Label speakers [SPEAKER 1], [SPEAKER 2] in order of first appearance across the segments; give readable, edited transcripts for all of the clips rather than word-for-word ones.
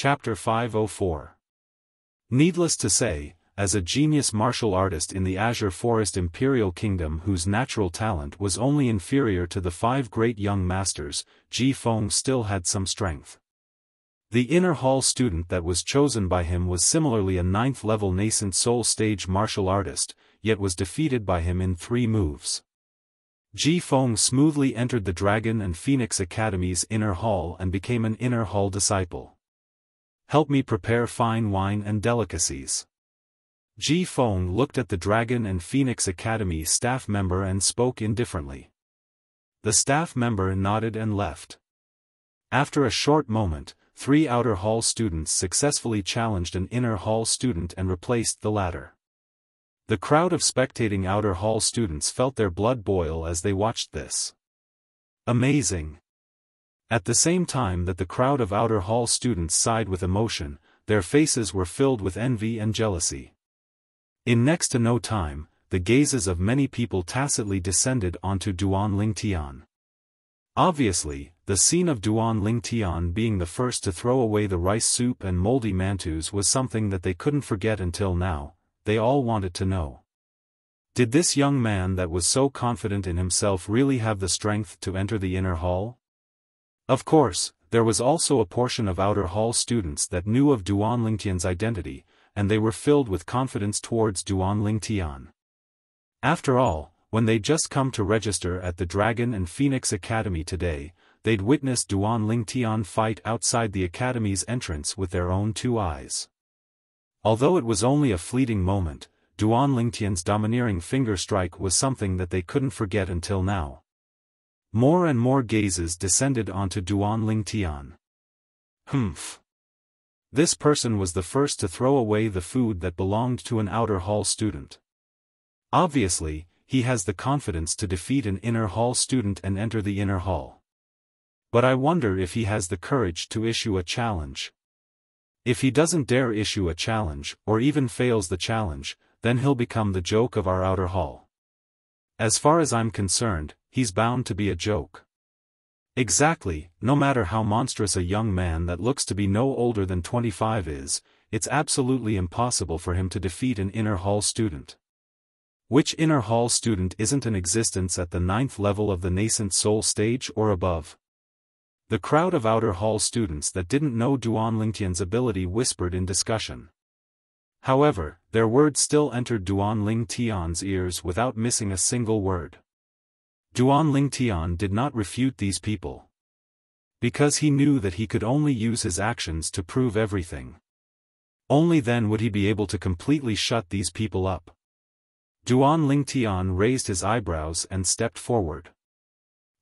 [SPEAKER 1] Chapter 504. Needless to say, as a genius martial artist in the Azure Forest Imperial Kingdom whose natural talent was only inferior to the 5 great young masters, Ji Feng still had some strength. The inner hall student that was chosen by him was similarly a 9th-level nascent soul stage martial artist, yet was defeated by him in 3 moves. Ji Feng smoothly entered the Dragon and Phoenix Academy's inner hall and became an inner hall disciple. Help me prepare fine wine and delicacies. Ji Feng looked at the Dragon and Phoenix Academy staff member and spoke indifferently. The staff member nodded and left. After a short moment, 3 outer hall students successfully challenged an inner hall student and replaced the latter. The crowd of spectating outer hall students felt their blood boil as they watched this. Amazing! At the same time that the crowd of outer hall students sighed with emotion, their faces were filled with envy and jealousy. In next to no time, the gazes of many people tacitly descended onto Duan Lingtian. Obviously, the scene of Duan Lingtian being the first to throw away the rice soup and moldy mantus was something that they couldn't forget until now. They all wanted to know. Did this young man that was so confident in himself really have the strength to enter the inner hall? Of course, there was also a portion of outer hall students that knew of Duan Lingtian's identity, and they were filled with confidence towards Duan Lingtian. After all, when they'd just come to register at the Dragon and Phoenix Academy today, they'd witnessed Duan Lingtian fight outside the academy's entrance with their own 2 eyes. Although it was only a fleeting moment, Duan Lingtian's domineering finger strike was something that they couldn't forget until now. More and more gazes descended onto Duan Lingtian. Humph. This person was the first to throw away the food that belonged to an outer hall student. Obviously, he has the confidence to defeat an inner hall student and enter the inner hall. But I wonder if he has the courage to issue a challenge. If he doesn't dare issue a challenge, or even fails the challenge, then he'll become the joke of our outer hall. As far as I'm concerned, he's bound to be a joke. Exactly, no matter how monstrous a young man that looks to be no older than 25 is, it's absolutely impossible for him to defeat an inner hall student. Which inner hall student isn't in existence at the 9th level of the nascent soul stage or above? The crowd of outer hall students that didn't know Duan Lingtian's ability whispered in discussion. However, their words still entered Duan Lingtian's ears without missing a single word. Duan Lingtian did not refute these people. Because he knew that he could only use his actions to prove everything. Only then would he be able to completely shut these people up. Duan Lingtian raised his eyebrows and stepped forward.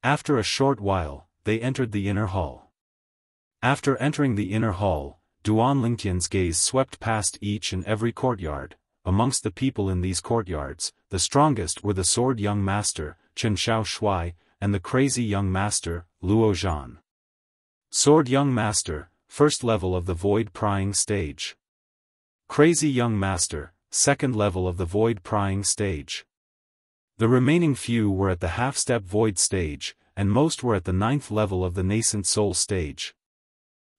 [SPEAKER 1] After a short while, they entered the inner hall. After entering the inner hall, Duan Lingtian's gaze swept past each and every courtyard. Amongst the people in these courtyards, the strongest were the sword young master, Chen Xiao Shui, and the crazy young master, Luo Zhan. Sword young master, 1st level of the void prying stage. Crazy young master, 2nd level of the void prying stage. The remaining few were at the half-step void stage, and most were at the 9th level of the nascent soul stage.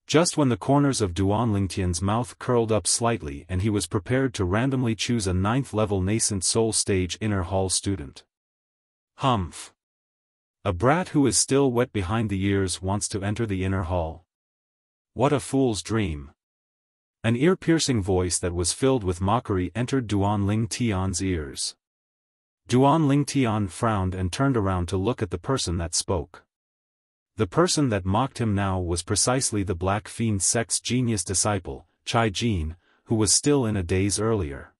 [SPEAKER 1] Just when the corners of Duan Lingtian's mouth curled up slightly and he was prepared to randomly choose a 9th level nascent soul stage inner hall student. Humph. A brat who is still wet behind the ears wants to enter the inner hall. What a fool's dream. An ear-piercing voice that was filled with mockery entered Duan Lingtian's ears. Duan Lingtian frowned and turned around to look at the person that spoke. The person that mocked him now was precisely the Black Fiend sect's genius disciple, Chai Jin, who was still in a daze earlier.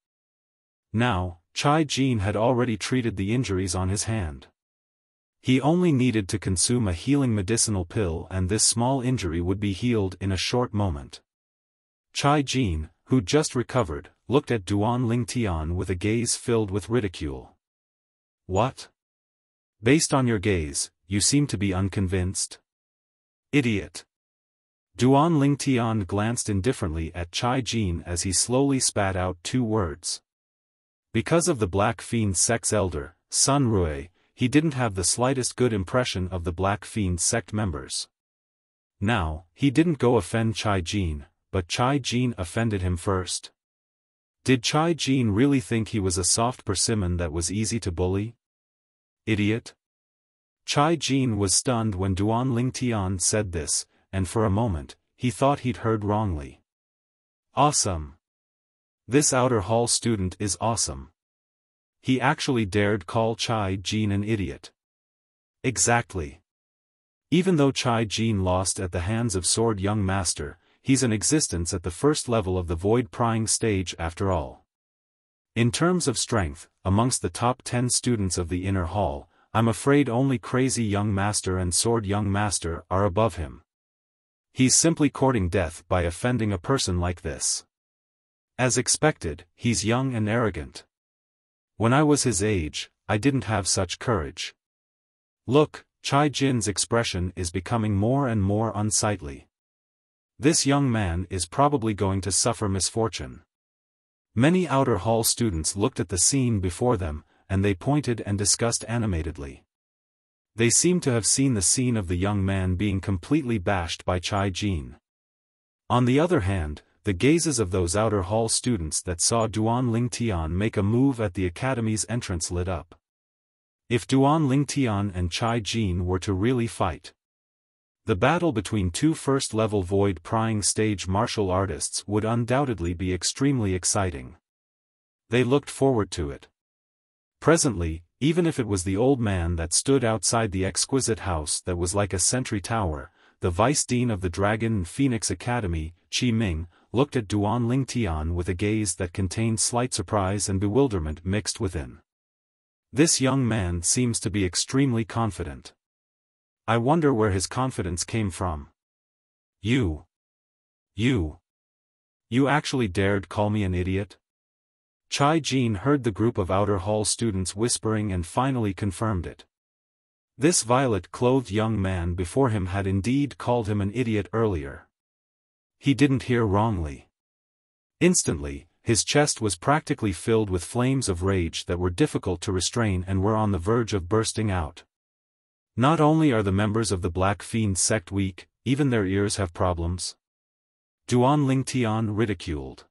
[SPEAKER 1] Now, Chai Jin had already treated the injuries on his hand. He only needed to consume a healing medicinal pill and this small injury would be healed in a short moment. Chai Jin, who'd just recovered, looked at Duan Lingtian with a gaze filled with ridicule. What? Based on your gaze, you seem to be unconvinced? Idiot. Duan Lingtian glanced indifferently at Chai Jin as he slowly spat out 2 words. Because of the Black Fiend sect's elder, Sun Rui, he didn't have the slightest good impression of the Black Fiend sect members. Now, he didn't go offend Chai Jin, but Chai Jin offended him first. Did Chai Jin really think he was a soft persimmon that was easy to bully? Idiot. Chai Jin was stunned when Duan Lingtian said this, and for a moment, he thought he'd heard wrongly. Awesome. This outer hall student is awesome. He actually dared call Chai Jin an idiot. Exactly. Even though Chai Jin lost at the hands of Sword Young Master, he's in existence at the first level of the void prying stage after all. In terms of strength, amongst the top 10 students of the inner hall, I'm afraid only Crazy Young Master and Sword Young Master are above him. He's simply courting death by offending a person like this. As expected, he's young and arrogant. When I was his age, I didn't have such courage. Look, Chai Jin's expression is becoming more and more unsightly. This young man is probably going to suffer misfortune. Many outer hall students looked at the scene before them, and they pointed and discussed animatedly. They seemed to have seen the scene of the young man being completely bashed by Chai Jin. On the other hand, the gazes of those outer hall students that saw Duan Lingtian make a move at the academy's entrance lit up. If Duan Lingtian and Chai Jin were to really fight, the battle between two first-level void prying stage martial artists would undoubtedly be extremely exciting. They looked forward to it. Presently, even if it was the old man that stood outside the exquisite house that was like a sentry tower, the vice-dean of the Dragon and Phoenix Academy, Qi Ming, looked at Duan Lingtian with a gaze that contained slight surprise and bewilderment mixed within. This young man seems to be extremely confident. I wonder where his confidence came from. You actually dared call me an idiot? Chai Jin heard the group of outer hall students whispering and finally confirmed it. This violet-clothed young man before him had indeed called him an idiot earlier. He didn't hear wrongly. Instantly, his chest was practically filled with flames of rage that were difficult to restrain and were on the verge of bursting out. Not only are the members of the Black Fiend sect weak, even their ears have problems. Duan Lingtian ridiculed.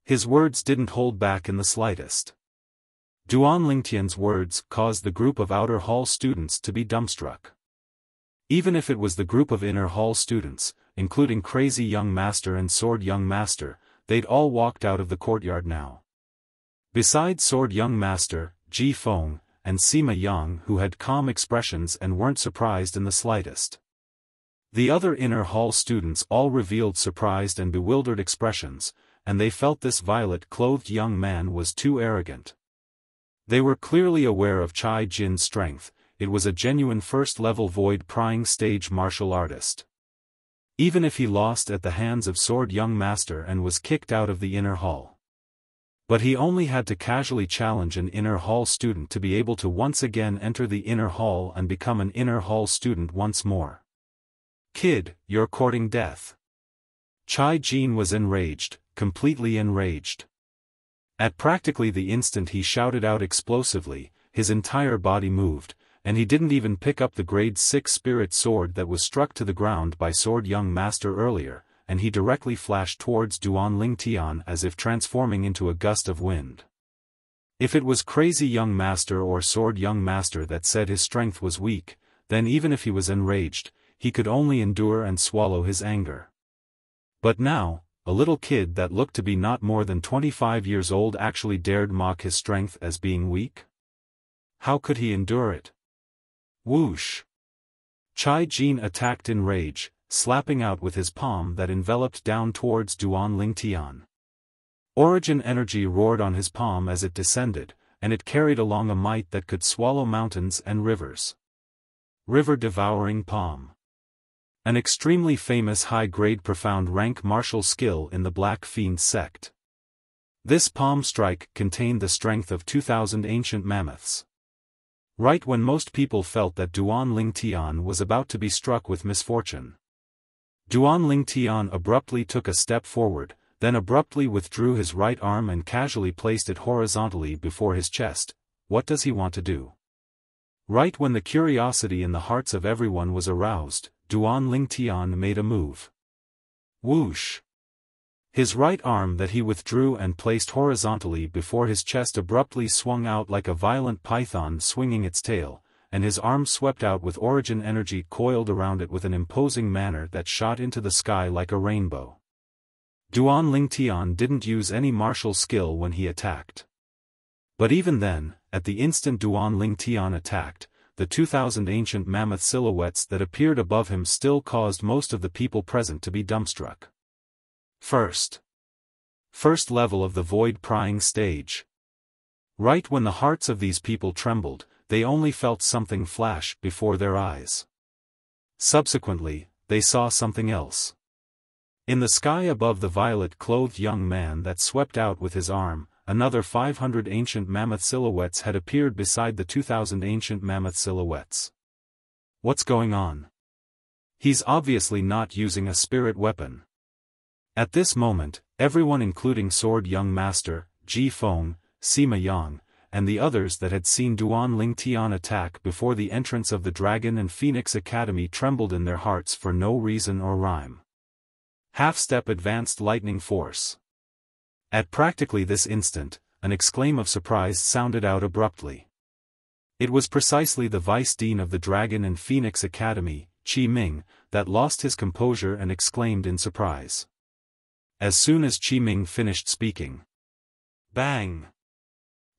[SPEAKER 1] His words didn't hold back in the slightest. Duan Lingtian's words caused the group of outer hall students to be dumbstruck. Even if it was the group of inner hall students, including Crazy Young Master and Sword Young Master, they'd all walked out of the courtyard now. Besides Sword Young Master, Ji Feng, and Sima Yang who had calm expressions and weren't surprised in the slightest. The other inner hall students all revealed surprised and bewildered expressions, and they felt this violet-clothed young man was too arrogant. They were clearly aware of Chai Jin's strength. It was a genuine first-level void prying stage martial artist. Even if he lost at the hands of Sword Young Master and was kicked out of the inner hall. But he only had to casually challenge an inner hall student to be able to once again enter the inner hall and become an inner hall student once more. Kid, you're courting death. Chai Jin was enraged, completely enraged. At practically the instant he shouted out explosively, his entire body moved, and he didn't even pick up the grade 6 spirit sword that was struck to the ground by Sword Young Master earlier, and he directly flashed towards Duan Lingtian as if transforming into a gust of wind. If it was Crazy Young Master or Sword Young Master that said his strength was weak, then even if he was enraged, he could only endure and swallow his anger. But now, a little kid that looked to be not more than 25 years old actually dared mock his strength as being weak? How could he endure it? Whoosh! Chai Jin attacked in rage, slapping out with his palm that enveloped down towards Duan Lingtian. Origin energy roared on his palm as it descended, and it carried along a might that could swallow mountains and rivers. River-devouring palm. An extremely famous high-grade profound rank martial skill in the Black Fiend sect. This palm strike contained the strength of 2,000 ancient mammoths. Right when most people felt that Duan Lingtian was about to be struck with misfortune. Duan Lingtian abruptly took a step forward, then abruptly withdrew his right arm and casually placed it horizontally before his chest. What does he want to do? Right when the curiosity in the hearts of everyone was aroused, Duan Lingtian made a move. Whoosh! His right arm that he withdrew and placed horizontally before his chest abruptly swung out like a violent python swinging its tail, and his arm swept out with origin energy coiled around it with an imposing manner that shot into the sky like a rainbow. Duan Lingtian didn't use any martial skill when he attacked. But even then, at the instant Duan Lingtian attacked, the 2,000 ancient mammoth silhouettes that appeared above him still caused most of the people present to be dumbstruck. First level of the void prying stage. Right when the hearts of these people trembled, they only felt something flash before their eyes. Subsequently, they saw something else. In the sky above the violet-clothed young man that swept out with his arm, another 500 ancient mammoth silhouettes had appeared beside the 2,000 ancient mammoth silhouettes. What's going on? He's obviously not using a spirit weapon. At this moment, everyone including Sword Young Master, Ji Feng, Sima Yang, and the others that had seen Duan Lingtian attack before the entrance of the Dragon and Phoenix Academy trembled in their hearts for no reason or rhyme. Half-step advanced lightning force. At practically this instant, an exclaim of surprise sounded out abruptly. It was precisely the Vice-Dean of the Dragon and Phoenix Academy, Qi Ming, that lost his composure and exclaimed in surprise. As soon as Qi Ming finished speaking. Bang!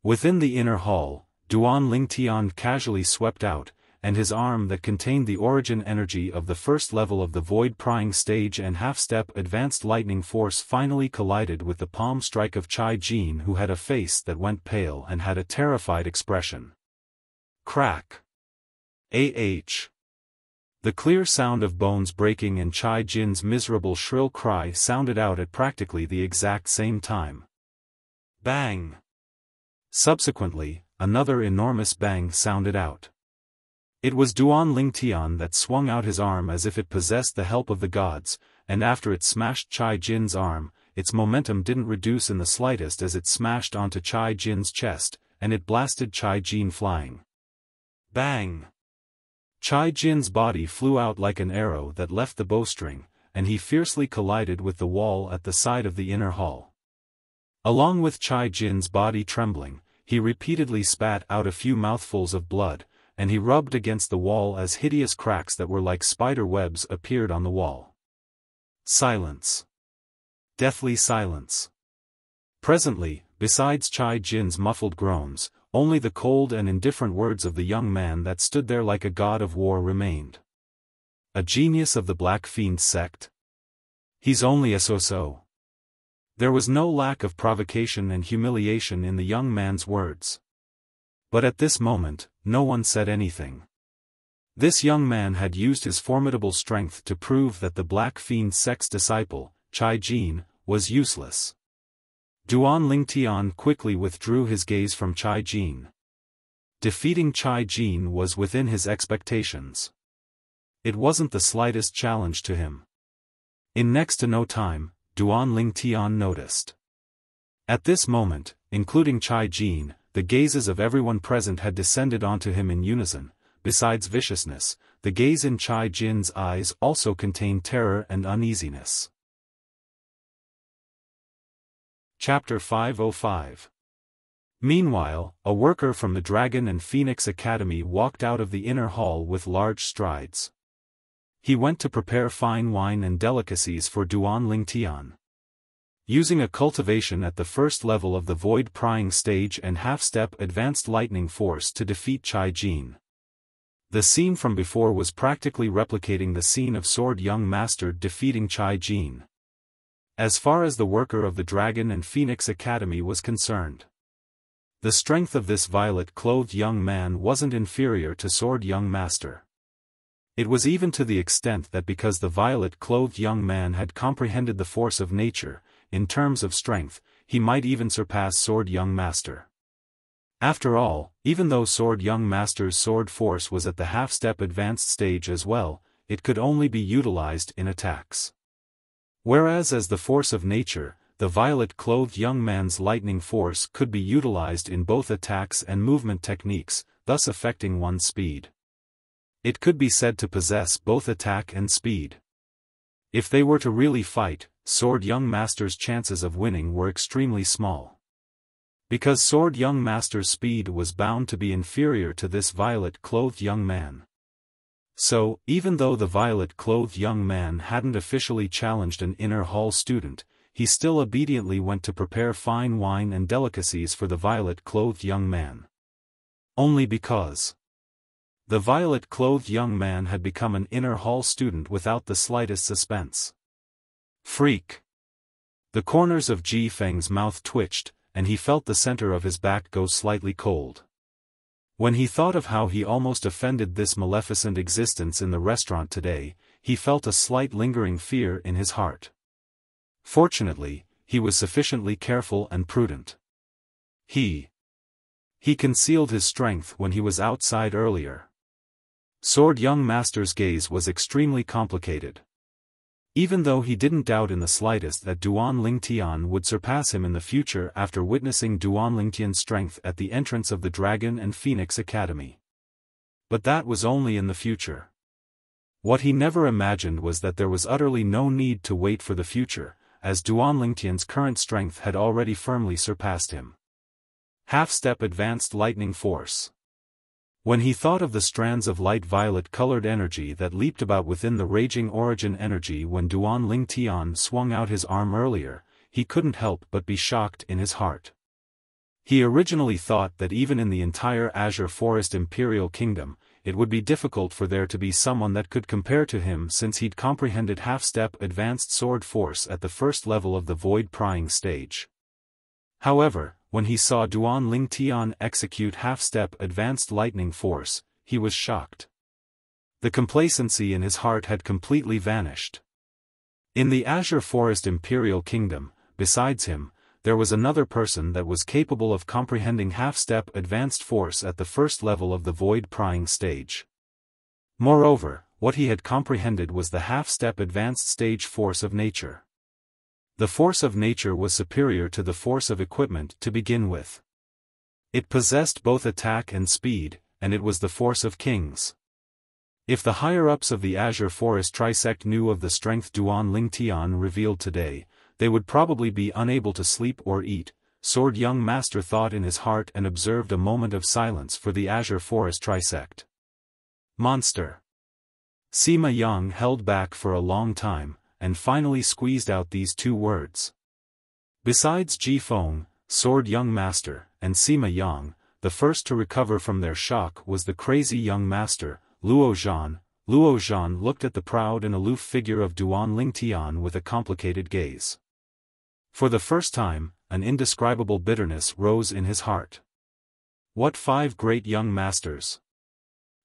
[SPEAKER 1] Within the inner hall, Duan Lingtian casually swept out, and his arm that contained the origin energy of the first level of the void prying stage and half-step advanced lightning force finally collided with the palm strike of Chai Jin, who had a face that went pale and had a terrified expression. Crack! Ah! The clear sound of bones breaking and Chai Jin's miserable shrill cry sounded out at practically the exact same time. Bang! Subsequently, another enormous bang sounded out. It was Duan Lingtian that swung out his arm as if it possessed the help of the gods, and after it smashed Chai Jin's arm, its momentum didn't reduce in the slightest as it smashed onto Chai Jin's chest, and it blasted Chai Jin flying. Bang! Chai Jin's body flew out like an arrow that left the bowstring, and he fiercely collided with the wall at the side of the inner hall. Along with Chai Jin's body trembling, he repeatedly spat out a few mouthfuls of blood, and he rubbed against the wall as hideous cracks that were like spider webs appeared on the wall. Silence. Deathly silence. Presently, besides Chai Jin's muffled groans, only the cold and indifferent words of the young man that stood there like a god of war remained. A genius of the Black Fiend sect? He's only a so-so. There was no lack of provocation and humiliation in the young man's words. But at this moment, no one said anything. This young man had used his formidable strength to prove that the Black Fiend sect's disciple, Chai Jin, was useless. Duan Lingtian quickly withdrew his gaze from Chai Jin. Defeating Chai Jin was within his expectations. It wasn't the slightest challenge to him. In next to no time, Duan Lingtian noticed. At this moment, including Chai Jin, the gazes of everyone present had descended onto him in unison. Besides viciousness, the gaze in Chai Jin's eyes also contained terror and uneasiness. Chapter 505. Meanwhile, a worker from the Dragon and Phoenix Academy walked out of the inner hall with large strides. He went to prepare fine wine and delicacies for Duan Lingtian. Using a cultivation at the first level of the void prying stage and half-step advanced lightning force to defeat Chai Jin. The scene from before was practically replicating the scene of Sword Young Master defeating Chai Jin. As far as the worker of the Dragon and Phoenix Academy was concerned, the strength of this violet-clothed young man wasn't inferior to Sword Young Master. It was even to the extent that because the violet-clothed young man had comprehended the force of nature, in terms of strength, he might even surpass Sword Young Master. After all, even though Sword Young Master's sword force was at the half-step advanced stage as well, it could only be utilized in attacks. Whereas as the force of nature, the violet-clothed young man's lightning force could be utilized in both attacks and movement techniques, thus affecting one's speed. It could be said to possess both attack and speed. If they were to really fight, Sword Young Master's chances of winning were extremely small. Because Sword Young Master's speed was bound to be inferior to this violet-clothed young man. So, even though the violet-clothed young man hadn't officially challenged an inner hall student, he still obediently went to prepare fine wine and delicacies for the violet-clothed young man. Only because the violet-clothed young man had become an inner hall student without the slightest suspense. Freak! The corners of Ji Feng's mouth twitched, and he felt the center of his back go slightly cold. When he thought of how he almost offended this maleficent existence in the restaurant today, he felt a slight lingering fear in his heart. Fortunately, he was sufficiently careful and prudent. He concealed his strength when he was outside earlier. Sword Young Master's gaze was extremely complicated. Even though he didn't doubt in the slightest that Duan Lingtian would surpass him in the future after witnessing Duan Lingtian's strength at the entrance of the Dragon and Phoenix Academy. But that was only in the future. What he never imagined was that there was utterly no need to wait for the future, as Duan Lingtian's current strength had already firmly surpassed him. Half-step advanced lightning force. When he thought of the strands of light violet-colored energy that leaped about within the raging origin energy when Duan Lingtian swung out his arm earlier, he couldn't help but be shocked in his heart. He originally thought that even in the entire Azure Forest Imperial Kingdom, it would be difficult for there to be someone that could compare to him since he'd comprehended half-step advanced sword force at the first level of the void prying stage. However, when he saw Duan Lingtian execute half-step advanced lightning force, he was shocked. The complacency in his heart had completely vanished. In the Azure Forest Imperial Kingdom, besides him, there was another person that was capable of comprehending half-step advanced force at the first level of the void prying stage. Moreover, what he had comprehended was the half-step advanced stage force of nature. The force of nature was superior to the force of equipment to begin with. It possessed both attack and speed, and it was the force of kings. If the higher-ups of the Azure Forest Trisect knew of the strength Duan Lingtian revealed today, they would probably be unable to sleep or eat. Sword Young Master thought in his heart and observed a moment of silence for the Azure Forest Trisect. Monster. Sima Yang held back for a long time, and finally squeezed out these two words. Besides Ji Feng, Sword Young Master, and Sima Yang, the first to recover from their shock was the crazy young master, Luo Zhan. Luo Zhan looked at the proud and aloof figure of Duan Lingtian with a complicated gaze. For the first time, an indescribable bitterness rose in his heart. What 5 great young masters?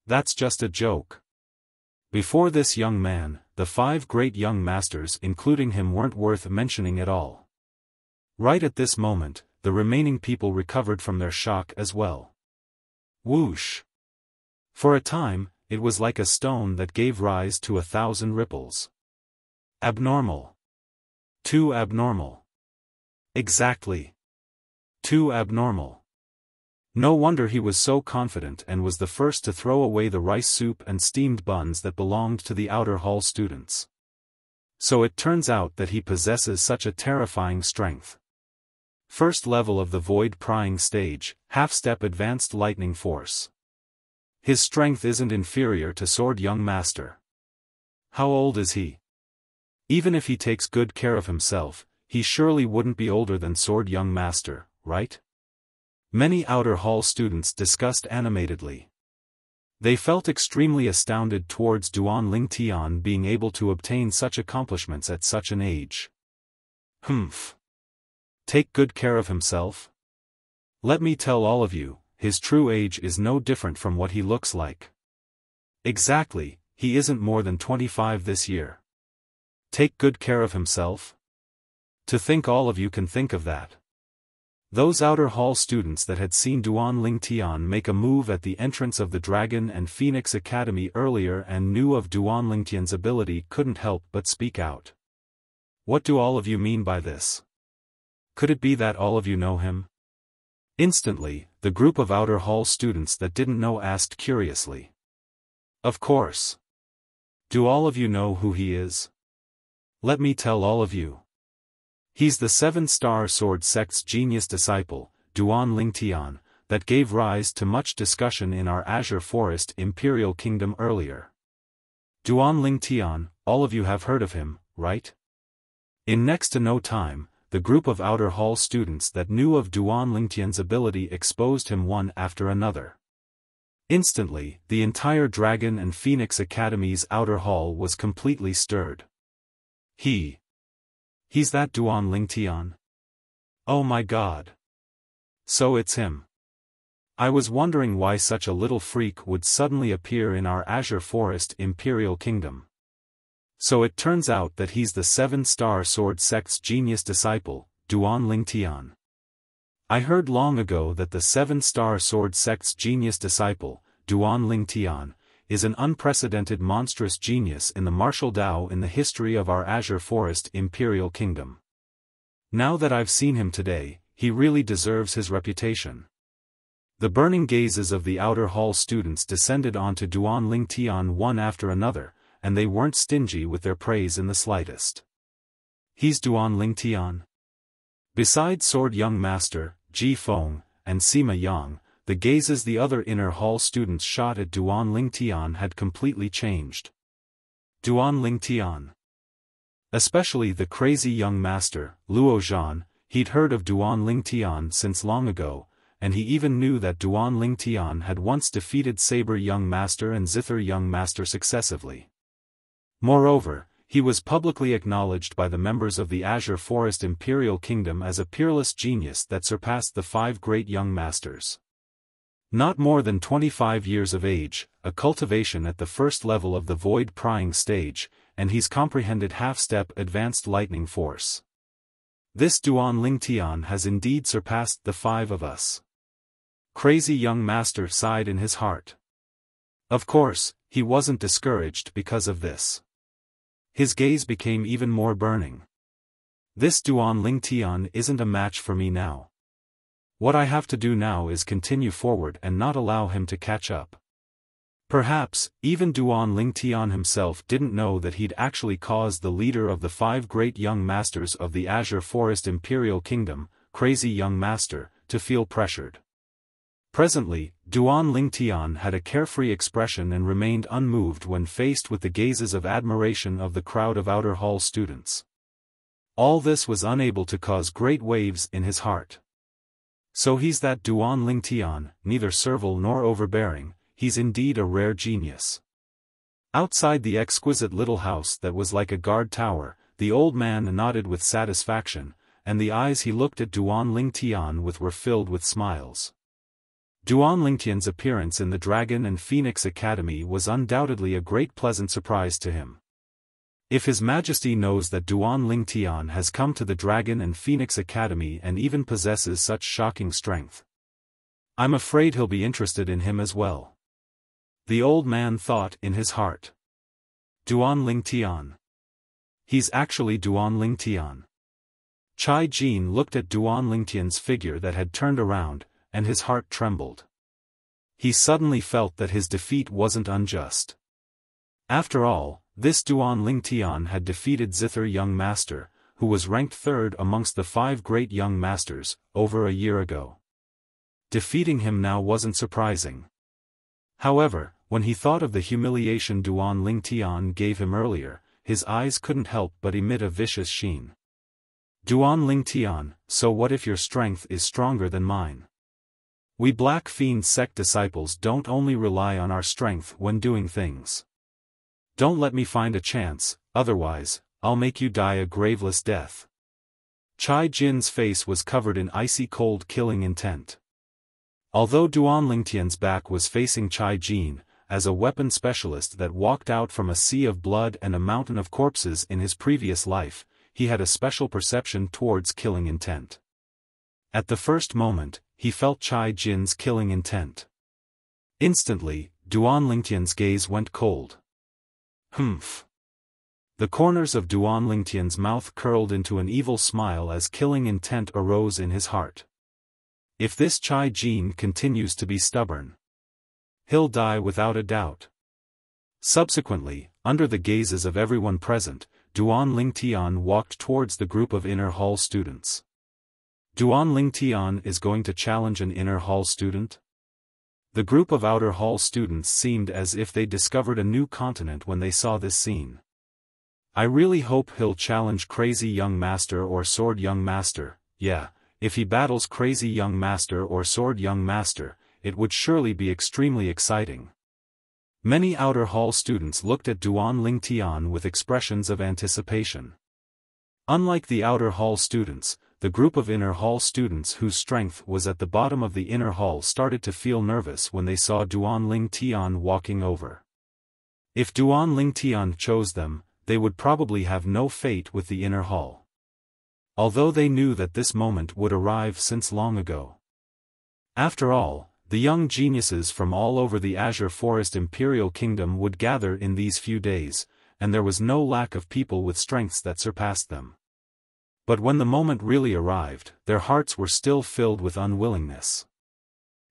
[SPEAKER 1] That's just a joke. Before this young man, the 5 great young masters including him weren't worth mentioning at all. Right at this moment, the remaining people recovered from their shock as well. Whoosh! For a time, it was like a stone that gave rise to 1,000 ripples. Abnormal. Too abnormal. Exactly. Too abnormal. No wonder he was so confident and was the first to throw away the rice soup and steamed buns that belonged to the outer hall students. So it turns out that he possesses such a terrifying strength. First level of the void prying stage, half-step advanced lightning force. His strength isn't inferior to Sword Young Master. How old is he? Even if he takes good care of himself, he surely wouldn't be older than Sword Young Master, right? Many outer hall students discussed animatedly. They felt extremely astounded towards Duan Lingtian being able to obtain such accomplishments at such an age. Humph. Take good care of himself? Let me tell all of you, his true age is no different from what he looks like. Exactly, he isn't more than 25 this year. Take good care of himself? To think all of you can think of that. Those outer hall students that had seen Duan Lingtian make a move at the entrance of the Dragon and Phoenix Academy earlier and knew of Duan Lingtian's ability couldn't help but speak out. What do all of you mean by this? Could it be that all of you know him? Instantly, the group of outer hall students that didn't know asked curiously. Of course. Do all of you know who he is? Let me tell all of you. He's the seven-star sword sect's genius disciple, Duan Lingtian, that gave rise to much discussion in our Azure Forest Imperial Kingdom earlier. Duan Lingtian, all of you have heard of him, right? In next to no time, the group of Outer Hall students that knew of Duan Lingtian's ability exposed him one after another. Instantly, the entire Dragon and Phoenix Academy's Outer Hall was completely stirred. He's that Duan Lingtian? Oh my god. So it's him. I was wondering why such a little freak would suddenly appear in our Azure Forest Imperial Kingdom. So it turns out that he's the seven-star sword sect's genius disciple, Duan Lingtian. I heard long ago that the seven-star sword sect's genius disciple, Duan Lingtian, is an unprecedented monstrous genius in the martial Dao in the history of our Azure Forest Imperial Kingdom. Now that I've seen him today, he really deserves his reputation. The burning gazes of the Outer Hall students descended onto Duan Lingtian one after another, and they weren't stingy with their praise in the slightest. He's Duan Lingtian. Besides Sword Young Master, Ji Feng, and Sima Yang, the gazes the other Inner Hall students shot at Duan Lingtian had completely changed. Duan Lingtian. Especially the crazy young master, Luo Zhan, he'd heard of Duan Lingtian since long ago, and he even knew that Duan Lingtian had once defeated Saber Young Master and Zither Young Master successively. Moreover, he was publicly acknowledged by the members of the Azure Forest Imperial Kingdom as a peerless genius that surpassed the 5 great young masters. Not more than 25 years of age, a cultivation at the first level of the void prying stage, and he's comprehended half-step advanced lightning force. This Duan Lingtian has indeed surpassed the 5 of us. Crazy young master sighed in his heart. Of course, he wasn't discouraged because of this. His gaze became even more burning. This Duan Lingtian isn't a match for me now. What I have to do now is continue forward and not allow him to catch up. Perhaps, even Duan Lingtian himself didn't know that he'd actually caused the leader of the 5 great young masters of the Azure Forest Imperial Kingdom, Crazy Young Master, to feel pressured. Presently, Duan Lingtian had a carefree expression and remained unmoved when faced with the gazes of admiration of the crowd of Outer Hall students. All this was unable to cause great waves in his heart. So he's that Duan Lingtian, neither servile nor overbearing, he's indeed a rare genius. Outside the exquisite little house that was like a guard tower, the old man nodded with satisfaction, and the eyes he looked at Duan Lingtian with were filled with smiles. Duan Lingtian's appearance in the Dragon and Phoenix Academy was undoubtedly a great pleasant surprise to him. If His Majesty knows that Duan Lingtian has come to the Dragon and Phoenix Academy and even possesses such shocking strength, I'm afraid he'll be interested in him as well. The old man thought in his heart. Duan Lingtian. He's actually Duan Lingtian. Chai Jin looked at Duan Lingtian's figure that had turned around, and his heart trembled. He suddenly felt that his defeat wasn't unjust. After all, this Duan Lingtian had defeated Zither Young Master, who was ranked 3rd amongst the 5 great young masters, over a year ago. Defeating him now wasn't surprising. However, when he thought of the humiliation Duan Lingtian gave him earlier, his eyes couldn't help but emit a vicious sheen. Duan Lingtian, so what if your strength is stronger than mine? We Black Fiend sect disciples don't only rely on our strength when doing things. Don't let me find a chance, otherwise, I'll make you die a graveless death. Chai Jin's face was covered in icy cold killing intent. Although Duan Lingtian's back was facing Chai Jin, as a weapon specialist that walked out from a sea of blood and a mountain of corpses in his previous life, he had a special perception towards killing intent. At the first moment, he felt Chai Jin's killing intent. Instantly, Duan Lingtian's gaze went cold. Humph. The corners of Duan Lingtian's mouth curled into an evil smile as killing intent arose in his heart. If this Chai Jin continues to be stubborn, he'll die without a doubt. Subsequently, under the gazes of everyone present, Duan Lingtian walked towards the group of inner hall students. Duan Lingtian is going to challenge an inner hall student? The group of outer hall students seemed as if they discovered a new continent when they saw this scene. I really hope he'll challenge Crazy Young Master or Sword Young Master. Yeah, if he battles Crazy Young Master or Sword Young Master, it would surely be extremely exciting. Many outer hall students looked at Duan Lingtian with expressions of anticipation. Unlike the outer hall students, the group of inner hall students whose strength was at the bottom of the inner hall started to feel nervous when they saw Duan Lingtian walking over. If Duan Lingtian chose them, they would probably have no fate with the inner hall. Although they knew that this moment would arrive since long ago. After all, the young geniuses from all over the Azure Forest Imperial Kingdom would gather in these few days, and there was no lack of people with strengths that surpassed them. But when the moment really arrived, their hearts were still filled with unwillingness.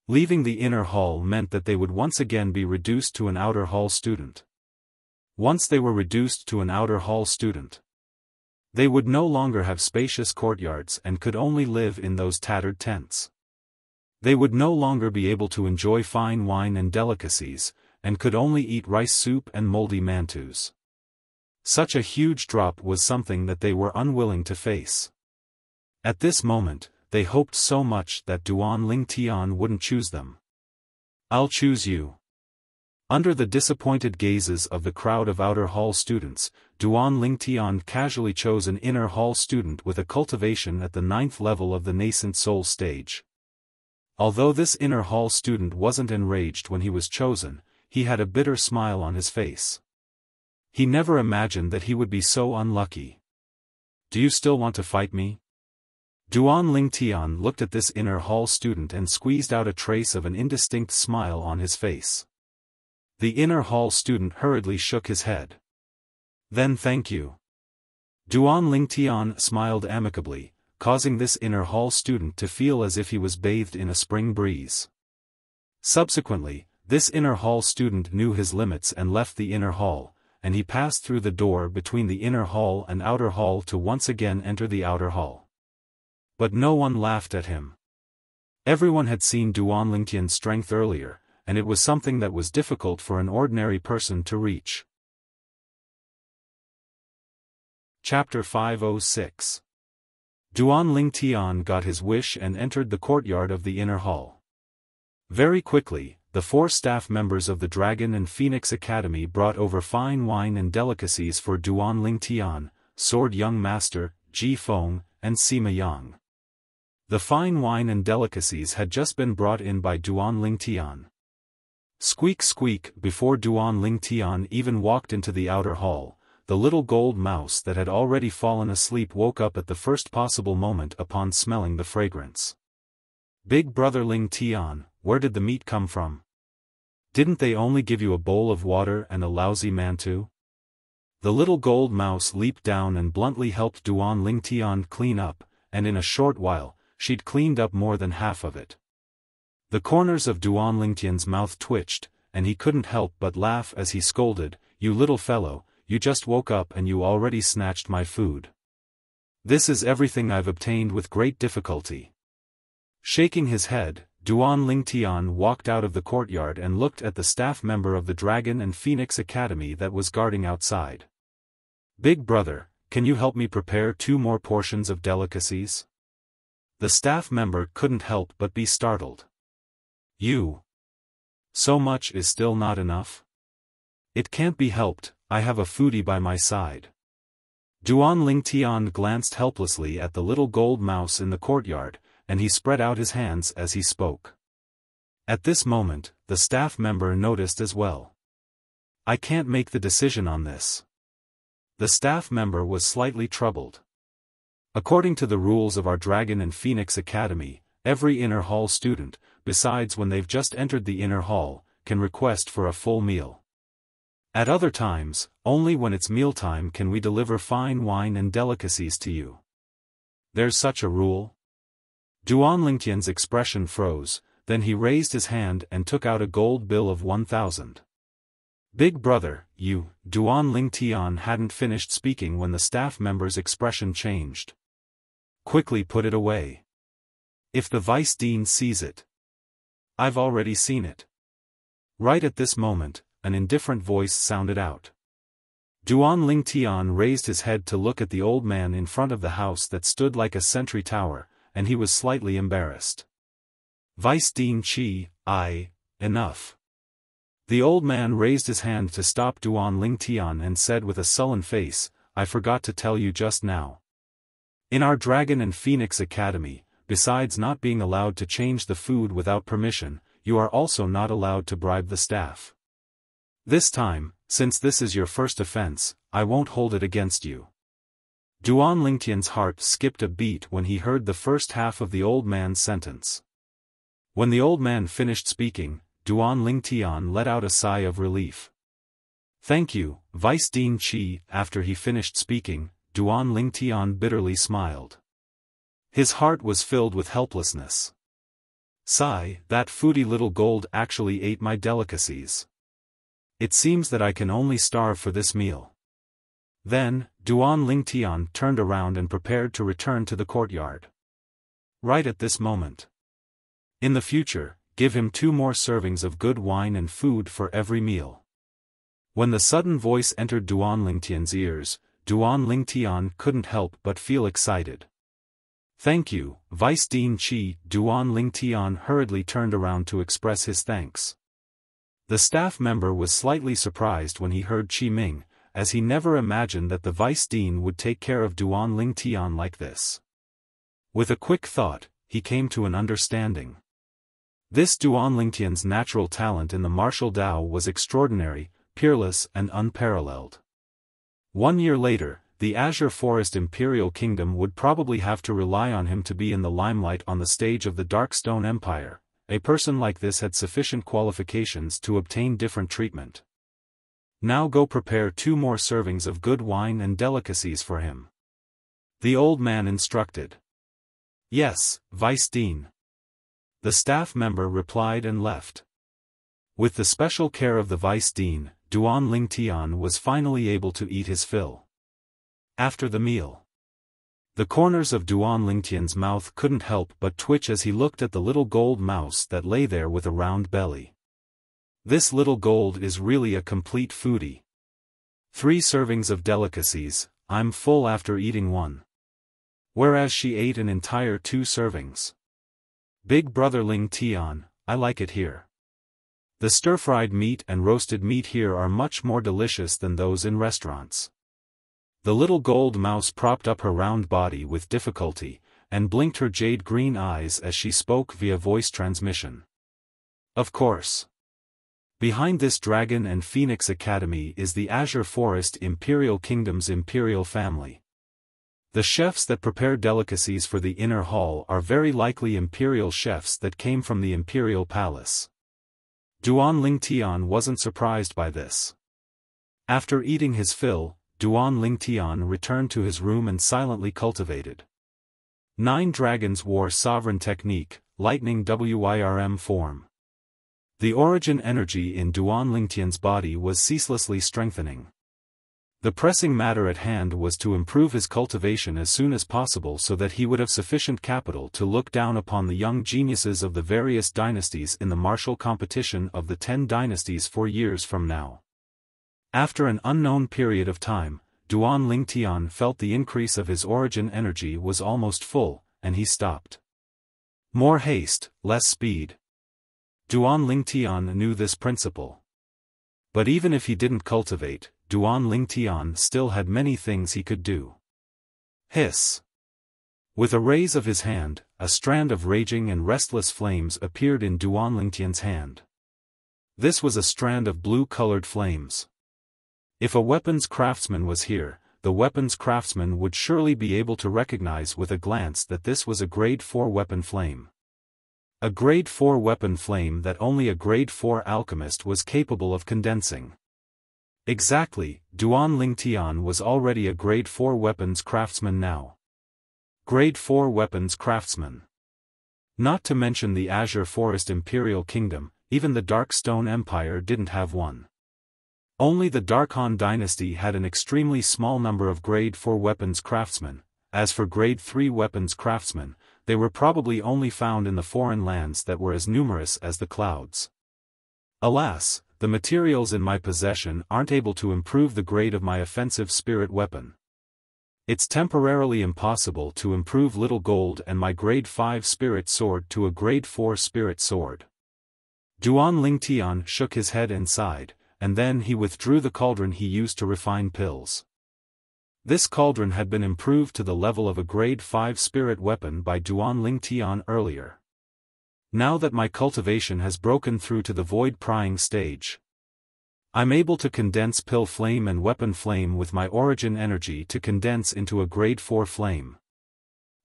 [SPEAKER 1] Leaving the inner hall meant that they would once again be reduced to an outer hall student. Once they were reduced to an outer hall student, they would no longer have spacious courtyards and could only live in those tattered tents. They would no longer be able to enjoy fine wine and delicacies, and could only eat rice soup and moldy mantus. Such a huge drop was something that they were unwilling to face. At this moment, they hoped so much that Duan Lingtian wouldn't choose them. "I'll choose you." Under the disappointed gazes of the crowd of outer hall students, Duan Lingtian casually chose an inner hall student with a cultivation at the 9th level of the nascent soul stage. Although this inner hall student wasn't enraged when he was chosen, he had a bitter smile on his face. He never imagined that he would be so unlucky. "Do you still want to fight me?" Duan Lingtian looked at this inner hall student and squeezed out a trace of an indistinct smile on his face. The inner hall student hurriedly shook his head. "Then thank you." Duan Lingtian smiled amicably, causing this inner hall student to feel as if he was bathed in a spring breeze. Subsequently, this inner hall student knew his limits and left the inner hall, and he passed through the door between the inner hall and outer hall to once again enter the outer hall. But no one laughed at him. Everyone had seen Duan Lingtian's strength earlier, and it was something that was difficult for an ordinary person to reach. Chapter 506. Duan Lingtian got his wish and entered the courtyard of the inner hall. Very quickly, the 4 staff members of the Dragon and Phoenix Academy brought over fine wine and delicacies for Duan Lingtian, Sword Young Master, Ji Feng, and Sima Yang. The fine wine and delicacies had just been brought in by Duan Lingtian. Squeak squeak, before Duan Lingtian even walked into the outer hall, the little gold mouse that had already fallen asleep woke up at the first possible moment upon smelling the fragrance. "Big brother Lingtian, where did the meat come from? Didn't they only give you a bowl of water and a lousy mantu?" The little gold mouse leaped down and bluntly helped Duan Lingtian clean up, and in a short while, she'd cleaned up more than half of it. The corners of Duan Lingtian's mouth twitched, and he couldn't help but laugh as he scolded, "You little fellow, you just woke up and you already snatched my food. This is everything I've obtained with great difficulty." Shaking his head, Duan Lingtian walked out of the courtyard and looked at the staff member of the Dragon and Phoenix Academy that was guarding outside. "Big brother, can you help me prepare 2 more portions of delicacies?" The staff member couldn't help but be startled. "You? So much is still not enough?" "It can't be helped, I have a foodie by my side." Duan Lingtian glanced helplessly at the little gold mouse in the courtyard, and he spread out his hands as he spoke. At this moment, the staff member noticed as well. "I can't make the decision on this." The staff member was slightly troubled. According to the rules of our Dragon and Phoenix Academy, every inner hall student, besides when they've just entered the inner hall, can request for a full meal. At other times, only when it's mealtime can we deliver fine wine and delicacies to you. There's such a rule? Duan Lingtian's expression froze, then he raised his hand and took out a gold bill of 1,000. Big brother, you, Duan Ling Tian hadn't finished speaking when the staff member's expression changed. Quickly put it away. If the vice dean sees it. I've already seen it. Right at this moment, an indifferent voice sounded out. Duan Ling Tian raised his head to look at the old man in front of the house that stood like a sentry tower, and he was slightly embarrassed. Vice Dean Qi, enough. The old man raised his hand to stop Duan Ling Tian and said with a sullen face, I forgot to tell you just now. In our Dragon and Phoenix Academy, besides not being allowed to change the food without permission, you are also not allowed to bribe the staff. This time, since this is your first offense, I won't hold it against you. Duan Lingtian's heart skipped a beat when he heard the first half of the old man's sentence. When the old man finished speaking, Duan Ling Tian let out a sigh of relief. Thank you, Vice Dean Qi. After he finished speaking, Duan Ling Tian bitterly smiled. His heart was filled with helplessness. Sigh, that foodie little gold actually ate my delicacies. It seems that I can only starve for this meal. Then, Duan Ling Tian turned around and prepared to return to the courtyard. Right at this moment. In the future, give him 2 more servings of good wine and food for every meal. When the sudden voice entered Duan Lingtian's ears, Duan Ling Tian couldn't help but feel excited. Thank you, Vice Dean Qi. Duan Ling Tian hurriedly turned around to express his thanks. The staff member was slightly surprised when he heard Qi Ming, as he never imagined that the Vice Dean would take care of Duan Ling Tian like this. With a quick thought, he came to an understanding. This Duan Lingtian's natural talent in the martial Dao was extraordinary, peerless and unparalleled. 1 year later, the Azure Forest Imperial Kingdom would probably have to rely on him to be in the limelight on the stage of the Dark Stone Empire. A person like this had sufficient qualifications to obtain different treatment. Now go prepare 2 more servings of good wine and delicacies for him. The old man instructed. Yes, Vice Dean. The staff member replied and left. With the special care of the Vice Dean, Duan Ling Tian was finally able to eat his fill. After the meal, the corners of Duan Lingtian's mouth couldn't help but twitch as he looked at the little gold mouse that lay there with a round belly. This little gold is really a complete foodie. 3 servings of delicacies, I'm full after eating 1. Whereas she ate an entire 2 servings. Big brother Ling Tian, I like it here. The stir-fried meat and roasted meat here are much more delicious than those in restaurants. The little gold mouse propped up her round body with difficulty, and blinked her jade-green eyes as she spoke via voice transmission. Of course. Behind this Dragon and Phoenix Academy is the Azure Forest Imperial Kingdom's imperial family. The chefs that prepare delicacies for the inner hall are very likely imperial chefs that came from the imperial palace. Duan Ling Tian wasn't surprised by this. After eating his fill, Duan Ling Tian returned to his room and silently cultivated. 9 dragons wore sovereign technique, lightning WIRM form. The origin energy in Duan Lingtian's body was ceaselessly strengthening. The pressing matter at hand was to improve his cultivation as soon as possible so that he would have sufficient capital to look down upon the young geniuses of the various dynasties in the martial competition of the 10 dynasties 4 years from now. After an unknown period of time, Duan Ling Tian felt the increase of his origin energy was almost full, and he stopped. More haste, less speed. Duan Ling Tian knew this principle. But even if he didn't cultivate, Duan Ling Tian still had many things he could do. Hiss. With a raise of his hand, a strand of raging and restless flames appeared in Duan Lingtian's hand. This was a strand of blue-colored flames. If a weapons craftsman was here, the weapons craftsman would surely be able to recognize with a glance that this was a grade 4 weapon flame. A grade 4 weapon flame that only a grade 4 alchemist was capable of condensing. Exactly, Duan Ling Tian was already a grade 4 weapons craftsman now. Grade 4 weapons craftsman. Not to mention the Azure Forest Imperial Kingdom, even the Dark Stone Empire didn't have one. Only the Dark Han dynasty had an extremely small number of grade 4 weapons craftsmen. As for grade 3 weapons craftsmen, they were probably only found in the foreign lands that were as numerous as the clouds. Alas, the materials in my possession aren't able to improve the grade of my offensive spirit weapon. It's temporarily impossible to improve Little Gold and my grade 5 spirit sword to a grade 4 spirit sword. Duan Ling Tian shook his head and sighed, and then he withdrew the cauldron he used to refine pills. This cauldron had been improved to the level of a grade 5 spirit weapon by Duan Ling Tian earlier. Now that my cultivation has broken through to the void prying stage, I'm able to condense pill flame and weapon flame with my origin energy to condense into a grade 4 flame.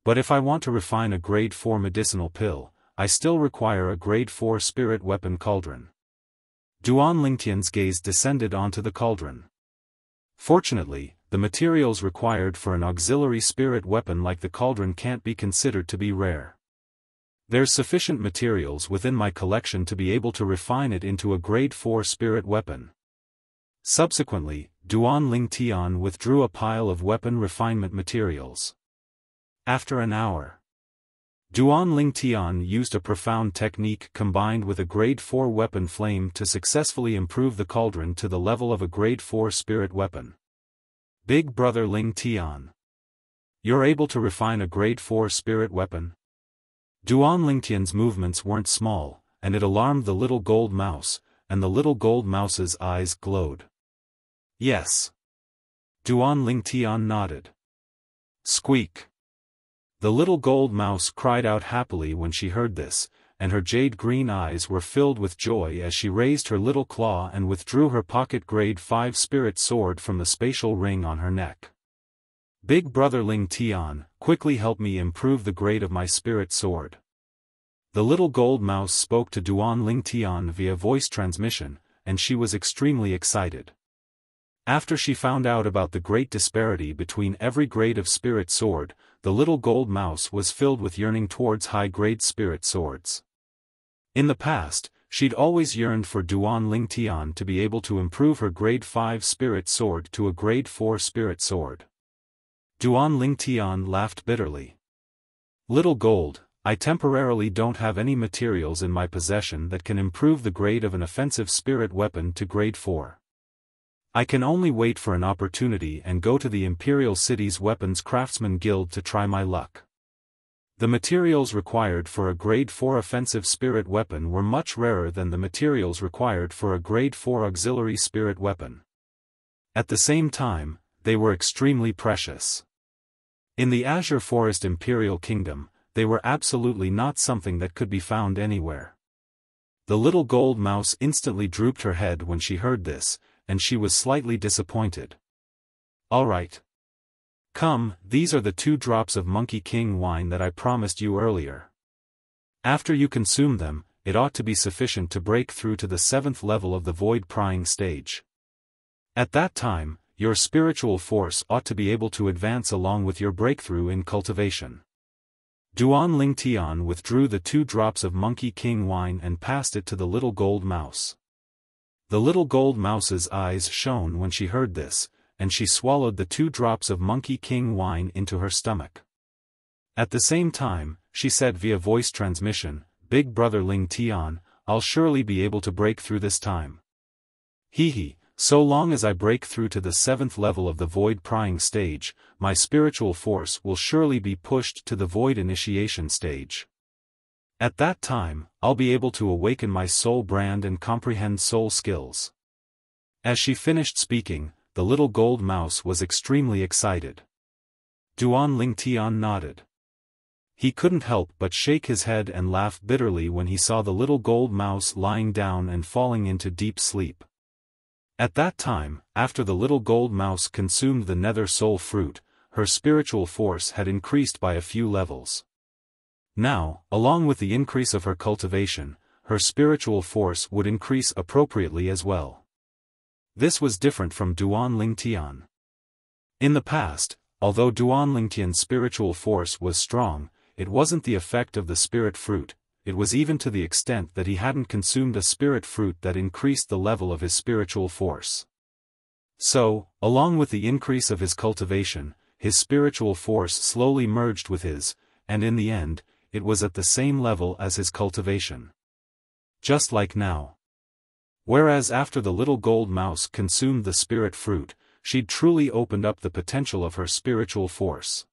[SPEAKER 1] But if I want to refine a grade 4 medicinal pill, I still require a grade 4 spirit weapon cauldron. Duan Lingtian's gaze descended onto the cauldron. Fortunately, the materials required for an auxiliary spirit weapon like the cauldron can't be considered to be rare. There's sufficient materials within my collection to be able to refine it into a grade 4 spirit weapon. Subsequently, Duan Ling Tian withdrew a pile of weapon refinement materials. After an hour, Duan Ling Tian used a profound technique combined with a grade 4 weapon flame to successfully improve the cauldron to the level of a grade 4 spirit weapon. Big brother Ling Tian, you're able to refine a grade 4 spirit weapon? Duan Lingtian's movements weren't small, and it alarmed the little gold mouse, and the little gold mouse's eyes glowed. Yes. Duan Ling Tian nodded. Squeak. The little gold mouse cried out happily when she heard this, and her jade-green eyes were filled with joy as she raised her little claw and withdrew her pocket grade 5 spirit sword from the spatial ring on her neck. Big brother Ling Tian, quickly help me improve the grade of my spirit sword. The little gold mouse spoke to Duan Ling Tian via voice transmission, and she was extremely excited. After she found out about the great disparity between every grade of spirit sword, the little gold mouse was filled with yearning towards high-grade spirit swords. In the past, she'd always yearned for Duan Ling Tian to be able to improve her grade 5 spirit sword to a grade 4 spirit sword. Duan Ling Tian laughed bitterly. Little Gold, I temporarily don't have any materials in my possession that can improve the grade of an offensive spirit weapon to grade 4. I can only wait for an opportunity and go to the Imperial City's Weapons Craftsman Guild to try my luck. The materials required for a grade 4 offensive spirit weapon were much rarer than the materials required for a grade 4 auxiliary spirit weapon. At the same time, they were extremely precious. In the Azure Forest Imperial Kingdom, they were absolutely not something that could be found anywhere. The little gold mouse instantly drooped her head when she heard this, and she was slightly disappointed. All right. Come, these are the 2 drops of Monkey King wine that I promised you earlier. After you consume them, it ought to be sufficient to break through to the 7th level of the void prying stage. At that time, your spiritual force ought to be able to advance along with your breakthrough in cultivation. Duan Ling Tian withdrew the 2 drops of Monkey King wine and passed it to the little gold mouse. The little gold mouse's eyes shone when she heard this, and she swallowed the 2 drops of Monkey King wine into her stomach. At the same time, she said via voice transmission, Big brother Ling Tian, I'll surely be able to break through this time. Hee, so long as I break through to the 7th level of the void prying stage, my spiritual force will surely be pushed to the void initiation stage. At that time, I'll be able to awaken my soul brand and comprehend soul skills. As she finished speaking, the little gold mouse was extremely excited. Duan Ling Tian nodded. He couldn't help but shake his head and laugh bitterly when he saw the little gold mouse lying down and falling into deep sleep. At that time, after the little gold mouse consumed the nether soul fruit, her spiritual force had increased by a few levels. Now, along with the increase of her cultivation, her spiritual force would increase appropriately as well. This was different from Duan Ling Tian. In the past, although Duan Ling Tian's spiritual force was strong, it wasn't the effect of the spirit fruit. It was even to the extent that he hadn't consumed a spirit fruit that increased the level of his spiritual force. So, along with the increase of his cultivation, his spiritual force slowly merged with his, and in the end, it was at the same level as his cultivation. Just like now. Whereas after the little gold mouse consumed the spirit fruit, she'd truly opened up the potential of her spiritual force.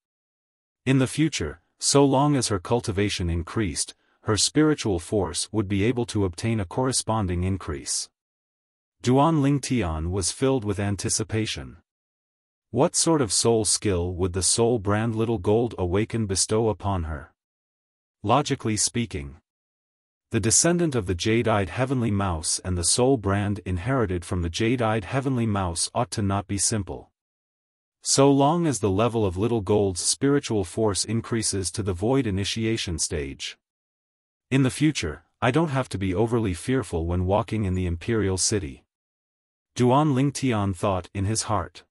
[SPEAKER 1] In the future, so long as her cultivation increased, her spiritual force would be able to obtain a corresponding increase. Duan Lingtian was filled with anticipation. What sort of soul skill would the soul brand Little Gold Awaken bestow upon her? Logically speaking, the descendant of the jade-eyed heavenly mouse and the soul brand inherited from the jade-eyed heavenly mouse ought to not be simple. So long as the level of Little Gold's spiritual force increases to the void initiation stage. In the future, I don't have to be overly fearful when walking in the imperial city. Duan Lingtian thought in his heart.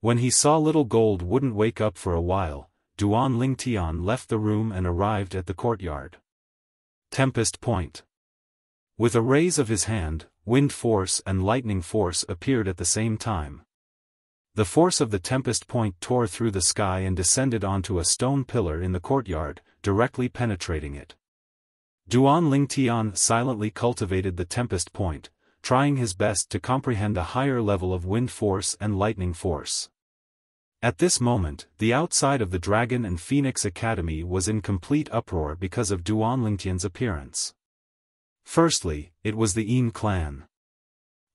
[SPEAKER 1] When he saw Little Gold wouldn't wake up for a while, Duan Lingtian left the room and arrived at the courtyard. Tempest Point. With a raise of his hand, wind force and lightning force appeared at the same time. The force of the Tempest Point tore through the sky and descended onto a stone pillar in the courtyard, directly penetrating it. Duan Lingtian silently cultivated the Tempest Point, trying his best to comprehend a higher level of wind force and lightning force. At this moment, the outside of the Dragon and Phoenix Academy was in complete uproar because of Duan Lingtian's appearance. Firstly, it was the Yin clan.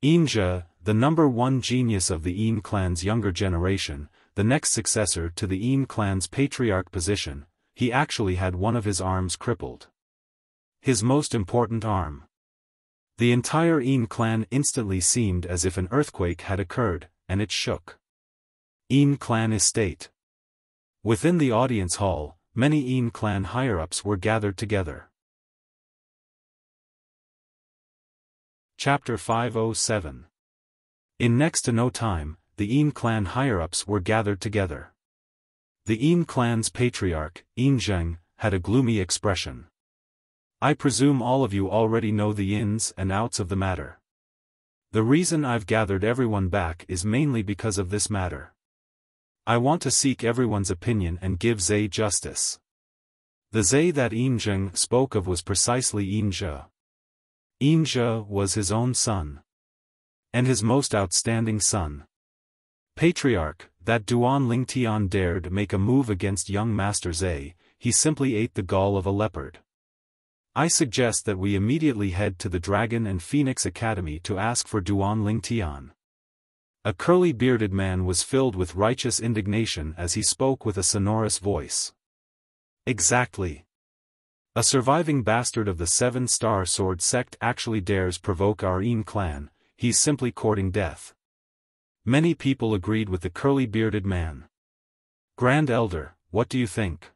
[SPEAKER 1] Yinja, the number one genius of the Yin clan's younger generation, the next successor to the Yin clan's patriarch position, he actually had one of his arms crippled. His most important arm. The entire Yin clan instantly seemed as if an earthquake had occurred, and it shook. Yin clan estate. Within the audience hall, many Yin clan higher-ups were gathered together. Chapter 507. In next to no time, the Yin clan higher-ups were gathered together. The Yin clan's patriarch, Yin Zheng, had a gloomy expression. I presume all of you already know the ins and outs of the matter. The reason I've gathered everyone back is mainly because of this matter. I want to seek everyone's opinion and give Zhe justice. The Zhe that Yin Zheng spoke of was precisely Yin Zhe. Yin Zhe was his own son. And his most outstanding son. Patriarch, that Duan Lingtian dared make a move against young Master Zhe, he simply ate the gall of a leopard. I suggest that we immediately head to the Dragon and Phoenix Academy to ask for Duan Lingtian. A curly-bearded man was filled with righteous indignation as he spoke with a sonorous voice. Exactly. A surviving bastard of the Seven-Star Sword sect actually dares provoke our Yin clan, he's simply courting death. Many people agreed with the curly-bearded man. Grand Elder, what do you think?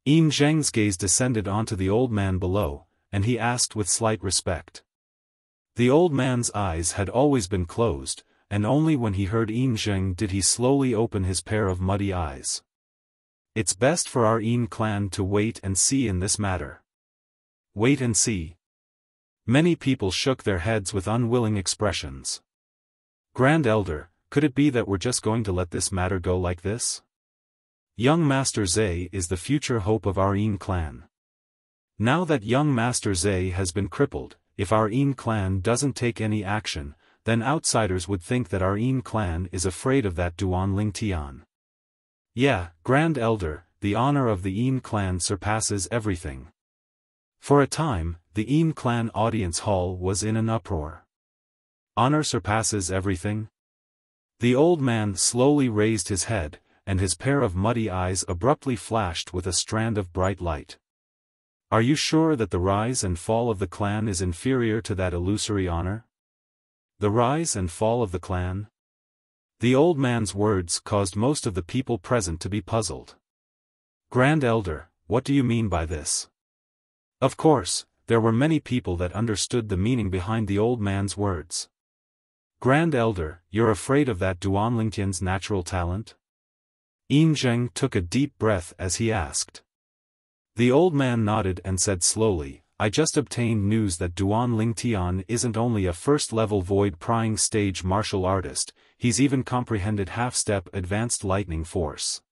[SPEAKER 1] Yin Zheng's gaze descended onto the old man below, and he asked with slight respect. The old man's eyes had always been closed, and only when he heard Yin Zheng did he slowly open his pair of muddy eyes. It's best for our Yin clan to wait and see in this matter. Wait and see. Many people shook their heads with unwilling expressions. Grand Elder, could it be that we're just going to let this matter go like this? Young Master Zhe is the future hope of our Yin clan. Now that young Master Zhe has been crippled, if our Yin clan doesn't take any action, then outsiders would think that our Yin clan is afraid of that Duan Lingtian. Yeah, Grand Elder, the honor of the Yin clan surpasses everything. For a time, the Yin clan audience hall was in an uproar. Honor surpasses everything? The old man slowly raised his head, and his pair of muddy eyes abruptly flashed with a strand of bright light. Are you sure that the rise and fall of the clan is inferior to that illusory honor? The rise and fall of the clan? The old man's words caused most of the people present to be puzzled. Grand Elder, what do you mean by this? Of course, there were many people that understood the meaning behind the old man's words. Grand Elder, you're afraid of that Duan Lingtian's natural talent? Yin Zheng took a deep breath as he asked. The old man nodded and said slowly, I just obtained news that Duan Lingtian isn't only a first-level void-prying stage martial artist, he's even comprehended half-step advanced lightning force.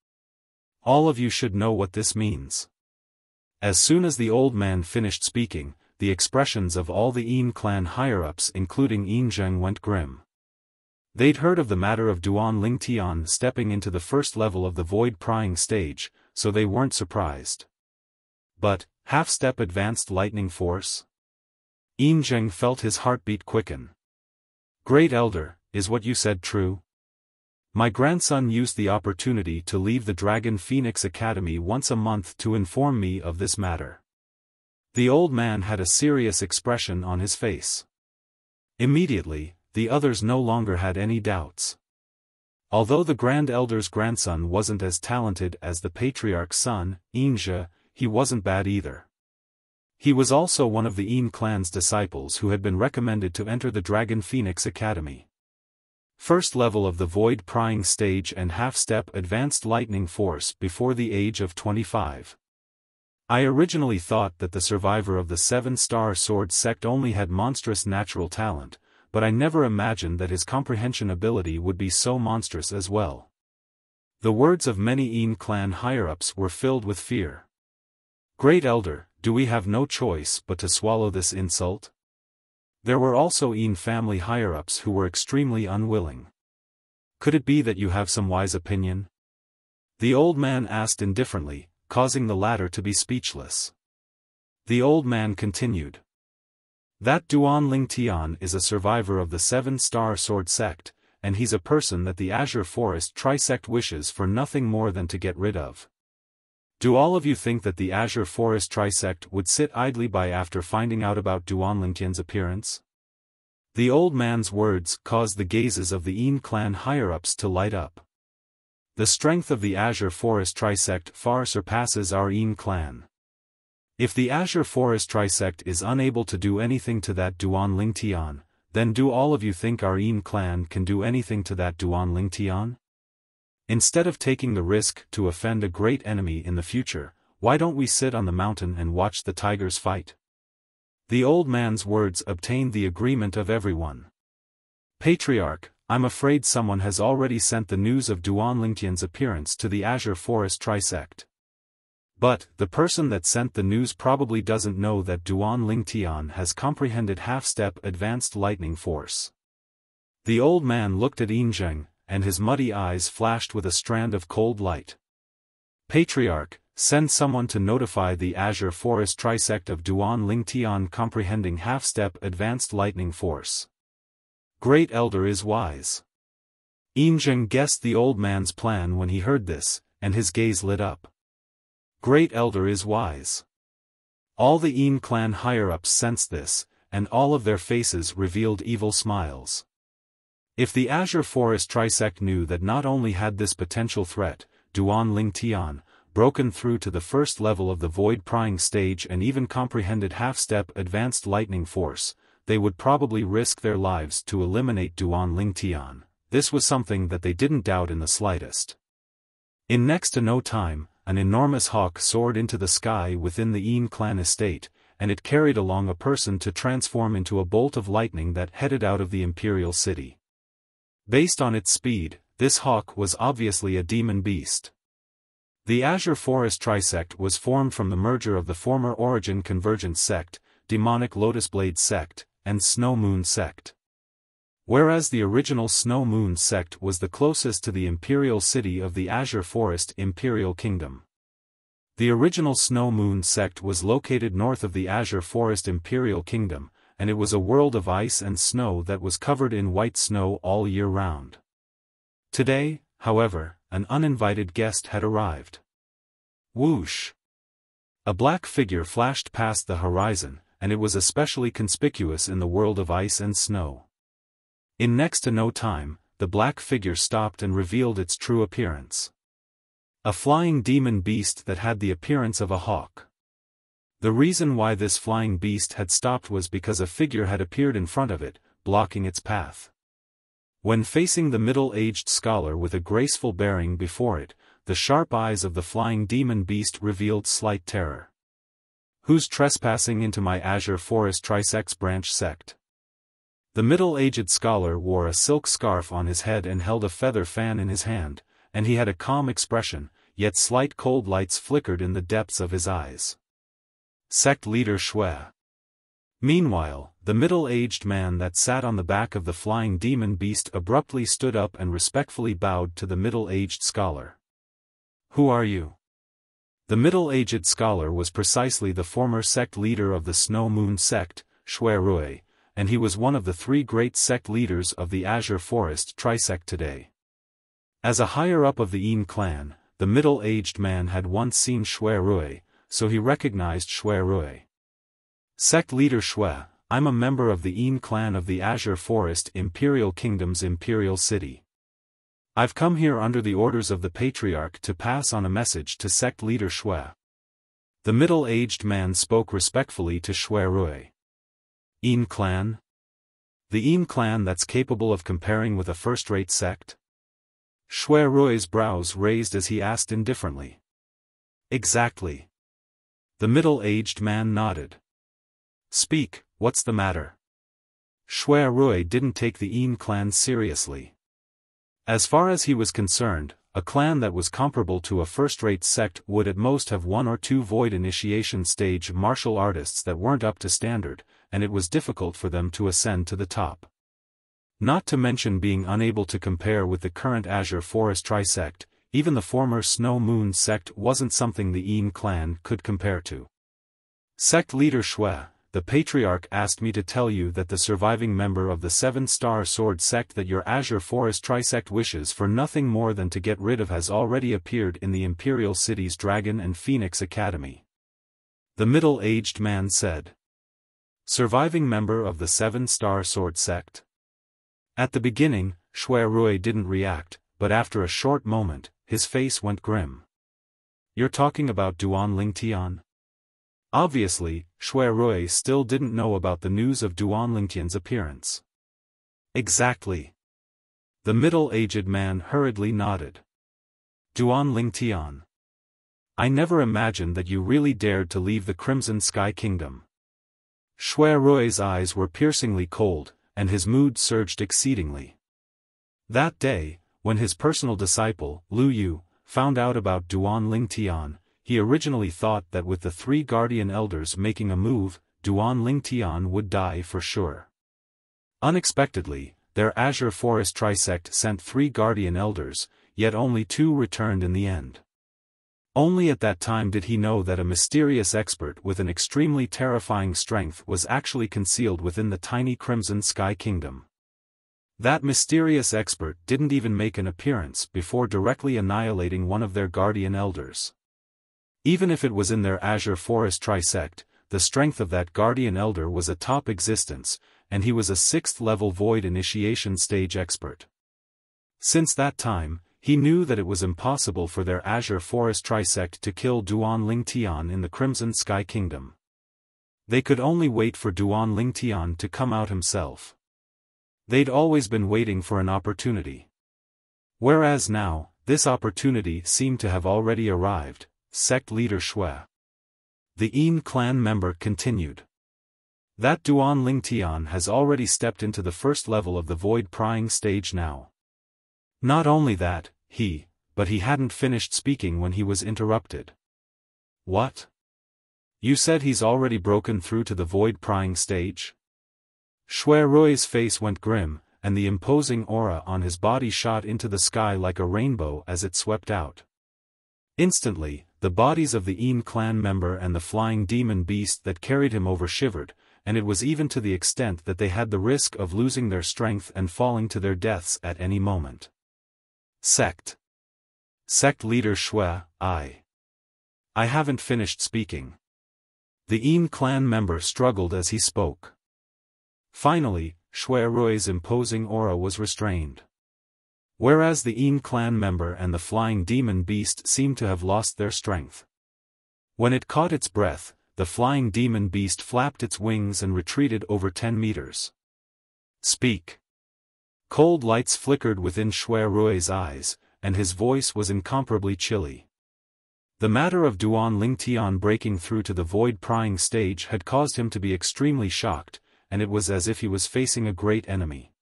[SPEAKER 1] All of you should know what this means." As soon as the old man finished speaking, the expressions of all the Yin clan higher-ups including Yin Zheng went grim. They'd heard of the matter of Duan Lingtian stepping into the first level of the void-prying stage, so they weren't surprised. But, half-step advanced lightning force? Yin Zheng felt his heartbeat quicken. "Great Elder, is what you said true? My grandson used the opportunity to leave the Dragon Phoenix Academy once a month to inform me of this matter." The old man had a serious expression on his face. Immediately, the others no longer had any doubts. Although the Grand Elder's grandson wasn't as talented as the Patriarch's son, Yinzhe, he wasn't bad either. He was also one of the Yin clan's disciples who had been recommended to enter the Dragon Phoenix Academy. First level of the void prying stage and half-step advanced lightning force before the age of 25. I originally thought that the survivor of the 7-star sword sect only had monstrous natural talent, but I never imagined that his comprehension ability would be so monstrous as well. The words of many Yin clan higher-ups were filled with fear. "Great Elder, do we have no choice but to swallow this insult?" There were also Yin family higher-ups who were extremely unwilling. "Could it be that you have some wise opinion?" the old man asked indifferently, causing the latter to be speechless. The old man continued. "That Duan Lingtian is a survivor of the 7-star sword sect, and he's a person that the Azure Forest Trisect wishes for nothing more than to get rid of. Do all of you think that the Azure Forest Trisect would sit idly by after finding out about Duan Lingtian's appearance?" The old man's words caused the gazes of the Yin clan higher-ups to light up. The strength of the Azure Forest Trisect far surpasses our Yin clan. If the Azure Forest Trisect is unable to do anything to that Duan Lingtian, then do all of you think our Yin clan can do anything to that Duan Lingtian? Instead of taking the risk to offend a great enemy in the future, why don't we sit on the mountain and watch the tigers fight? The old man's words obtained the agreement of everyone. "Patriarch, I'm afraid someone has already sent the news of Duan Lingtian's appearance to the Azure Forest Trisect. But, the person that sent the news probably doesn't know that Duan Lingtian has comprehended half-step advanced lightning force." The old man looked at Yin Zheng, and his muddy eyes flashed with a strand of cold light. "Patriarch, send someone to notify the Azure Forest Trisect of Duan Lingtian comprehending half-step advanced lightning force. Great Elder is wise." Yin Zheng guessed the old man's plan when he heard this, and his gaze lit up. Great Elder is wise. All the Yin clan higher-ups sensed this, and all of their faces revealed evil smiles. If the Azure Forest Trisect knew that not only had this potential threat, Duan Lingtian, broken through to the first level of the void prying stage and even comprehended half-step advanced lightning force, they would probably risk their lives to eliminate Duan Lingtian. This was something that they didn't doubt in the slightest. In next to no time, an enormous hawk soared into the sky within the Yin clan estate, and it carried along a person to transform into a bolt of lightning that headed out of the imperial city. Based on its speed, this hawk was obviously a demon beast. The Azure Forest Trisect was formed from the merger of the former Origin Convergence Sect, Demonic Lotus Blade Sect, and Snow Moon Sect. Whereas the original Snow Moon Sect was the closest to the imperial city of the Azure Forest Imperial Kingdom. The original Snow Moon Sect was located north of the Azure Forest Imperial Kingdom, and it was a world of ice and snow that was covered in white snow all year round. Today, however, an uninvited guest had arrived. Whoosh! A black figure flashed past the horizon, and it was especially conspicuous in the world of ice and snow. In next to no time, the black figure stopped and revealed its true appearance. A flying demon beast that had the appearance of a hawk. The reason why this flying beast had stopped was because a figure had appeared in front of it, blocking its path. When facing the middle-aged scholar with a graceful bearing before it, the sharp eyes of the flying demon beast revealed slight terror. Who's trespassing into my Azure Forest Trisex branch sect? The middle-aged scholar wore a silk scarf on his head and held a feather fan in his hand, and he had a calm expression, yet slight cold lights flickered in the depths of his eyes. Sect leader Shui. Meanwhile, the middle-aged man that sat on the back of the flying demon beast abruptly stood up and respectfully bowed to the middle-aged scholar. Who are you? The middle-aged scholar was precisely the former sect leader of the Snow Moon sect, Shui Rui, and he was one of the 3 great sect leaders of the Azure Forest Trisect today. As a higher-up of the Yin clan, the middle-aged man had once seen Shui Rui, so he recognized Shui Rui. Sect leader Shui, I'm a member of the Yin clan of the Azure Forest Imperial Kingdom's Imperial City. I've come here under the orders of the Patriarch to pass on a message to sect leader Shui. The middle-aged man spoke respectfully to Shui Rui. Yin clan? The Yin clan that's capable of comparing with a first-rate sect? Shui Rui's brows raised as he asked indifferently. Exactly. The middle-aged man nodded. Speak, what's the matter? Shui Rui didn't take the Yin clan seriously. As far as he was concerned, a clan that was comparable to a first-rate sect would at most have 1 or 2 void initiation stage martial artists that weren't up to standard, and it was difficult for them to ascend to the top. Not to mention being unable to compare with the current Azure Forest Trisect, even the former Snow Moon sect wasn't something the Yin clan could compare to. Sect leader Shui, the Patriarch asked me to tell you that the surviving member of the 7-star sword sect that your Azure Forest Trisect wishes for nothing more than to get rid of has already appeared in the Imperial City's Dragon and Phoenix Academy. The middle-aged man said. Surviving member of the 7-star sword sect? At the beginning, Shui Rui didn't react, but after a short moment, his face went grim. You're talking about Duan Lingtian? Obviously, Shui Rui still didn't know about the news of Duan Lingtian's appearance. Exactly. The middle-aged man hurriedly nodded. Duan Lingtian. I never imagined that you really dared to leave the Crimson Sky Kingdom. Shui Rui's eyes were piercingly cold, and his mood surged exceedingly. That day, when his personal disciple, Lu Yu, found out about Duan Lingtian, he originally thought that with the 3 guardian elders making a move, Duan Lingtian would die for sure. Unexpectedly, their Azure Forest Trisect sent 3 guardian elders, yet only 2 returned in the end. Only at that time did he know that a mysterious expert with an extremely terrifying strength was actually concealed within the tiny Crimson Sky Kingdom. That mysterious expert didn't even make an appearance before directly annihilating one of their guardian elders. Even if it was in their Azure Forest Trisect, the strength of that guardian elder was a top existence, and he was a 6th-level void initiation stage expert. Since that time, he knew that it was impossible for their Azure Forest Trisect to kill Duan Lingtian in the Crimson Sky Kingdom. They could only wait for Duan Lingtian to come out himself. They'd always been waiting for an opportunity. Whereas now, this opportunity seemed to have already arrived, sect leader Shui. The Yin clan member continued. That Duan Lingtian has already stepped into the 1st level of the void prying stage now. Not only that, but he hadn't finished speaking when he was interrupted. What? You said he's already broken through to the void prying stage? Shui Rui's face went grim, and the imposing aura on his body shot into the sky like a rainbow as it swept out. Instantly, the bodies of the Yin clan member and the flying demon beast that carried him over shivered, and it was even to the extent that they had the risk of losing their strength and falling to their deaths at any moment. Sect leader Shui, I haven't finished speaking. The Yin clan member struggled as he spoke. Finally, Shui Rui's imposing aura was restrained. Whereas the Yin clan member and the flying demon beast seemed to have lost their strength. When it caught its breath, the flying demon beast flapped its wings and retreated over 10 meters. Speak. Cold lights flickered within Shui Rui's eyes, and his voice was incomparably chilly. The matter of Duan Lingtian breaking through to the void prying stage had caused him to be extremely shocked, and it was as if he was facing a great enemy.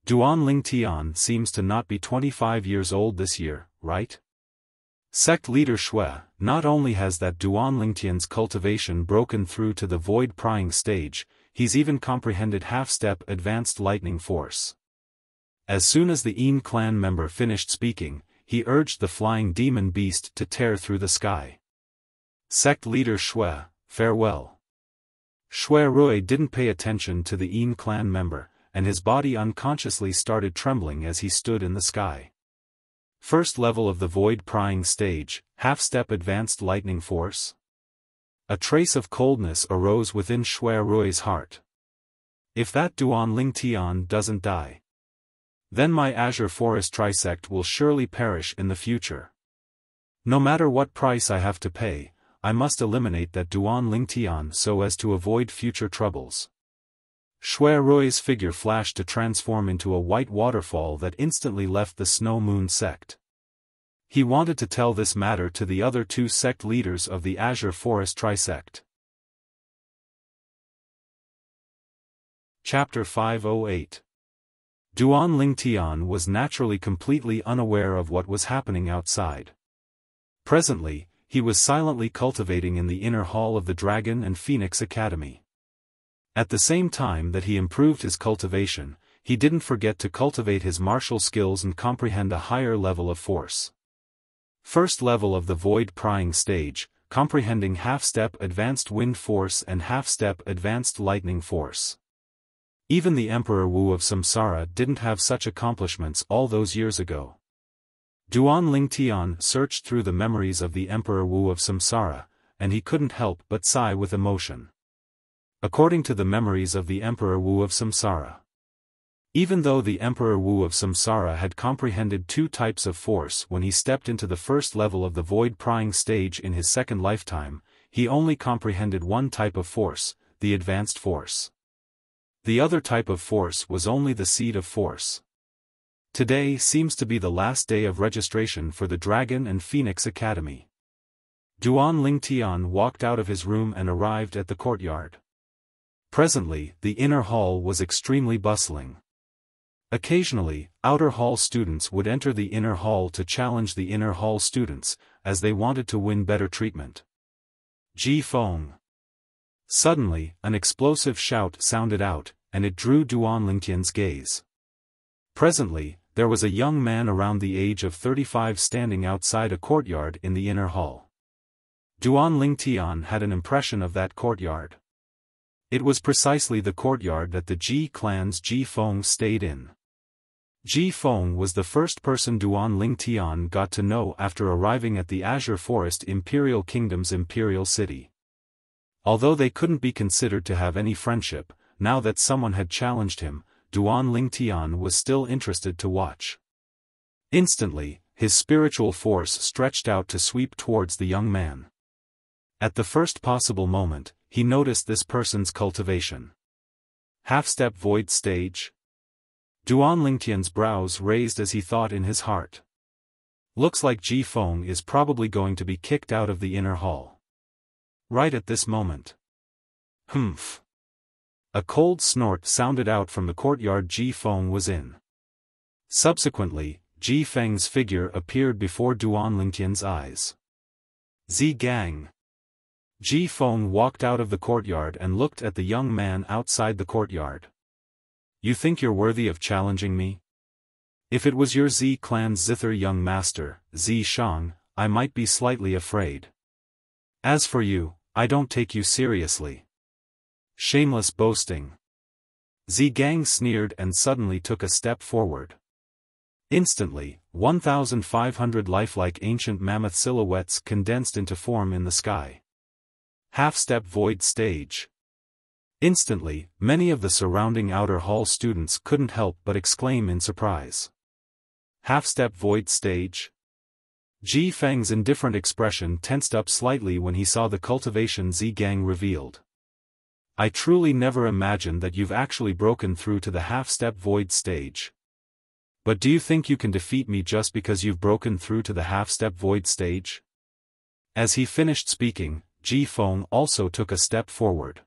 [SPEAKER 1] Duan Lingtian seems to not be 25 years old this year, right? Sect leader Shui, not only has that Duan Lingtian's cultivation broken through to the void prying stage, he's even comprehended half-step advanced lightning force. As soon as the Yin clan member finished speaking, he urged the flying demon beast to tear through the sky. Sect leader Shui, farewell. Shui Rui didn't pay attention to the Yin clan member, and his body unconsciously started trembling as he stood in the sky. First level of the void prying stage, half-step advanced lightning force. A trace of coldness arose within Shui Rui's heart. If that Duan Lingtian doesn't die, then my Azure Forest Trisect will surely perish in the future. No matter what price I have to pay, I must eliminate that Duan Lingtian so as to avoid future troubles. Shui Rui's figure flashed to transform into a white waterfall that instantly left the Snow Moon sect. He wanted to tell this matter to the other two sect leaders of the Azure Forest Trisect. Chapter 508. Duan Lingtian was naturally completely unaware of what was happening outside. Presently, he was silently cultivating in the inner hall of the Dragon and Phoenix Academy. At the same time that he improved his cultivation, he didn't forget to cultivate his martial skills and comprehend a higher level of force. First level of the void prying stage, comprehending half-step advanced wind force and half-step advanced lightning force. Even the Emperor Wu of Samsara didn't have such accomplishments all those years ago. Duan Lingtian searched through the memories of the Emperor Wu of Samsara, and he couldn't help but sigh with emotion. According to the memories of the Emperor Wu of Samsara, even though the Emperor Wu of Samsara had comprehended two types of force when he stepped into the first level of the void prying stage in his second lifetime, he only comprehended one type of force, the advanced force. The other type of force was only the seed of force. Today seems to be the last day of registration for the Dragon and Phoenix Academy. Duan Lingtian walked out of his room and arrived at the courtyard. Presently, the inner hall was extremely bustling. Occasionally, outer hall students would enter the inner hall to challenge the inner hall students, as they wanted to win better treatment. Ji Feng. Suddenly, an explosive shout sounded out, and it drew Duan Lingtian's gaze. Presently, there was a young man around the age of 35 standing outside a courtyard in the inner hall. Duan Lingtian had an impression of that courtyard. It was precisely the courtyard that the Ji clan's Ji Feng stayed in. Ji Feng was the first person Duan Lingtian got to know after arriving at the Azure Forest Imperial Kingdom's imperial city. Although they couldn't be considered to have any friendship, now that someone had challenged him, Duan Lingtian was still interested to watch. Instantly, his spiritual force stretched out to sweep towards the young man. At the first possible moment, he noticed this person's cultivation. Half-step void stage? Duan Lingtian's brows raised as he thought in his heart. Looks like Ji Feng is probably going to be kicked out of the inner hall. Right at this moment. Humph. A cold snort sounded out from the courtyard Ji Feng was in. Subsequently, Ji Feng's figure appeared before Duan Lingtian's eyes. Zi Gang. Ji Feng walked out of the courtyard and looked at the young man outside the courtyard. You think you're worthy of challenging me? If it was your Zi clan's zither young master, Zi Shang, I might be slightly afraid. As for you, I don't take you seriously. Shameless boasting. Zi Gang sneered and suddenly took a step forward. Instantly, 1,500 lifelike ancient mammoth silhouettes condensed into form in the sky. Half-step void stage. Instantly, many of the surrounding outer hall students couldn't help but exclaim in surprise. Half-step void stage? Ji Feng's indifferent expression tensed up slightly when he saw the cultivation Zi Gang revealed. I truly never imagined that you've actually broken through to the half-step void stage. But do you think you can defeat me just because you've broken through to the half-step void stage? As he finished speaking, Ji Feng also took a step forward.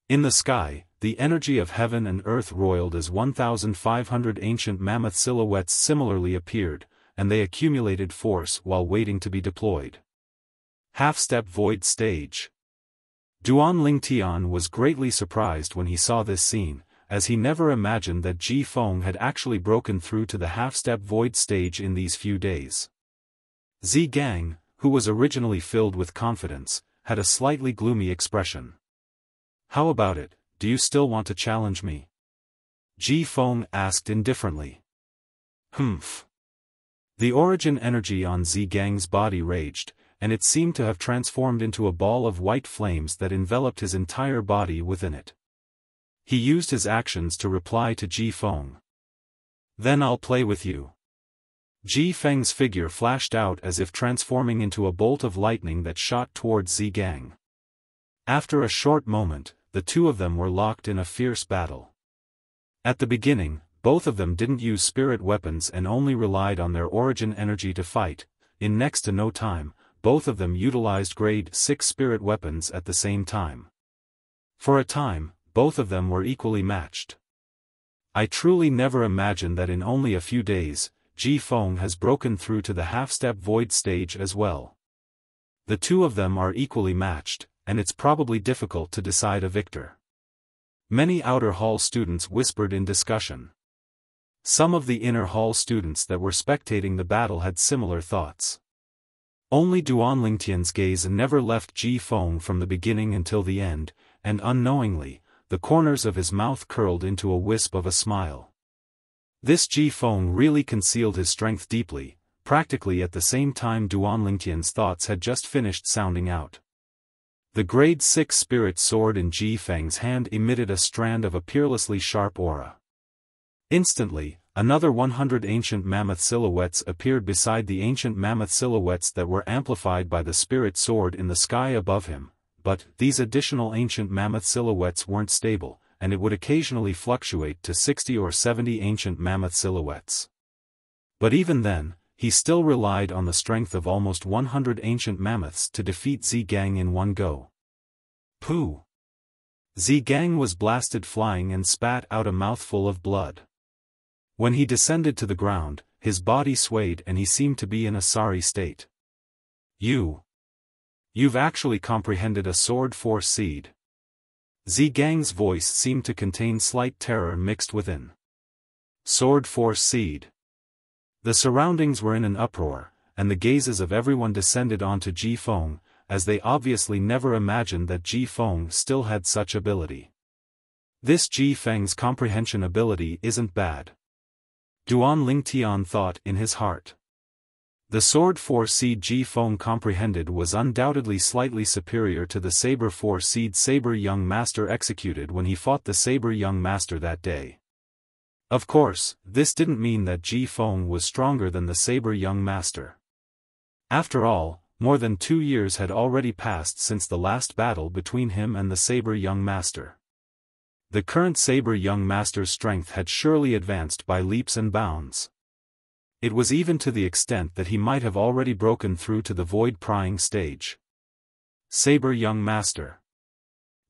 [SPEAKER 1] In the sky, the energy of heaven and earth roiled as 1,500 ancient mammoth silhouettes similarly appeared, and they accumulated force while waiting to be deployed. Half-step void stage. Duan Lingtian was greatly surprised when he saw this scene, as he never imagined that Ji Feng had actually broken through to the half-step void stage in these few days. Zi Gang, who was originally filled with confidence, had a slightly gloomy expression. "How about it, do you still want to challenge me?" Ji Feng asked indifferently. "Humph." The origin energy on Zi Gang's body raged, and it seemed to have transformed into a ball of white flames that enveloped his entire body within it. He used his actions to reply to Ji Feng. "Then I'll play with you." Ji Feng's figure flashed out as if transforming into a bolt of lightning that shot towards Zi Gang. After a short moment, the two of them were locked in a fierce battle. At the beginning, both of them didn't use spirit weapons and only relied on their origin energy to fight. In next to no time, both of them utilized grade 6 spirit weapons at the same time. For a time, both of them were equally matched. I truly never imagined that in only a few days, Ji Feng has broken through to the half-step void stage as well. The two of them are equally matched, and it's probably difficult to decide a victor. Many outer hall students whispered in discussion. Some of the inner hall students that were spectating the battle had similar thoughts. Only Duan Lingtian's gaze never left Ji Feng from the beginning until the end, and unknowingly, the corners of his mouth curled into a wisp of a smile. This Ji Feng really concealed his strength deeply, practically at the same time Duan Lingtian's thoughts had just finished sounding out. The grade 6 spirit sword in Ji Feng's hand emitted a strand of a peerlessly sharp aura. Instantly, another 100 ancient mammoth silhouettes appeared beside the ancient mammoth silhouettes that were amplified by the spirit sword in the sky above him, but these additional ancient mammoth silhouettes weren't stable, and it would occasionally fluctuate to 60 or 70 ancient mammoth silhouettes. But even then, he still relied on the strength of almost 100 ancient mammoths to defeat Zi Gang in one go. Pooh! Zi Gang was blasted flying and spat out a mouthful of blood. When he descended to the ground, his body swayed and he seemed to be in a sorry state. You've actually comprehended a sword force seed." Zi Gang's voice seemed to contain slight terror mixed within. Sword force seed. The surroundings were in an uproar, and the gazes of everyone descended onto Ji Feng, as they obviously never imagined that Ji Feng still had such ability. This Ji Feng's comprehension ability isn't bad. Duan Lingtian thought in his heart. The sword force seed Ji Feng comprehended was undoubtedly slightly superior to the saber force seed Saber Young Master executed when he fought the Saber Young Master that day. Of course, this didn't mean that Ji Feng was stronger than the Saber Young Master. After all, more than 2 years had already passed since the last battle between him and the Saber Young Master. The current Saber Young Master's strength had surely advanced by leaps and bounds. It was even to the extent that he might have already broken through to the void prying stage. Saber Young Master.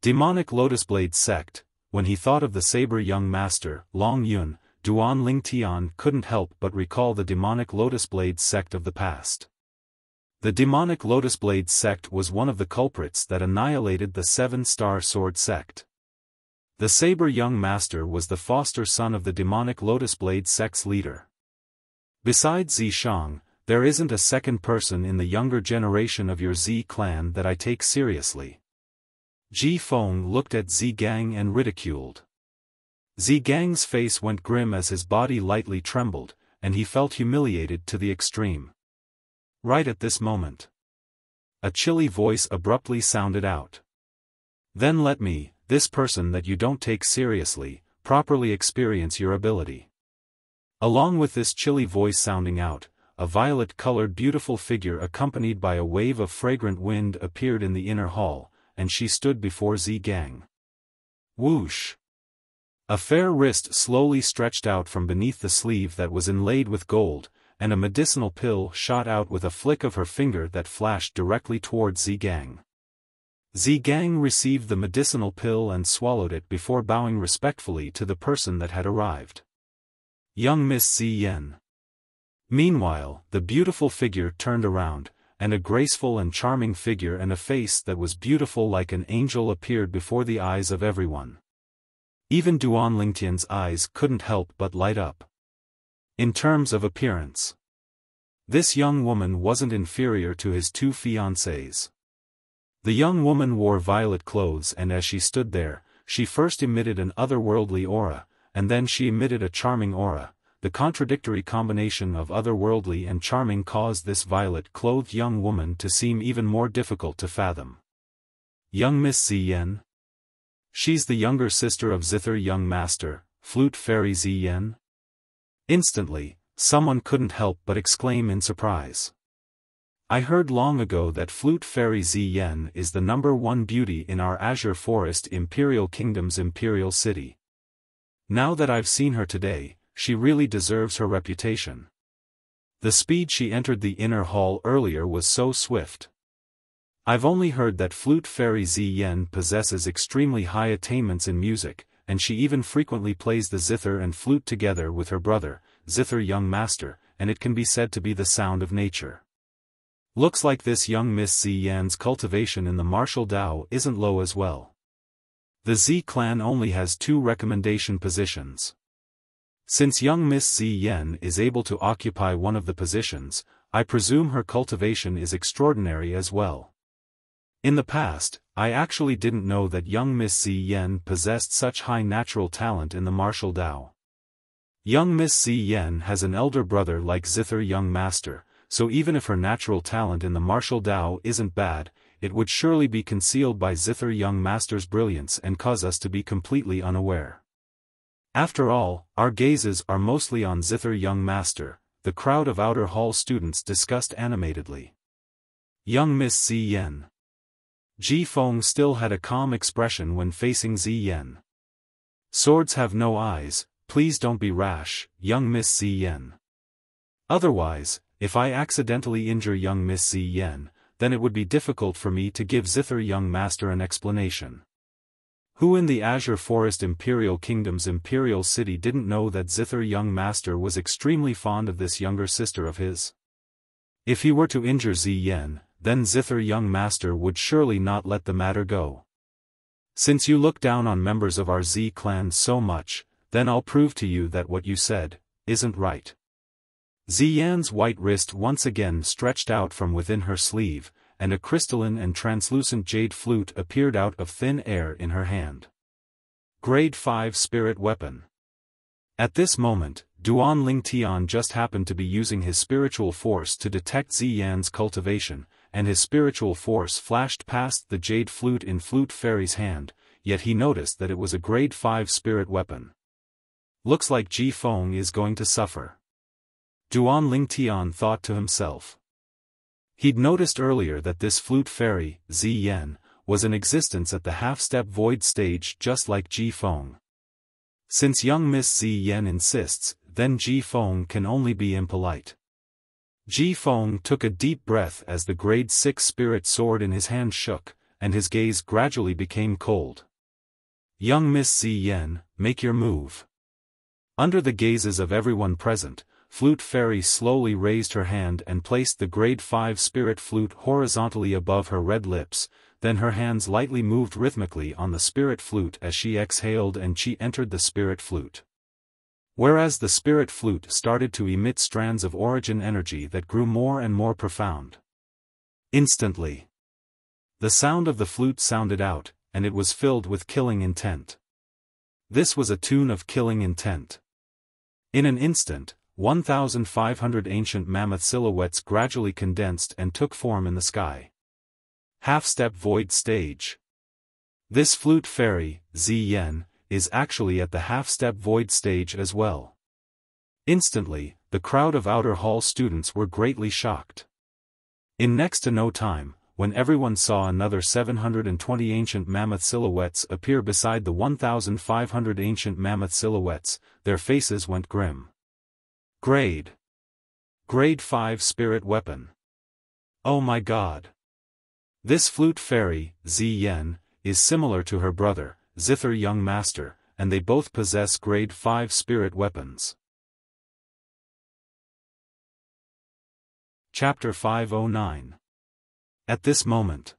[SPEAKER 1] Demonic Lotus Blade Sect. When he thought of the Saber Young Master, Long Yun, Duan Lingtian couldn't help but recall the Demonic Lotus Blade Sect of the past. The Demonic Lotus Blade Sect was one of the culprits that annihilated the 7-star sword sect. The Saber Young Master was the foster son of the Demonic Lotus Blade Sect's leader. Besides Zi Shang, there isn't a second person in the younger generation of your Zi clan that I take seriously. Ji Feng looked at Zi Gang and ridiculed. Zi Gang's face went grim as his body lightly trembled, and he felt humiliated to the extreme. Right at this moment, a chilly voice abruptly sounded out. "Then let me, this person that you don't take seriously, properly experience your ability." Along with this chilly voice sounding out, a violet-colored beautiful figure accompanied by a wave of fragrant wind appeared in the inner hall, and she stood before Zi Gang. Whoosh! A fair wrist slowly stretched out from beneath the sleeve that was inlaid with gold, and a medicinal pill shot out with a flick of her finger that flashed directly toward Zhigang. Zhigang received the medicinal pill and swallowed it before bowing respectfully to the person that had arrived. Young Miss Ziyan. Meanwhile, the beautiful figure turned around, and a graceful and charming figure and a face that was beautiful like an angel appeared before the eyes of everyone. Even Duan Lingtian's eyes couldn't help but light up. In terms of appearance, this young woman wasn't inferior to his two fiancées. The young woman wore violet clothes, and as she stood there, she first emitted an otherworldly aura, and then she emitted a charming aura. The contradictory combination of otherworldly and charming caused this violet-clothed young woman to seem even more difficult to fathom. Young Miss Ziyan? She's the younger sister of Zither young master, Flute Fairy Ziyan? Instantly, someone couldn't help but exclaim in surprise. I heard long ago that Flute Fairy Ziyan is the #1 beauty in our Azure Forest Imperial Kingdom's Imperial City. Now that I've seen her today, she really deserves her reputation. The speed she entered the inner hall earlier was so swift. I've only heard that Flute Fairy Ziyan possesses extremely high attainments in music, and she even frequently plays the zither and flute together with her brother, Zither young master, and it can be said to be the sound of nature. Looks like this young Miss Ziyan's cultivation in the martial Dao isn't low as well. The Z clan only has 2 recommendation positions. Since young Miss Ziyan is able to occupy one of the positions, I presume her cultivation is extraordinary as well. In the past, I actually didn't know that young Miss Ziyan possessed such high natural talent in the martial Dao. Young Miss Ziyan has an elder brother like Zither young master, so even if her natural talent in the martial Dao isn't bad, it would surely be concealed by Zither young master's brilliance and cause us to be completely unaware. After all, our gazes are mostly on Zither young master, the crowd of outer hall students discussed animatedly. Young Miss Ziyan. Ji Feng still had a calm expression when facing Ziyan. Swords have no eyes, please don't be rash, young Miss Ziyan. Otherwise, if I accidentally injure young Miss Ziyan, then it would be difficult for me to give Zither young master an explanation. Who in the Azure Forest Imperial Kingdom's Imperial City didn't know that Zither young master was extremely fond of this younger sister of his? If he were to injure Ziyan, then Zither young master would surely not let the matter go. Since you look down on members of our Z clan so much, then I'll prove to you that what you said isn't right. Ziyan's white wrist once again stretched out from within her sleeve, and a crystalline and translucent jade flute appeared out of thin air in her hand. Grade 5 Spirit Weapon. At this moment, Duan Lingtian just happened to be using his spiritual force to detect Ziyan's cultivation, and his spiritual force flashed past the jade flute in Flute Fairy's hand, yet he noticed that it was a grade 5 spirit weapon. Looks like Ji Feng is going to suffer. Duan Lingtian thought to himself. He'd noticed earlier that this Flute Fairy, Ziyan, was in existence at the half-step void stage just like Ji Feng. Since young Miss Ziyan insists, then Ji Feng can only be impolite. Ji Feng took a deep breath as the grade 6 spirit sword in his hand shook, and his gaze gradually became cold. Young Miss Ziyan, make your move. Under the gazes of everyone present, Flute Fairy slowly raised her hand and placed the grade 5 spirit flute horizontally above her red lips, then her hands lightly moved rhythmically on the spirit flute as she exhaled and she entered the spirit flute. Whereas the spirit flute started to emit strands of origin energy that grew more and more profound. Instantly, the sound of the flute sounded out, and it was filled with killing intent. This was a tune of killing intent. In an instant, 1,500 ancient mammoth silhouettes gradually condensed and took form in the sky. Half-step void stage. This Flute Fairy, Ziyan, is actually at the half-step void stage as well. Instantly, the crowd of outer hall students were greatly shocked. In next to no time, when everyone saw another 720 ancient mammoth silhouettes appear beside the 1,500 ancient mammoth silhouettes, their faces went grim. Grade Grade 5 Spirit Weapon. Oh my god. This flute fairy, Zi Yen, is similar to her brother, Zither Young Master, and they both possess Grade 5 spirit weapons. Chapter 509. At this moment,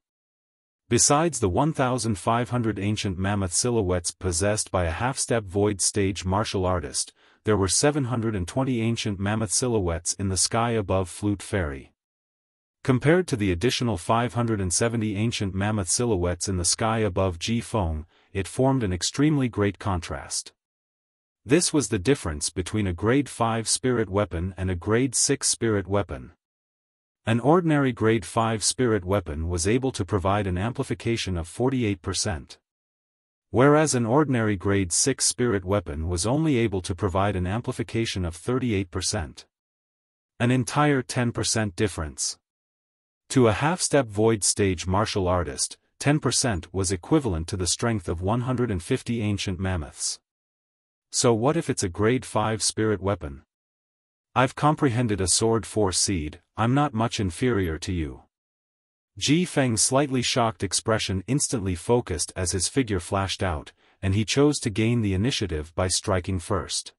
[SPEAKER 1] besides the 1,500 ancient mammoth silhouettes possessed by a half-step void stage martial artist, there were 720 ancient mammoth silhouettes in the sky above Flute Fairy. Compared to the additional 570 ancient mammoth silhouettes in the sky above Ji Feng, it formed an extremely great contrast. This was the difference between a Grade 5 spirit weapon and a Grade 6 spirit weapon. An ordinary Grade 5 spirit weapon was able to provide an amplification of 48%. Whereas an ordinary Grade 6 spirit weapon was only able to provide an amplification of 38%. An entire 10% difference. To a half-step void stage martial artist, 10% was equivalent to the strength of 150 ancient mammoths. So what if it's a Grade 5 spirit weapon? I've comprehended a sword 4 seed, I'm not much inferior to you. Ji Feng's slightly shocked expression instantly focused as his figure flashed out, and he chose to gain the initiative by striking first.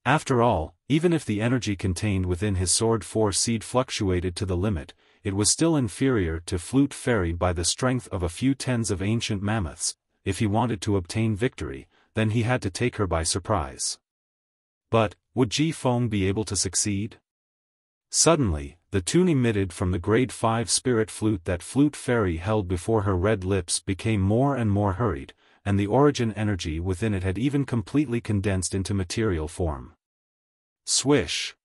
[SPEAKER 1] After all, even if the energy contained within his sword 4 seed fluctuated to the limit, it was still inferior to Flute Fairy by the strength of a few tens of ancient mammoths. If he wanted to obtain victory, then he had to take her by surprise. But, would Ji Feng be able to succeed? Suddenly, the tune emitted from the Grade 5 spirit flute that Flute Fairy held before her red lips became more and more hurried, and the origin energy within it had even completely condensed into material form. Swish!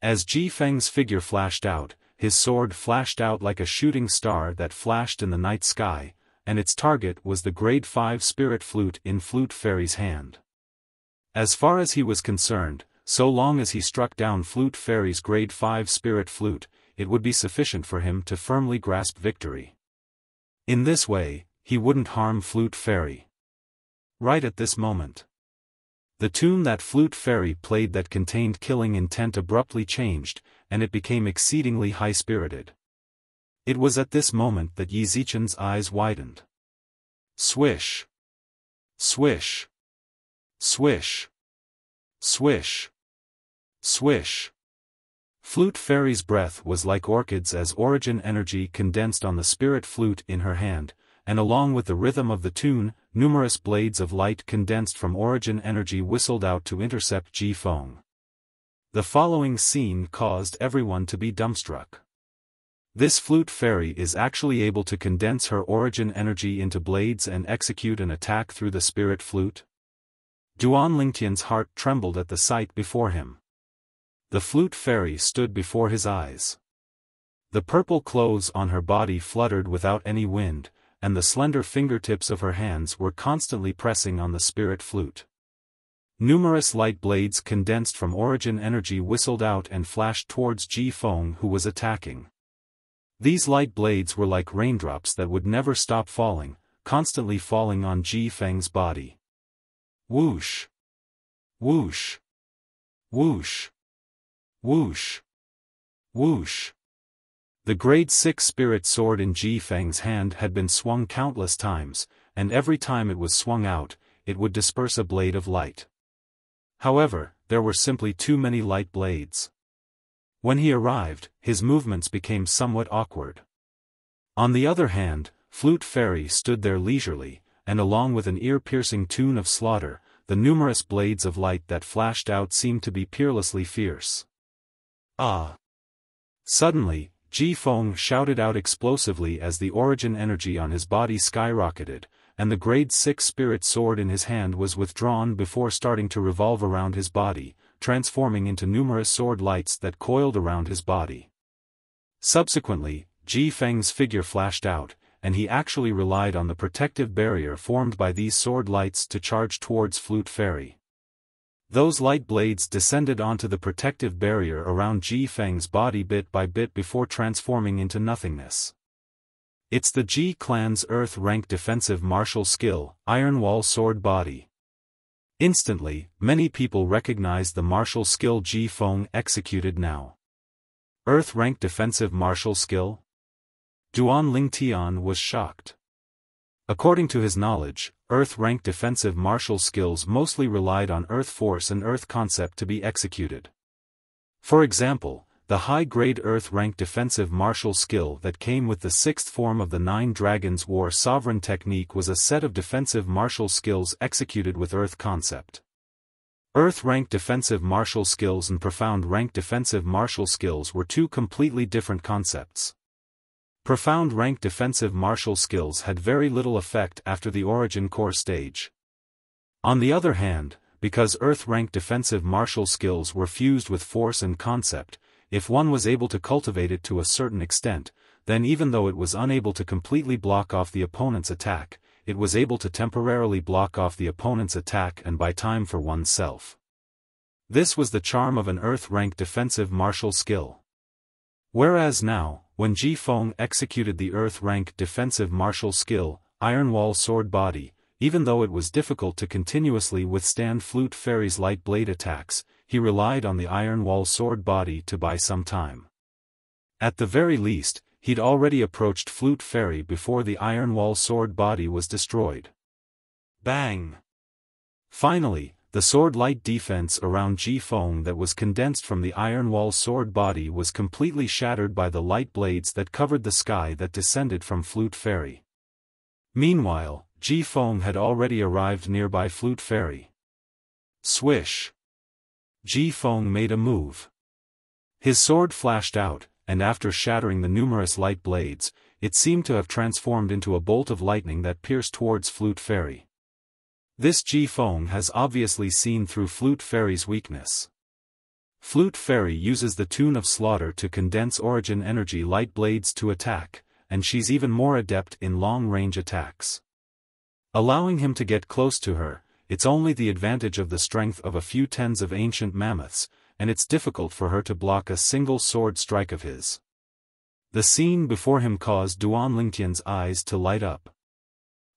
[SPEAKER 1] As Ji Feng's figure flashed out, his sword flashed out like a shooting star that flashed in the night sky, and its target was the Grade 5 spirit flute in Flute Fairy's hand. As far as he was concerned, so long as he struck down Flute Fairy's Grade 5 spirit flute, it would be sufficient for him to firmly grasp victory. In this way, he wouldn't harm Flute Fairy. Right at this moment, the tune that Flute Fairy played that contained killing intent abruptly changed, and it became exceedingly high-spirited. It was at this moment that Yi Zichen's eyes widened. Swish! Swish! Swish! Swish! Swish! Flute Fairy's breath was like orchids as origin energy condensed on the spirit flute in her hand, and along with the rhythm of the tune, numerous blades of light condensed from origin energy whistled out to intercept Ji Feng. The following scene caused everyone to be dumbstruck. This Flute Fairy is actually able to condense her origin energy into blades and execute an attack through the spirit flute? Duan Lingtian's heart trembled at the sight before him. The Flute Fairy stood before his eyes. The purple clothes on her body fluttered without any wind, and the slender fingertips of her hands were constantly pressing on the spirit flute. Numerous light blades condensed from origin energy whistled out and flashed towards Ji Feng, who was attacking. These light blades were like raindrops that would never stop falling, constantly falling on Ji Feng's body. Whoosh! Whoosh! Whoosh! Whoosh! Whoosh! The Grade 6 spirit sword in Ji Feng's hand had been swung countless times, and every time it was swung out, it would disperse a blade of light. However, there were simply too many light blades. When he arrived, his movements became somewhat awkward. On the other hand, Flute Fairy stood there leisurely, and along with an ear-piercing tune of slaughter, the numerous blades of light that flashed out seemed to be peerlessly fierce. Ah! Suddenly, Ji Feng shouted out explosively as the origin energy on his body skyrocketed, and the Grade 6 spirit sword in his hand was withdrawn before starting to revolve around his body, transforming into numerous sword lights that coiled around his body. Subsequently, Ji Feng's figure flashed out, and he actually relied on the protective barrier formed by these sword lights to charge towards Flute Fairy. Those light blades descended onto the protective barrier around Ji Feng's body bit by bit before transforming into nothingness. It's the Ji clan's Earth-rank defensive martial skill, Iron Wall Sword Body. Instantly, many people recognized the martial skill Ji Feng executed now. Earth-rank defensive martial skill? Duan Lingtian was shocked. According to his knowledge, Earth-rank defensive martial skills mostly relied on Earth force and Earth concept to be executed. For example, the high-grade Earth-rank defensive martial skill that came with the sixth form of the Nine Dragons War Sovereign technique was a set of defensive martial skills executed with Earth concept. Earth-rank defensive martial skills and profound-rank defensive martial skills were two completely different concepts. Profound-rank defensive martial skills had very little effect after the origin core stage. On the other hand, because Earth-rank defensive martial skills were fused with force and concept, if one was able to cultivate it to a certain extent, then even though it was unable to completely block off the opponent's attack, it was able to temporarily block off the opponent's attack and buy time for oneself. This was the charm of an Earth-rank defensive martial skill. Whereas now, when Ji Feng executed the Earth-rank defensive martial skill, Iron Wall Sword Body, even though it was difficult to continuously withstand Flute Fairy's light blade attacks, he relied on the Iron Wall Sword Body to buy some time. At the very least, he'd already approached Flute Fairy before the Iron Wall Sword Body was destroyed. Bang! Finally, the sword light defense around Ji Feng that was condensed from the Iron Wall Sword Body was completely shattered by the light blades that covered the sky that descended from Flute Fairy. Meanwhile, Ji Feng had already arrived nearby Flute Fairy. Swish! Ji Feng made a move. His sword flashed out, and after shattering the numerous light blades, it seemed to have transformed into a bolt of lightning that pierced towards Flute Fairy. This Ji Feng has obviously seen through Flute Fairy's weakness. Flute Fairy uses the Tune of Slaughter to condense origin energy light blades to attack, and she's even more adept in long-range attacks. Allowing him to get close to her, it's only the advantage of the strength of a few tens of ancient mammoths, and it's difficult for her to block a single sword strike of his. The scene before him caused Duan Lingtian's eyes to light up.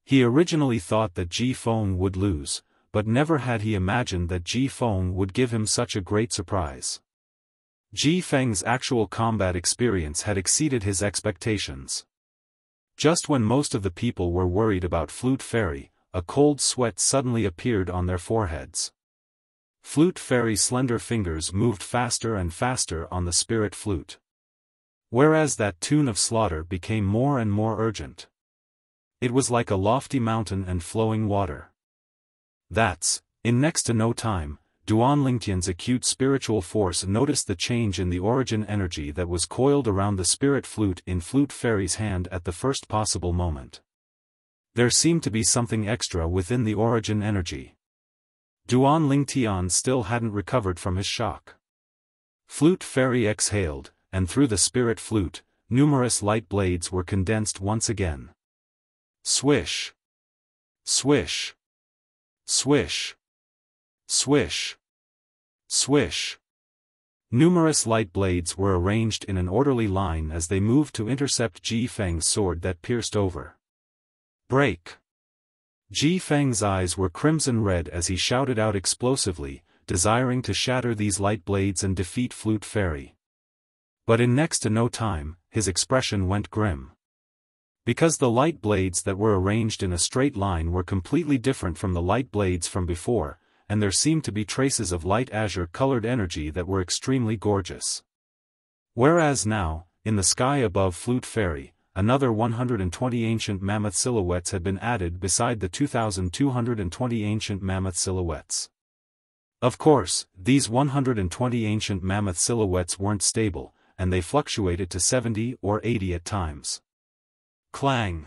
[SPEAKER 1] He originally thought that Ji Feng would lose, but never had he imagined that Ji Feng would give him such a great surprise. Ji Feng's actual combat experience had exceeded his expectations. Just when most of the people were worried about Flute Fairy, a cold sweat suddenly appeared on their foreheads. Flute Fairy's slender fingers moved faster and faster on the spirit flute. Whereas that Tune of Slaughter became more and more urgent. It was like a lofty mountain and flowing water. In next to no time, Duan Lingtian's acute spiritual force noticed the change in the origin energy that was coiled around the spirit flute in Flute Fairy's hand at the first possible moment. There seemed to be something extra within the origin energy. Duan Lingtian still hadn't recovered from his shock. Flute Fairy exhaled, and through the spirit flute, numerous light blades were condensed once again. Swish! Swish! Swish! Swish! Swish! Numerous light blades were arranged in an orderly line as they moved to intercept Ji Feng's sword that pierced over. Break! Ji Feng's eyes were crimson red as he shouted out explosively, desiring to shatter these light blades and defeat Flute Fairy. But in next to no time, his expression went grim. Because the light blades that were arranged in a straight line were completely different from the light blades from before, and there seemed to be traces of light azure-colored energy that were extremely gorgeous. Whereas now, in the sky above Flute Fairy, another 120 ancient mammoth silhouettes had been added beside the 2,220 ancient mammoth silhouettes. Of course, these 120 ancient mammoth silhouettes weren't stable, and they fluctuated to 70 or 80 at times. Clang!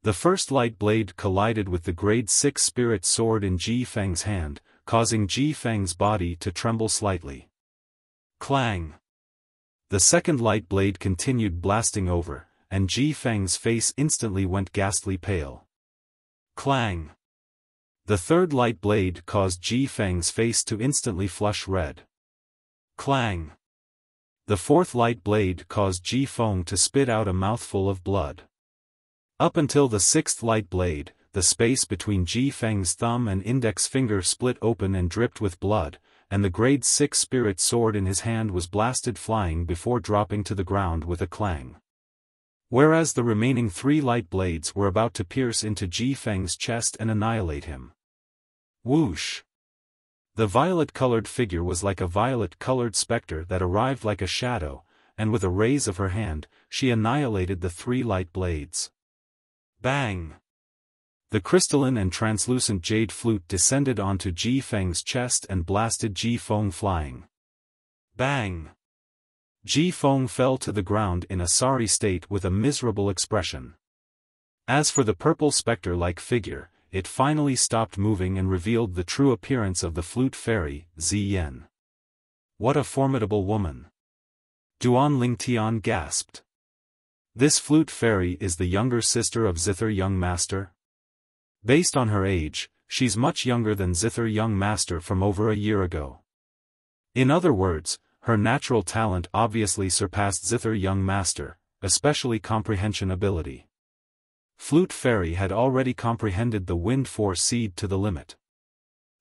[SPEAKER 1] The first light blade collided with the grade 6 spirit sword in Ji Feng's hand, causing Ji Feng's body to tremble slightly. Clang! The second light blade continued blasting over, and Ji Feng's face instantly went ghastly pale. Clang! The third light blade caused Ji Feng's face to instantly flush red. Clang! The fourth light blade caused Ji Feng to spit out a mouthful of blood. Up until the sixth light blade, the space between Ji Feng's thumb and index finger split open and dripped with blood, and the grade 6 spirit sword in his hand was blasted flying before dropping to the ground with a clang. Whereas the remaining 3 light blades were about to pierce into Ji Feng's chest and annihilate him. Whoosh! The violet-colored figure was like a violet-colored specter that arrived like a shadow, and with a raise of her hand, she annihilated the 3 light blades. Bang! The crystalline and translucent jade flute descended onto Ji Feng's chest and blasted Ji Feng flying. Bang! Ji Feng fell to the ground in a sorry state with a miserable expression. As for the purple specter-like figure, it finally stopped moving and revealed the true appearance of the flute fairy, Ziyan. What a formidable woman! Duan Lingtian gasped. This flute fairy is the younger sister of Zither Young Master? Based on her age, she's much younger than Zither Young Master from over a year ago. In other words, her natural talent obviously surpassed Zither Young Master, especially comprehension ability. Flute Fairy had already comprehended the Wind Force Seed to the limit.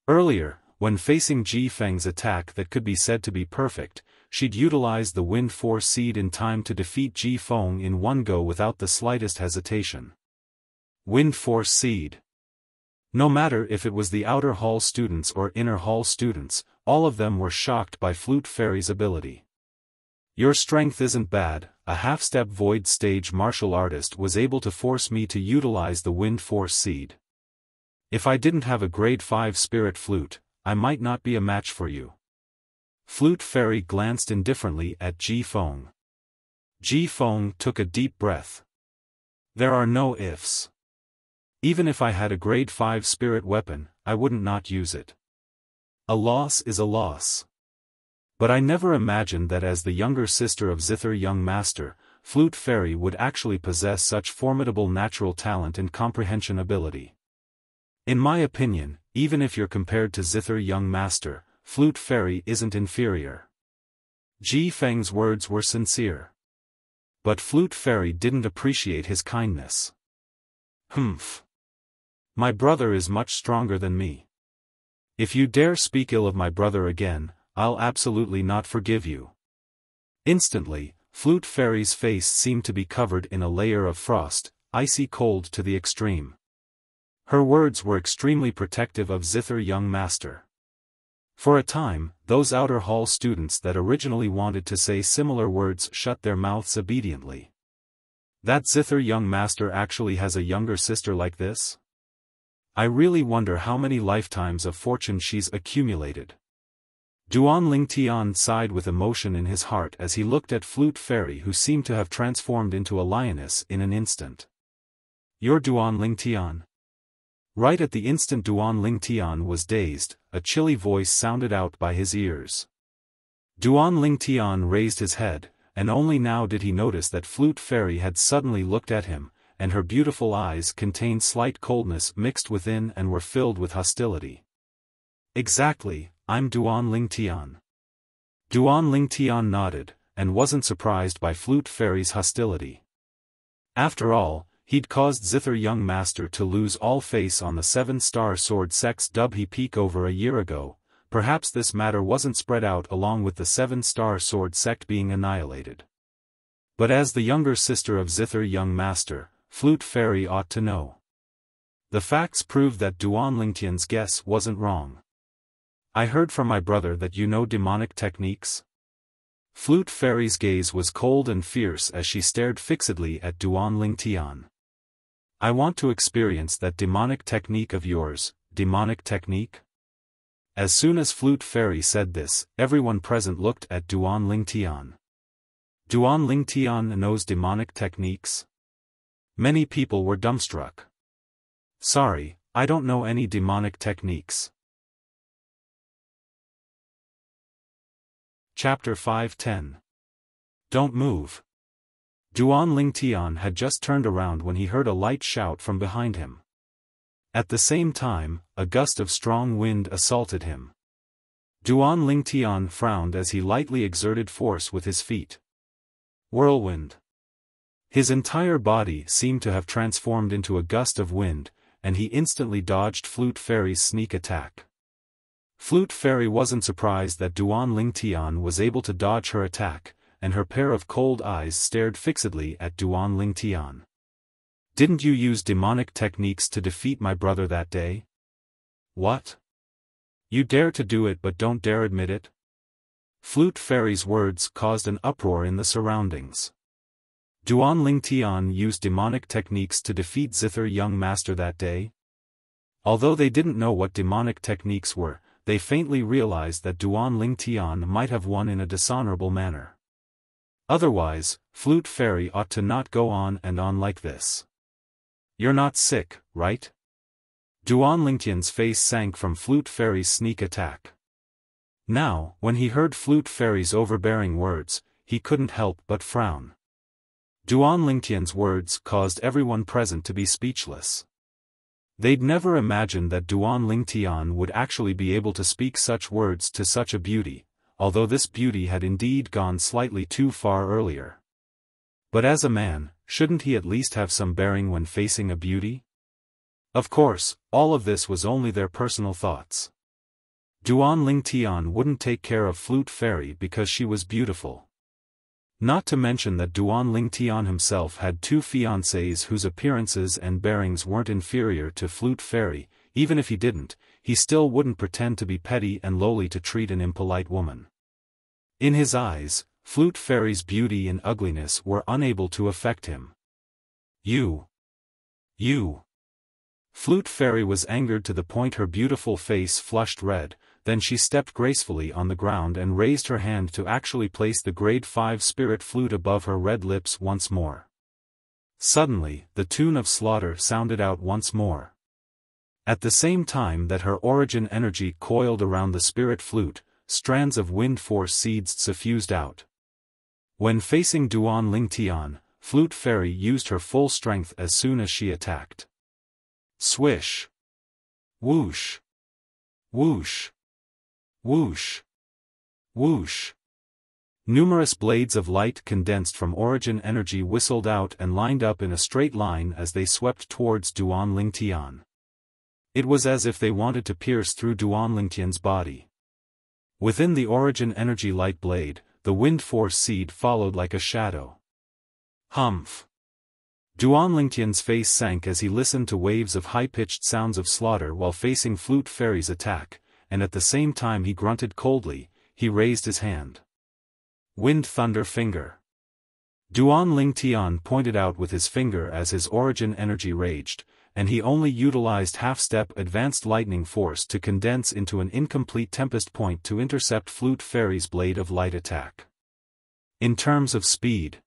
[SPEAKER 1] Earlier, when facing Ji Feng's attack that could be said to be perfect, she'd utilized the Wind Force Seed in time to defeat Ji Feng in one go without the slightest hesitation. Wind Force Seed. No matter if it was the outer hall students or inner hall students, all of them were shocked by Flute Fairy's ability. Your strength isn't bad, a half-step void stage martial artist was able to force me to utilize the Wind Force Seed. If I didn't have a grade 5 spirit flute, I might not be a match for you. Flute Fairy glanced indifferently at Ji Feng. Ji Feng took a deep breath. There are no ifs. Even if I had a grade 5 spirit weapon, I wouldn't not use it. A loss is a loss. But I never imagined that as the younger sister of Zither Young Master, Flute Fairy would actually possess such formidable natural talent and comprehension ability. In my opinion, even if you're compared to Zither Young Master, Flute Fairy isn't inferior. Ji Feng's words were sincere. But Flute Fairy didn't appreciate his kindness. Humph. My brother is much stronger than me. If you dare speak ill of my brother again, I'll absolutely not forgive you. Instantly, Flute Fairy's face seemed to be covered in a layer of frost, icy cold to the extreme. Her words were extremely protective of Zither Young Master. For a time, those outer hall students that originally wanted to say similar words shut their mouths obediently. That Zither Young Master actually has a younger sister like this? I really wonder how many lifetimes of fortune she's accumulated. Duan Lingtian sighed with emotion in his heart as he looked at Flute Fairy, who seemed to have transformed into a lioness in an instant. You're Duan Lingtian? Right at the instant Duan Lingtian was dazed, a chilly voice sounded out by his ears. Duan Lingtian raised his head, and only now did he notice that Flute Fairy had suddenly looked at him, and her beautiful eyes contained slight coldness mixed within and were filled with hostility. Exactly, I'm Duan Lingtian. Duan Lingtian nodded, and wasn't surprised by Flute Fairy's hostility. After all, he'd caused Zither Young Master to lose all face on the 7-star sword sect's Dubhe Peak over a year ago. Perhaps this matter wasn't spread out along with the 7-star sword sect being annihilated. But as the younger sister of Zither Young Master, Flute Fairy ought to know. The facts proved that Duan Lingtian's guess wasn't wrong. I heard from my brother that you know demonic techniques? Flute Fairy's gaze was cold and fierce as she stared fixedly at Duan Lingtian. I want to experience that demonic technique of yours. Demonic technique? As soon as Flute Fairy said this, everyone present looked at Duan Lingtian. Duan Lingtian knows demonic techniques? Many people were dumbstruck. Sorry, I don't know any demonic techniques. Chapter 5:10. Don't move. Duan Lingtian had just turned around when he heard a light shout from behind him. At the same time, a gust of strong wind assaulted him. Duan Lingtian frowned as he lightly exerted force with his feet. Whirlwind. His entire body seemed to have transformed into a gust of wind, and he instantly dodged Flute Fairy's sneak attack. Flute Fairy wasn't surprised that Duan Lingtian was able to dodge her attack, and her pair of cold eyes stared fixedly at Duan Lingtian. "Didn't you use demonic techniques to defeat my brother that day?" "What? You dare to do it but don't dare admit it?" Flute Fairy's words caused an uproar in the surroundings. Duan Lingtian used demonic techniques to defeat Zither young master that day? Although they didn't know what demonic techniques were, they faintly realized that Duan Lingtian might have won in a dishonorable manner. Otherwise, Flute Fairy ought to not go on and on like this. "You're not sick, right?" Duan Lingtian's face sank from Flute Fairy's sneak attack. Now, when he heard Flute Fairy's overbearing words, he couldn't help but frown. Duan Lingtian's words caused everyone present to be speechless. They'd never imagined that Duan Lingtian would actually be able to speak such words to such a beauty, although this beauty had indeed gone slightly too far earlier. But as a man, shouldn't he at least have some bearing when facing a beauty? Of course, all of this was only their personal thoughts. Duan Lingtian wouldn't take care of Flute Fairy because she was beautiful. Not to mention that Duan Lingtian himself had two fiancées whose appearances and bearings weren't inferior to Flute Fairy. Even if he didn't, he still wouldn't pretend to be petty and lowly to treat an impolite woman. In his eyes, Flute Fairy's beauty and ugliness were unable to affect him. You. Flute Fairy was angered to the point her beautiful face flushed red. Then she stepped gracefully on the ground and raised her hand to actually place the grade 5 spirit flute above her red lips once more. Suddenly, the tune of slaughter sounded out once more. At the same time that her origin energy coiled around the spirit flute, strands of wind force seeds suffused out. When facing Duan Lingtian, Flute Fairy used her full strength as soon as she attacked. Swish! Whoosh! Whoosh! Whoosh! Whoosh! Numerous blades of light condensed from origin energy whistled out and lined up in a straight line as they swept towards Duan Lingtian. It was as if they wanted to pierce through Duan Lingtian's body. Within the origin energy light blade, the wind force seed followed like a shadow. Humph! Duan Lingtian's face sank as he listened to waves of high-pitched sounds of slaughter while facing Flute Fairy's attack, and at the same time he grunted coldly. He raised his hand. Wind Thunder Finger. Duan Lingtian pointed out with his finger as his origin energy raged, and he only utilized half-step advanced lightning force to condense into an incomplete tempest point to intercept Flute Fairy's blade of light attack. In terms of speed,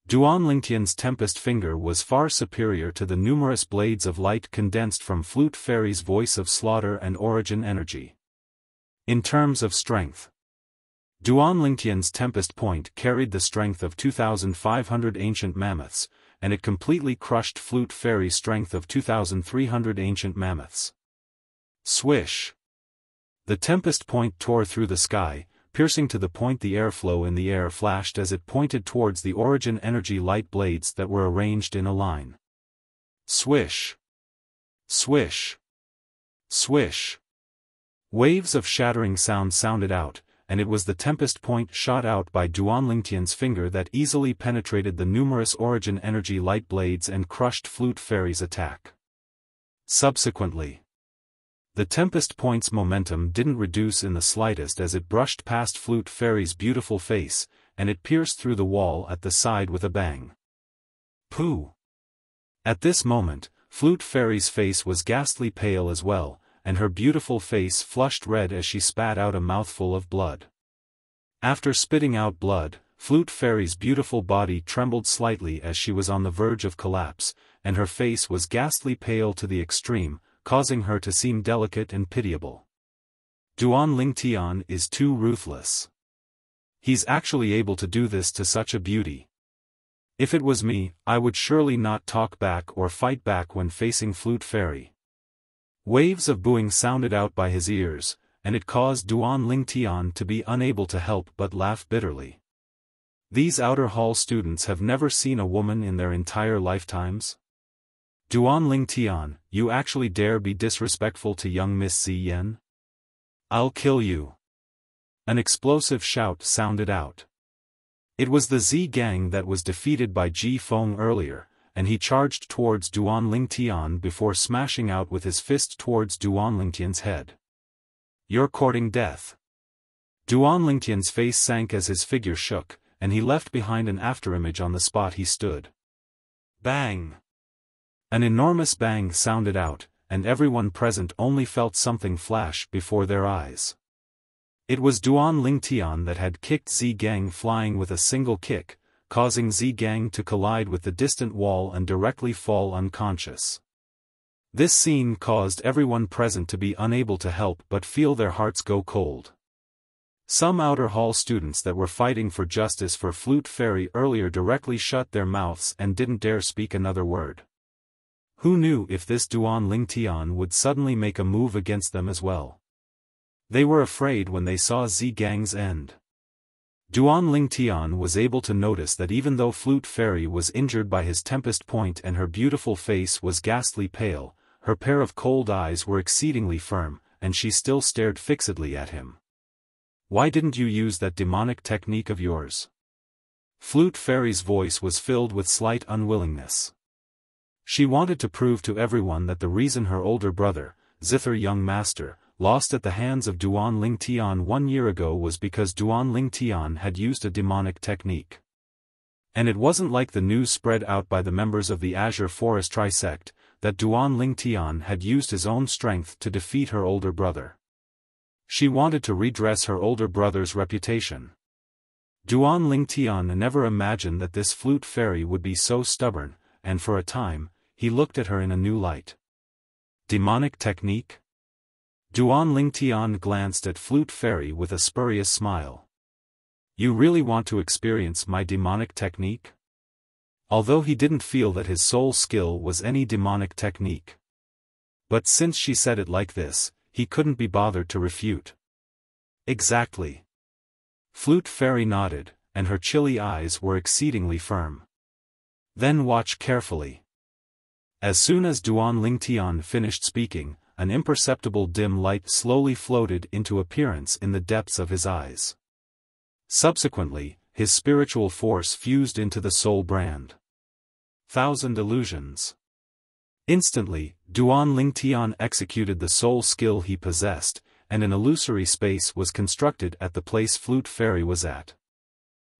[SPEAKER 1] Duan Lingtian's tempest finger was far superior to the numerous blades of light condensed from Flute Fairy's voice of slaughter and origin energy. In terms of strength, Duan Lingtian's tempest point carried the strength of 2,500 ancient mammoths, and it completely crushed Flute Fairy's strength of 2,300 ancient mammoths. Swish! The tempest point tore through the sky, piercing to the point the airflow in the air flashed as it pointed towards the origin energy light blades that were arranged in a line. Swish! Swish! Swish! Waves of shattering sound sounded out, and it was the tempest point shot out by Duan Lingtian's finger that easily penetrated the numerous origin energy light blades and crushed Flute Fairy's attack. Subsequently, the tempest point's momentum didn't reduce in the slightest as it brushed past Flute Fairy's beautiful face, and it pierced through the wall at the side with a bang. Pooh! At this moment, Flute Fairy's face was ghastly pale as well, and her beautiful face flushed red as she spat out a mouthful of blood. After spitting out blood, Flute Fairy's beautiful body trembled slightly as she was on the verge of collapse, and her face was ghastly pale to the extreme, causing her to seem delicate and pitiable. Duan Lingtian is too ruthless. He's actually able to do this to such a beauty. If it was me, I would surely not talk back or fight back when facing Flute Fairy. Waves of booing sounded out by his ears, and it caused Duan Lingtian to be unable to help but laugh bitterly. These outer hall students have never seen a woman in their entire lifetimes? Duan Ling Tian, you actually dare be disrespectful to young Miss Zi Yen? I'll kill you. An explosive shout sounded out. It was the Zi gang that was defeated by Ji Feng earlier, and he charged towards Duan Ling Tian before smashing out with his fist towards Duan Ling Tian's head. You're courting death. Duan Ling Tian's face sank as his figure shook, and he left behind an afterimage on the spot he stood. Bang! An enormous bang sounded out, and everyone present only felt something flash before their eyes. It was Duan Ling Tian that had kicked Zi Gang flying with a single kick, causing Zi Gang to collide with the distant wall and directly fall unconscious. This scene caused everyone present to be unable to help but feel their hearts go cold. Some outer hall students that were fighting for justice for Flute Fairy earlier directly shut their mouths and didn't dare speak another word. Who knew if this Duan Ling Tian would suddenly make a move against them as well? They were afraid when they saw Zi Gang's end. Duan Ling Tian was able to notice that even though Flute Fairy was injured by his tempest point and her beautiful face was ghastly pale, her pair of cold eyes were exceedingly firm, and she still stared fixedly at him. Why didn't you use that demonic technique of yours? Flute Fairy's voice was filled with slight unwillingness. She wanted to prove to everyone that the reason her older brother, Zither Young Master, lost at the hands of Duan Ling Tian 1 year ago was because Duan Ling Tian had used a demonic technique. And it wasn't like the news spread out by the members of the Azure Forest Trisect, that Duan Ling Tian had used his own strength to defeat her older brother. She wanted to redress her older brother's reputation. Duan Ling Tian never imagined that this Flute Fairy would be so stubborn, and for a time, he looked at her in a new light. Demonic technique? Duan Ling Tian glanced at Flute Fairy with a spurious smile. You really want to experience my demonic technique? Although he didn't feel that his soul skill was any demonic technique. But since she said it like this, he couldn't be bothered to refute. Exactly. Flute Fairy nodded, and her chilly eyes were exceedingly firm. Then watch carefully. As soon as Duan Ling Tian finished speaking, an imperceptible dim light slowly floated into appearance in the depths of his eyes. Subsequently, his spiritual force fused into the soul brand. 1,000 illusions. Instantly, Duan Ling Tian executed the soul skill he possessed, and an illusory space was constructed at the place Flute Fairy was at.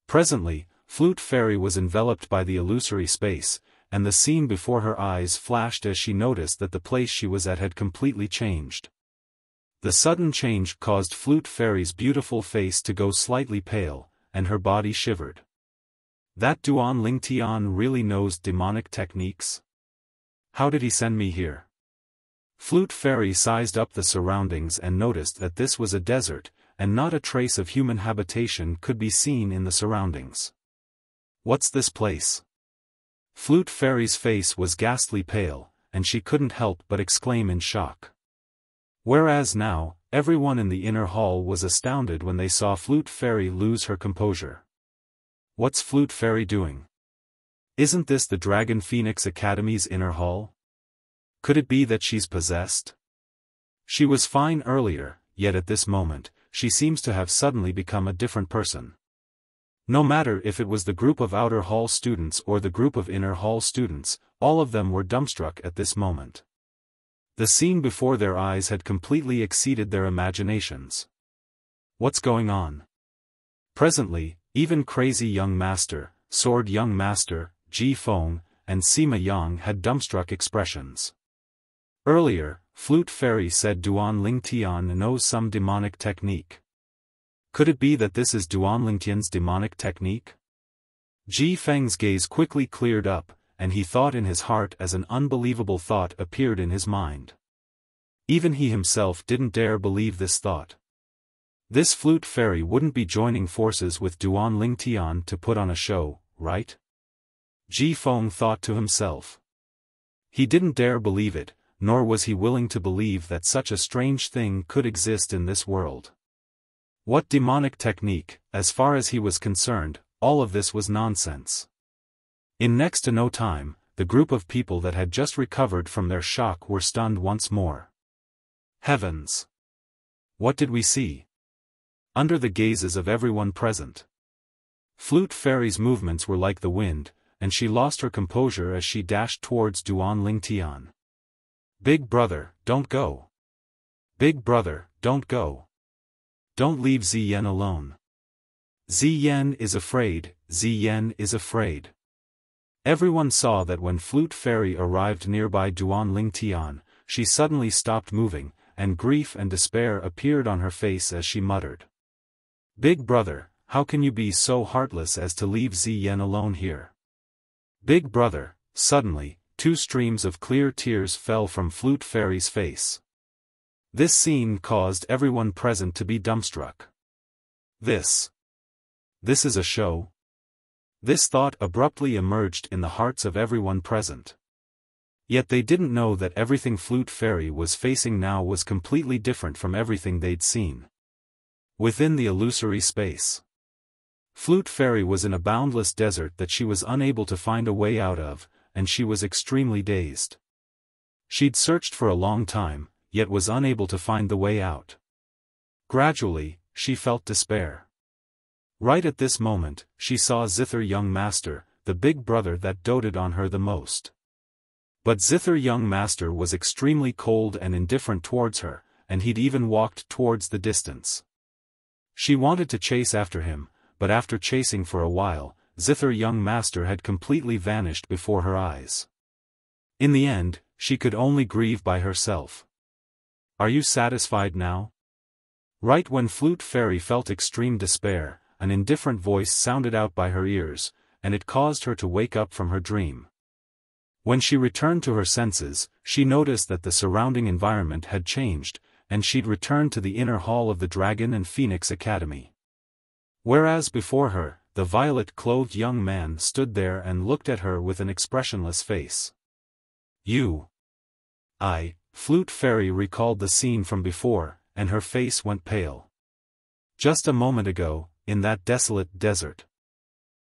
[SPEAKER 1] Presently, Flute Fairy was enveloped by the illusory space, and the scene before her eyes flashed as she noticed that the place she was at had completely changed. The sudden change caused Flute Fairy's beautiful face to go slightly pale, and her body shivered. That Duan Ling Tian really knows demonic techniques? How did he send me here? Flute Fairy sized up the surroundings and noticed that this was a desert, and not a trace of human habitation could be seen in the surroundings. What's this place? Flute Fairy's face was ghastly pale, and she couldn't help but exclaim in shock. Whereas now, everyone in the inner hall was astounded when they saw Flute Fairy lose her composure. What's Flute Fairy doing? Isn't this the Dragon Phoenix Academy's inner hall? Could it be that she's possessed? She was fine earlier, yet at this moment, she seems to have suddenly become a different person. No matter if it was the group of outer hall students or the group of inner hall students, all of them were dumbstruck at this moment. The scene before their eyes had completely exceeded their imaginations. What's going on? Presently, even Crazy Young Master, Sword Young Master, Ji Feng, and Sima Yang had dumbstruck expressions. Earlier, Flute Fairy said Duan Ling Tian knows some demonic technique. Could it be that this is Duan Ling Tian's demonic technique? Ji Feng's gaze quickly cleared up, and he thought in his heart as an unbelievable thought appeared in his mind. Even he himself didn't dare believe this thought. This Flute Fairy wouldn't be joining forces with Duan Ling Tian to put on a show, right? Ji Feng thought to himself. He didn't dare believe it, nor was he willing to believe that such a strange thing could exist in this world. What demonic technique? As far as he was concerned, all of this was nonsense. In next to no time, the group of people that had just recovered from their shock were stunned once more. Heavens! What did we see? Under the gazes of everyone present. Flute Fairy's movements were like the wind, and she lost her composure as she dashed towards Duan Lingtian. Big brother, don't go. Big brother, don't go. Don't leave Ziyen alone. Ziyen is afraid, Ziyen is afraid. Everyone saw that when Flute Fairy arrived nearby Duan Lingtian, she suddenly stopped moving, and grief and despair appeared on her face as she muttered. Big brother, how can you be so heartless as to leave Ziyen alone here? Big brother, suddenly, 2 streams of clear tears fell from Flute Fairy's face. This scene caused everyone present to be dumbstruck. This is a show? This thought abruptly emerged in the hearts of everyone present. Yet they didn't know that everything Flute Fairy was facing now was completely different from everything they'd seen. Within the illusory space, Flute Fairy was in a boundless desert that she was unable to find a way out of, and she was extremely dazed. She'd searched for a long time, yet was unable to find the way out. Gradually, she felt despair. Right at this moment, she saw Zither Young Master, the big brother that doted on her the most. But Zither Young Master was extremely cold and indifferent towards her, and he'd even walked towards the distance. She wanted to chase after him, but after chasing for a while, Zither Young Master had completely vanished before her eyes. In the end, she could only grieve by herself. Are you satisfied now? Right when Flute Fairy felt extreme despair, an indifferent voice sounded out by her ears, and it caused her to wake up from her dream. When she returned to her senses, she noticed that the surrounding environment had changed, and she'd returned to the inner hall of the Dragon and Phoenix Academy. Whereas before her, the violet-clothed young man stood there and looked at her with an expressionless face. Flute Fairy recalled the scene from before, and her face went pale. Just a moment ago, in that desolate desert.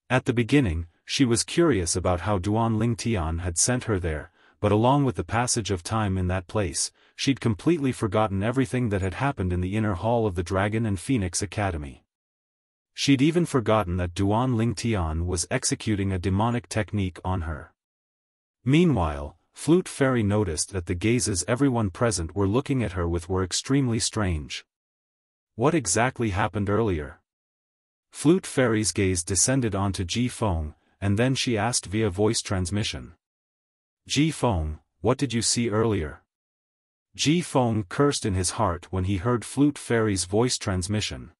[SPEAKER 1] At the beginning, she was curious about how Duan Lingtian had sent her there, but along with the passage of time in that place, she'd completely forgotten everything that had happened in the inner hall of the Dragon and Phoenix Academy. She'd even forgotten that Duan Lingtian was executing a demonic technique on her. Meanwhile, Flute Fairy noticed that the gazes everyone present were looking at her with were extremely strange. What exactly happened earlier? Flute Fairy's gaze descended onto Ji Feng, and then she asked via voice transmission. Ji Feng, what did you see earlier? Ji Feng cursed in his heart when he heard Flute Fairy's voice transmission.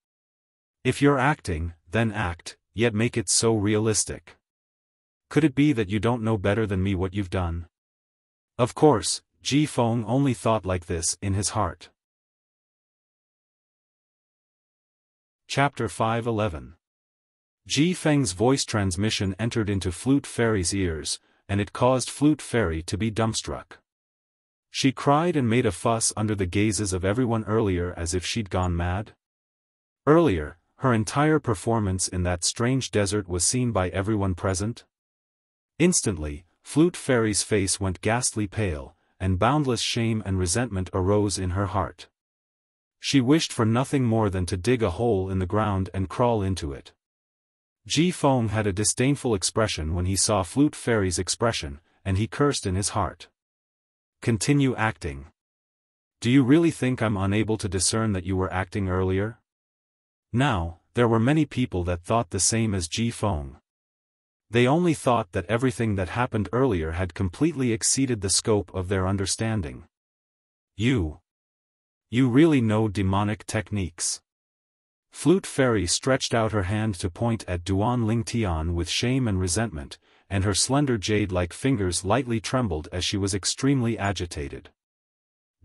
[SPEAKER 1] If you're acting, then act, yet make it so realistic. Could it be that you don't know better than me what you've done? Of course, Ji Feng only thought like this in his heart. Chapter 5:11. Ji Feng's voice transmission entered into Flute Fairy's ears, and it caused Flute Fairy to be dumbstruck. She cried and made a fuss under the gazes of everyone earlier as if she'd gone mad. Earlier, her entire performance in that strange desert was seen by everyone present. Instantly, Flute Fairy's face went ghastly pale, and boundless shame and resentment arose in her heart. She wished for nothing more than to dig a hole in the ground and crawl into it. Ji Feng had a disdainful expression when he saw Flute Fairy's expression, and he cursed in his heart. Continue acting. Do you really think I'm unable to discern that you were acting earlier? Now, there were many people that thought the same as Ji Feng. They only thought that everything that happened earlier had completely exceeded the scope of their understanding. You really know demonic techniques. Flute Fairy stretched out her hand to point at Duan Lingtian with shame and resentment, and her slender jade-like fingers lightly trembled as she was extremely agitated.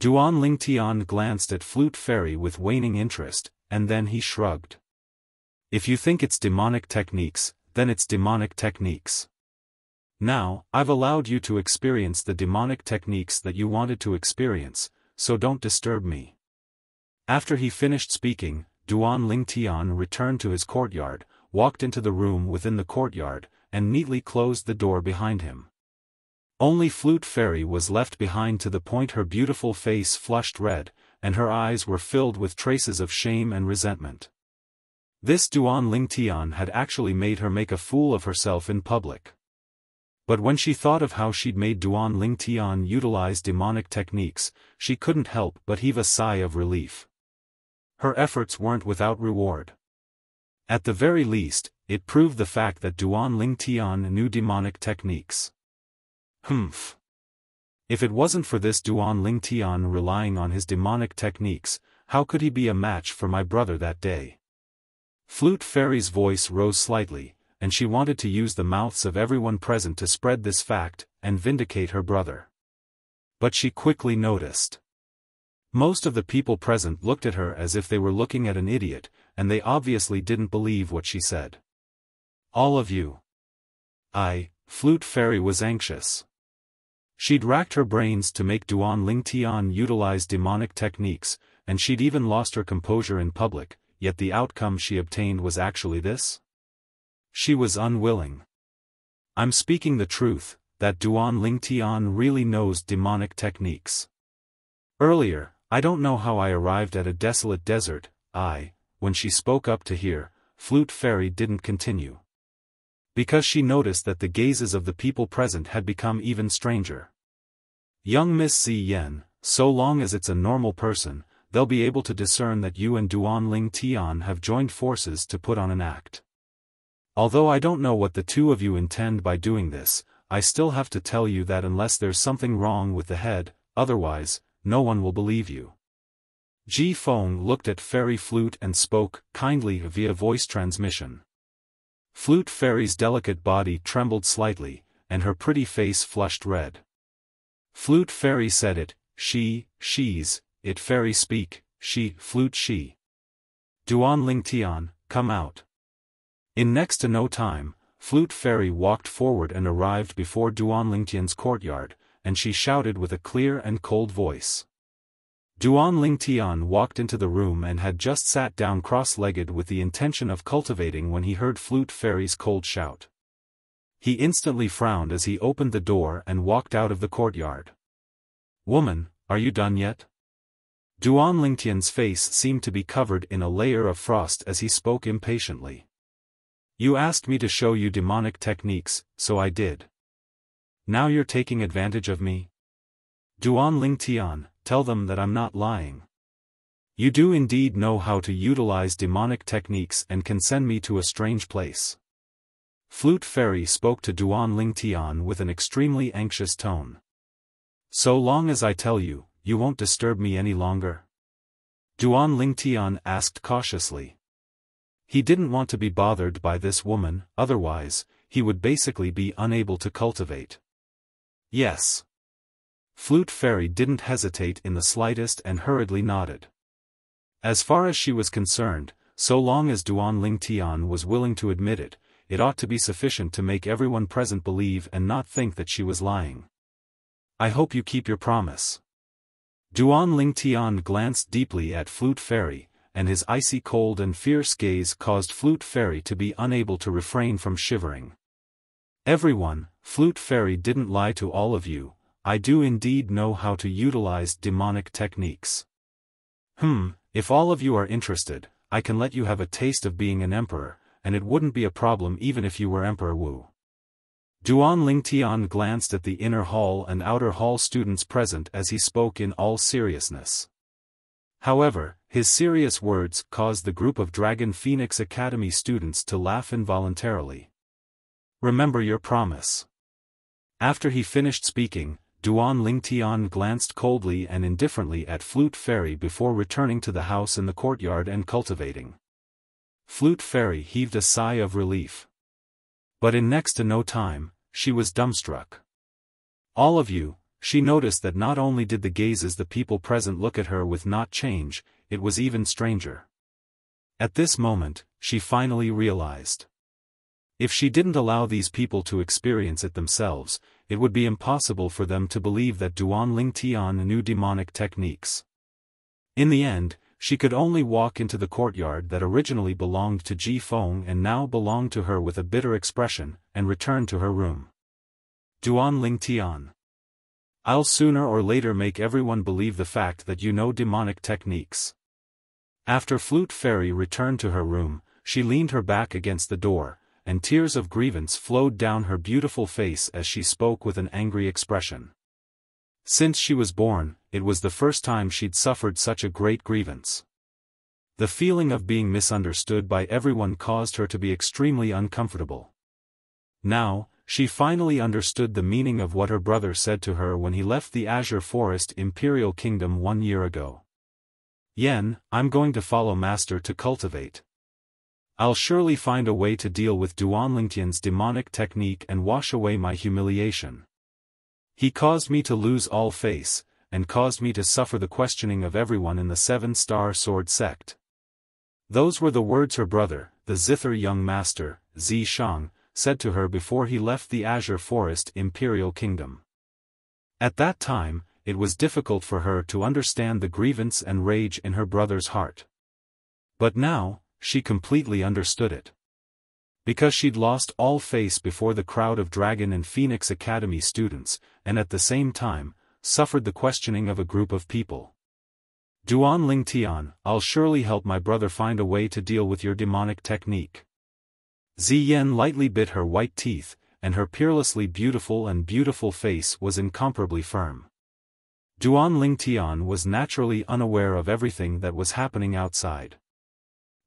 [SPEAKER 1] Duan Lingtian glanced at Flute Fairy with waning interest, and then he shrugged. If you think it's demonic techniques, then it's demonic techniques. Now, I've allowed you to experience the demonic techniques that you wanted to experience, so don't disturb me. After he finished speaking, Duan Lingtian returned to his courtyard, walked into the room within the courtyard, and neatly closed the door behind him. Only Flute Fairy was left behind, to the point her beautiful face flushed red, and her eyes were filled with traces of shame and resentment. This Duan Ling Tian had actually made her make a fool of herself in public. But when she thought of how she'd made Duan Ling Tian utilize demonic techniques, she couldn't help but heave a sigh of relief. Her efforts weren't without reward. At the very least, it proved the fact that Duan Ling Tian knew demonic techniques. Humph. If it wasn't for this Duan Ling Tian relying on his demonic techniques, how could he be a match for my brother that day? Flute Fairy's voice rose slightly, and she wanted to use the mouths of everyone present to spread this fact, and vindicate her brother. But she quickly noticed. Most of the people present looked at her as if they were looking at an idiot, and they obviously didn't believe what she said. All of you. Flute Fairy was anxious. She'd racked her brains to make Duan Ling Tian utilize demonic techniques, and she'd even lost her composure in public, yet the outcome she obtained was actually this? She was unwilling. I'm speaking the truth, that Duan Ling Tian really knows demonic techniques. Earlier, I don't know how I arrived at a desolate desert. When she spoke up to hear, Flute Fairy didn't continue. Because she noticed that the gazes of the people present had become even stranger. Young Miss Zi Yen, so long as it's a normal person, they'll be able to discern that you and Duan Ling Tian have joined forces to put on an act. Although I don't know what the two of you intend by doing this, I still have to tell you that unless there's something wrong with the head, otherwise, no one will believe you. Ji Feng looked at Fairy Flute and spoke kindly via voice transmission. Flute Fairy's delicate body trembled slightly, and her pretty face flushed red. Flute Fairy said it, she's, it Fairy speak, Flute she. Duan Ling Tian, come out. In next to no time, Flute Fairy walked forward and arrived before Duan Ling Tian's courtyard, and she shouted with a clear and cold voice. Duan Ling Tian walked into the room and had just sat down cross-legged with the intention of cultivating when he heard Flute Fairy's cold shout. He instantly frowned as he opened the door and walked out of the courtyard. Woman, are you done yet? Duan Ling Tian's face seemed to be covered in a layer of frost as he spoke impatiently. You asked me to show you demonic techniques, so I did. Now you're taking advantage of me? Duan Ling Tian, tell them that I'm not lying. You do indeed know how to utilize demonic techniques and can send me to a strange place. Flute Fairy spoke to Duan Ling Tian with an extremely anxious tone. So long as I tell you, you won't disturb me any longer? Duan Ling Tian asked cautiously. He didn't want to be bothered by this woman, otherwise, he would basically be unable to cultivate. Yes. Flute Fairy didn't hesitate in the slightest and hurriedly nodded. As far as she was concerned, so long as Duan Ling Tian was willing to admit it, it ought to be sufficient to make everyone present believe and not think that she was lying. I hope you keep your promise. Duan Ling Tian glanced deeply at Flute Fairy, and his icy cold and fierce gaze caused Flute Fairy to be unable to refrain from shivering. Everyone, Flute Fairy didn't lie to all of you. I do indeed know how to utilize demonic techniques. If all of you are interested, I can let you have a taste of being an emperor, and it wouldn't be a problem even if you were Emperor Wu. Duan Ling Tian glanced at the inner hall and outer hall students present as he spoke in all seriousness. However, his serious words caused the group of Dragon Phoenix Academy students to laugh involuntarily. Remember your promise. After he finished speaking, Duan Ling Tian glanced coldly and indifferently at Flute Fairy before returning to the house in the courtyard and cultivating. Flute Fairy heaved a sigh of relief. But in next to no time, she was dumbstruck. All of you, she noticed that not only did the gazes the people present look at her with not change, it was even stranger. At this moment, she finally realized. If she didn't allow these people to experience it themselves, it would be impossible for them to believe that Duan Ling Tian knew demonic techniques. In the end, she could only walk into the courtyard that originally belonged to Ji Feng and now belonged to her with a bitter expression, and return to her room. Duan Ling Tian. I'll sooner or later make everyone believe the fact that you know demonic techniques. After Flute Fairy returned to her room, she leaned her back against the door, and tears of grievance flowed down her beautiful face as she spoke with an angry expression. Since she was born, it was the first time she'd suffered such a great grievance. The feeling of being misunderstood by everyone caused her to be extremely uncomfortable. Now, she finally understood the meaning of what her brother said to her when he left the Azure Forest Imperial Kingdom 1 year ago. Yen, I'm going to follow Master to cultivate. I'll surely find a way to deal with Duan Lingtian's demonic technique and wash away my humiliation. He caused me to lose all face, and caused me to suffer the questioning of everyone in the 7-Star Sword sect. Those were the words her brother, the zither young master, Zi Shang, said to her before he left the Azure Forest Imperial Kingdom. At that time, it was difficult for her to understand the grievance and rage in her brother's heart. But now, she completely understood it. Because she'd lost all face before the crowd of Dragon and Phoenix Academy students, and at the same time, suffered the questioning of a group of people. Duan Ling Tian, I'll surely help my brother find a way to deal with your demonic technique. Ziyen lightly bit her white teeth, and her peerlessly beautiful face was incomparably firm. Duan Ling Tian was naturally unaware of everything that was happening outside.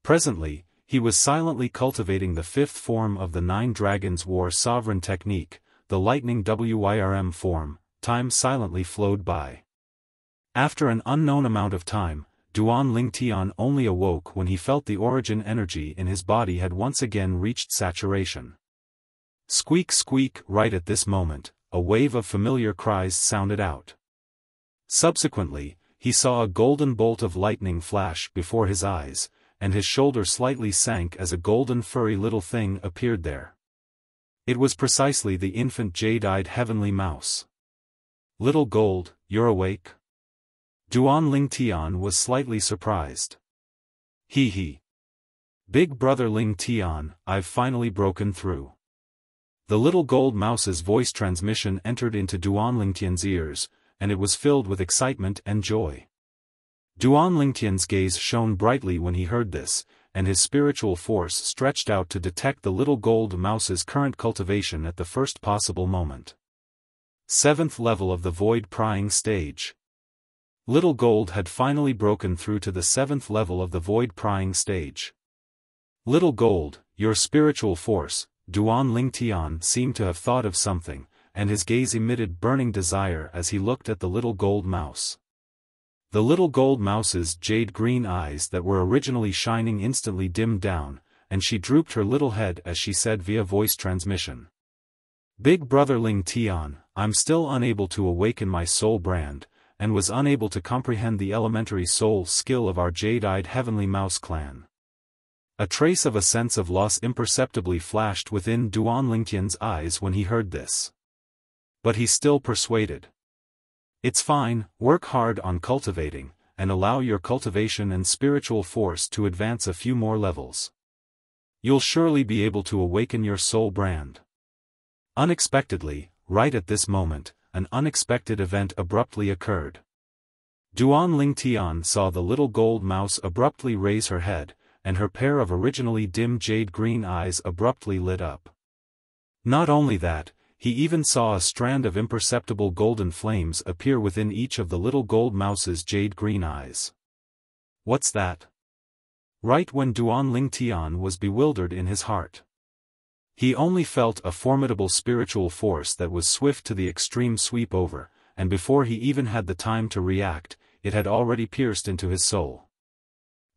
[SPEAKER 1] Presently, he was silently cultivating the 5th form of the 9 Dragons War Sovereign technique, the Lightning Wirm form. Time silently flowed by. After an unknown amount of time, Duan Ling Tian only awoke when he felt the origin energy in his body had once again reached saturation. Squeak squeak! Right at this moment, a wave of familiar cries sounded out. Subsequently, he saw a golden bolt of lightning flash before his eyes, and his shoulder slightly sank as a golden furry little thing appeared there. It was precisely the infant jade-eyed heavenly mouse. Little Gold, you're awake? Duan Ling Tian was slightly surprised. He. Big brother Ling Tian, I've finally broken through. The little gold mouse's voice transmission entered into Duan Ling Tian's ears, and it was filled with excitement and joy. Duan Ling Tian's gaze shone brightly when he heard this, and his spiritual force stretched out to detect the little gold mouse's current cultivation at the first possible moment. 7th level of the Void Prying stage. Little Gold had finally broken through to the 7th level of the Void Prying stage. Little Gold, your spiritual force, Duan Ling Tian seemed to have thought of something, and his gaze emitted burning desire as he looked at the little gold mouse. The little gold mouse's jade-green eyes that were originally shining instantly dimmed down, and she drooped her little head as she said via voice transmission. Big brother Ling Tian, I'm still unable to awaken my soul brand, and was unable to comprehend the elementary soul skill of our jade-eyed heavenly mouse clan. A trace of a sense of loss imperceptibly flashed within Duan Lingtian's eyes when he heard this. But he still persuaded. It's fine, work hard on cultivating, and allow your cultivation and spiritual force to advance a few more levels. You'll surely be able to awaken your soul brand. Unexpectedly, right at this moment, an unexpected event abruptly occurred. Duan Ling Tian saw the little gold mouse abruptly raise her head, and her pair of originally dim jade-green eyes abruptly lit up. Not only that, he even saw a strand of imperceptible golden flames appear within each of the little gold mouse's jade-green eyes. What's that? Right when Duan Ling Tian was bewildered in his heart. He only felt a formidable spiritual force that was swift to the extreme sweep over, and before he even had the time to react, it had already pierced into his soul.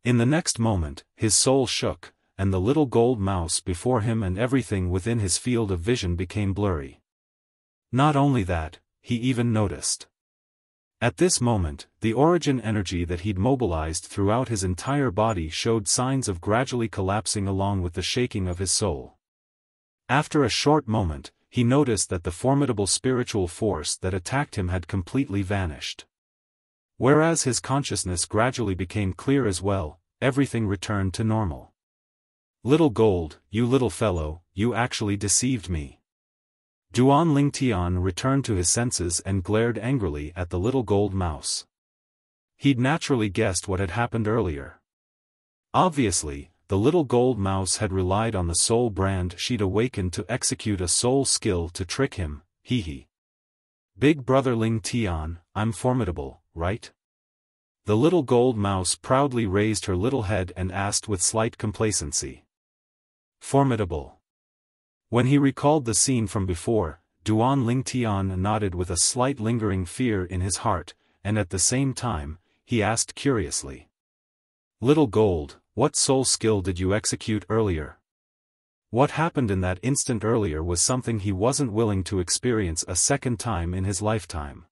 [SPEAKER 1] In the next moment, his soul shook, and the little gold mouse before him and everything within his field of vision became blurry. Not only that, he even noticed. At this moment, the origin energy that he'd mobilized throughout his entire body showed signs of gradually collapsing along with the shaking of his soul. After a short moment, he noticed that the formidable spiritual force that attacked him had completely vanished. Whereas his consciousness gradually became clear as well, everything returned to normal. Little Gold, you little fellow, you actually deceived me. Duan Lingtian returned to his senses and glared angrily at the little gold mouse. He'd naturally guessed what had happened earlier. Obviously, the little gold mouse had relied on the soul brand she'd awakened to execute a soul skill to trick him, hee. Big brother Lingtian, I'm formidable, right? The little gold mouse proudly raised her little head and asked with slight complacency. Formidable. When he recalled the scene from before, Duan Lingtian nodded with a slight lingering fear in his heart, and at the same time, he asked curiously. Little Gold, what soul skill did you execute earlier? What happened in that instant earlier was something he wasn't willing to experience a second time in his lifetime.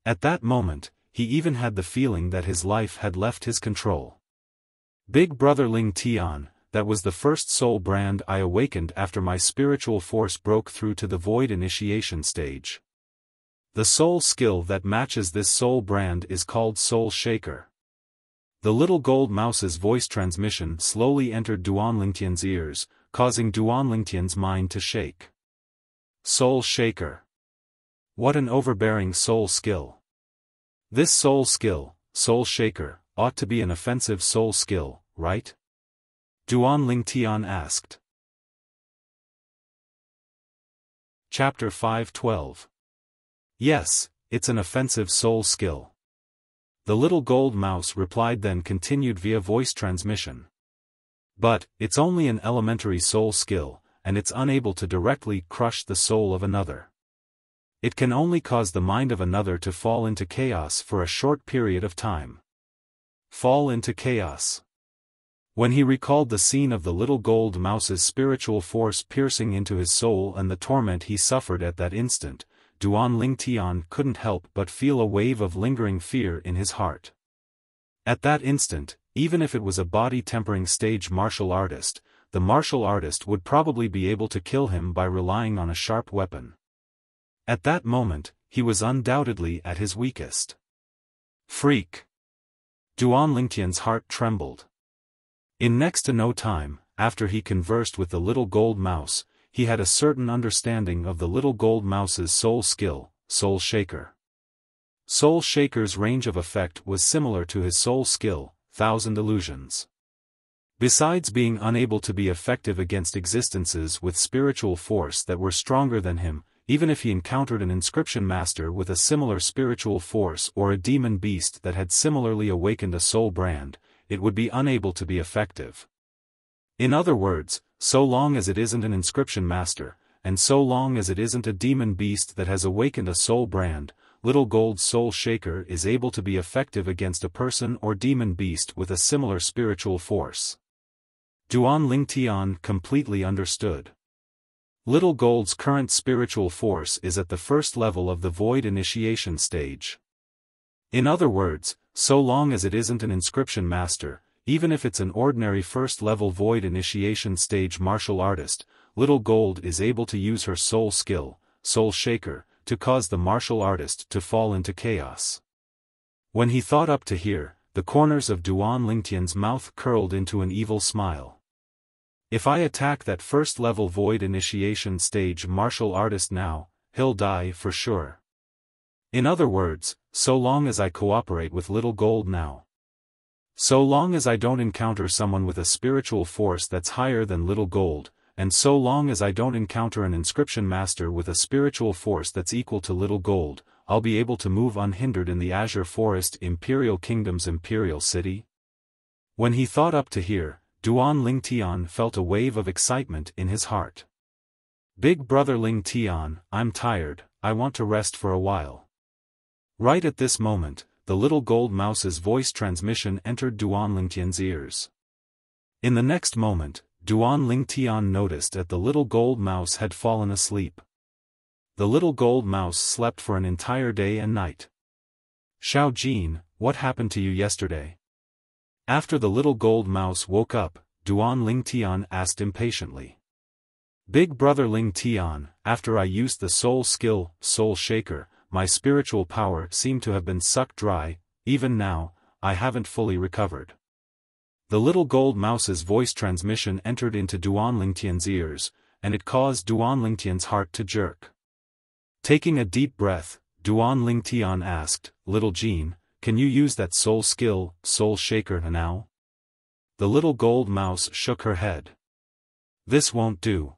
[SPEAKER 1] At that moment, he even had the feeling that his life had left his control. Big brother Lingtian, that was the first soul brand I awakened after my spiritual force broke through to the void initiation stage. The soul skill that matches this soul brand is called Soul Shaker. The little gold mouse's voice transmission slowly entered Duan Lingtian's ears, causing Duan Lingtian's mind to shake. Soul Shaker. What an overbearing soul skill. This soul skill, Soul Shaker, ought to be an offensive soul skill, right? Duan Lingtian asked. Chapter 5:12. Yes, it's an offensive soul skill. The little gold mouse replied, then continued via voice transmission. But, it's only an elementary soul skill, and it's unable to directly crush the soul of another. It can only cause the mind of another to fall into chaos for a short period of time. Fall into chaos. When he recalled the scene of the little gold mouse's spiritual force piercing into his soul and the torment he suffered at that instant, Duan Lingtian couldn't help but feel a wave of lingering fear in his heart. At that instant, even if it was a body-tempering stage martial artist, the martial artist would probably be able to kill him by relying on a sharp weapon. At that moment, he was undoubtedly at his weakest. Freak! Duan Lingtian's heart trembled. In next to no time, after he conversed with the little gold mouse, he had a certain understanding of the little gold mouse's soul skill, Soul Shaker. Soul Shaker's range of effect was similar to his soul skill, Thousand Illusions. Besides being unable to be effective against existences with spiritual force that were stronger than him, even if he encountered an inscription master with a similar spiritual force or a demon beast that had similarly awakened a soul brand, it would be unable to be effective. In other words, so long as it isn't an inscription master, and so long as it isn't a demon beast that has awakened a soul brand, Little Gold Soul Shaker is able to be effective against a person or demon beast with a similar spiritual force. Duan Lingtian completely understood. Little Gold's current spiritual force is at the first level of the void initiation stage. In other words, so long as it isn't an inscription master, even if it's an ordinary first-level void initiation stage martial artist, Little Gold is able to use her soul skill, Soul Shaker, to cause the martial artist to fall into chaos. When he thought up to here, the corners of Duan Lingtian's mouth curled into an evil smile. If I attack that first-level void initiation stage martial artist now, he'll die for sure. In other words, so long as I cooperate with Little Gold now. So long as I don't encounter someone with a spiritual force that's higher than Little Gold, and so long as I don't encounter an inscription master with a spiritual force that's equal to Little Gold, I'll be able to move unhindered in the Azure Forest Imperial Kingdom's Imperial City. When he thought up to here, Duan Lingtian felt a wave of excitement in his heart. Big brother Lingtian, I'm tired, I want to rest for a while. Right at this moment, the little gold mouse's voice transmission entered Duan Lingtian's ears. In the next moment, Duan Lingtian noticed that the little gold mouse had fallen asleep. The little gold mouse slept for an entire day and night. Xiao Jin, what happened to you yesterday? After the little gold mouse woke up, Duan Lingtian asked impatiently. Big brother Lingtian, after I used the soul skill, Soul Shaker, my spiritual power seemed to have been sucked dry. Even now, I haven't fully recovered. The little gold mouse's voice transmission entered into Duan Lingtian's ears, and it caused Duan Lingtian's heart to jerk. Taking a deep breath, Duan Lingtian asked, "Little Jean, can you use that soul skill, Soul Shaker, now?" The little gold mouse shook her head. "This won't do.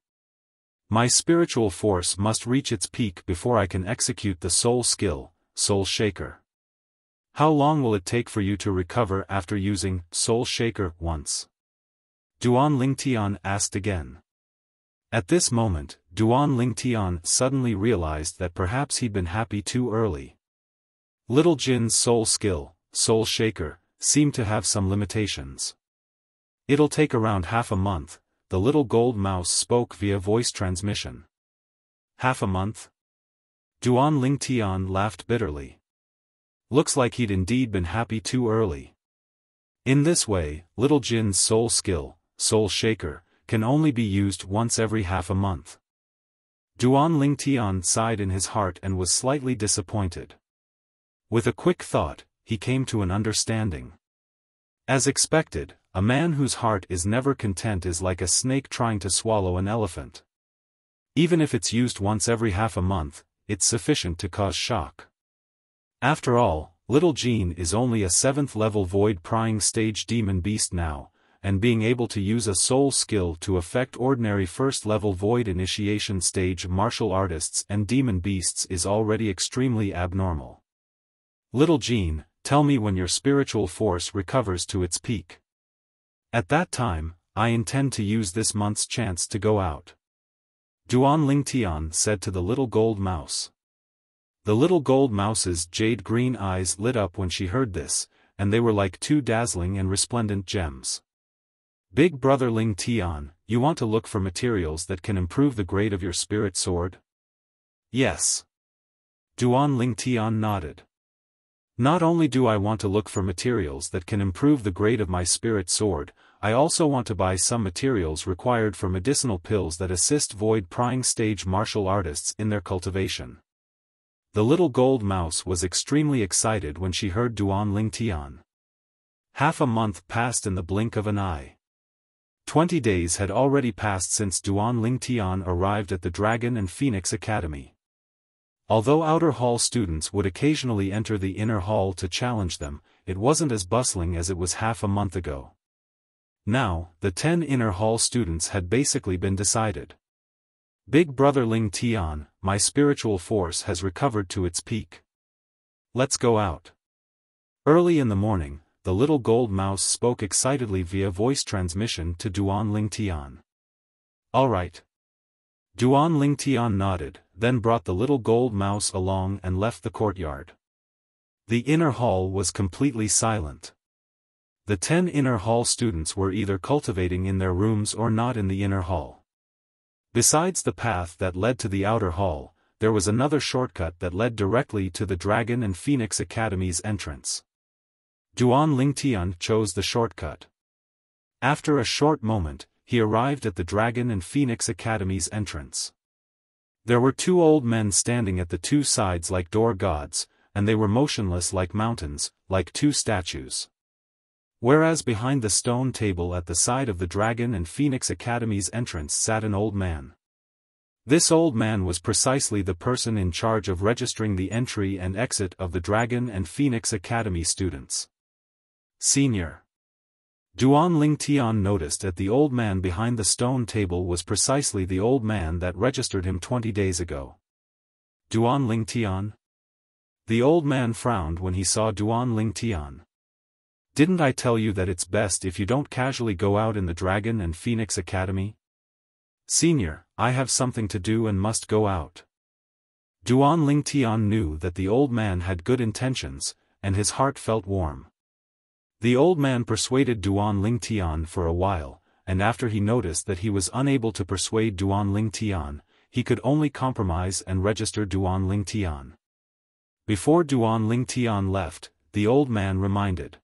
[SPEAKER 1] My spiritual force must reach its peak before I can execute the soul skill, Soul Shaker. How long will it take for you to recover after using Soul Shaker once?" Duan Lingtian asked again. At this moment, Duan Lingtian suddenly realized that perhaps he'd been happy too early. Little Jin's soul skill, Soul Shaker, seemed to have some limitations. "It'll take around half a month," the little gold mouse spoke via voice transmission. "Half a month?" Duan Lingtian laughed bitterly. Looks like he'd indeed been happy too early. In this way, Little Jin's soul skill, Soul Shaker, can only be used once every half a month. Duan Lingtian sighed in his heart and was slightly disappointed. With a quick thought, he came to an understanding. As expected, a man whose heart is never content is like a snake trying to swallow an elephant. Even if it's used once every half a month, it's sufficient to cause shock. After all, Little Jean is only a 7th level void prying stage demon beast now, and being able to use a soul skill to affect ordinary 1st level void initiation stage martial artists and demon beasts is already extremely abnormal. "Little Jean, tell me when your spiritual force recovers to its peak. At that time, I intend to use this month's chance to go out," Duan Lingtian said to the little gold mouse. The little gold mouse's jade-green eyes lit up when she heard this, and they were like two dazzling and resplendent gems. "Big brother Lingtian, you want to look for materials that can improve the grade of your spirit sword?" "Yes." Duan Lingtian nodded. "Not only do I want to look for materials that can improve the grade of my spirit sword, I also want to buy some materials required for medicinal pills that assist void prying stage martial artists in their cultivation." The little gold mouse was extremely excited when she heard Duan Lingtian. Half a month passed in the blink of an eye. 20 days had already passed since Duan Lingtian arrived at the Dragon and Phoenix Academy. Although outer hall students would occasionally enter the inner hall to challenge them, it wasn't as bustling as it was half a month ago. Now, the 10 inner hall students had basically been decided. "Big brother Lingtian, my spiritual force has recovered to its peak. Let's go out." Early in the morning, the little gold mouse spoke excitedly via voice transmission to Duan Lingtian. "All right." Duan Lingtian nodded, then brought the little gold mouse along and left the courtyard. The inner hall was completely silent. The 10 inner hall students were either cultivating in their rooms or not in the inner hall. Besides the path that led to the outer hall, there was another shortcut that led directly to the Dragon and Phoenix Academy's entrance. Duan Lingtian chose the shortcut. After a short moment, he arrived at the Dragon and Phoenix Academy's entrance. There were 2 old men standing at the 2 sides like door gods, and they were motionless like mountains, like 2 statues. Whereas behind the stone table at the side of the Dragon and Phoenix Academy's entrance sat an old man. This old man was precisely the person in charge of registering the entry and exit of the Dragon and Phoenix Academy students. "Senior." Duan Lingtian noticed that the old man behind the stone table was precisely the old man that registered him 20 days ago. "Duan Lingtian?" The old man frowned when he saw Duan Lingtian. "Didn't I tell you that it's best if you don't casually go out in the Dragon and Phoenix Academy?" "Senior, I have something to do and must go out." Duan Lingtian knew that the old man had good intentions, and his heart felt warm. The old man persuaded Duan Lingtian for a while, and after he noticed that he was unable to persuade Duan Lingtian, he could only compromise and register Duan Lingtian. Before Duan Lingtian left, the old man reminded.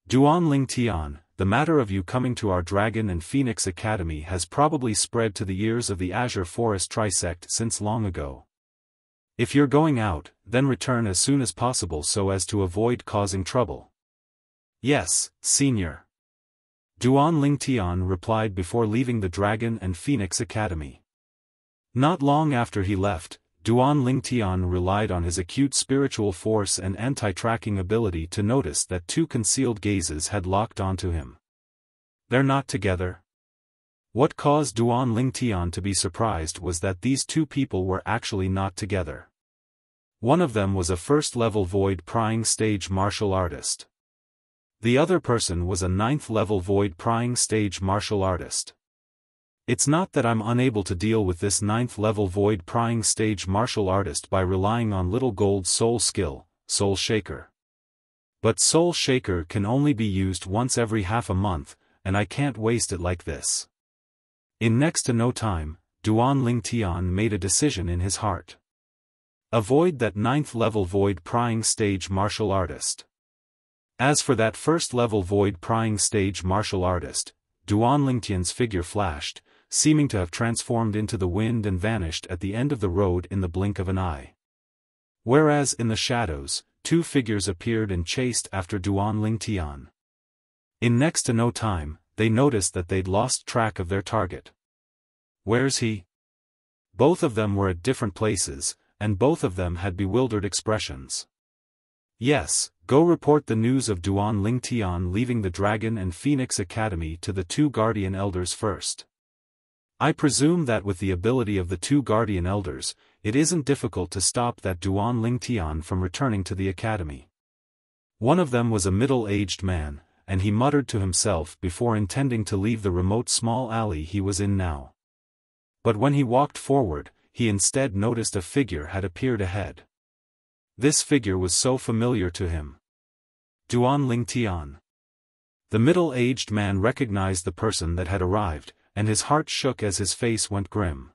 [SPEAKER 1] "Duan Lingtian, the matter of you coming to our Dragon and Phoenix Academy has probably spread to the ears of the Azure Forest Trisect since long ago. If you're going out, then return as soon as possible so as to avoid causing trouble." "Yes, senior." Duan Lingtian replied before leaving the Dragon and Phoenix Academy. Not long after he left, Duan Lingtian relied on his acute spiritual force and anti-tracking ability to notice that two concealed gazes had locked onto him. They're not together. What caused Duan Lingtian to be surprised was that these two people were actually not together. One of them was a first-level void prying stage martial artist. The other person was a 9th-level void prying stage martial artist. It's not that I'm unable to deal with this 9th-level void prying stage martial artist by relying on Little Gold's soul skill, Soul Shaker. But Soul Shaker can only be used once every half a month, and I can't waste it like this. In next to no time, Duan Lingtian made a decision in his heart. Avoid that 9th-level void prying stage martial artist. As for that first-level void prying stage martial artist, Duan Lingtian's figure flashed, seeming to have transformed into the wind and vanished at the end of the road in the blink of an eye. Whereas in the shadows, two figures appeared and chased after Duan Lingtian. In next to no time, they noticed that they'd lost track of their target. Where's he? Both of them were at different places, and both of them had bewildered expressions. Yes, go report the news of Duan Lingtian leaving the Dragon and Phoenix Academy to the two Guardian Elders first. I presume that with the ability of the two Guardian Elders, it isn't difficult to stop that Duan Lingtian from returning to the Academy. One of them was a middle-aged man, and he muttered to himself before intending to leave the remote small alley he was in now. But when he walked forward, he instead noticed a figure had appeared ahead. This figure was so familiar to him. Duan Lingtian. The middle-aged man recognized the person that had arrived, and his heart shook as his face went grim.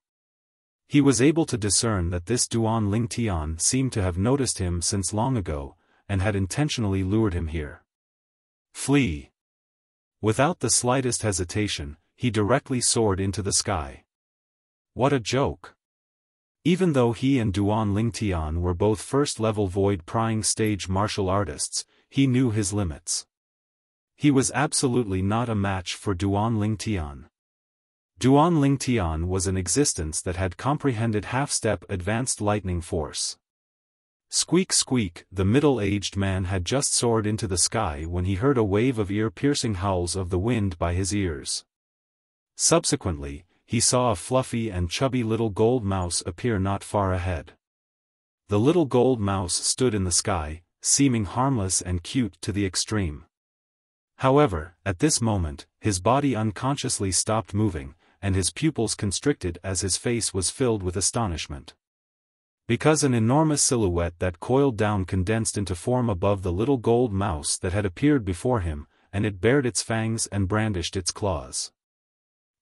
[SPEAKER 1] He was able to discern that this Duan Lingtian seemed to have noticed him since long ago, and had intentionally lured him here. Flee! Without the slightest hesitation, he directly soared into the sky. What a joke! Even though he and Duan Lingtian were both first-level void prying stage martial artists, he knew his limits. He was absolutely not a match for Duan Lingtian. Duan Lingtian was an existence that had comprehended half-step advanced lightning force. Squeak squeak, the middle-aged man had just soared into the sky when he heard a wave of ear-piercing howls of the wind by his ears. Subsequently, he saw a fluffy and chubby little gold mouse appear not far ahead. The little gold mouse stood in the sky, seeming harmless and cute to the extreme. However, at this moment, his body unconsciously stopped moving, and his pupils constricted as his face was filled with astonishment. Because an enormous silhouette that coiled down condensed into form above the little gold mouse that had appeared before him, and it bared its fangs and brandished its claws.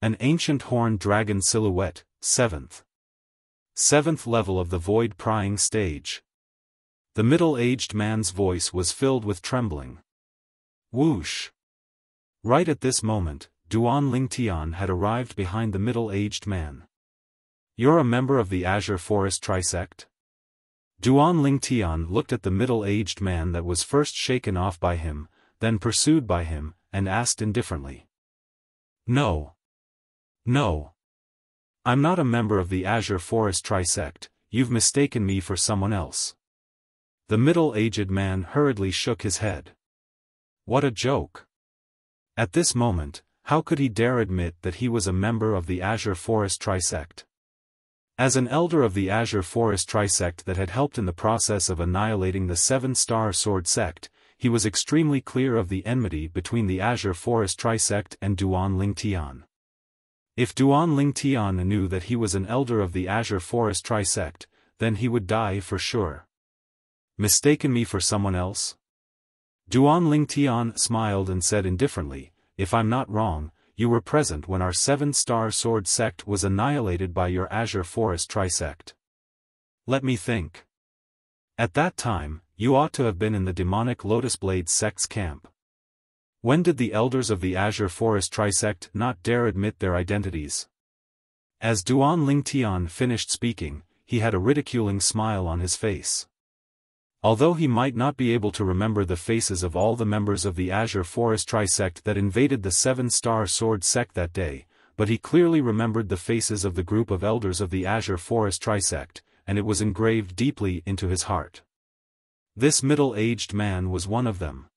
[SPEAKER 1] An ancient horned dragon silhouette, 7th level of the void prying stage. The middle-aged man's voice was filled with trembling. Whoosh! Right at this moment, Duan Lingtian had arrived behind the middle-aged man. You're a member of the Azure Forest Trisect? Duan Lingtian looked at the middle-aged man that was first shaken off by him, then pursued by him, and asked indifferently. No. No. I'm not a member of the Azure Forest Trisect, you've mistaken me for someone else. The middle-aged man hurriedly shook his head. What a joke. At this moment, how could he dare admit that he was a member of the Azure Forest Trisect? As an elder of the Azure Forest Trisect that had helped in the process of annihilating the 7-star sword sect, he was extremely clear of the enmity between the Azure Forest Trisect and Duan Lingtian. If Duan Lingtian knew that he was an elder of the Azure Forest Trisect, then he would die for sure. Mistaken me for someone else? Duan Lingtian smiled and said indifferently, if I'm not wrong, you were present when our 7-star sword sect was annihilated by your Azure Forest Trisect. Let me think. At that time, you ought to have been in the demonic Lotus Blade sect's camp. When did the elders of the Azure Forest Trisect not dare admit their identities? As Duan Lingtian finished speaking, he had a ridiculing smile on his face. Although he might not be able to remember the faces of all the members of the Azure Forest Trisect that invaded the Seven-Star Sword Sect that day, but he clearly remembered the faces of the group of elders of the Azure Forest Trisect, and it was engraved deeply into his heart. This middle-aged man was one of them.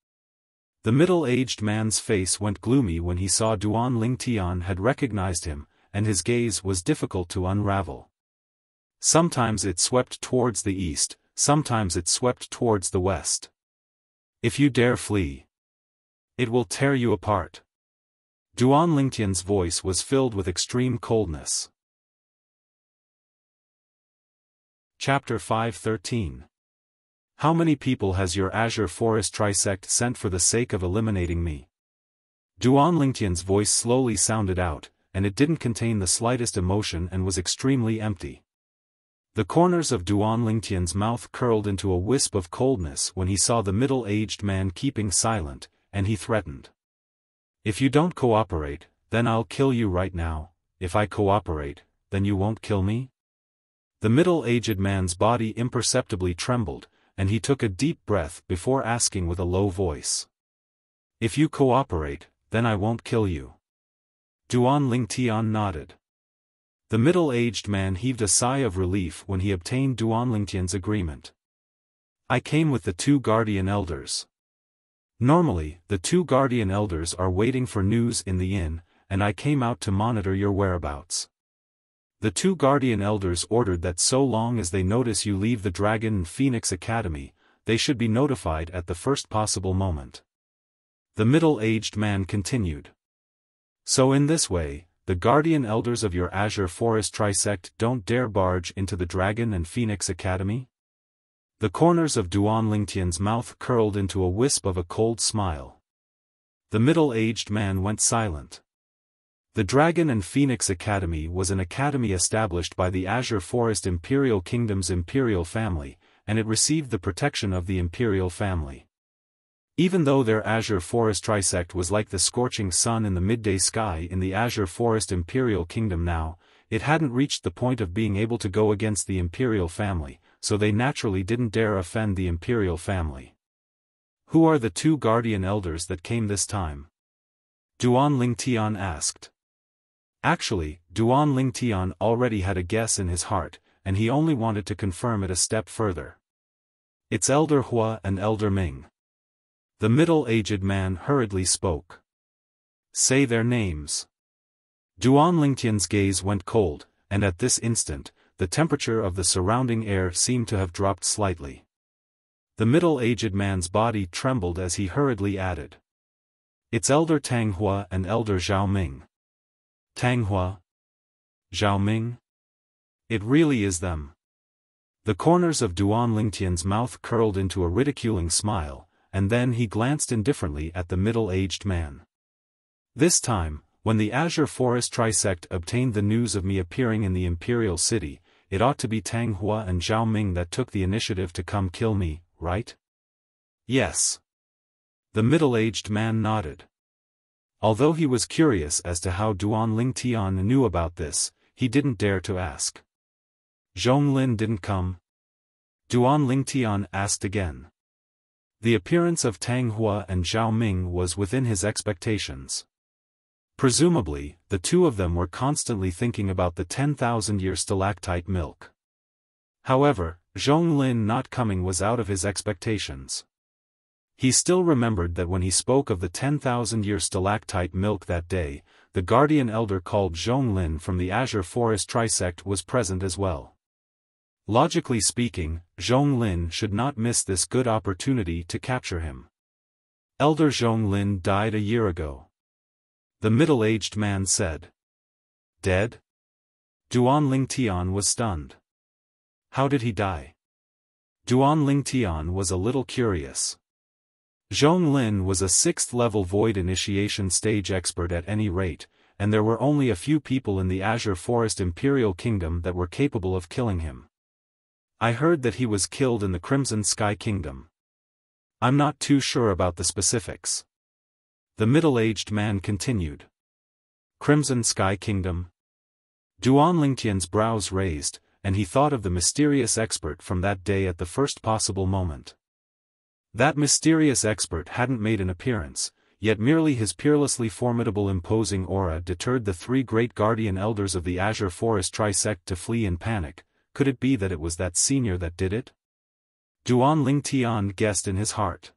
[SPEAKER 1] The middle-aged man's face went gloomy when he saw Duan Lingtian had recognized him, and his gaze was difficult to unravel. Sometimes it swept towards the east, sometimes it swept towards the west. If you dare flee, it will tear you apart. Duan Lingtian's voice was filled with extreme coldness. Chapter 5:13. How many people has your Azure Forest Trisect sent for the sake of eliminating me? Duan Lingtian's voice slowly sounded out, and it didn't contain the slightest emotion and was extremely empty. The corners of Duan Lingtian's mouth curled into a wisp of coldness when he saw the middle-aged man keeping silent, and he threatened. If you don't cooperate, then I'll kill you right now. If I cooperate, then you won't kill me? The middle-aged man's body imperceptibly trembled, and he took a deep breath before asking with a low voice. If you cooperate, then I won't kill you. Duan Lingtian nodded. The middle-aged man heaved a sigh of relief when he obtained Duan Lingtian's agreement. I came with the two guardian elders. Normally, the two guardian elders are waiting for news in the inn, and I came out to monitor your whereabouts. The two guardian elders ordered that so long as they notice you leave the Dragon and Phoenix Academy, they should be notified at the first possible moment. The middle-aged man continued. So in this way, the guardian elders of your Azure Forest Trisect don't dare barge into the Dragon and Phoenix Academy? The corners of Duan Lingtian's mouth curled into a wisp of a cold smile. The middle-aged man went silent. The Dragon and Phoenix Academy was an academy established by the Azure Forest Imperial Kingdom's imperial family, and it received the protection of the imperial family. Even though their Azure Forest Trisect was like the scorching sun in the midday sky in the Azure Forest Imperial Kingdom now, it hadn't reached the point of being able to go against the imperial family, so they naturally didn't dare offend the imperial family. Who are the two guardian elders that came this time? Duan Lingtian asked. Actually, Duan Lingtian already had a guess in his heart, and he only wanted to confirm it a step further. It's Elder Hua and Elder Ming. The middle-aged man hurriedly spoke. Say their names. Duan Lingtian's gaze went cold, and at this instant, the temperature of the surrounding air seemed to have dropped slightly. The middle-aged man's body trembled as he hurriedly added. It's Elder Tang Hua and Elder Zhao Ming. Tang Hua? Zhao Ming? It really is them. The corners of Duan Lingtian's mouth curled into a ridiculing smile, and then he glanced indifferently at the middle-aged man. This time, when the Azure Forest Trisect obtained the news of me appearing in the Imperial City, it ought to be Tang Hua and Zhao Ming that took the initiative to come kill me, right? Yes. The middle-aged man nodded. Although he was curious as to how Duan Lingtian knew about this, he didn't dare to ask. Zhonglin didn't come? Duan Lingtian asked again. The appearance of Tang Hua and Zhao Ming was within his expectations. Presumably, the two of them were constantly thinking about the 10,000-year stalactite milk. However, Zhonglin not coming was out of his expectations. He still remembered that when he spoke of the 10,000-year stalactite milk that day, the guardian elder called Zhonglin from the Azure Forest Trisect was present as well. Logically speaking, Zhonglin should not miss this good opportunity to capture him. Elder Zhonglin died a year ago. The middle-aged man said. Dead? Duan Lingtian was stunned. How did he die? Duan Lingtian was a little curious. Zhonglin was a 6th-level Void Initiation stage expert at any rate, and there were only a few people in the Azure Forest Imperial Kingdom that were capable of killing him. I heard that he was killed in the Crimson Sky Kingdom. I'm not too sure about the specifics. The middle-aged man continued. Crimson Sky Kingdom? Duan Lingtian's brows raised, and he thought of the mysterious expert from that day at the first possible moment. That mysterious expert hadn't made an appearance, yet merely his peerlessly formidable imposing aura deterred the three great guardian elders of the Azure Forest Trisect to flee in panic. Could it be that it was that senior that did it? Duan Lingtian guessed in his heart.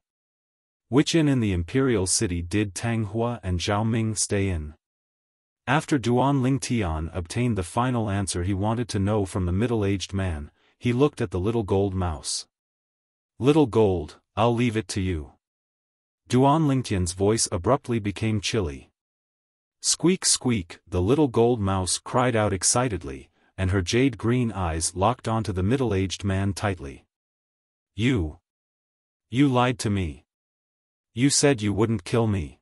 [SPEAKER 1] Which inn in the imperial city did Tang Hua and Zhao Ming stay in? After Duan Lingtian obtained the final answer he wanted to know from the middle-aged man, he looked at the little gold mouse. Little gold, I'll leave it to you. Duan Lingtian's voice abruptly became chilly. Squeak squeak, the little gold mouse cried out excitedly, and her jade-green eyes locked onto the middle-aged man tightly. You lied to me. You said you wouldn't kill me.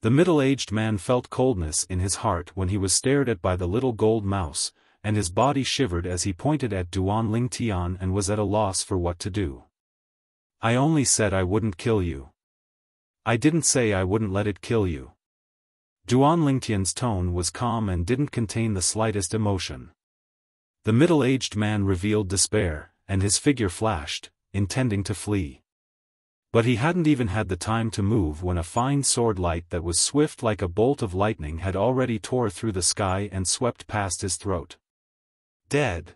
[SPEAKER 1] The middle-aged man felt coldness in his heart when he was stared at by the little gold mouse, and his body shivered as he pointed at Duan Lingtian and was at a loss for what to do. I only said I wouldn't kill you. I didn't say I wouldn't let it kill you. Duan Lingtian's tone was calm and didn't contain the slightest emotion. The middle-aged man revealed despair, and his figure flashed, intending to flee. But he hadn't even had the time to move when a fine sword light that was swift like a bolt of lightning had already tore through the sky and swept past his throat. Dead.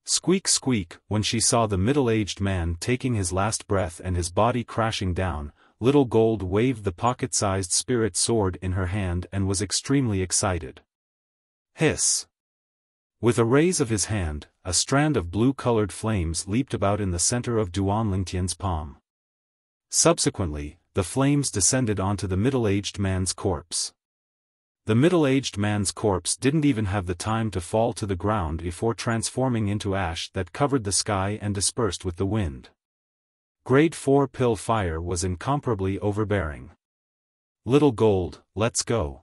[SPEAKER 1] Squeak squeak, when she saw the middle-aged man taking his last breath and his body crashing down, Little Gold waved the pocket-sized spirit sword in her hand and was extremely excited. Hiss! With a raise of his hand, a strand of blue-colored flames leaped about in the center of Duan Lingtian's palm. Subsequently, the flames descended onto the middle-aged man's corpse. The middle-aged man's corpse didn't even have the time to fall to the ground before transforming into ash that covered the sky and dispersed with the wind. Grade 4 pill fire was incomparably overbearing. Little Gold, let's go.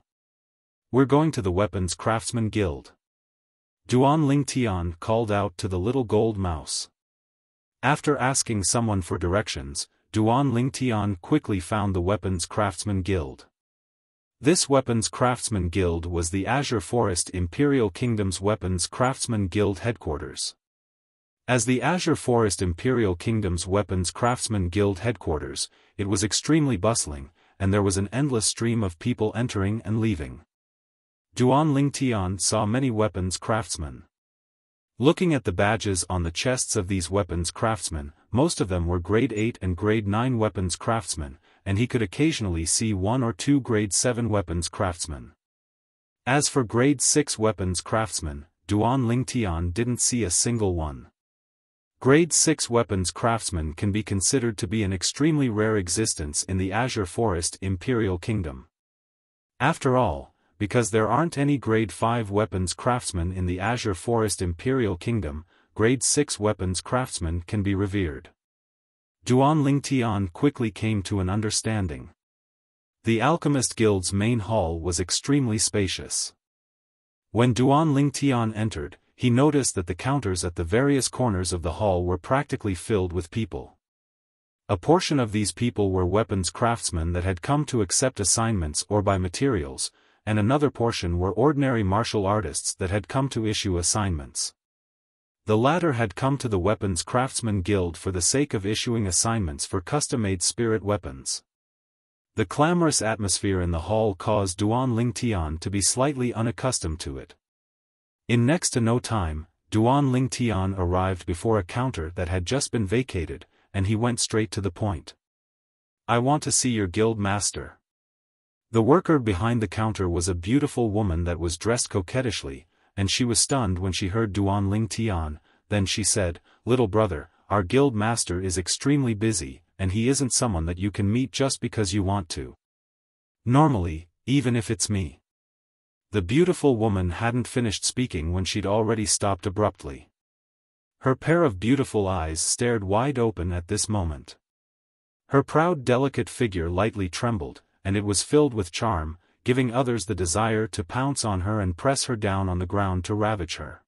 [SPEAKER 1] We're going to the Weapons Craftsman Guild. Duan Lingtian called out to the little gold mouse. After asking someone for directions, Duan Lingtian quickly found the Weapons Craftsman Guild. This Weapons Craftsman Guild was the Azure Forest Imperial Kingdom's Weapons Craftsman Guild headquarters. As the Azure Forest Imperial Kingdom's Weapons Craftsman Guild headquarters, it was extremely bustling, and there was an endless stream of people entering and leaving. Duan Lingtian saw many weapons craftsmen. Looking at the badges on the chests of these weapons craftsmen, most of them were Grade 8 and Grade 9 weapons craftsmen, and he could occasionally see 1 or 2 Grade 7 weapons craftsmen. As for Grade 6 weapons craftsmen, Duan Lingtian didn't see a single one. Grade 6 weapons craftsmen can be considered to be an extremely rare existence in the Azure Forest Imperial Kingdom. After all, because there aren't any Grade 5 weapons craftsmen in the Azure Forest Imperial Kingdom, Grade 6 weapons craftsmen can be revered. Duan Lingtian quickly came to an understanding. The Alchemist Guild's main hall was extremely spacious. When Duan Lingtian entered, he noticed that the counters at the various corners of the hall were practically filled with people. A portion of these people were weapons craftsmen that had come to accept assignments or buy materials, and another portion were ordinary martial artists that had come to issue assignments. The latter had come to the Weapons Craftsman Guild for the sake of issuing assignments for custom-made spirit weapons. The clamorous atmosphere in the hall caused Duan Lingtian to be slightly unaccustomed to it. In next to no time, Duan Lingtian arrived before a counter that had just been vacated, and he went straight to the point. I want to see your guild master. The worker behind the counter was a beautiful woman that was dressed coquettishly, and she was stunned when she heard Duan Lingtian. Then she said, "Little brother, our guild master is extremely busy, and he isn't someone that you can meet just because you want to. Normally, even if it's me." The beautiful woman hadn't finished speaking when she'd already stopped abruptly. Her pair of beautiful eyes stared wide open at this moment. Her proud delicate figure lightly trembled, and it was filled with charm, giving others the desire to pounce on her and press her down on the ground to ravage her.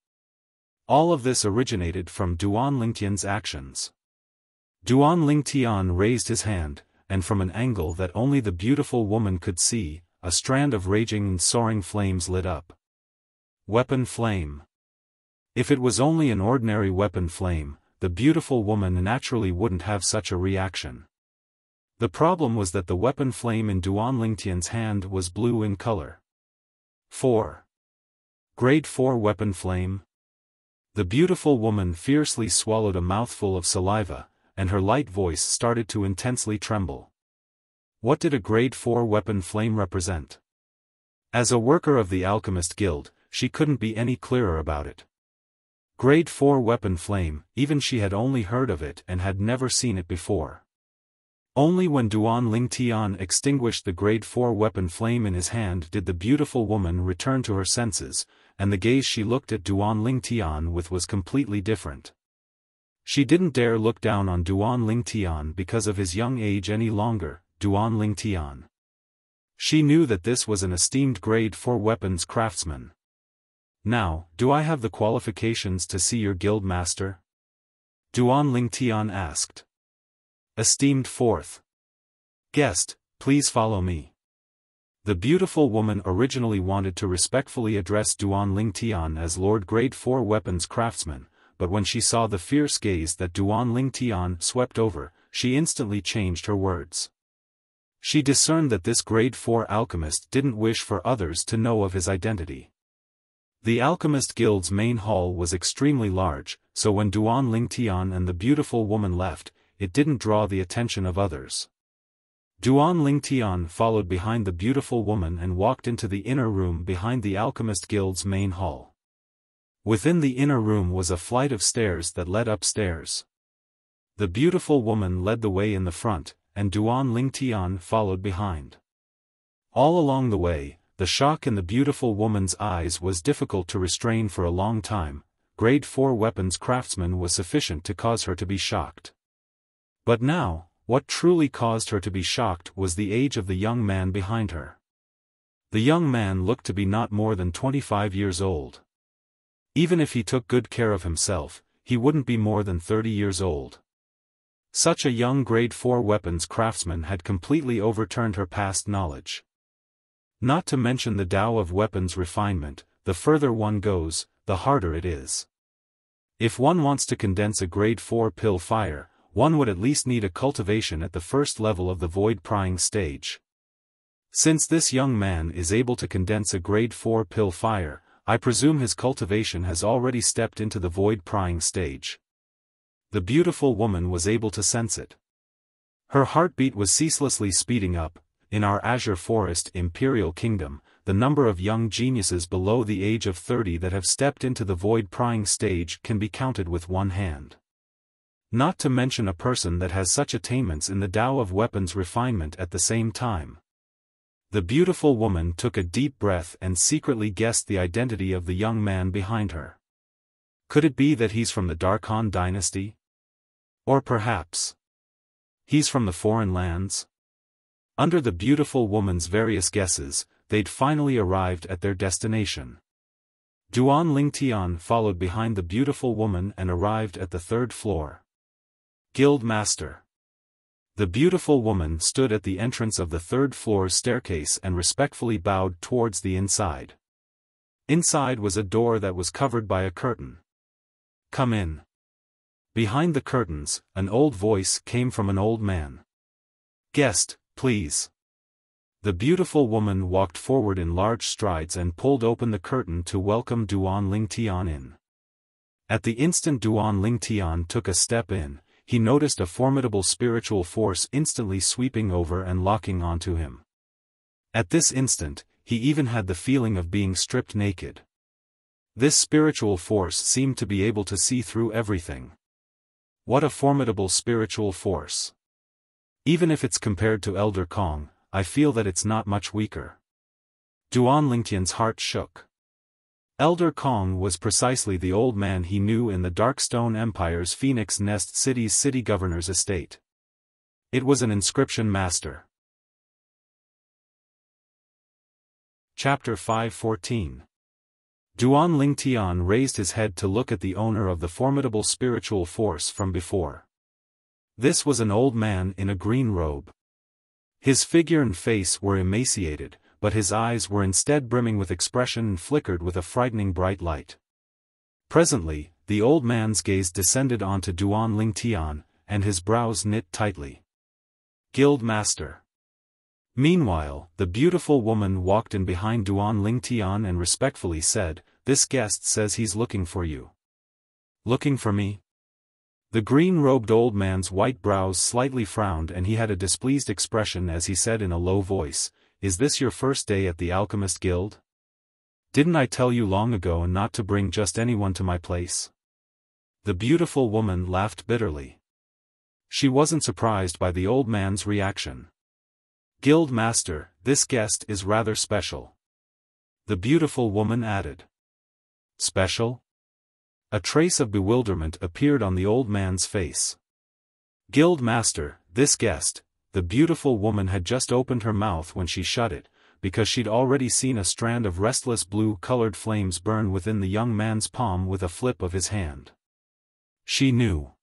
[SPEAKER 1] All of this originated from Duan Lingtian's actions. Duan Lingtian raised his hand, and from an angle that only the beautiful woman could see, a strand of raging and soaring flames lit up. Weapon flame. If it was only an ordinary weapon flame, the beautiful woman naturally wouldn't have such a reaction. The problem was that the weapon flame in Duan Lingtian's hand was blue in color. 4. Grade 4 weapon flame. The beautiful woman fiercely swallowed a mouthful of saliva, and her light voice started to intensely tremble. What did a grade 4 weapon flame represent? As a worker of the Alchemist Guild, she couldn't be any clearer about it. Grade 4 weapon flame, even she had only heard of it and had never seen it before. Only when Duan Lingtian extinguished the grade 4 weapon flame in his hand did the beautiful woman return to her senses, and the gaze she looked at Duan Lingtian with was completely different. She didn't dare look down on Duan Lingtian because of his young age any longer. Duan Lingtian. She knew that this was an esteemed grade 4 weapons craftsman. Now, do I have the qualifications to see your guild master? Duan Lingtian asked. Esteemed 4th guest, please follow me. The beautiful woman originally wanted to respectfully address Duan Lingtian as Lord Grade 4 weapons craftsman, but when she saw the fierce gaze that Duan Lingtian swept over, she instantly changed her words. She discerned that this grade 4 alchemist didn't wish for others to know of his identity. The Alchemist Guild's main hall was extremely large, so when Duan Lingtian and the beautiful woman left, it didn't draw the attention of others. Duan Lingtian followed behind the beautiful woman and walked into the inner room behind the Alchemist Guild's main hall. Within the inner room was a flight of stairs that led upstairs. The beautiful woman led the way in the front, and Duan Lingtian followed behind. All along the way, the shock in the beautiful woman's eyes was difficult to restrain for a long time. Grade 4 weapons craftsman was sufficient to cause her to be shocked. But now, what truly caused her to be shocked was the age of the young man behind her. The young man looked to be not more than 25 years old. Even if he took good care of himself, he wouldn't be more than 30 years old. Such a young grade 4 weapons craftsman had completely overturned her past knowledge. Not to mention the Tao of weapons refinement, the further one goes, the harder it is. If one wants to condense a grade 4 pill fire, one would at least need a cultivation at the first level of the void prying stage. Since this young man is able to condense a grade 4 pill fire, I presume his cultivation has already stepped into the void prying stage. The beautiful woman was able to sense it. Her heartbeat was ceaselessly speeding up. In our Azure Forest Imperial Kingdom, the number of young geniuses below the age of 30 that have stepped into the void prying stage can be counted with one hand. Not to mention a person that has such attainments in the Tao of weapons refinement at the same time. The beautiful woman took a deep breath and secretly guessed the identity of the young man behind her. Could it be that he's from the Darkhan dynasty? Or perhaps he's from the foreign lands? Under the beautiful woman's various guesses, they'd finally arrived at their destination. Duan Lingtian followed behind the beautiful woman and arrived at the 3rd floor. Guild Master. The beautiful woman stood at the entrance of the 3rd floor's staircase and respectfully bowed towards the inside. Inside was a door that was covered by a curtain. Come in. Behind the curtains, an old voice came from an old man. Guest, please. The beautiful woman walked forward in large strides and pulled open the curtain to welcome Duan Lingtian in. At the instant Duan Lingtian took a step in, he noticed a formidable spiritual force instantly sweeping over and locking onto him. At this instant, he even had the feeling of being stripped naked. This spiritual force seemed to be able to see through everything. What a formidable spiritual force. Even if it's compared to Elder Kong, I feel that it's not much weaker. Duan Lingtian's heart shook. Elder Kong was precisely the old man he knew in the Darkstone Empire's Phoenix Nest City's city governor's estate. It was an inscription master. Chapter 514. Duan Lingtian raised his head to look at the owner of the formidable spiritual force from before. This was an old man in a green robe. His figure and face were emaciated, but his eyes were instead brimming with expression and flickered with a frightening bright light. Presently, the old man's gaze descended onto Duan Lingtian, and his brows knit tightly. Guild Master. Meanwhile, the beautiful woman walked in behind Duan Lingtian and respectfully said, "This guest says he's looking for you." "Looking for me?" The green-robed old man's white brows slightly frowned and he had a displeased expression as he said in a low voice, "Is this your first day at the Alchemist Guild? Didn't I tell you long ago not to bring just anyone to my place?" The beautiful woman laughed bitterly. She wasn't surprised by the old man's reaction. "Guild Master, this guest is rather special," the beautiful woman added. "Special?" A trace of bewilderment appeared on the old man's face. "Guild Master, this guest," the beautiful woman had just opened her mouth when she shut it, because she'd already seen a strand of restless blue-colored flames burn within the young man's palm with a flip of his hand. She knew.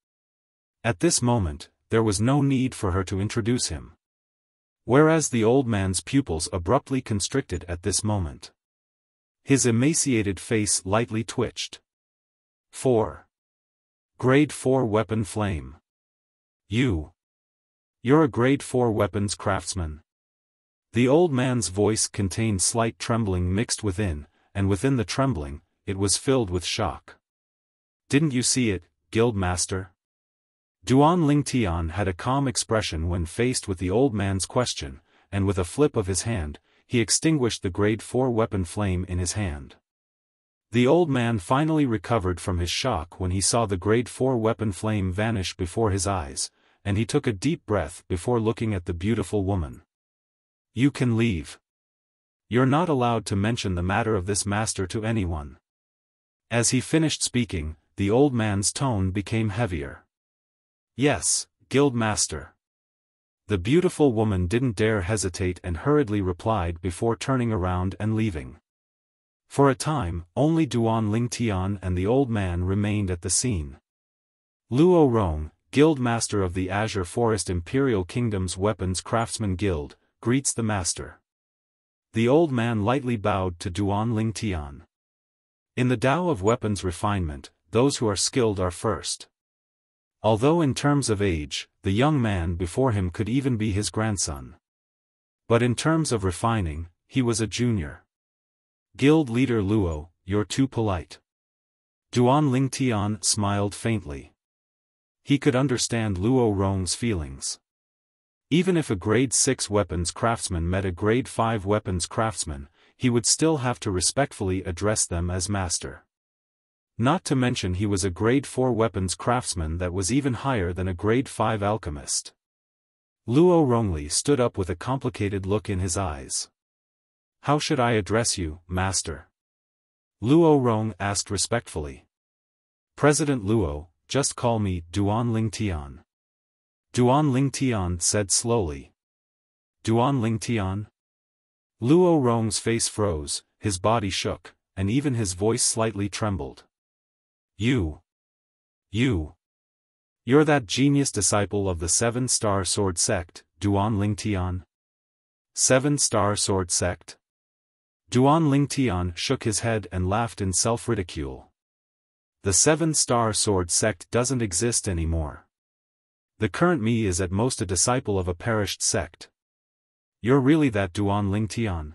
[SPEAKER 1] At this moment, there was no need for her to introduce him. Whereas the old man's pupils abruptly constricted at this moment. His emaciated face lightly twitched. 4. Grade 4 Weapon Flame. You're a Grade 4 weapons craftsman. The old man's voice contained slight trembling mixed within, and within the trembling, it was filled with shock. "Didn't you see it, Guild Master?" Duan Lingtian had a calm expression when faced with the old man's question, and with a flip of his hand, he extinguished the Grade 4 weapon flame in his hand. The old man finally recovered from his shock when he saw the Grade 4 weapon flame vanish before his eyes, and he took a deep breath before looking at the beautiful woman. "You can leave. You're not allowed to mention the matter of this master to anyone." As he finished speaking, the old man's tone became heavier. "Yes, Guild Master." The beautiful woman didn't dare hesitate and hurriedly replied before turning around and leaving. For a time, only Duan Lingtian and the old man remained at the scene. "Luo Rong, Guild Master of the Azure Forest Imperial Kingdom's Weapons Craftsman Guild, greets the Master." The old man lightly bowed to Duan Lingtian. In the Tao of weapons refinement, those who are skilled are first. Although in terms of age, the young man before him could even be his grandson. But in terms of refining, he was a junior. "Guild Leader Luo, you're too polite." Duan Lingtian smiled faintly. He could understand Luo Rong's feelings. Even if a Grade 6 weapons craftsman met a Grade 5 weapons craftsman, he would still have to respectfully address them as master. Not to mention he was a Grade 4 weapons craftsman that was even higher than a Grade 5 alchemist. Luo Rongli stood up with a complicated look in his eyes. "How should I address you, Master?" Luo Rong asked respectfully. "President Luo, just call me Duan Lingtian." Duan Lingtian said slowly. "Duan Lingtian?" Luo Rong's face froze, his body shook, and even his voice slightly trembled. You're that genius disciple of the 7-Star Sword Sect, Duan Lingtian?" 7-Star Sword Sect? Duan Lingtian shook his head and laughed in self-ridicule. "The 7-Star Sword Sect doesn't exist anymore. The current me is at most a disciple of a perished sect." "You're really that Duan Lingtian?"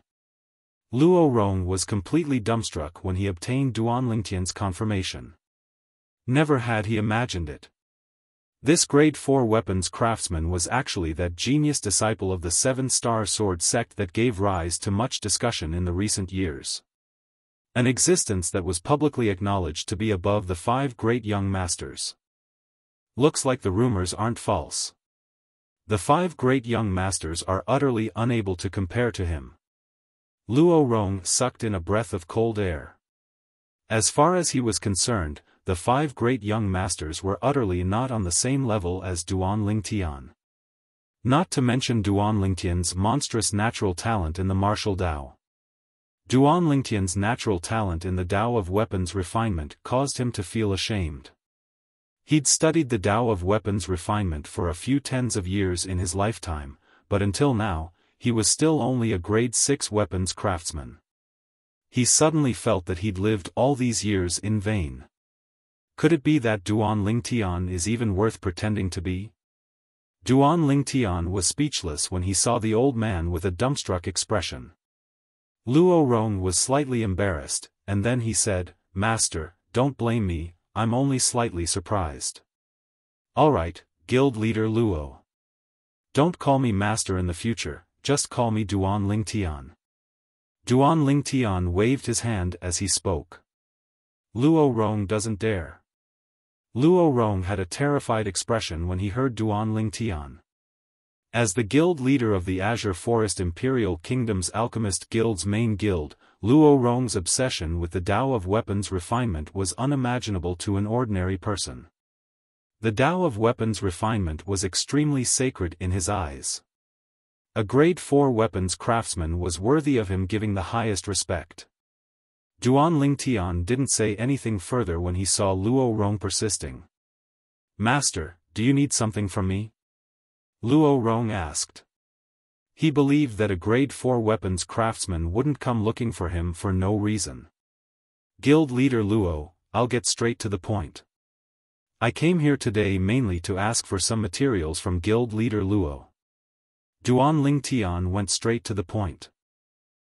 [SPEAKER 1] Luo Rong was completely dumbstruck when he obtained Duan Lingtian's confirmation. Never had he imagined it. This Grade 4 weapons craftsman was actually that genius disciple of the 7-Star Sword Sect that gave rise to much discussion in the recent years. An existence that was publicly acknowledged to be above the 5 great young masters. Looks like the rumors aren't false. The 5 great young masters are utterly unable to compare to him. Luo Rong sucked in a breath of cold air. As far as he was concerned, the 5 great young masters were utterly not on the same level as Duan Lingtian. Not to mention Duan Lingtian's monstrous natural talent in the martial Tao. Duan Lingtian's natural talent in the Tao of weapons refinement caused him to feel ashamed. He'd studied the Tao of weapons refinement for a few tens of years in his lifetime, but until now, he was still only a Grade 6 weapons craftsman. He suddenly felt that he'd lived all these years in vain. Could it be that Duan Lingtian is even worth pretending to be? Duan Lingtian was speechless when he saw the old man with a dumbstruck expression. Luo Rong was slightly embarrassed, and then he said, "Master, don't blame me, I'm only slightly surprised." "Alright, Guild Leader Luo. Don't call me master in the future, just call me Duan Lingtian." Duan Lingtian waved his hand as he spoke. "Luo Rong doesn't dare." Luo Rong had a terrified expression when he heard Duan Lingtian. As the guild leader of the Azure Forest Imperial Kingdom's Alchemist Guild's main guild, Luo Rong's obsession with the Tao of weapons refinement was unimaginable to an ordinary person. The Tao of weapons refinement was extremely sacred in his eyes. A grade 4 weapons craftsman was worthy of him giving the highest respect. Duan Lingtian didn't say anything further when he saw Luo Rong persisting. "Master, do you need something from me?" Luo Rong asked. He believed that a grade 4 weapons craftsman wouldn't come looking for him for no reason. "Guild Leader Luo, I'll get straight to the point. I came here today mainly to ask for some materials from Guild Leader Luo." Duan Lingtian went straight to the point.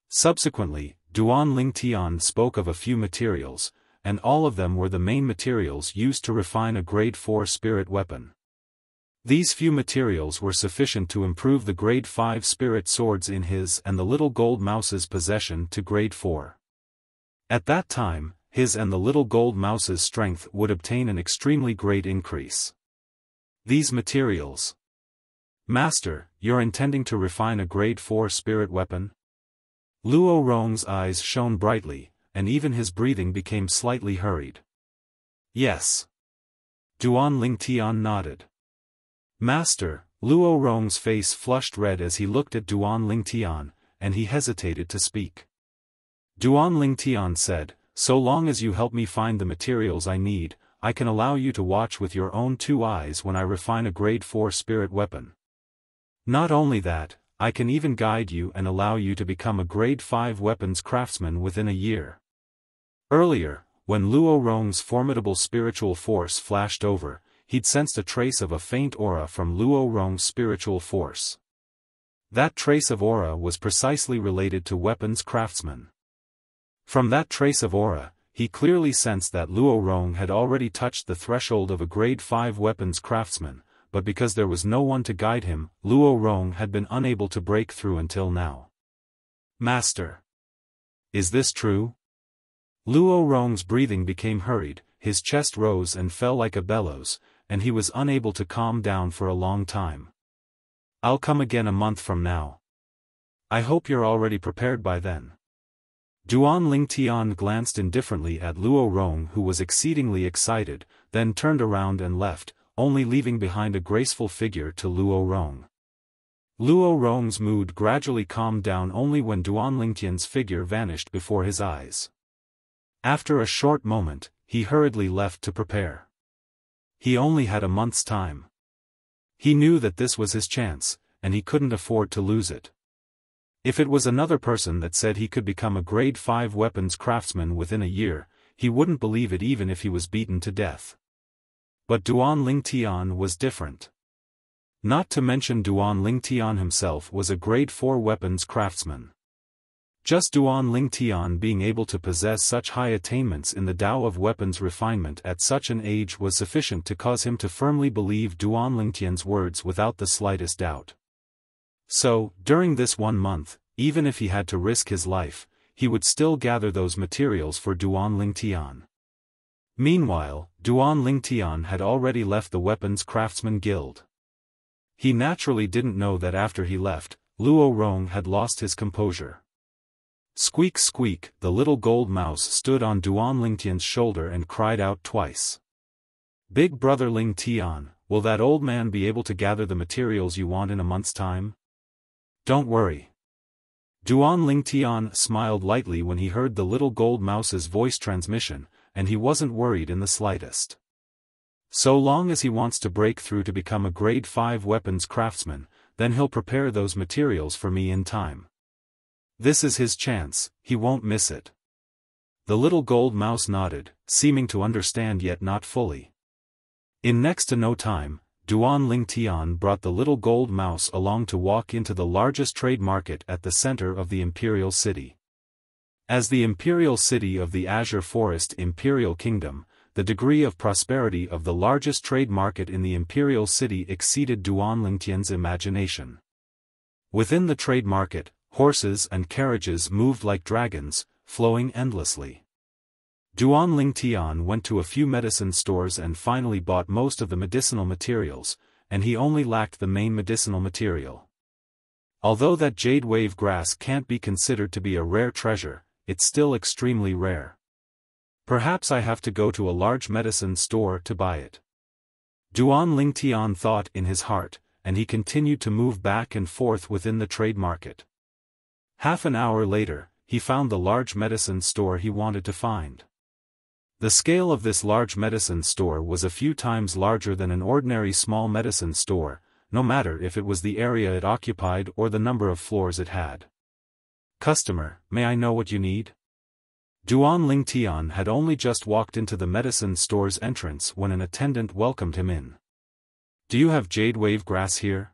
[SPEAKER 1] Subsequently, Duan Lingtian spoke of a few materials, and all of them were the main materials used to refine a grade 4 spirit weapon. These few materials were sufficient to improve the grade 5 spirit swords in his and the little gold mouse's possession to grade 4. At that time, his and the little gold mouse's strength would obtain an extremely great increase. These materials. "Master, you're intending to refine a grade 4 spirit weapon?" Luo Rong's eyes shone brightly, and even his breathing became slightly hurried. "Yes." Duan Lingtian nodded. "Master," Luo Rong's face flushed red as he looked at Duan Lingtian, and he hesitated to speak. Duan Lingtian said, "So long as you help me find the materials I need, I can allow you to watch with your own 2 eyes when I refine a grade 4 spirit weapon. Not only that, I can even guide you and allow you to become a grade 5 weapons craftsman within a year." Earlier, when Luo Rong's formidable spiritual force flashed over, he'd sensed a trace of a faint aura from Luo Rong's spiritual force. That trace of aura was precisely related to weapons craftsmen. From that trace of aura, he clearly sensed that Luo Rong had already touched the threshold of a grade 5 weapons craftsman, but because there was no one to guide him, Luo Rong had been unable to break through until now. "Master. Is this true?" Luo Rong's breathing became hurried, his chest rose and fell like a bellows, and he was unable to calm down for a long time. "I'll come again a month from now. I hope you're already prepared by then." Duan Lingtian glanced indifferently at Luo Rong, who was exceedingly excited, then turned around and left, only leaving behind a graceful figure to Luo Rong. Luo Rong's mood gradually calmed down only when Duan Lingtian's figure vanished before his eyes. After a short moment, he hurriedly left to prepare. He only had a month's time. He knew that this was his chance, and he couldn't afford to lose it. If it was another person that said he could become a grade 5 weapons craftsman within a year, he wouldn't believe it even if he was beaten to death. But Duan Lingtian was different. Not to mention Duan Lingtian himself was a grade 4 weapons craftsman. Just Duan Lingtian being able to possess such high attainments in the Tao of weapons refinement at such an age was sufficient to cause him to firmly believe Duan Lingtian's words without the slightest doubt. So, during this 1 month, even if he had to risk his life, he would still gather those materials for Duan Lingtian. Meanwhile, Duan Lingtian had already left the Weapons Craftsman Guild. He naturally didn't know that after he left, Luo Rong had lost his composure. Squeak squeak, the little gold mouse stood on Duan Lingtian's shoulder and cried out twice. "Big brother Lingtian, will that old man be able to gather the materials you want in a month's time?" "Don't worry." Duan Lingtian smiled lightly when he heard the little gold mouse's voice transmission, and he wasn't worried in the slightest. So long as he wants to break through to become a grade 5 weapons craftsman, then he'll prepare those materials for me in time. This is his chance, he won't miss it. The little gold mouse nodded, seeming to understand yet not fully. In next to no time, Duan Ling Tian brought the little gold mouse along to walk into the largest trade market at the center of the imperial city. As the imperial city of the Azure Forest Imperial Kingdom, the degree of prosperity of the largest trade market in the imperial city exceeded Duan Ling Tian's imagination. Within the trade market, horses and carriages moved like dragons, flowing endlessly. Duan Ling Tian went to a few medicine stores and finally bought most of the medicinal materials, and he only lacked the main medicinal material. Although that jade wave grass can't be considered to be a rare treasure, it's still extremely rare. Perhaps I have to go to a large medicine store to buy it. Duan Ling Tian thought in his heart, and he continued to move back and forth within the trade market. Half an hour later, he found the large medicine store he wanted to find. The scale of this large medicine store was a few times larger than an ordinary small medicine store, no matter if it was the area it occupied or the number of floors it had. "Customer, may I know what you need?" Duan Ling Tian had only just walked into the medicine store's entrance when an attendant welcomed him in. "Do you have jade wave grass here?"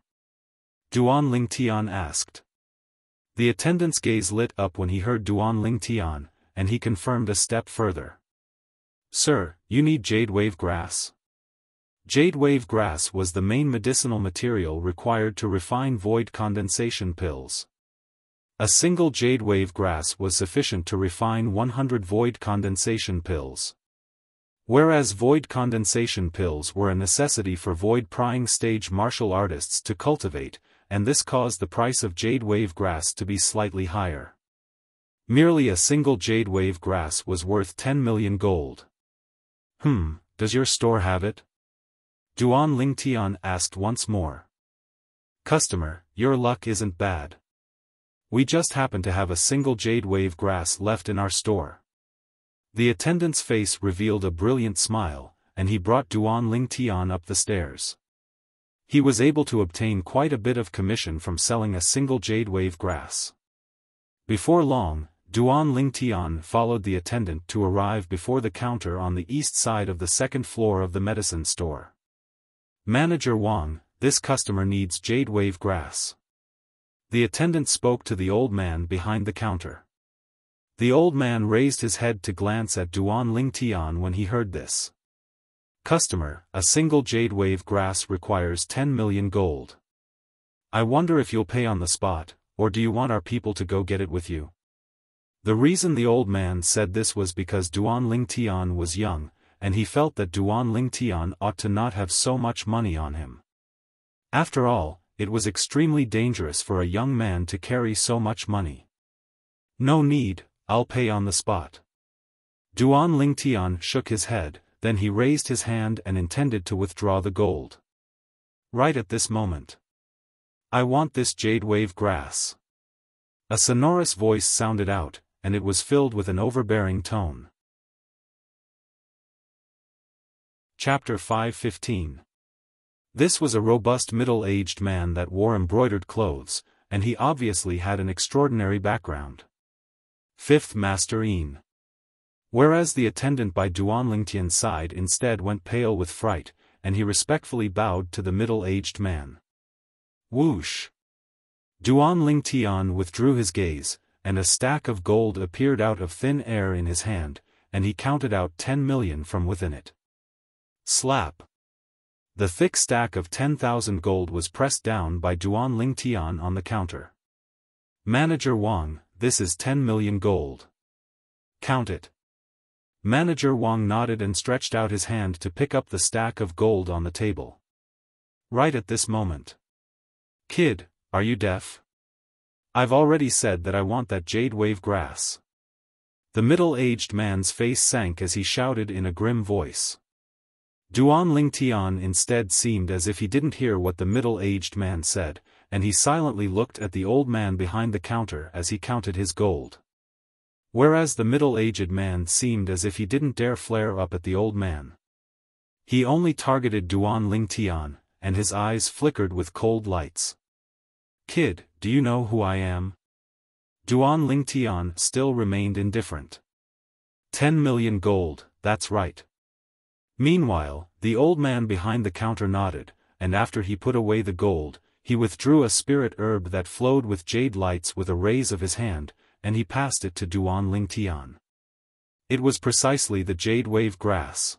[SPEAKER 1] Duan Ling Tian asked. The attendant's gaze lit up when he heard Duan Ling Tian, and he confirmed a step further. "Sir, you need jade wave grass?" Jade wave grass was the main medicinal material required to refine void condensation pills. A single jade wave grass was sufficient to refine 100 void condensation pills. Whereas void condensation pills were a necessity for void prying stage martial artists to cultivate, and this caused the price of jade wave grass to be slightly higher. Merely a single jade wave grass was worth 10 million gold. Does your store have it?" Duan Ling Tian asked once more. "Customer, your luck isn't bad. We just happen to have a single jade wave grass left in our store." The attendant's face revealed a brilliant smile, and he brought Duan Ling Tian up the stairs. He was able to obtain quite a bit of commission from selling a single jade wave grass. Before long, Duan Ling Tian followed the attendant to arrive before the counter on the east side of the second floor of the medicine store. "Manager Wang, this customer needs jade wave grass." The attendant spoke to the old man behind the counter. The old man raised his head to glance at Duan Ling Tian when he heard this. "Customer, a single jade wave grass requires 10 million gold. I wonder if you'll pay on the spot, or do you want our people to go get it with you?" The reason the old man said this was because Duan Ling Tian was young, and he felt that Duan Ling Tian ought to not have so much money on him. After all, it was extremely dangerous for a young man to carry so much money. "No need, I'll pay on the spot." Duan Ling Tian shook his head, then he raised his hand and intended to withdraw the gold. Right at this moment. "I want this jade wave grass." A sonorous voice sounded out, and it was filled with an overbearing tone. Chapter 5:15. This was a robust middle-aged man that wore embroidered clothes, and he obviously had an extraordinary background. Fifth Master Yin. Whereas the attendant by Duan Ling Tian's side instead went pale with fright, and he respectfully bowed to the middle-aged man. Whoosh! Duan Ling Tian withdrew his gaze, and a stack of gold appeared out of thin air in his hand, and he counted out 10 million from within it. Slap! The thick stack of 10,000 gold was pressed down by Duan Ling Tian on the counter. "Manager Wang, this is 10 million gold. Count it." Manager Wang nodded and stretched out his hand to pick up the stack of gold on the table. Right at this moment. "Kid, are you deaf? I've already said that I want that jade wave grass." The middle-aged man's face sank as he shouted in a grim voice. Duan Ling Tian instead seemed as if he didn't hear what the middle-aged man said, and he silently looked at the old man behind the counter as he counted his gold. Whereas the middle-aged man seemed as if he didn't dare flare up at the old man. He only targeted Duan Ling Tian, and his eyes flickered with cold lights. "Kid, do you know who I am?" Duan Ling Tian still remained indifferent. 10 million gold, that's right. Meanwhile, the old man behind the counter nodded, and after he put away the gold, he withdrew a spirit herb that flowed with jade lights with a raise of his hand, and he passed it to Duan Lingtian. It was precisely the jade wave grass.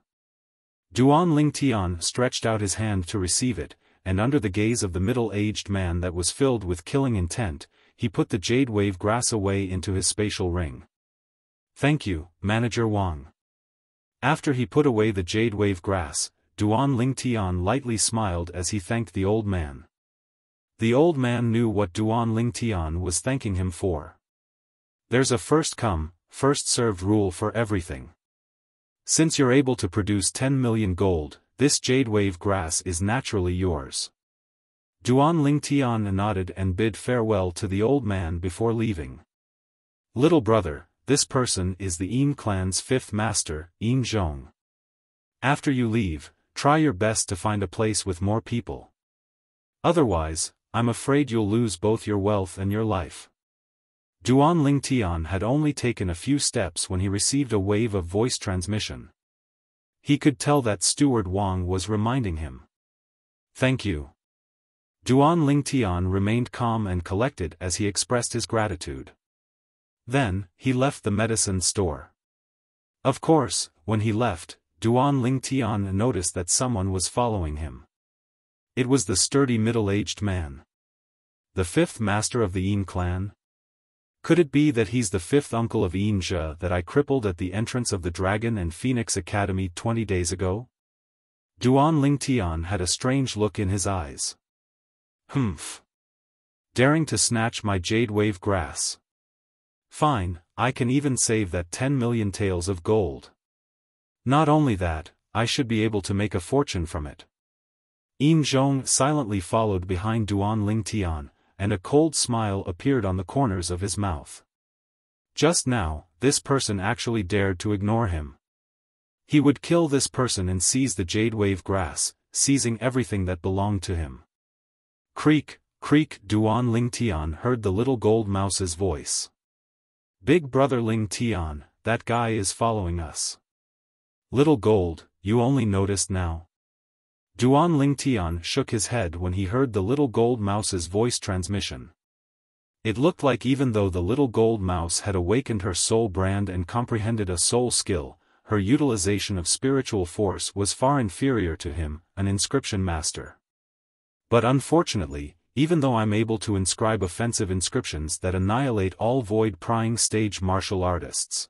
[SPEAKER 1] Duan Lingtian stretched out his hand to receive it, and under the gaze of the middle-aged man that was filled with killing intent, he put the jade wave grass away into his spatial ring. Thank you, Manager Wang. After he put away the jade wave grass, Duan Lingtian lightly smiled as he thanked the old man. The old man knew what Duan Lingtian was thanking him for. There's a first come, first served rule for everything. Since you're able to produce 10 million gold, this jade wave grass is naturally yours. Duan Lingtian nodded and bid farewell to the old man before leaving. Little brother, this person is the Yin clan's fifth master, Yin Zhong. After you leave, try your best to find a place with more people. Otherwise, I'm afraid you'll lose both your wealth and your life. Duan Lingtian had only taken a few steps when he received a wave of voice transmission. He could tell that Steward Wang was reminding him. Thank you. Duan Lingtian remained calm and collected as he expressed his gratitude. Then, he left the medicine store. Of course, when he left, Duan Lingtian noticed that someone was following him. It was the sturdy middle-aged man. The fifth master of the Yin clan? Could it be that he's the fifth uncle of Yin Zhe that I crippled at the entrance of the Dragon and Phoenix Academy 20 days ago? Duan Lingtian had a strange look in his eyes. Humph. Daring to snatch my jade wave grass. Fine, I can even save that 10 million taels of gold. Not only that, I should be able to make a fortune from it. Yin Zhong silently followed behind Duan Lingtian, and a cold smile appeared on the corners of his mouth. Just now, this person actually dared to ignore him. He would kill this person and seize the jade wave grass, seizing everything that belonged to him. Creak, creak. Duan Lingtian heard the little gold mouse's voice. Big brother Lingtian, that guy is following us. Little gold, you only noticed now? Duan Lingtian shook his head when he heard the little gold mouse's voice transmission. It looked like even though the little gold mouse had awakened her soul brand and comprehended a soul skill, her utilization of spiritual force was far inferior to him, an inscription master. But unfortunately, even though I'm able to inscribe offensive inscriptions that annihilate all void-prying stage martial artists.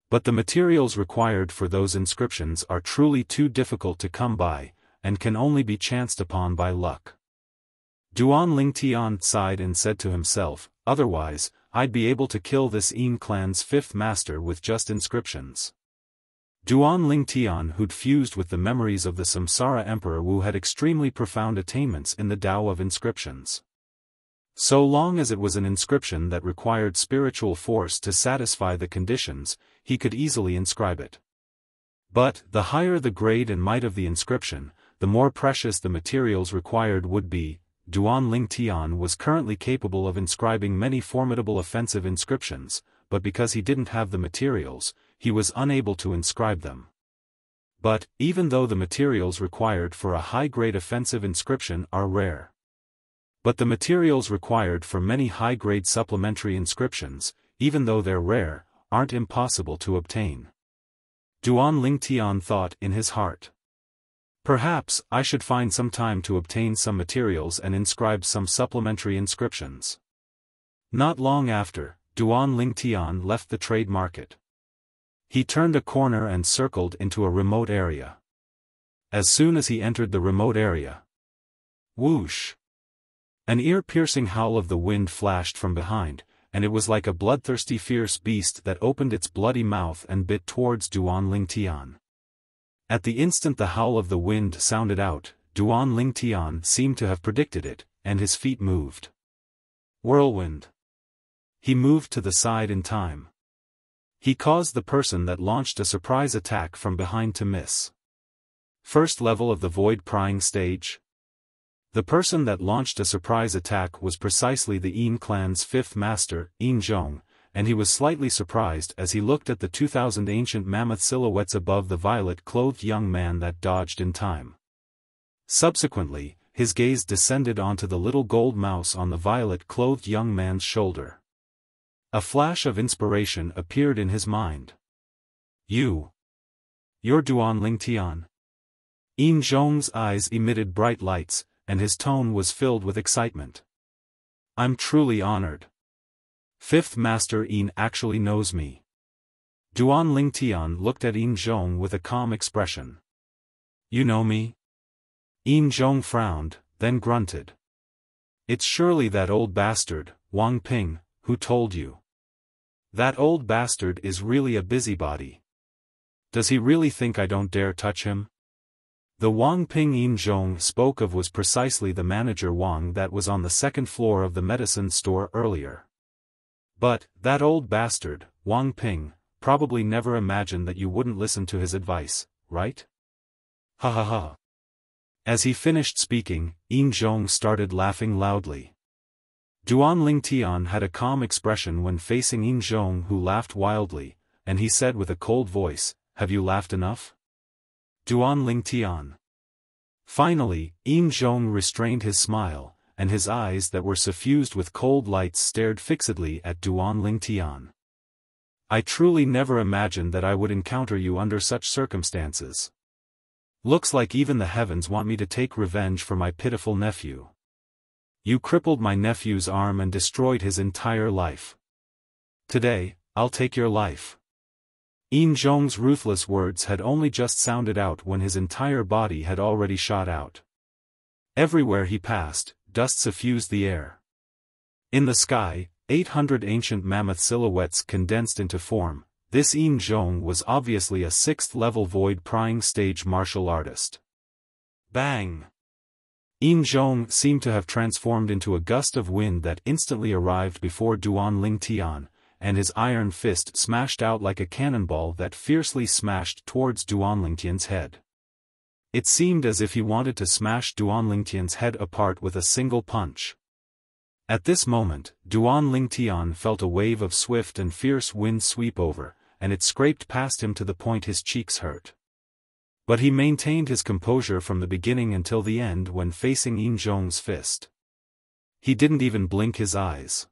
[SPEAKER 1] But the materials required for those inscriptions are truly too difficult to come by, and can only be chanced upon by luck. Duan Lingtian sighed and said to himself, otherwise, I'd be able to kill this Yin clan's fifth master with just inscriptions. Duan Lingtian, who'd fused with the memories of the Samsara Emperor Wu, had extremely profound attainments in the Tao of inscriptions. So long as it was an inscription that required spiritual force to satisfy the conditions, he could easily inscribe it. But, the higher the grade and might of the inscription, the more precious the materials required would be. Duan Lingtian was currently capable of inscribing many formidable offensive inscriptions, but because he didn't have the materials, he was unable to inscribe them. But, even though the materials required for a high-grade offensive inscription are rare. But the materials required for many high-grade supplementary inscriptions, even though they're rare, aren't impossible to obtain. Duan Lingtian thought in his heart. Perhaps I should find some time to obtain some materials and inscribe some supplementary inscriptions. Not long after, Duan Lingtian left the trade market. He turned a corner and circled into a remote area. As soon as he entered the remote area, whoosh! An ear-piercing howl of the wind flashed from behind, and it was like a bloodthirsty fierce beast that opened its bloody mouth and bit towards Duan Lingtian. At the instant the howl of the wind sounded out, Duan Lingtian seemed to have predicted it, and his feet moved. Whirlwind. He moved to the side in time. He caused the person that launched a surprise attack from behind to miss. First level of the void-prying stage. The person that launched a surprise attack was precisely the Yin clan's fifth master, Yin Zhong, and he was slightly surprised as he looked at the 2,000 ancient mammoth silhouettes above the violet-clothed young man that dodged in time. Subsequently, his gaze descended onto the little gold mouse on the violet-clothed young man's shoulder. A flash of inspiration appeared in his mind. You're Duan Lingtian? Yin Zhong's eyes emitted bright lights, and his tone was filled with excitement. I'm truly honored. Fifth Master Yin actually knows me. Duan Lingtian looked at Yin Zhong with a calm expression. You know me? Yin Zhong frowned, then grunted. It's surely that old bastard, Wang Ping, who told you. That old bastard is really a busybody. Does he really think I don't dare touch him? The Wang Ping Yin Zhong spoke of was precisely the manager Wang that was on the second floor of the medicine store earlier. But, that old bastard, Wang Ping, probably never imagined that you wouldn't listen to his advice, right? Ha ha ha. As he finished speaking, Yin Zhong started laughing loudly. Duan Lingtian had a calm expression when facing Yin Zhong, who laughed wildly, and he said with a cold voice, Have you laughed enough? Duan Lingtian. Finally, Yin Zhong restrained his smile, and his eyes that were suffused with cold lights stared fixedly at Duan Lingtian. I truly never imagined that I would encounter you under such circumstances. Looks like even the heavens want me to take revenge for my pitiful nephew. You crippled my nephew's arm and destroyed his entire life. Today, I'll take your life. Yin Zhong's ruthless words had only just sounded out when his entire body had already shot out. Everywhere he passed, dust suffused the air. In the sky, 800 ancient mammoth silhouettes condensed into form. This Yin Zhong was obviously a 6th-level void-prying stage martial artist. Bang! Yin Zhong seemed to have transformed into a gust of wind that instantly arrived before Duan Lingtian, and his iron fist smashed out like a cannonball that fiercely smashed towards Duan Lingtian's head. It seemed as if he wanted to smash Duan Lingtian's head apart with a single punch. At this moment, Duan Lingtian felt a wave of swift and fierce wind sweep over, and it scraped past him to the point his cheeks hurt. But he maintained his composure from the beginning until the end when facing Yin Zhong's fist. He didn't even blink his eyes.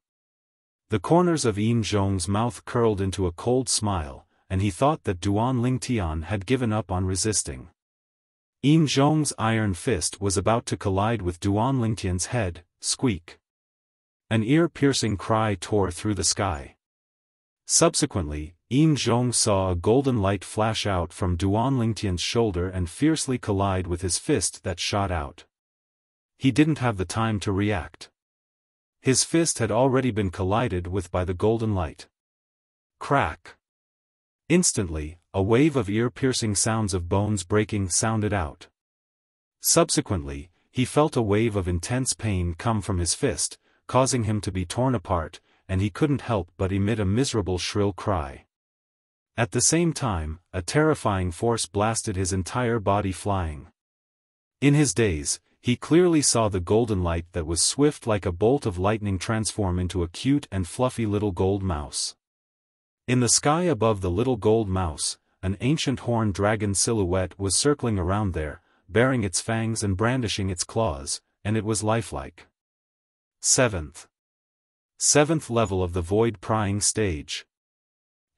[SPEAKER 1] The corners of Yin Zhong's mouth curled into a cold smile, and he thought that Duan Lingtian had given up on resisting. Yin Zhong's iron fist was about to collide with Duan Lingtian's head. Squeak! An ear-piercing cry tore through the sky. Subsequently, Yin Zhong saw a golden light flash out from Duan Lingtian's shoulder and fiercely collide with his fist that shot out. He didn't have the time to react. His fist had already been collided with by the golden light. Crack! Instantly, a wave of ear-piercing sounds of bones breaking sounded out. Subsequently, he felt a wave of intense pain come from his fist, causing him to be torn apart, and he couldn't help but emit a miserable shrill cry. At the same time, a terrifying force blasted his entire body flying. In his daze, he clearly saw the golden light that was swift like a bolt of lightning transform into a cute and fluffy little gold mouse. In the sky above the little gold mouse, an ancient horned dragon silhouette was circling around there, baring its fangs and brandishing its claws, and it was lifelike. 7th level of the void-prying stage.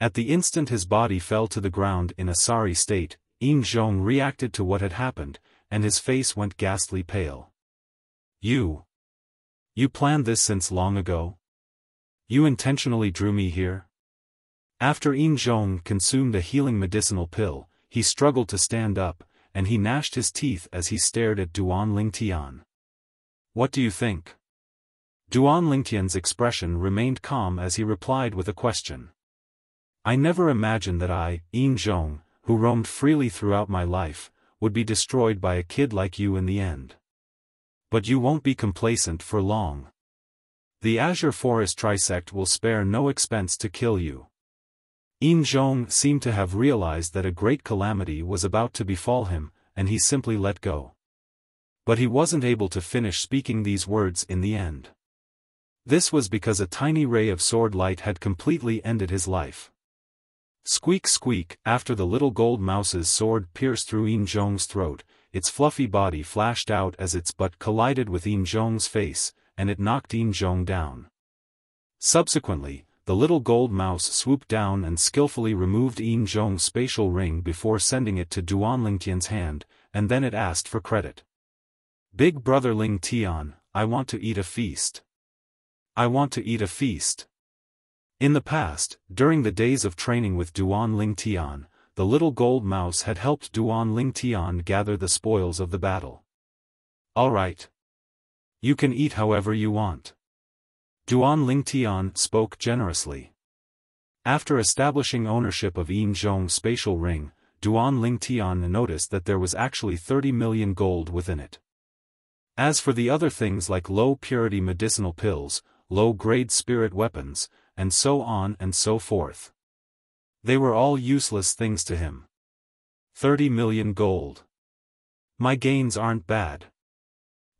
[SPEAKER 1] At the instant his body fell to the ground in a sorry state, Yin Zhong reacted to what had happened, and his face went ghastly pale. You planned this since long ago? You intentionally drew me here? After Yin Zhong consumed a healing medicinal pill, he struggled to stand up, and he gnashed his teeth as he stared at Duan Lingtian. What do you think? Duan Lingtian's expression remained calm as he replied with a question. I never imagined that I, Yin Zhong, who roamed freely throughout my life, would be destroyed by a kid like you in the end. But you won't be complacent for long. The Azure Forest Trisect will spare no expense to kill you. Yin Zhong seemed to have realized that a great calamity was about to befall him, and he simply let go. But he wasn't able to finish speaking these words in the end. This was because a tiny ray of sword light had completely ended his life. Squeak squeak, after the little gold mouse's sword pierced through Yin Zhong's throat, its fluffy body flashed out as its butt collided with Yin Zhong's face, and it knocked Yin Zhong down. Subsequently, the little gold mouse swooped down and skillfully removed Yin Zhong's spatial ring before sending it to Duan Lingtian's hand, and then it asked for credit. Big brother Ling Tian, I want to eat a feast. I want to eat a feast. In the past, during the days of training with Duan Lingtian, the little gold mouse had helped Duan Lingtian gather the spoils of the battle. All right. You can eat however you want. Duan Lingtian spoke generously. After establishing ownership of Yin Zhong's spatial ring, Duan Lingtian noticed that there was actually 30 million gold within it. As for the other things like low-purity medicinal pills, low-grade spirit weapons, and so on and so forth, they were all useless things to him. 30 million gold. My gains aren't bad.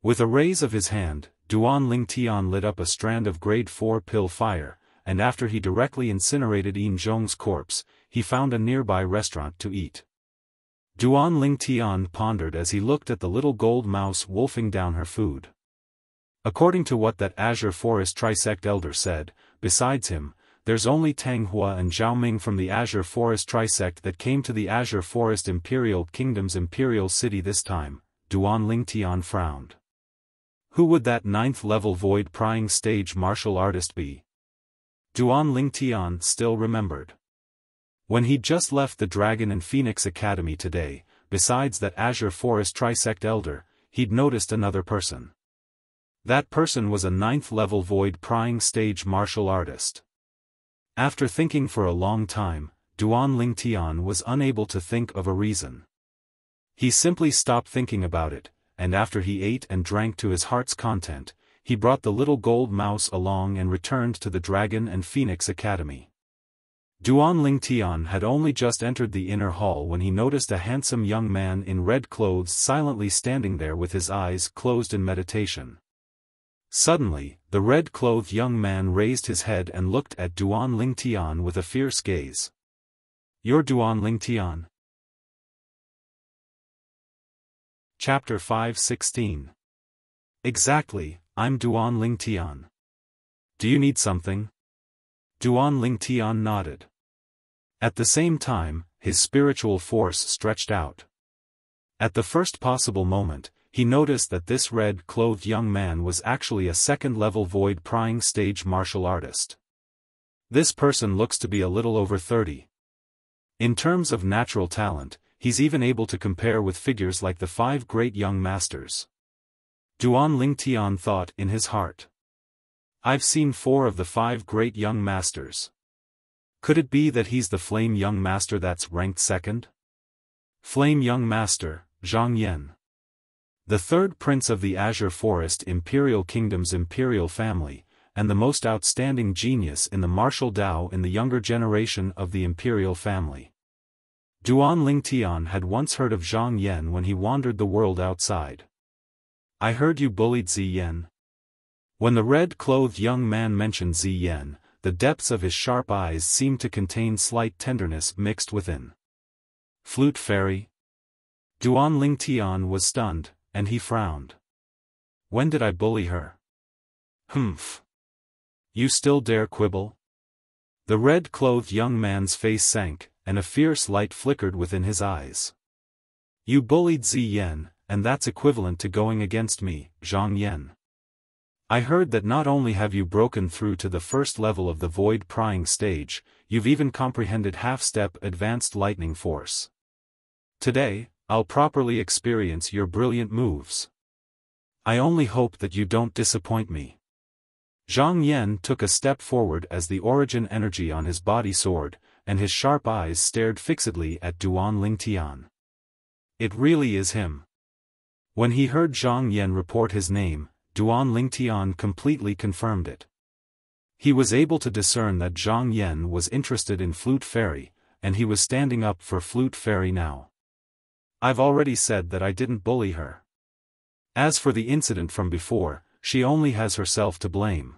[SPEAKER 1] With a raise of his hand, Duan Lingtian lit up a strand of grade 4 pill fire, and after he directly incinerated Yin Zhong's corpse, he found a nearby restaurant to eat. Duan Lingtian pondered as he looked at the little gold mouse wolfing down her food. According to what that Azure Forest Trisect Elder said, besides him, there's only Tang Hua and Zhao Ming from the Azure Forest Trisect that came to the Azure Forest Imperial Kingdom's Imperial City this time. Duan Lingtian frowned. Who would that 9th-level void-prying stage martial artist be? Duan Lingtian still remembered. When he'd just left the Dragon and Phoenix Academy today, besides that Azure Forest Trisect Elder, he'd noticed another person. That person was a 9th-level void-prying stage martial artist. After thinking for a long time, Duan Lingtian was unable to think of a reason. He simply stopped thinking about it, and after he ate and drank to his heart's content, he brought the little gold mouse along and returned to the Dragon and Phoenix Academy. Duan Lingtian had only just entered the inner hall when he noticed a handsome young man in red clothes silently standing there with his eyes closed in meditation. Suddenly, the red-clothed young man raised his head and looked at Duan Lingtian with a fierce gaze. You're Duan Lingtian? Chapter 5:16. Exactly, I'm Duan Lingtian. Do you need something? Duan Lingtian nodded. At the same time, his spiritual force stretched out. At the first possible moment, he noticed that this red-clothed young man was actually a 2nd-level void-prying stage martial artist. This person looks to be a little over 30. In terms of natural talent, he's even able to compare with figures like the 5 great young masters. Duan Lingtian thought in his heart. I've seen 4 of the 5 great young masters. Could it be that he's the Flame Young Master that's ranked 2nd? Flame Young Master, Zhang Yan. The 3rd Prince of the Azure Forest Imperial Kingdom's Imperial family, and the most outstanding genius in the martial Dao in the younger generation of the Imperial family. Duan Lingtian had once heard of Zhang Yan when he wandered the world outside. I heard you bullied Zi Yan. When the red-clothed young man mentioned Zi Yan, the depths of his sharp eyes seemed to contain slight tenderness mixed within. Flute Fairy? Duan Lingtian was stunned, and he frowned. When did I bully her? Humph. You still dare quibble? The red-clothed young man's face sank, and a fierce light flickered within his eyes. You bullied Zi Yan, and that's equivalent to going against me, Zhang Yan. I heard that not only have you broken through to the 1st level of the void-prying stage, you've even comprehended half-step advanced lightning force. Today, I'll properly experience your brilliant moves. I only hope that you don't disappoint me. Zhang Yan took a step forward as the origin energy on his body soared, and his sharp eyes stared fixedly at Duan Lingtian. It really is him. When he heard Zhang Yan report his name, Duan Lingtian completely confirmed it. He was able to discern that Zhang Yan was interested in Flute Fairy, and he was standing up for Flute Fairy now. I've already said that I didn't bully her. As for the incident from before, she only has herself to blame.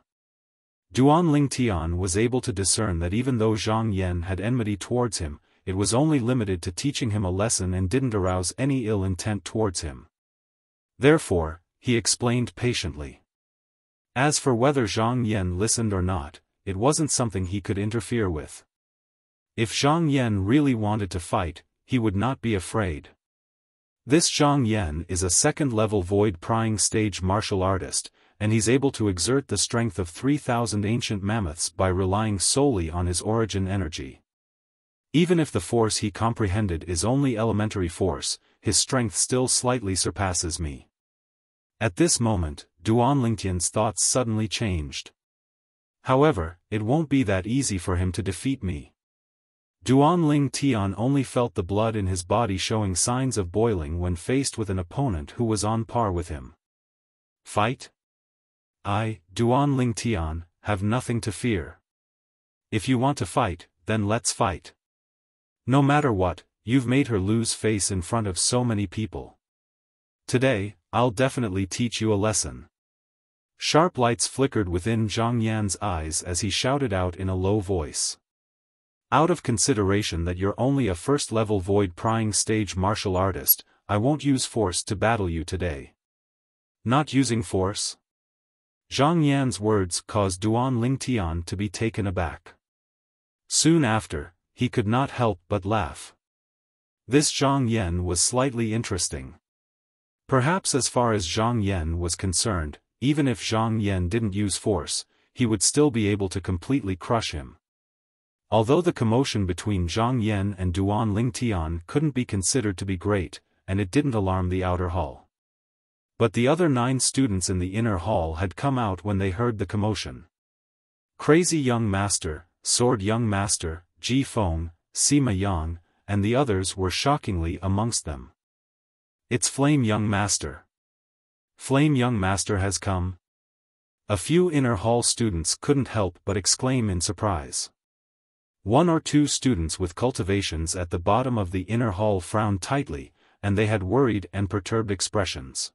[SPEAKER 1] Duan Lingtian was able to discern that even though Zhang Yan had enmity towards him, it was only limited to teaching him a lesson and didn't arouse any ill intent towards him. Therefore, he explained patiently. As for whether Zhang Yan listened or not, it wasn't something he could interfere with. If Zhang Yan really wanted to fight, he would not be afraid. This Zhang Yan is a second-level void-prying stage martial artist, and he's able to exert the strength of 3,000 ancient mammoths by relying solely on his origin energy. Even if the force he comprehended is only elementary force, his strength still slightly surpasses me. At this moment, Duan Lingtian's thoughts suddenly changed. However, it won't be that easy for him to defeat me. Duan Lingtian only felt the blood in his body showing signs of boiling when faced with an opponent who was on par with him. Fight? I, Duan Lingtian, have nothing to fear. If you want to fight, then let's fight. No matter what, you've made her lose face in front of so many people. Today, I'll definitely teach you a lesson. Sharp lights flickered within Zhang Yan's eyes as he shouted out in a low voice. Out of consideration that you're only a first-level void-prying stage martial artist, I won't use force to battle you today. Not using force? Zhang Yan's words caused Duan Lingtian to be taken aback. Soon after, he could not help but laugh. This Zhang Yan was slightly interesting. Perhaps as far as Zhang Yan was concerned, even if Zhang Yan didn't use force, he would still be able to completely crush him. Although the commotion between Zhang Yan and Duan Lingtian couldn't be considered to be great, and it didn't alarm the outer hall. But the other 9 students in the inner hall had come out when they heard the commotion. Crazy Young Master, Sword Young Master, Ji Feng, Sima Yang, and the others were shockingly amongst them. It's Flame Young Master. Flame Young Master has come. A few inner hall students couldn't help but exclaim in surprise. 1 or 2 students with cultivations at the bottom of the inner hall frowned tightly, and they had worried and perturbed expressions.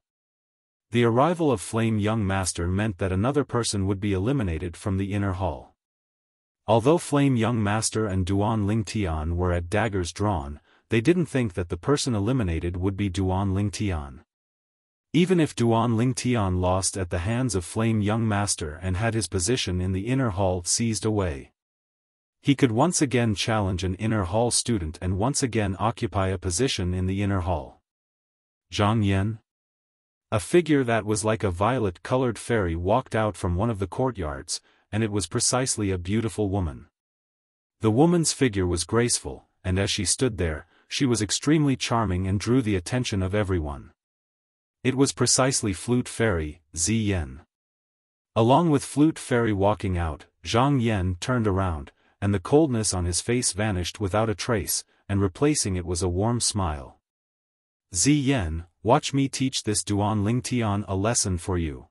[SPEAKER 1] The arrival of Flame Young Master meant that another person would be eliminated from the inner hall. Although Flame Young Master and Duan Lingtian were at daggers drawn, they didn't think that the person eliminated would be Duan Lingtian. Even if Duan Lingtian lost at the hands of Flame Young Master and had his position in the inner hall seized away, he could once again challenge an inner hall student and once again occupy a position in the inner hall. Zhang Yan? A figure that was like a violet-colored fairy walked out from one of the courtyards, and it was precisely a beautiful woman. The woman's figure was graceful, and as she stood there, she was extremely charming and drew the attention of everyone. It was precisely Flute Fairy, Ziyan. Along with Flute Fairy walking out, Zhang Yan turned around, and the coldness on his face vanished without a trace, and replacing it was a warm smile. Ziyan, watch me teach this Duan Lingtian a lesson for you.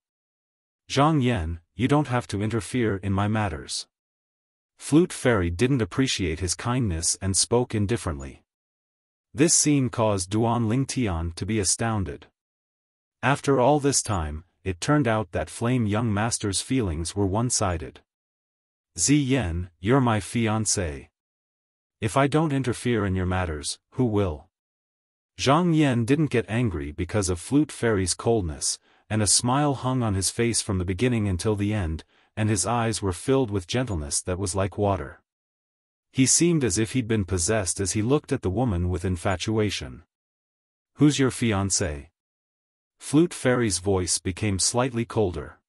[SPEAKER 1] Zhang Yan, you don't have to interfere in my matters. Flute Fairy didn't appreciate his kindness and spoke indifferently. This scene caused Duan Lingtian to be astounded. After all this time, it turned out that Flame Young Master's feelings were one-sided. Ziyan, you're my fiancé. If I don't interfere in your matters, who will? Zhang Yan didn't get angry because of Flute Fairy's coldness, and a smile hung on his face from the beginning until the end, and his eyes were filled with gentleness that was like water. He seemed as if he'd been possessed as he looked at the woman with infatuation. Who's your fiancé? Flute Fairy's voice became slightly colder.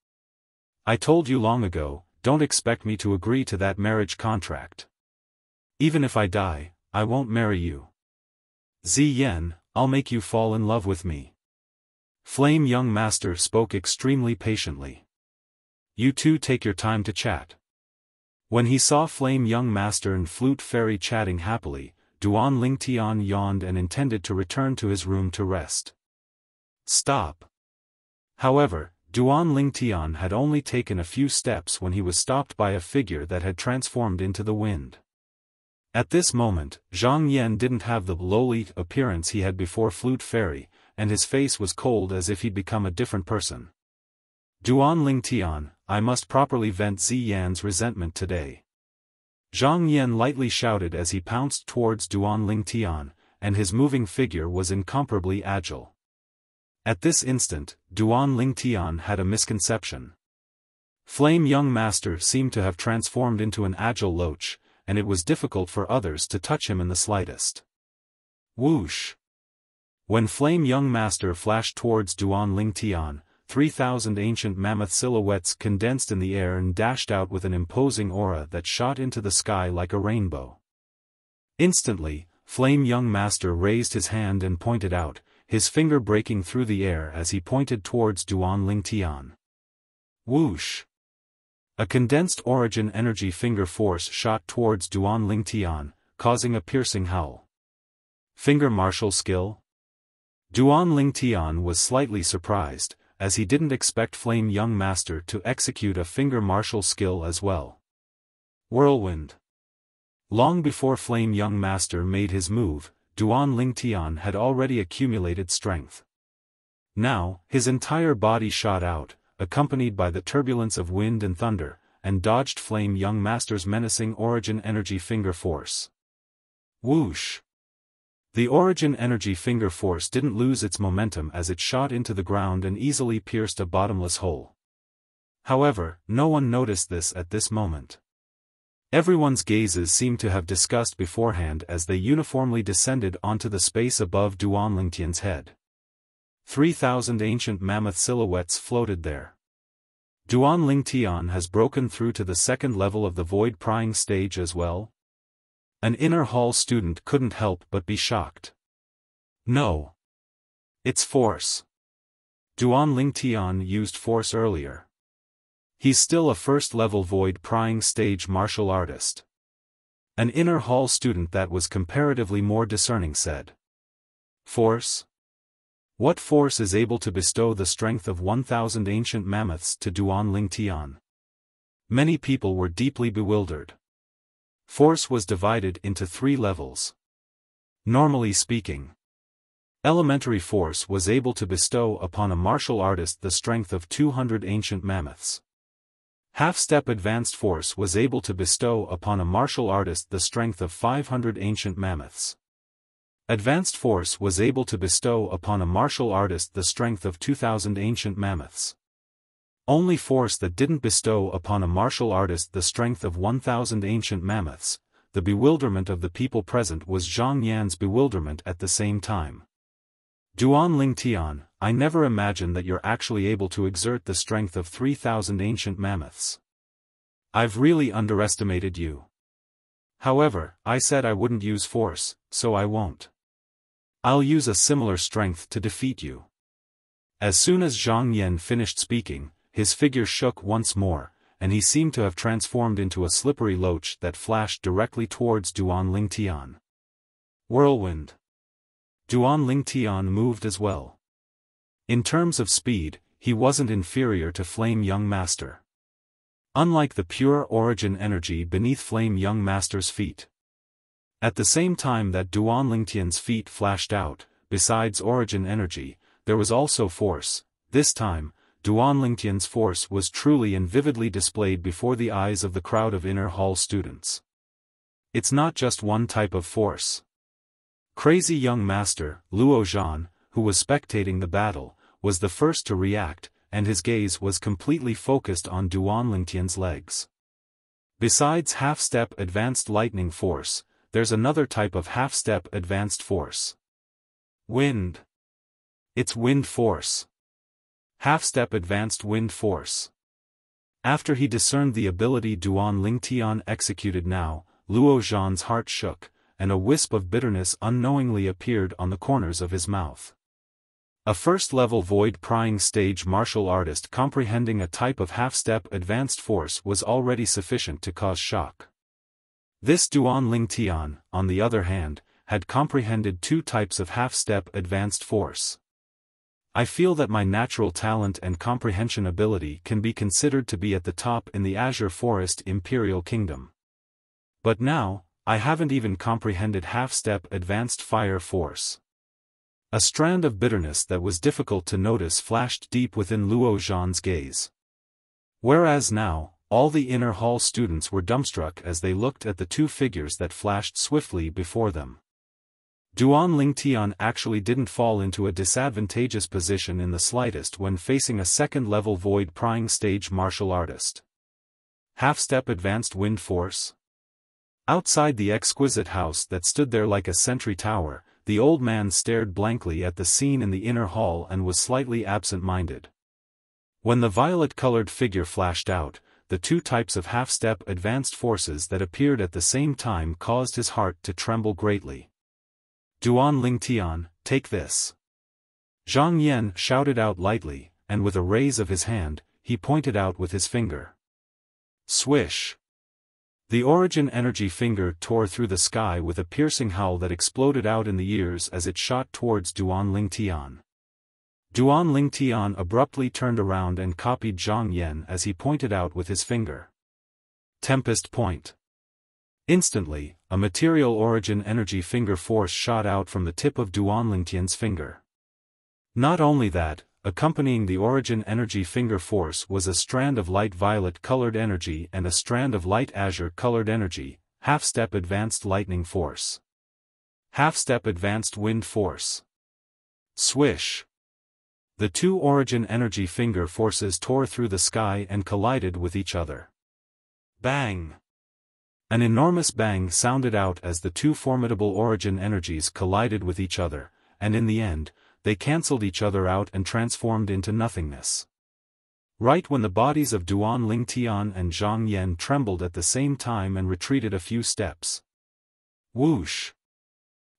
[SPEAKER 1] I told you long ago, don't expect me to agree to that marriage contract. Even if I die, I won't marry you. Ziyan, I'll make you fall in love with me. Flame Young Master spoke extremely patiently. You two take your time to chat. When he saw Flame Young Master and Flute Fairy chatting happily, Duan Lingtian yawned and intended to return to his room to rest. Stop. However, Duan Lingtian had only taken a few steps when he was stopped by a figure that had transformed into the wind. At this moment, Zhang Yan didn't have the lowly appearance he had before Flute Fairy, and his face was cold as if he'd become a different person. Duan Lingtian, I must properly vent Ziyan's resentment today. Zhang Yan lightly shouted as he pounced towards Duan Lingtian, and his moving figure was incomparably agile. At this instant, Duan Lingtian had a misconception. Flame Young Master seemed to have transformed into an agile loach, and it was difficult for others to touch him in the slightest. Whoosh! When Flame Young Master flashed towards Duan Lingtian, 3,000 ancient mammoth silhouettes condensed in the air and dashed out with an imposing aura that shot into the sky like a rainbow. Instantly, Flame Young Master raised his hand and pointed out, his finger breaking through the air as he pointed towards Duan Lingtian. Whoosh! A condensed origin energy finger force shot towards Duan Lingtian, causing a piercing howl. Finger martial skill? Duan Lingtian was slightly surprised, as he didn't expect Flame Young Master to execute a finger martial skill as well. Whirlwind. Long before Flame Young Master made his move, Duan Lingtian had already accumulated strength. Now, his entire body shot out, accompanied by the turbulence of wind and thunder, and dodged Flame Young Master's menacing origin energy finger force. Whoosh! The origin energy finger force didn't lose its momentum as it shot into the ground and easily pierced a bottomless hole. However, no one noticed this at this moment. Everyone's gazes seemed to have discussed beforehand as they uniformly descended onto the space above Duan Lingtian's head. 3,000 ancient mammoth silhouettes floated there. Duan Lingtian has broken through to the second level of the void prying stage as well? An inner hall student couldn't help but be shocked. No. It's force. Duan Lingtian used force earlier. He's still a first-level void prying stage martial artist. An inner hall student that was comparatively more discerning said. Force? What force is able to bestow the strength of 1,000 ancient mammoths to Duan Lingtian? Many people were deeply bewildered. Force was divided into 3 levels. Normally speaking, elementary force was able to bestow upon a martial artist the strength of 200 ancient mammoths. Half-step advanced force was able to bestow upon a martial artist the strength of 500 ancient mammoths. Advanced force was able to bestow upon a martial artist the strength of 2,000 ancient mammoths. Only force that didn't bestow upon a martial artist the strength of 1,000 ancient mammoths. The bewilderment of the people present was Zhang Yan's bewilderment at the same time. Duan Lingtian, I never imagined that you're actually able to exert the strength of 3,000 ancient mammoths. I've really underestimated you. However, I said I wouldn't use force, so I won't. I'll use a similar strength to defeat you. As soon as Zhang Yan finished speaking, his figure shook once more, and he seemed to have transformed into a slippery loach that flashed directly towards Duan Lingtian. Whirlwind. Duan Lingtian moved as well. In terms of speed, he wasn't inferior to Flame Young Master. Unlike the pure origin energy beneath Flame Young Master's feet. At the same time that Duan Lingtian's feet flashed out, besides origin energy, there was also force. This time, Duan Lingtian's force was truly and vividly displayed before the eyes of the crowd of inner hall students. It's not just one type of force. Crazy Young Master, Luo Zhan, who was spectating the battle, was the first to react, and his gaze was completely focused on Duan Lingtian's legs. Besides half-step advanced lightning force, there's another type of half-step advanced force. Wind. It's wind force. Half-step advanced wind force. After he discerned the ability Duan Lingtian executed now, Luo Zhan's heart shook, and a wisp of bitterness unknowingly appeared on the corners of his mouth. A first-level void prying stage martial artist comprehending a type of half-step advanced force was already sufficient to cause shock. This Duan Lingtian, on the other hand, had comprehended 2 types of half-step advanced force. I feel that my natural talent and comprehension ability can be considered to be at the top in the Azure Forest Imperial Kingdom. But now, I haven't even comprehended half-step advanced fire force. A strand of bitterness that was difficult to notice flashed deep within Luo Zhan's gaze. Whereas now, all the inner hall students were dumbstruck as they looked at the two figures that flashed swiftly before them. Duan Lingtian actually didn't fall into a disadvantageous position in the slightest when facing a second-level void-prying stage martial artist. Half-step advanced wind force. Outside the exquisite house that stood there like a sentry tower, the old man stared blankly at the scene in the inner hall and was slightly absent-minded. When the violet-colored figure flashed out, the two types of half-step advanced forces that appeared at the same time caused his heart to tremble greatly. Duan Lingtian, take this. Zhang Yan shouted out lightly, and with a raise of his hand, he pointed out with his finger. Swish! The origin energy finger tore through the sky with a piercing howl that exploded out in the ears as it shot towards Duan Lingtian. Duan Lingtian abruptly turned around and copied Zhang Yan as he pointed out with his finger. Tempest Point. Instantly, a material origin energy finger force shot out from the tip of Duan Lingtian's finger. Not only that, accompanying the origin energy finger force was a strand of light violet-colored energy and a strand of light azure-colored energy, half-step advanced lightning force. Half-step advanced wind force. Swish! The two origin energy finger forces tore through the sky and collided with each other. Bang! An enormous bang sounded out as the two formidable origin energies collided with each other, and in the end, they cancelled each other out and transformed into nothingness. Right when the bodies of Duan Lingtian and Zhang Yan trembled at the same time and retreated a few steps. Whoosh!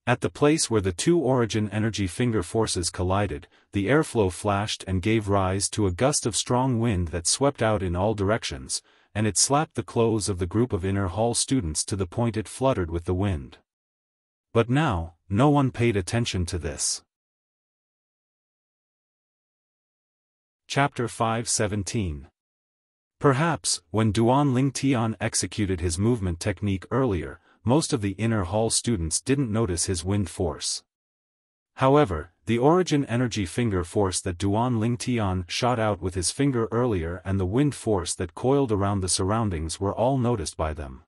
[SPEAKER 1] At the place where the two origin energy finger forces collided, the airflow flashed and gave rise to a gust of strong wind that swept out in all directions, and it slapped the clothes of the group of inner hall students to the point it fluttered with the wind. But now, no one paid attention to this. Chapter 5:17. Perhaps, when Duan Lingtian executed his movement technique earlier, most of the inner hall students didn't notice his wind force. However, the origin energy finger force that Duan Lingtian shot out with his finger earlier and the wind force that coiled around the surroundings were all noticed by them.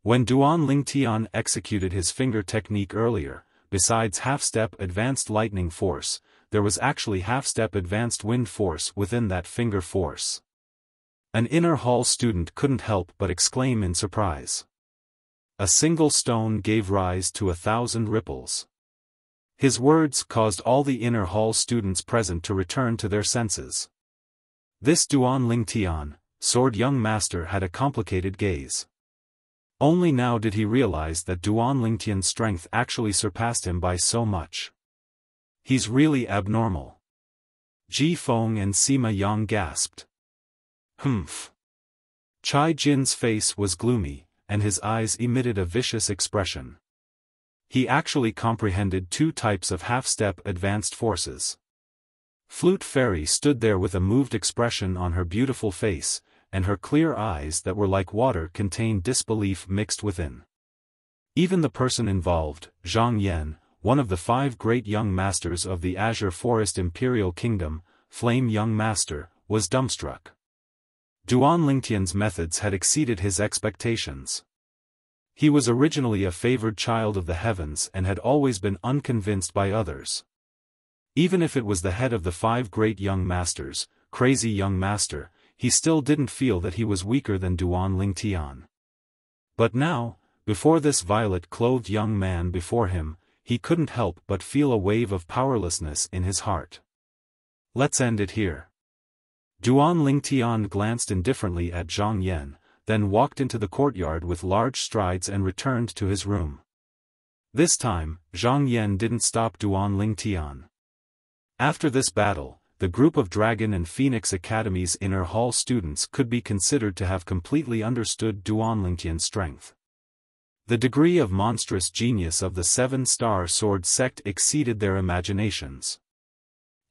[SPEAKER 1] When Duan Lingtian executed his finger technique earlier, besides half-step advanced lightning force, there was actually half-step advanced wind force within that finger force. An inner hall student couldn't help but exclaim in surprise. A single stone gave rise to 1,000 ripples. His words caused all the inner hall students present to return to their senses. This Duan Lingtian, sword young master, had a complicated gaze. Only now did he realize that Duan Lingtian's strength actually surpassed him by so much. He's really abnormal. Ji Feng and Sima Yang gasped. Humph. Chai Jin's face was gloomy, and his eyes emitted a vicious expression. He actually comprehended two types of half-step advanced forces. Flute Fairy stood there with a moved expression on her beautiful face, and her clear eyes that were like water contained disbelief mixed within. Even the person involved, Zhang Yan, one of the 5 great young masters of the Azure Forest Imperial Kingdom, Flame Young Master, was dumbstruck. Duan Lingtian's methods had exceeded his expectations. He was originally a favored child of the heavens and had always been unconvinced by others. Even if it was the head of the 5 great young masters, Crazy Young Master, he still didn't feel that he was weaker than Duan Lingtian. But now, before this violet-clothed young man before him, he couldn't help but feel a wave of powerlessness in his heart. Let's end it here. Duan Lingtian glanced indifferently at Zhang Yan, then walked into the courtyard with large strides and returned to his room. This time, Zhang Yan didn't stop Duan Lingtian. After this battle, the group of Dragon and Phoenix Academy's inner hall students could be considered to have completely understood Duan Lingtian's strength. The degree of monstrous genius of the 7-star sword sect exceeded their imaginations.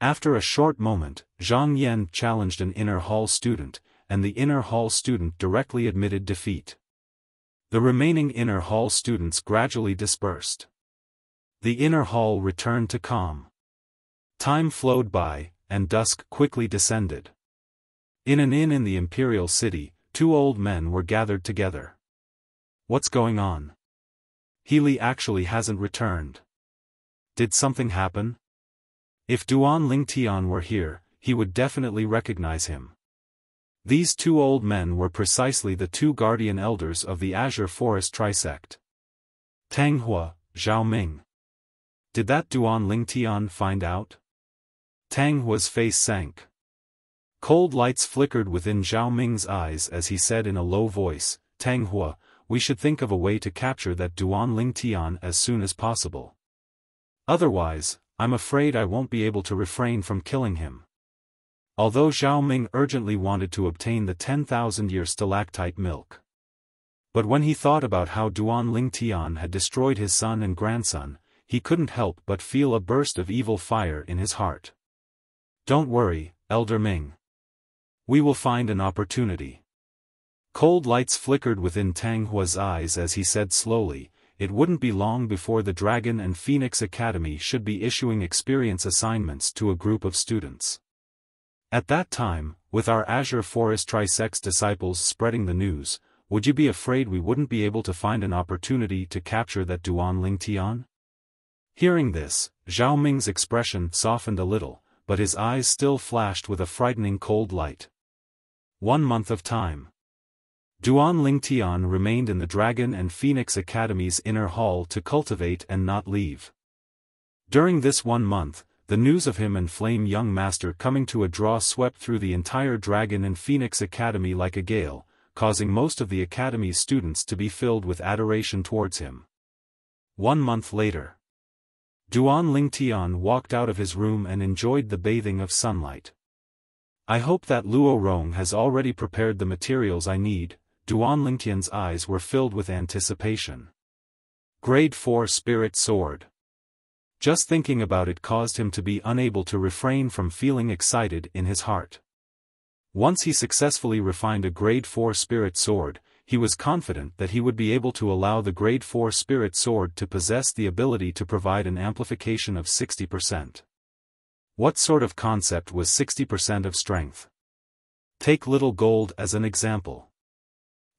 [SPEAKER 1] After a short moment, Zhang Yan challenged an inner hall student, and the inner hall student directly admitted defeat. The remaining inner hall students gradually dispersed. The inner hall returned to calm. Time flowed by, and dusk quickly descended. In an inn in the imperial city, two old men were gathered together. What's going on? Healy actually hasn't returned. Did something happen? If Duan Lingtian were here, he would definitely recognize him. These two old men were precisely the two guardian elders of the Azure Forest Trisect. Tang Hua, Zhao Ming. Did that Duan Lingtian find out? Tang Hua's face sank. Cold lights flickered within Zhao Ming's eyes as he said in a low voice, Tang Hua, we should think of a way to capture that Duan Lingtian as soon as possible. Otherwise, I'm afraid I won't be able to refrain from killing him. Although Zhao Ming urgently wanted to obtain the 10,000-year stalactite milk. But when he thought about how Duan Lingtian had destroyed his son and grandson, he couldn't help but feel a burst of evil fire in his heart. Don't worry, Elder Ming. We will find an opportunity. Cold lights flickered within Tang Hua's eyes as he said slowly, it wouldn't be long before the Dragon and Phoenix Academy should be issuing experience assignments to a group of students. At that time, with our Azure Forest Trisect's disciples spreading the news, would you be afraid we wouldn't be able to find an opportunity to capture that Duan Lingtian? Hearing this, Zhao Ming's expression softened a little, but his eyes still flashed with a frightening cold light. 1 month of time. Duan Lingtian remained in the Dragon and Phoenix Academy's inner hall to cultivate and not leave. During this 1 month, the news of him and Flame Young Master coming to a draw swept through the entire Dragon and Phoenix Academy like a gale, causing most of the Academy's students to be filled with adoration towards him. 1 month later. Duan Lingtian walked out of his room and enjoyed the bathing of sunlight. I hope that Luo Rong has already prepared the materials I need. Duan Lingtian's eyes were filled with anticipation. Grade 4 Spirit Sword. Just thinking about it caused him to be unable to refrain from feeling excited in his heart. Once he successfully refined a Grade 4 Spirit Sword, he was confident that he would be able to allow the Grade 4 Spirit Sword to possess the ability to provide an amplification of 60%. What sort of concept was 60% of strength? Take Little Gold as an example.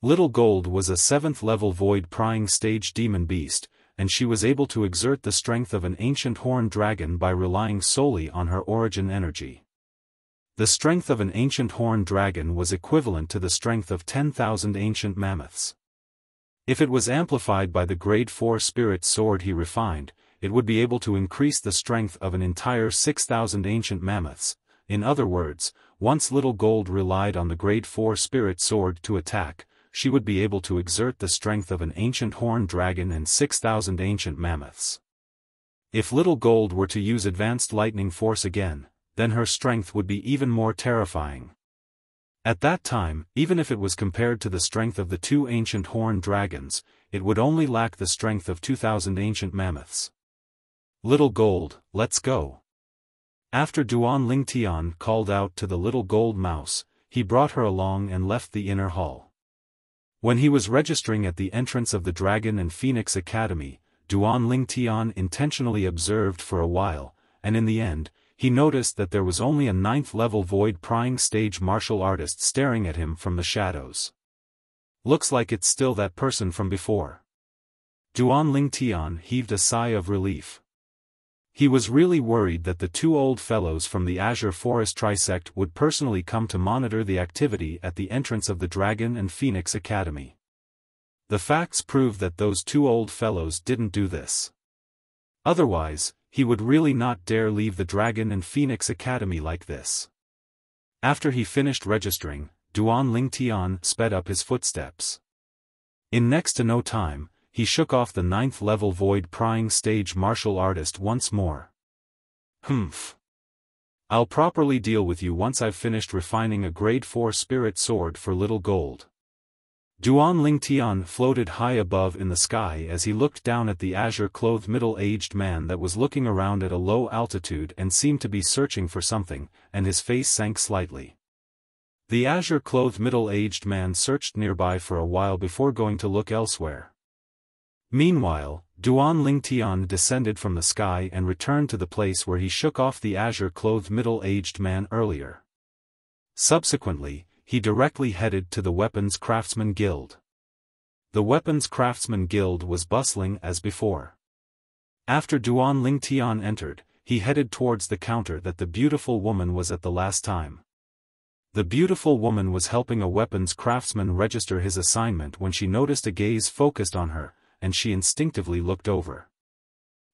[SPEAKER 1] Little Gold was a 7th level Void Prying Stage Demon Beast, and she was able to exert the strength of an ancient horned dragon by relying solely on her origin energy. The strength of an ancient horned dragon was equivalent to the strength of 10,000 ancient mammoths. If it was amplified by the Grade 4 Spirit Sword he refined, it would be able to increase the strength of an entire 6,000 ancient mammoths. In other words, once Little Gold relied on the Grade 4 Spirit Sword to attack, she would be able to exert the strength of an ancient horned dragon and 6,000 ancient mammoths. If Little Gold were to use Advanced Lightning Force again, then her strength would be even more terrifying. At that time, even if it was compared to the strength of the 2 ancient horned dragons, it would only lack the strength of 2,000 ancient mammoths. Little Gold, let's go. After Duan Lingtian called out to the Little Gold Mouse, he brought her along and left the inner hall. When he was registering at the entrance of the Dragon and Phoenix Academy, Duan Lingtian intentionally observed for a while, and in the end, he noticed that there was only a 9th level Void Prying Stage martial artist staring at him from the shadows. Looks like it's still that person from before. Duan Lingtian heaved a sigh of relief. He was really worried that the 2 old fellows from the Azure Forest Trisect would personally come to monitor the activity at the entrance of the Dragon and Phoenix Academy. The facts prove that those 2 old fellows didn't do this. Otherwise, he would really not dare leave the Dragon and Phoenix Academy like this. After he finished registering, Duan Lingtian sped up his footsteps. In next to no time, he shook off the 9th level Void Prying Stage martial artist once more. Humph. I'll properly deal with you once I've finished refining a Grade 4 Spirit Sword for Little Gold. Duan Lingtian floated high above in the sky as he looked down at the azure-clothed middle-aged man that was looking around at a low altitude and seemed to be searching for something, and his face sank slightly. The azure-clothed middle-aged man searched nearby for a while before going to look elsewhere. Meanwhile, Duan Lingtian descended from the sky and returned to the place where he shook off the azure-clothed middle-aged man earlier. Subsequently, he directly headed to the Weapons Craftsman Guild. The Weapons Craftsman Guild was bustling as before. After Duan Lingtian entered, he headed towards the counter that the beautiful woman was at the last time. The beautiful woman was helping a weapons craftsman register his assignment when she noticed a gaze focused on her, and she instinctively looked over.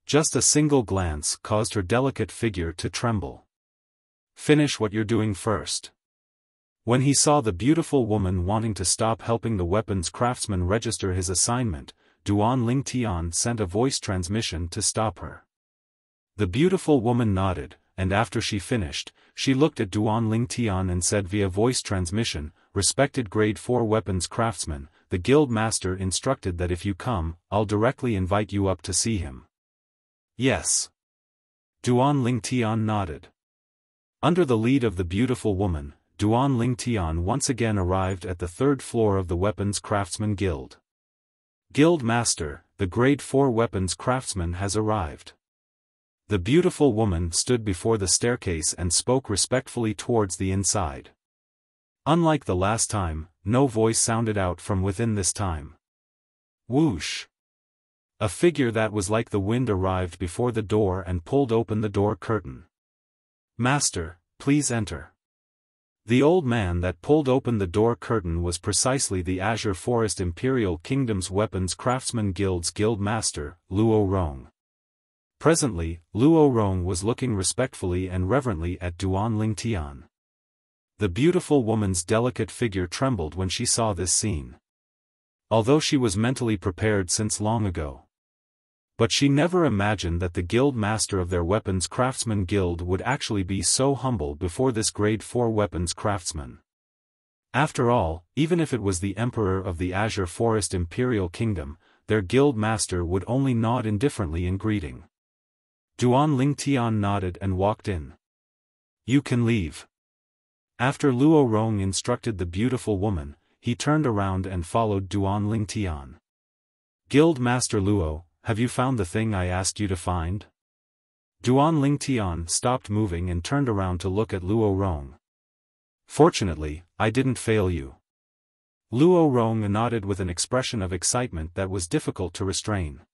[SPEAKER 1] Just a single glance caused her delicate figure to tremble. "Finish what you're doing first." When he saw the beautiful woman wanting to stop helping the weapons craftsman register his assignment, Duan Lingtian sent a voice transmission to stop her. The beautiful woman nodded, and after she finished, she looked at Duan Lingtian and said via voice transmission, "Respected Grade 4 weapons craftsman, the guild master instructed that if you come, I'll directly invite you up to see him." "Yes." Duan Lingtian nodded. Under the lead of the beautiful woman, Duan Lingtian once again arrived at the third floor of the Weapons Craftsman Guild. "Guild Master, the Grade 4 weapons craftsman has arrived." The beautiful woman stood before the staircase and spoke respectfully towards the inside. Unlike the last time, no voice sounded out from within this time. Whoosh! A figure that was like the wind arrived before the door and pulled open the door curtain. "Master, please enter." The old man that pulled open the door curtain was precisely the Azure Forest Imperial Kingdom's Weapons Craftsman Guild's guild master, Luo Rong. Presently, Luo Rong was looking respectfully and reverently at Duan Lingtian. The beautiful woman's delicate figure trembled when she saw this scene. Although she was mentally prepared since long ago. But she never imagined that the guild master of their Weapons Craftsman Guild would actually be so humble before this Grade 4 weapons craftsman. After all, even if it was the Emperor of the Azure Forest Imperial Kingdom, their guild master would only nod indifferently in greeting. Duan Lingtian nodded and walked in. "You can leave." After Luo Rong instructed the beautiful woman, he turned around and followed Duan Lingtian. "Guild Master Luo, have you found the thing I asked you to find?" Duan Lingtian stopped moving and turned around to look at Luo Rong. "Fortunately, I didn't fail you." Luo Rong nodded with an expression of excitement that was difficult to restrain.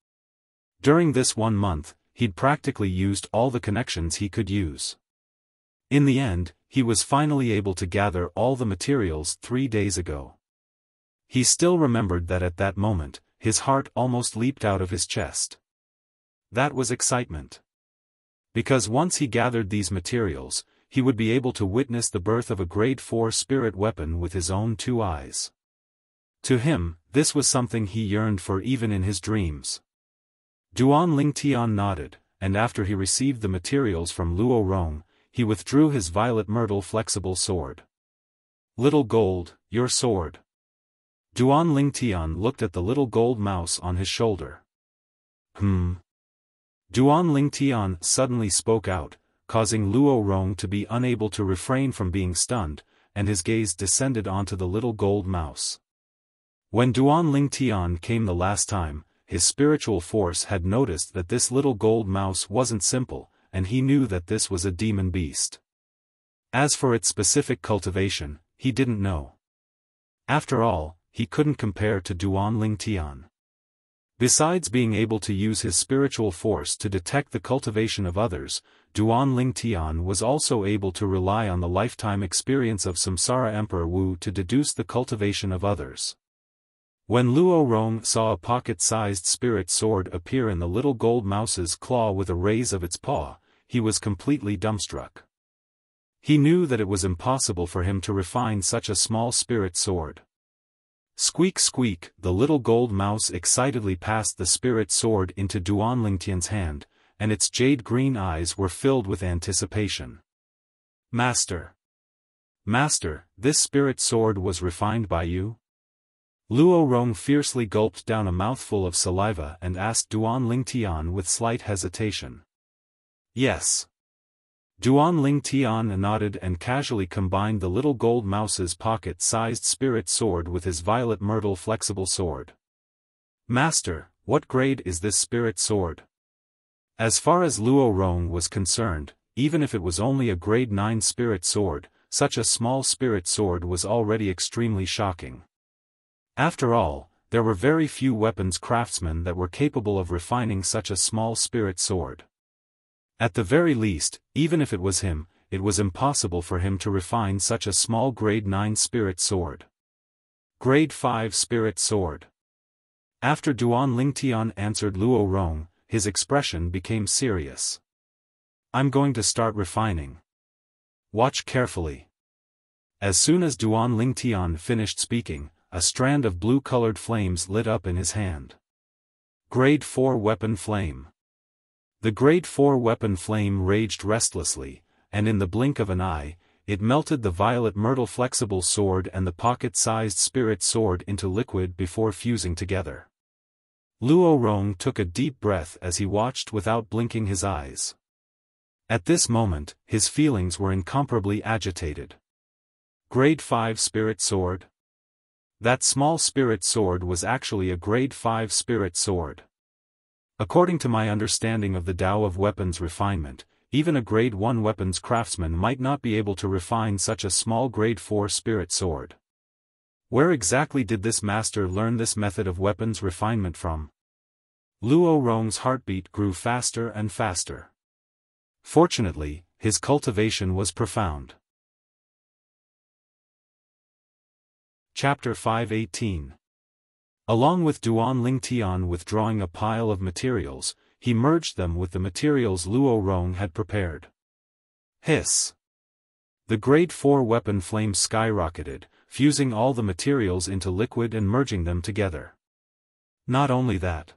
[SPEAKER 1] During this 1 month, he'd practically used all the connections he could use. In the end, he was finally able to gather all the materials 3 days ago. He still remembered that at that moment, his heart almost leaped out of his chest. That was excitement. Because once he gathered these materials, he would be able to witness the birth of a Grade 4 spirit weapon with his own 2 eyes. To him, this was something he yearned for even in his dreams. Duan Lingtian nodded, and after he received the materials from Luo Rong, he withdrew his violet myrtle flexible sword. "Little gold, your sword." Duan Lingtian looked at the little gold mouse on his shoulder. Duan Lingtian suddenly spoke out, causing Luo Rong to be unable to refrain from being stunned, and his gaze descended onto the little gold mouse. When Duan Lingtian came the last time, his spiritual force had noticed that this little gold mouse wasn't simple, and he knew that this was a demon beast. As for its specific cultivation, he didn't know. After all, he couldn't compare to Duan Lingtian. Besides being able to use his spiritual force to detect the cultivation of others, Duan Lingtian was also able to rely on the lifetime experience of Samsara Emperor Wu to deduce the cultivation of others. When Luo Rong saw a pocket-sized spirit sword appear in the little gold mouse's claw with a raise of its paw, he was completely dumbstruck. He knew that it was impossible for him to refine such a small spirit sword. Squeak squeak, the little gold mouse excitedly passed the spirit sword into Duan Lingtian's hand, and its jade-green eyes were filled with anticipation. "Master! Master, this spirit sword was refined by you?" Luo Rong fiercely gulped down a mouthful of saliva and asked Duan Lingtian with slight hesitation. "Yes." Duan Lingtian nodded and casually combined the little gold mouse's pocket-sized spirit sword with his violet myrtle flexible sword. "Master, what grade is this spirit sword?" As far as Luo Rong was concerned, even if it was only a grade 9 spirit sword, such a small spirit sword was already extremely shocking. After all, there were very few weapons craftsmen that were capable of refining such a small spirit sword. At the very least, even if it was him, it was impossible for him to refine such a small grade 9 spirit sword. Grade 5 spirit sword. After Duan Lingtian answered Luo Rong, his expression became serious. I'm going to start refining. Watch carefully. As soon as Duan Lingtian finished speaking, a strand of blue-colored flames lit up in his hand. Grade 4 weapon flame. The grade 4 weapon flame raged restlessly, and in the blink of an eye, it melted the violet myrtle flexible sword and the pocket-sized spirit sword into liquid before fusing together. Luo Rong took a deep breath as he watched without blinking his eyes. At this moment, his feelings were incomparably agitated. Grade 5 spirit sword? That small spirit sword was actually a grade 5 spirit sword. According to my understanding of the Tao of weapons refinement, even a grade 1 weapons craftsman might not be able to refine such a small grade 4 spirit sword. Where exactly did this master learn this method of weapons refinement from? Luo Rong's heartbeat grew faster and faster. Fortunately, his cultivation was profound. Chapter 518. Along with Duan Lingtian withdrawing a pile of materials, he merged them with the materials Luo Rong had prepared. Hiss! The grade 4 weapon flame skyrocketed, fusing all the materials into liquid and merging them together. Not only that.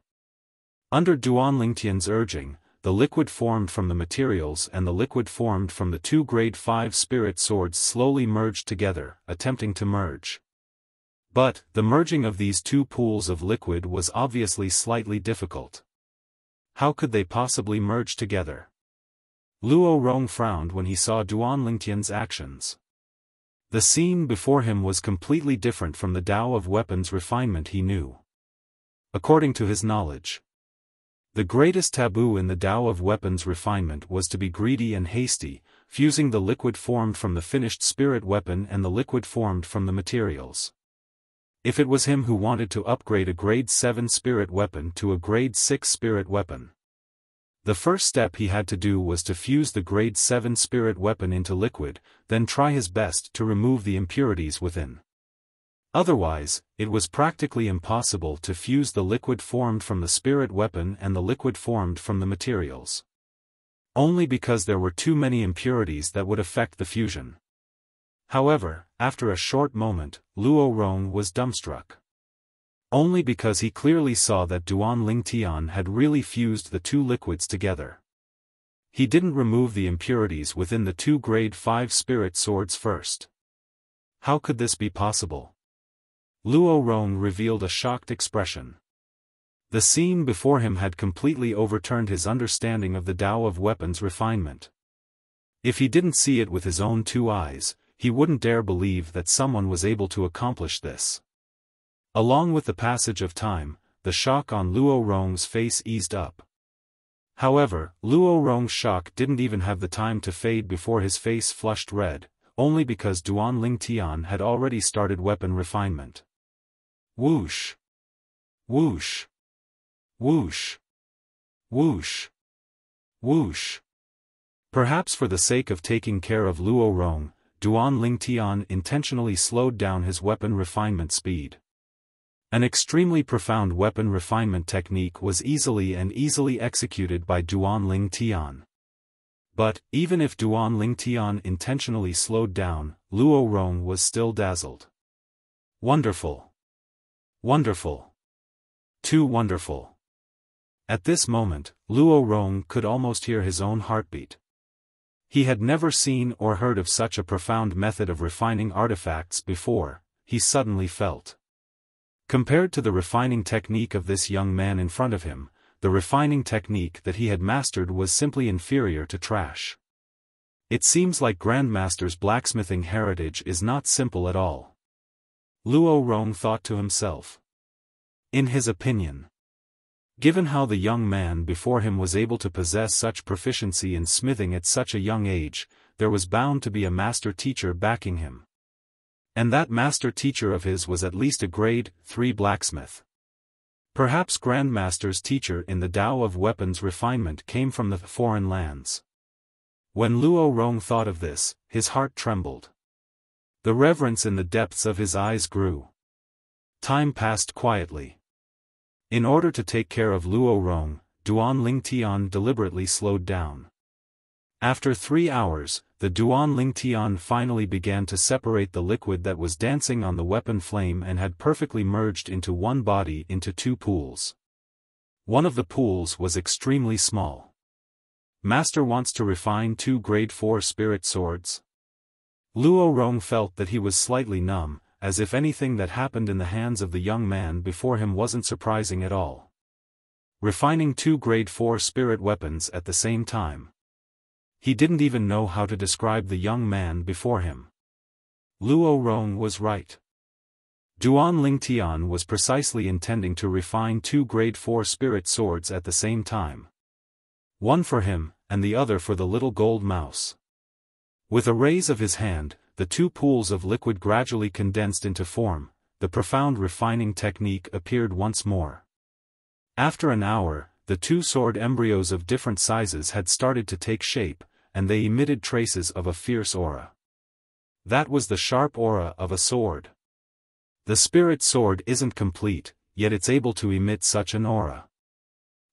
[SPEAKER 1] Under Duan Lingtian's urging, the liquid formed from the materials and the liquid formed from the two grade 5 spirit swords slowly merged together, attempting to merge. But, the merging of these two pools of liquid was obviously slightly difficult. How could they possibly merge together? Luo Rong frowned when he saw Duan Lingtian's actions. The scene before him was completely different from the Tao of weapons refinement he knew. According to his knowledge, the greatest taboo in the Tao of weapons refinement was to be greedy and hasty, fusing the liquid formed from the finished spirit weapon and the liquid formed from the materials. If it was him who wanted to upgrade a grade 7 spirit weapon to a grade 6 spirit weapon, the first step he had to do was to fuse the grade 7 spirit weapon into liquid, then try his best to remove the impurities within. Otherwise, it was practically impossible to fuse the liquid formed from the spirit weapon and the liquid formed from the materials. Only because there were too many impurities that would affect the fusion. However, after a short moment, Luo Rong was dumbstruck. Only because he clearly saw that Duan Lingtian had really fused the two liquids together. He didn't remove the impurities within the two grade 5 spirit swords first. How could this be possible? Luo Rong revealed a shocked expression. The scene before him had completely overturned his understanding of the Tao of weapons refinement. If he didn't see it with his own two eyes, he wouldn't dare believe that someone was able to accomplish this. Along with the passage of time, the shock on Luo Rong's face eased up. However, Luo Rong's shock didn't even have the time to fade before his face flushed red, only because Duan Lingtian had already started weapon refinement. Whoosh! Whoosh! Whoosh! Whoosh! Whoosh! Perhaps for the sake of taking care of Luo Rong, Duan Lingtian intentionally slowed down his weapon refinement speed. An extremely profound weapon refinement technique was easily executed by Duan Lingtian. But, even if Duan Lingtian intentionally slowed down, Luo Rong was still dazzled. Wonderful! Wonderful! Too wonderful! At this moment, Luo Rong could almost hear his own heartbeat. He had never seen or heard of such a profound method of refining artifacts before, he suddenly felt. Compared to the refining technique of this young man in front of him, the refining technique that he had mastered was simply inferior to trash. It seems like Grandmaster's blacksmithing heritage is not simple at all. Luo Rong thought to himself. In his opinion, given how the young man before him was able to possess such proficiency in smithing at such a young age, there was bound to be a master teacher backing him. And that master teacher of his was at least a grade 3 blacksmith. Perhaps Grandmaster's teacher in the Tao of weapons refinement came from the foreign lands. When Luo Rong thought of this, his heart trembled. The reverence in the depths of his eyes grew. Time passed quietly. In order to take care of Luo Rong, Duan Lingtian deliberately slowed down. After 3 hours, the Duan Lingtian finally began to separate the liquid that was dancing on the weapon flame and had perfectly merged into one body into 2 pools. One of the pools was extremely small. Master wants to refine 2 grade 4 spirit swords? Luo Rong felt that he was slightly numb, as if anything that happened in the hands of the young man before him wasn't surprising at all. Refining 2 grade 4 spirit weapons at the same time. He didn't even know how to describe the young man before him. Luo Rong was right. Duan Lingtian was precisely intending to refine 2 grade 4 spirit swords at the same time. One for him, and the other for the little gold mouse. With a raise of his hand, the 2 pools of liquid gradually condensed into form, the profound refining technique appeared once more. After an hour, the 2 sword embryos of different sizes had started to take shape, and they emitted traces of a fierce aura. That was the sharp aura of a sword. The spirit sword isn't complete, yet it's able to emit such an aura.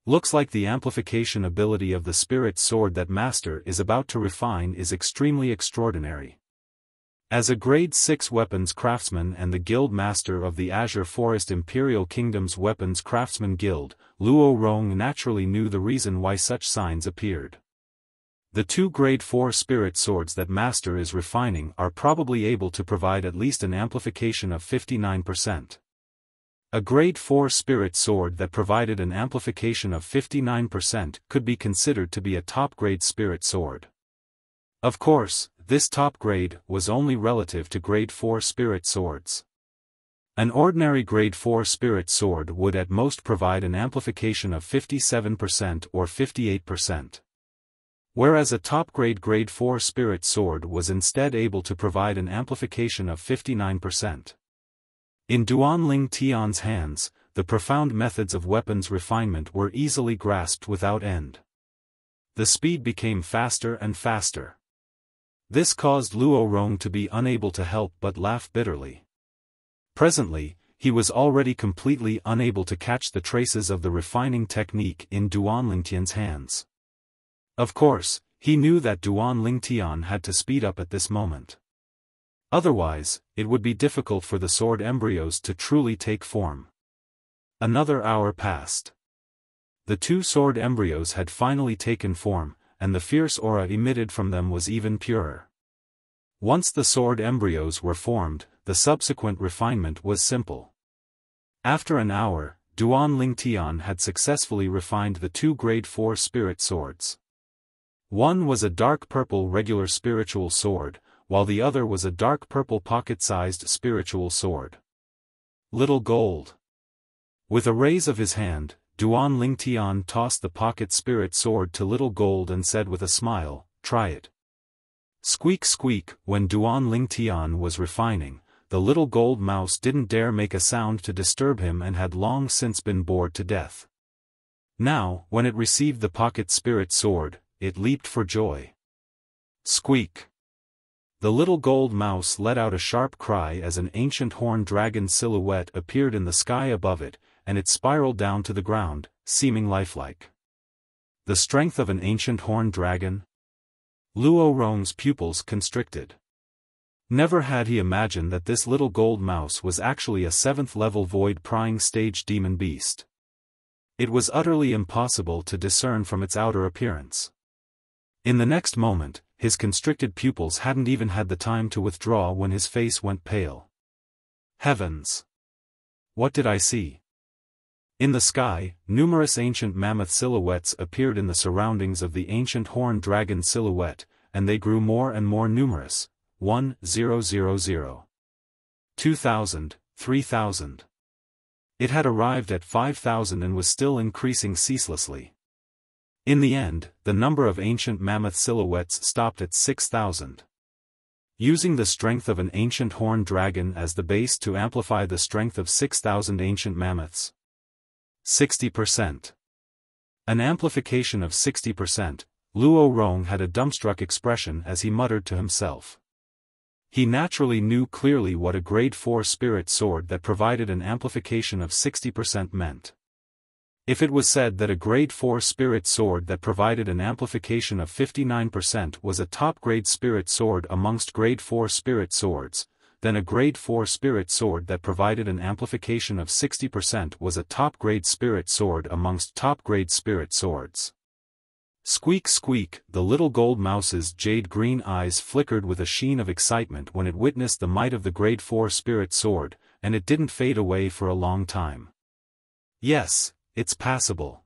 [SPEAKER 1] Looks like the amplification ability of the spirit sword that Master is about to refine is extremely extraordinary. As a grade 6 weapons craftsman and the guild master of the Azure Forest Imperial Kingdom's Weapons Craftsman Guild, Luo Rong naturally knew the reason why such signs appeared. The 2 grade 4 spirit swords that Master is refining are probably able to provide at least an amplification of 59%. A grade 4 spirit sword that provided an amplification of 59% could be considered to be a top-grade spirit sword. Of course, this top grade was only relative to grade 4 spirit swords. An ordinary grade 4 spirit sword would at most provide an amplification of 57% or 58%. Whereas a top-grade grade 4 spirit sword was instead able to provide an amplification of 59%. In Duan Lingtian's hands, the profound methods of weapons refinement were easily grasped without end. The speed became faster and faster. This caused Luo Rong to be unable to help but laugh bitterly. Presently, he was already completely unable to catch the traces of the refining technique in Duan Lingtian's hands. Of course, he knew that Duan Lingtian had to speed up at this moment. Otherwise, it would be difficult for the sword embryos to truly take form. Another hour passed. The 2 sword embryos had finally taken form, and the fierce aura emitted from them was even purer. Once the sword embryos were formed, the subsequent refinement was simple. After an hour, Duan Lingtian had successfully refined the 2 grade 4 spirit swords. One was a dark purple regular spiritual sword, while the other was a dark purple pocket-sized spiritual sword. Little gold. With a raise of his hand, Duan Lingtian tossed the pocket spirit sword to Little Gold and said with a smile, "Try it." Squeak squeak. When Duan Lingtian was refining, the little gold mouse didn't dare make a sound to disturb him and had long since been bored to death. Now, when it received the pocket spirit sword, it leaped for joy. Squeak. The little gold mouse let out a sharp cry as an ancient horned dragon silhouette appeared in the sky above it, and it spiraled down to the ground, seeming lifelike. The strength of an ancient horned dragon? Luo Rong's pupils constricted. Never had he imagined that this little gold mouse was actually a 7th-level void-prying stage demon beast. It was utterly impossible to discern from its outer appearance. In the next moment, his constricted pupils hadn't even had the time to withdraw when his face went pale. Heavens! What did I see? In the sky, numerous ancient mammoth silhouettes appeared in the surroundings of the ancient horned dragon silhouette, and they grew more and more numerous. 1,000. 2,000, 3,000. It had arrived at 5,000 and was still increasing ceaselessly. In the end, the number of ancient mammoth silhouettes stopped at 6,000. Using the strength of an ancient horned dragon as the base to amplify the strength of 6,000 ancient mammoths. 60%. An amplification of 60%, Luo Rong had a dumbstruck expression as he muttered to himself. He naturally knew clearly what a grade 4 spirit sword that provided an amplification of 60% meant. If it was said that a grade 4 spirit sword that provided an amplification of 59% was a top-grade spirit sword amongst grade 4 spirit swords, then a grade 4 spirit sword that provided an amplification of 60% was a top-grade spirit sword amongst top-grade spirit swords. Squeak squeak, the little gold mouse's jade-green eyes flickered with a sheen of excitement when it witnessed the might of the grade 4 spirit sword, and it didn't fade away for a long time. Yes, it's passable.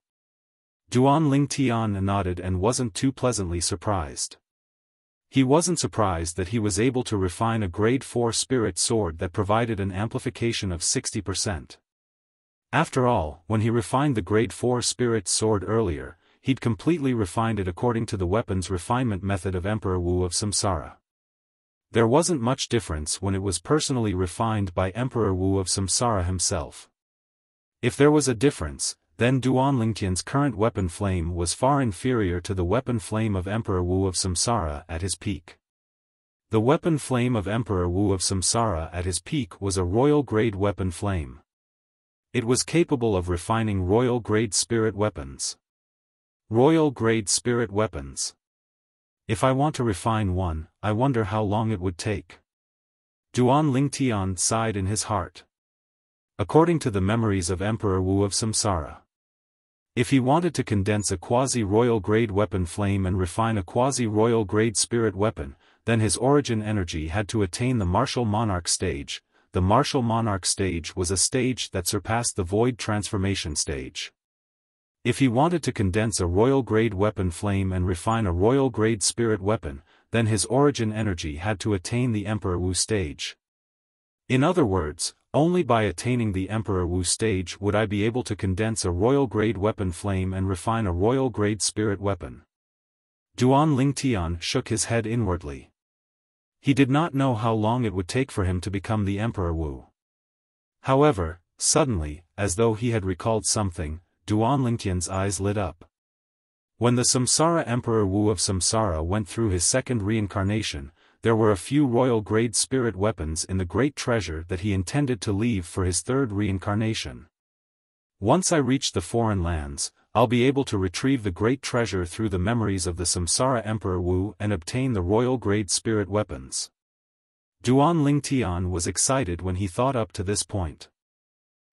[SPEAKER 1] Duan Lingtian nodded and wasn't too pleasantly surprised. He wasn't surprised that he was able to refine a grade 4 spirit sword that provided an amplification of 60%. After all, when he refined the grade 4 spirit sword earlier, he'd completely refined it according to the weapons refinement method of Emperor Wu of Samsara. There wasn't much difference when it was personally refined by Emperor Wu of Samsara himself. If there was a difference, then Duan Lingtian's current weapon flame was far inferior to the weapon flame of Emperor Wu of Samsara at his peak. The weapon flame of Emperor Wu of Samsara at his peak was a royal-grade weapon flame. It was capable of refining royal-grade spirit weapons. Royal-grade spirit weapons. If I want to refine one, I wonder how long it would take. Duan Lingtian sighed in his heart. According to the memories of Emperor Wu of Samsara, if he wanted to condense a quasi-royal grade weapon flame and refine a quasi-royal grade spirit weapon, then his origin energy had to attain the martial monarch stage. The martial monarch stage was a stage that surpassed the void transformation stage. If he wanted to condense a royal grade weapon flame and refine a royal grade spirit weapon, then his origin energy had to attain the Emperor Wu stage. In other words, only by attaining the Emperor Wu stage would I be able to condense a royal-grade weapon flame and refine a royal-grade spirit weapon. Duan Lingtian shook his head inwardly. He did not know how long it would take for him to become the Emperor Wu. However, suddenly, as though he had recalled something, Duan Lingtian's eyes lit up. When the Samsara Emperor Wu of Samsara went through his second reincarnation, there were a few royal-grade spirit weapons in the great treasure that he intended to leave for his third reincarnation. Once I reach the foreign lands, I'll be able to retrieve the great treasure through the memories of the Samsara Emperor Wu and obtain the royal-grade spirit weapons. Duan Lingtian was excited when he thought up to this point.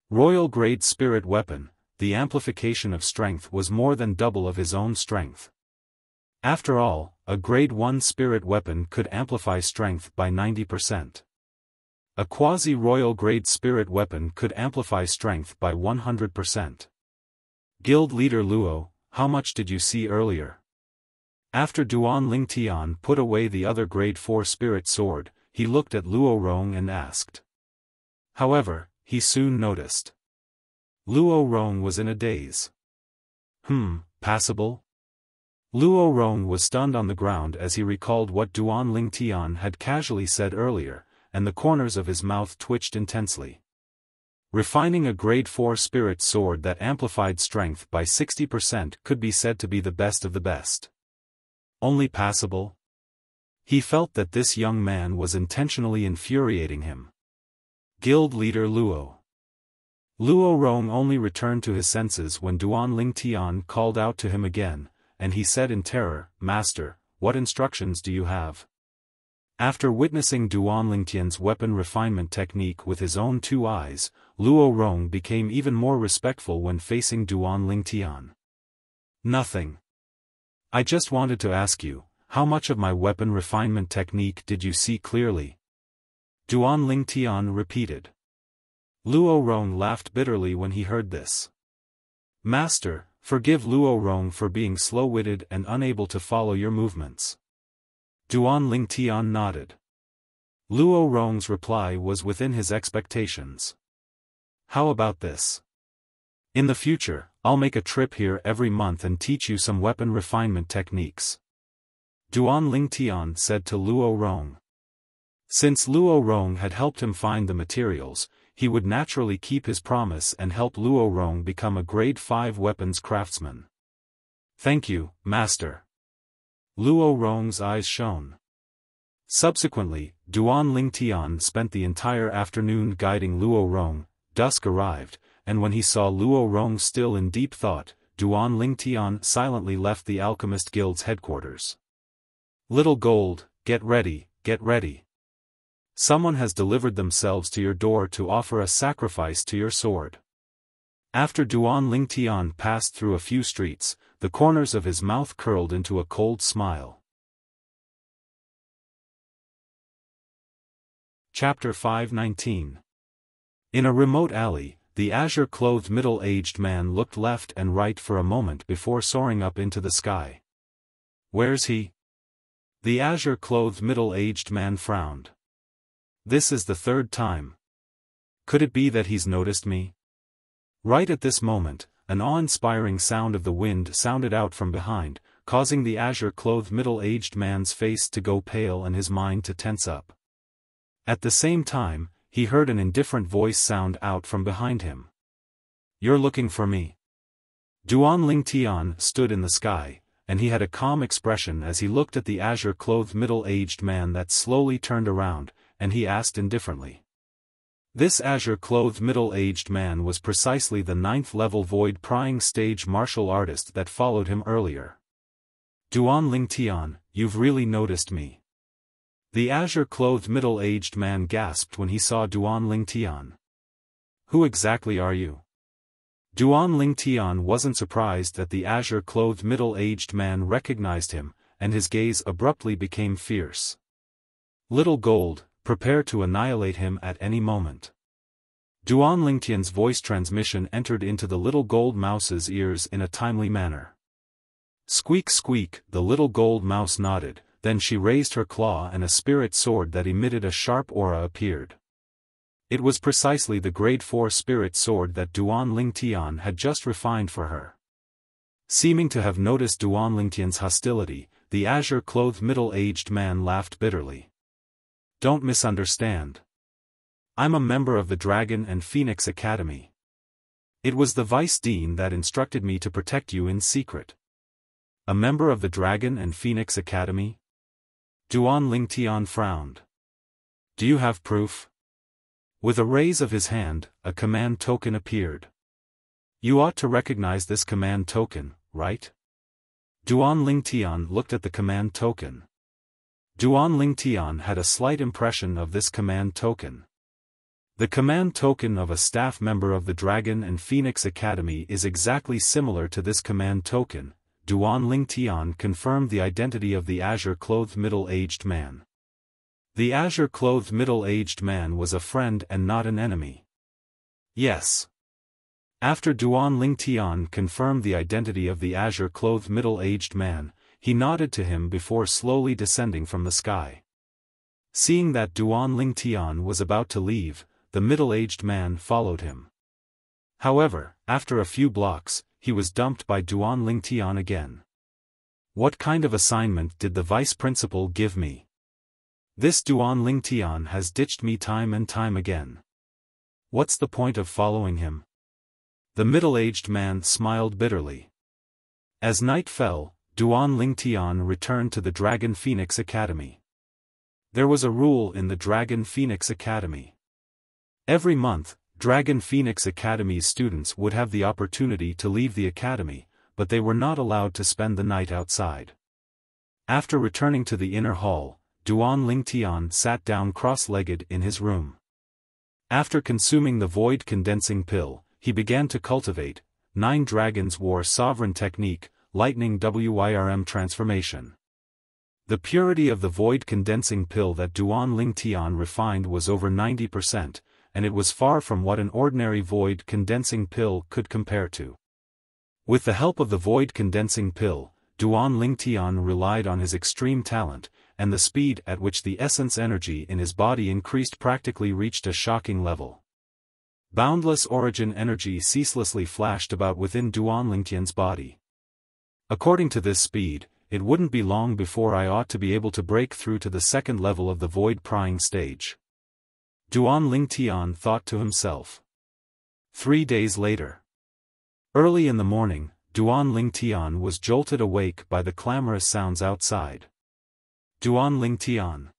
[SPEAKER 1] Royal-grade spirit weapon, the amplification of strength was more than double of his own strength. After all, a grade 1 spirit weapon could amplify strength by 90%. A quasi-royal grade spirit weapon could amplify strength by 100%. Guild leader Luo, how much did you see earlier? After Duan Lingtian put away the other grade 4 spirit sword, he looked at Luo Rong and asked. However, he soon noticed. Luo Rong was in a daze. Passable? Luo Rong was stunned on the ground as he recalled what Duan Lingtian had casually said earlier, and the corners of his mouth twitched intensely. Refining a grade 4 spirit sword that amplified strength by 60% could be said to be the best of the best. Only passable? He felt that this young man was intentionally infuriating him. Guild leader Luo. Luo Rong only returned to his senses when Duan Lingtian called out to him again, and he said in terror, "Master, what instructions do you have?" After witnessing Duan Lingtian's weapon refinement technique with his own two eyes, Luo Rong became even more respectful when facing Duan Lingtian. Nothing. I just wanted to ask you, how much of my weapon refinement technique did you see clearly? Duan Lingtian repeated. Luo Rong laughed bitterly when he heard this. Master, forgive Luo Rong for being slow-witted and unable to follow your movements. Duan Lingtian nodded. Luo Rong's reply was within his expectations. How about this? In the future, I'll make a trip here every month and teach you some weapon refinement techniques. Duan Lingtian said to Luo Rong. Since Luo Rong had helped him find the materials, he would naturally keep his promise and help Luo Rong become a grade 5 weapons craftsman. Thank you, master. Luo Rong's eyes shone. Subsequently, Duan Lingtian spent the entire afternoon guiding Luo Rong. Dusk arrived, and when he saw Luo Rong still in deep thought, Duan Lingtian silently left the Alchemist Guild's headquarters. Little Gold, get ready, get ready. Someone has delivered themselves to your door to offer a sacrifice to your sword. After Duan Lingtian passed through a few streets, the corners of his mouth curled into a cold smile. Chapter 519. In a remote alley, the azure-clothed middle-aged man looked left and right for a moment before soaring up into the sky. Where's he? The azure-clothed middle-aged man frowned. This is the third time. Could it be that he's noticed me? Right at this moment, an awe-inspiring sound of the wind sounded out from behind, causing the azure-clothed middle-aged man's face to go pale and his mind to tense up. At the same time, he heard an indifferent voice sound out from behind him. You're looking for me. Duan Lingtian stood in the sky, and he had a calm expression as he looked at the azure-clothed middle-aged man that slowly turned around, and he asked indifferently. This azure-clothed middle-aged man was precisely the 9th-level void-prying stage martial artist that followed him earlier. Duan Lingtian, you've really noticed me. The azure-clothed middle-aged man gasped when he saw Duan Lingtian. Who exactly are you? Duan Lingtian wasn't surprised that the azure-clothed middle-aged man recognized him, and his gaze abruptly became fierce. Little Gold, prepare to annihilate him at any moment. Duan Lingtian's voice transmission entered into the little gold mouse's ears in a timely manner. Squeak squeak, the little gold mouse nodded. Then she raised her claw and a spirit sword that emitted a sharp aura appeared. It was precisely the grade 4 spirit sword that Duan Lingtian had just refined for her. Seeming to have noticed Duan Lingtian's hostility, the azure-clothed middle-aged man laughed bitterly. Don't misunderstand. I'm a member of the Dragon and Phoenix Academy. It was the Vice Dean that instructed me to protect you in secret. A member of the Dragon and Phoenix Academy? Duan Lingtian frowned. Do you have proof? With a raise of his hand, a command token appeared. You ought to recognize this command token, right? Duan Lingtian looked at the command token. Duan Lingtian had a slight impression of this command token. The command token of a staff member of the Dragon and Phoenix Academy is exactly similar to this command token. Duan Lingtian confirmed the identity of the azure-clothed middle-aged man. The azure-clothed middle-aged man was a friend and not an enemy. Yes. After Duan Lingtian confirmed the identity of the azure-clothed middle-aged man, he nodded to him before slowly descending from the sky. Seeing that Duan Lingtian was about to leave, the middle-aged man followed him. However, after a few blocks, he was dumped by Duan Lingtian again. What kind of assignment did the vice principal give me? This Duan Lingtian has ditched me time and time again. What's the point of following him? The middle-aged man smiled bitterly. As night fell, Duan Lingtian returned to the Dragon Phoenix Academy. There was a rule in the Dragon Phoenix Academy. Every month, Dragon Phoenix Academy's students would have the opportunity to leave the academy, but they were not allowed to spend the night outside. After returning to the inner hall, Duan Lingtian sat down cross-legged in his room. After consuming the void condensing pill, he began to cultivate 9 Dragons War Sovereign Technique, Lightning WYRM Transformation. The purity of the void condensing pill that Duan Lingtian refined was over 90%, and it was far from what an ordinary void condensing pill could compare to. With the help of the void condensing pill, Duan Lingtian relied on his extreme talent, and the speed at which the essence energy in his body increased practically reached a shocking level. Boundless origin energy ceaselessly flashed about within Duan Lingtian's body. According to this speed, it wouldn't be long before I ought to be able to break through to the second level of the void prying stage. Duan Lingtian thought to himself. 3 days later. Early in the morning, Duan Lingtian was jolted awake by the clamorous sounds outside. Duan Lingtian.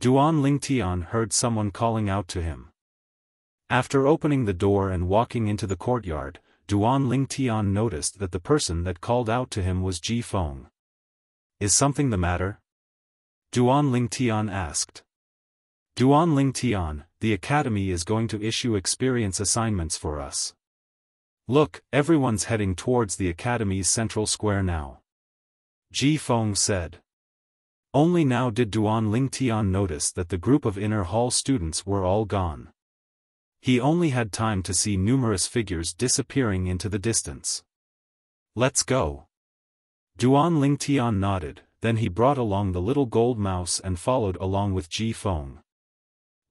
[SPEAKER 1] Duan Lingtian heard someone calling out to him. After opening the door and walking into the courtyard, Duan Lingtian noticed that the person that called out to him was Ji Feng. Is something the matter? Duan Lingtian asked. Duan Lingtian, the academy is going to issue experience assignments for us. Look, everyone's heading towards the academy's central square now. Ji Feng said. Only now did Duan Lingtian notice that the group of inner hall students were all gone. He only had time to see numerous figures disappearing into the distance. Let's go. Duan Lingtian nodded, then he brought along the little gold mouse and followed along with Ji Feng.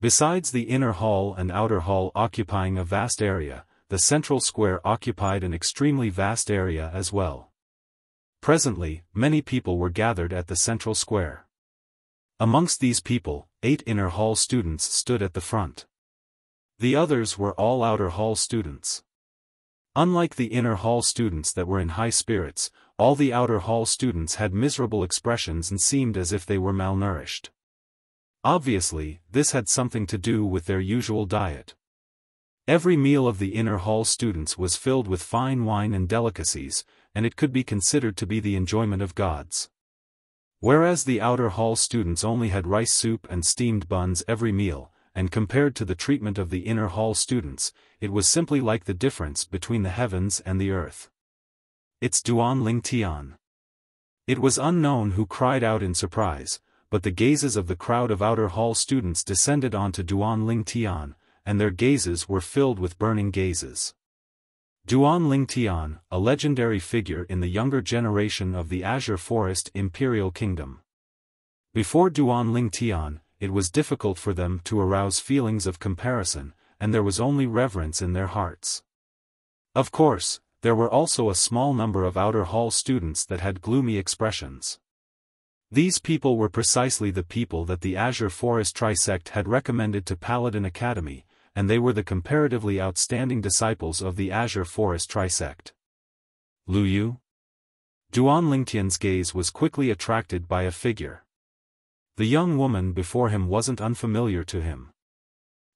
[SPEAKER 1] Besides the inner hall and outer hall occupying a vast area, the central square occupied an extremely vast area as well. Presently, many people were gathered at the central square. Amongst these people, 8 inner hall students stood at the front. The others were all outer hall students. Unlike the inner hall students that were in high spirits, all the outer hall students had miserable expressions and seemed as if they were malnourished. Obviously, this had something to do with their usual diet. Every meal of the inner hall students was filled with fine wine and delicacies, and it could be considered to be the enjoyment of gods. Whereas the outer hall students only had rice soup and steamed buns every meal, and compared to the treatment of the inner hall students, it was simply like the difference between the heavens and the earth. It's Duan Lingtian. It was unknown who cried out in surprise, but the gazes of the crowd of outer hall students descended onto Duan Lingtian, and their gazes were filled with burning gazes. Duan Lingtian, a legendary figure in the younger generation of the Azure Forest Imperial Kingdom. Before Duan Lingtian, it was difficult for them to arouse feelings of comparison, and there was only reverence in their hearts. Of course, there were also a small number of outer hall students that had gloomy expressions. These people were precisely the people that the Azure Forest Trisect had recommended to Paladin Academy, and they were the comparatively outstanding disciples of the Azure Forest Trisect. Lu Yu? Duan Lingtian's gaze was quickly attracted by a figure. The young woman before him wasn't unfamiliar to him.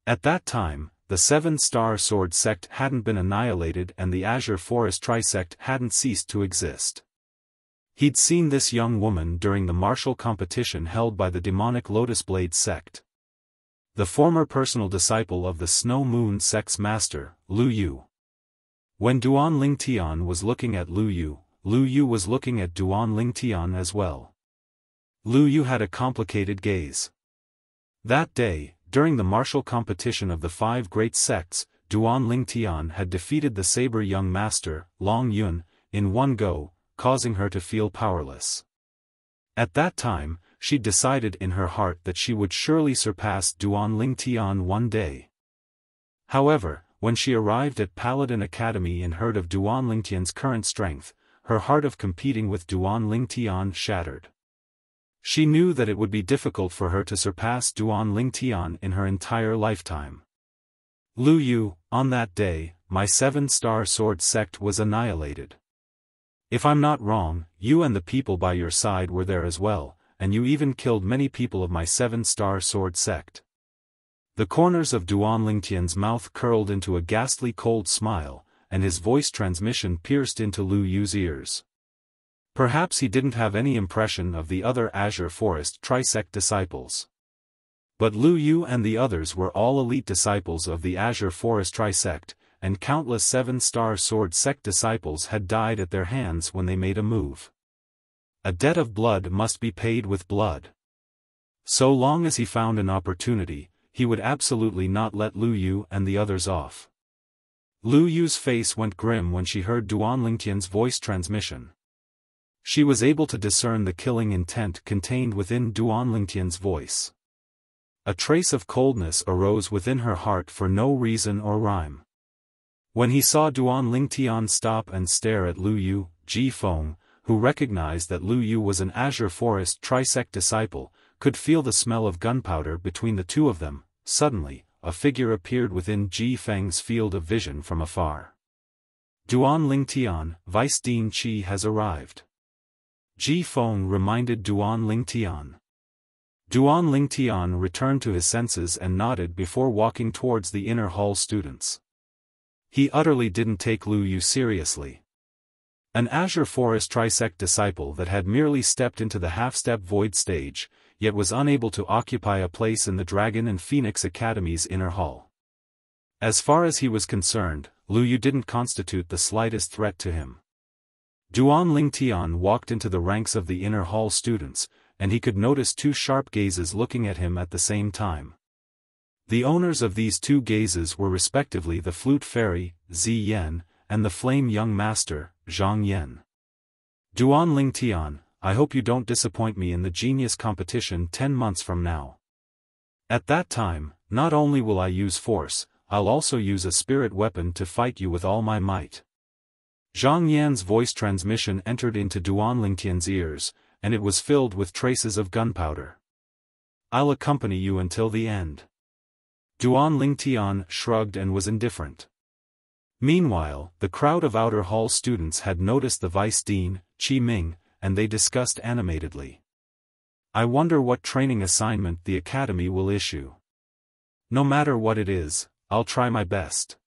[SPEAKER 1] At that time, the 7-star sword sect hadn't been annihilated and the Azure Forest Trisect hadn't ceased to exist. He'd seen this young woman during the martial competition held by the demonic Lotus Blade sect. The former personal disciple of the Snow Moon sect's master, Lu Yu. When Duan Lingtian was looking at Lu Yu was looking at Duan Lingtian as well. Lu Yu had a complicated gaze. That day, during the martial competition of the 5 great sects, Duan Lingtian had defeated the saber young master, Long Yun, in one go, causing her to feel powerless. At that time, she decided in her heart that she would surely surpass Duan Lingtian one day. However, when she arrived at Paladin Academy and heard of Duan Lingtian's current strength, her heart of competing with Duan Lingtian shattered. She knew that it would be difficult for her to surpass Duan Lingtian in her entire lifetime. Lu Yu, on that day, my 7-star sword sect was annihilated. If I'm not wrong, you and the people by your side were there as well, and you even killed many people of my 7-star sword sect. The corners of Duan Lingtian's mouth curled into a ghastly cold smile, and his voice transmission pierced into Lu Yu's ears. Perhaps he didn't have any impression of the other Azure Forest Trisect disciples. But Lu Yu and the others were all elite disciples of the Azure Forest Trisect, and countless 7-star sword sect disciples had died at their hands when they made a move. A debt of blood must be paid with blood. So long as he found an opportunity, he would absolutely not let Lu Yu and the others off. Lu Yu's face went grim when she heard Duan Lingtian's voice transmission. She was able to discern the killing intent contained within Duan Lingtian's voice. A trace of coldness arose within her heart for no reason or rhyme. When he saw Duan Lingtian stop and stare at Lu Yu, Xiaofan, who recognized that Lu Yu was an Azure Forest trisect disciple, could feel the smell of gunpowder between the two of them. Suddenly, a figure appeared within Xiaofang's field of vision from afar. Duan Lingtian, Vice Dean Qi has arrived. Xiaofan reminded Duan Lingtian. Duan Lingtian returned to his senses and nodded before walking towards the inner hall students. He utterly didn't take Lu Yu seriously. An Azure Forest trisect disciple that had merely stepped into the half-step void stage, yet was unable to occupy a place in the Dragon and Phoenix Academy's inner hall. As far as he was concerned, Lu Yu didn't constitute the slightest threat to him. Duan Lingtian walked into the ranks of the inner hall students, and he could notice two sharp gazes looking at him at the same time. The owners of these two gazes were respectively the Flute Fairy, Zi Yan, and the Flame Young Master, Zhang Yan. Duan Lingtian, I hope you don't disappoint me in the genius competition 10 months from now. At that time, not only will I use force, I'll also use a spirit weapon to fight you with all my might. Zhang Yan's voice transmission entered into Duan Lingtian's ears, and it was filled with traces of gunpowder. I'll accompany you until the end. Duan Lingtian shrugged and was indifferent. Meanwhile, the crowd of outer hall students had noticed the vice dean, Qi Ming, and they discussed animatedly. I wonder what training assignment the academy will issue. No matter what it is, I'll try my best.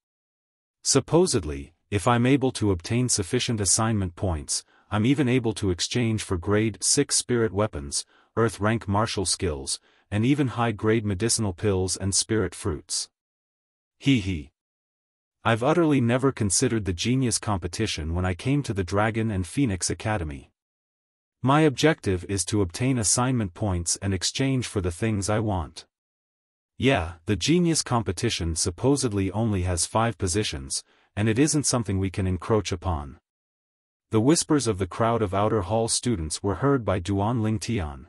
[SPEAKER 1] Supposedly, if I'm able to obtain sufficient assignment points, I'm even able to exchange for grade 6 spirit weapons, earth rank martial skills, and even high-grade medicinal pills and spirit fruits. Hee. I've utterly never considered the genius competition when I came to the Dragon and Phoenix Academy. My objective is to obtain assignment points and exchange for the things I want. Yeah, the genius competition supposedly only has 5 positions, and it isn't something we can encroach upon. The whispers of the crowd of outer hall students were heard by Duan Lingtian.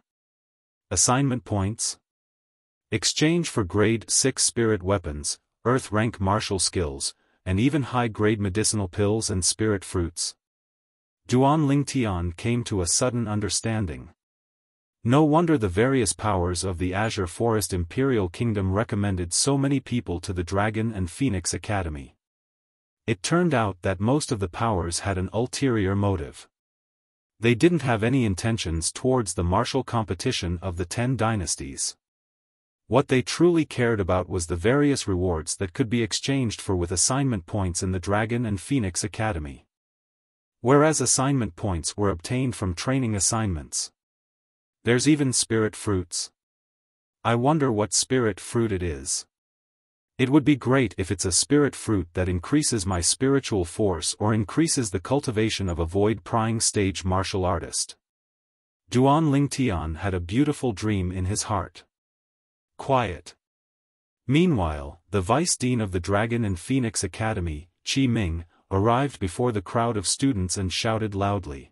[SPEAKER 1] Assignment points? Exchange for grade 6 spirit weapons, earth rank martial skills, and even high-grade medicinal pills and spirit fruits. Duan Lingtian came to a sudden understanding. No wonder the various powers of the Azure Forest Imperial Kingdom recommended so many people to the Dragon and Phoenix Academy. It turned out that most of the powers had an ulterior motive. They didn't have any intentions towards the martial competition of the 10 dynasties. What they truly cared about was the various rewards that could be exchanged for with assignment points in the Dragon and Phoenix Academy. Whereas assignment points were obtained from training assignments. There's even spirit fruits. I wonder what spirit fruit it is. It would be great if it's a spirit fruit that increases my spiritual force or increases the cultivation of a void-prying stage martial artist. Duan Lingtian had a beautiful dream in his heart. Quiet. Meanwhile, the vice dean of the Dragon and Phoenix Academy, Qi Ming, arrived before the crowd of students and shouted loudly.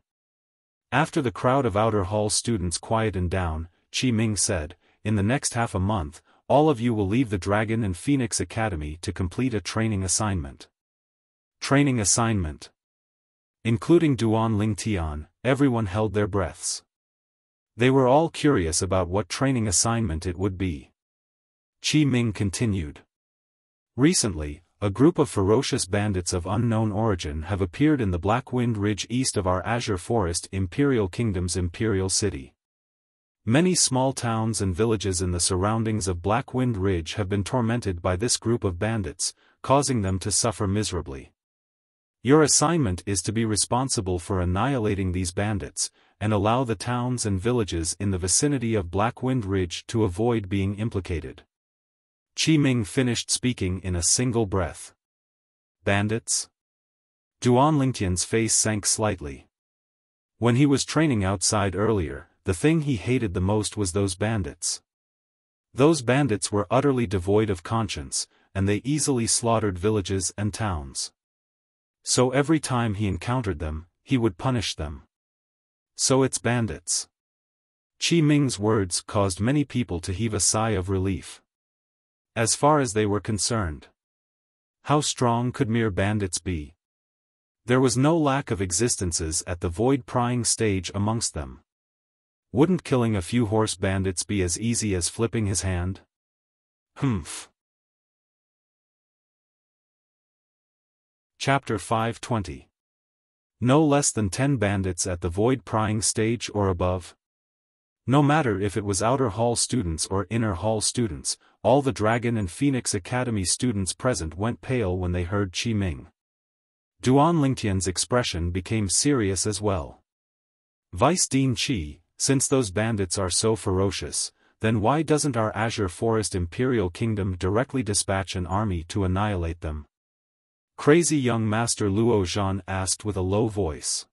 [SPEAKER 1] After the crowd of outer hall students quietened down, Qi Ming said, in the next half a month, all of you will leave the Dragon and Phoenix Academy to complete a training assignment. Training assignment. Including Duan Lingtian, everyone held their breaths. They were all curious about what training assignment it would be. Qi Ming continued. Recently, a group of ferocious bandits of unknown origin have appeared in the Blackwind Ridge east of our Azure Forest Imperial Kingdom's Imperial City. Many small towns and villages in the surroundings of Blackwind Ridge have been tormented by this group of bandits, causing them to suffer miserably. Your assignment is to be responsible for annihilating these bandits, and allow the towns and villages in the vicinity of Blackwind Ridge to avoid being implicated. Qi Ming finished speaking in a single breath. Bandits? Duan Lingtian's face sank slightly. When he was training outside earlier, the thing he hated the most was those bandits. Those bandits were utterly devoid of conscience, and they easily slaughtered villages and towns. So every time he encountered them, he would punish them. So it's bandits. Qi Ming's words caused many people to heave a sigh of relief. As far as they were concerned, how strong could mere bandits be? There was no lack of existences at the void-prying stage amongst them. Wouldn't killing a few horse bandits be as easy as flipping his hand? Humph. Chapter 520. No less than 10 bandits at the void-prying stage or above. No matter if it was outer hall students or inner hall students, all the Dragon and Phoenix Academy students present went pale when they heard Qi Ming. Duan Lingtian's expression became serious as well. Vice Dean Qi, since those bandits are so ferocious, then why doesn't our Azure Forest Imperial Kingdom directly dispatch an army to annihilate them? Crazy young Master Luo Zhan asked with a low voice.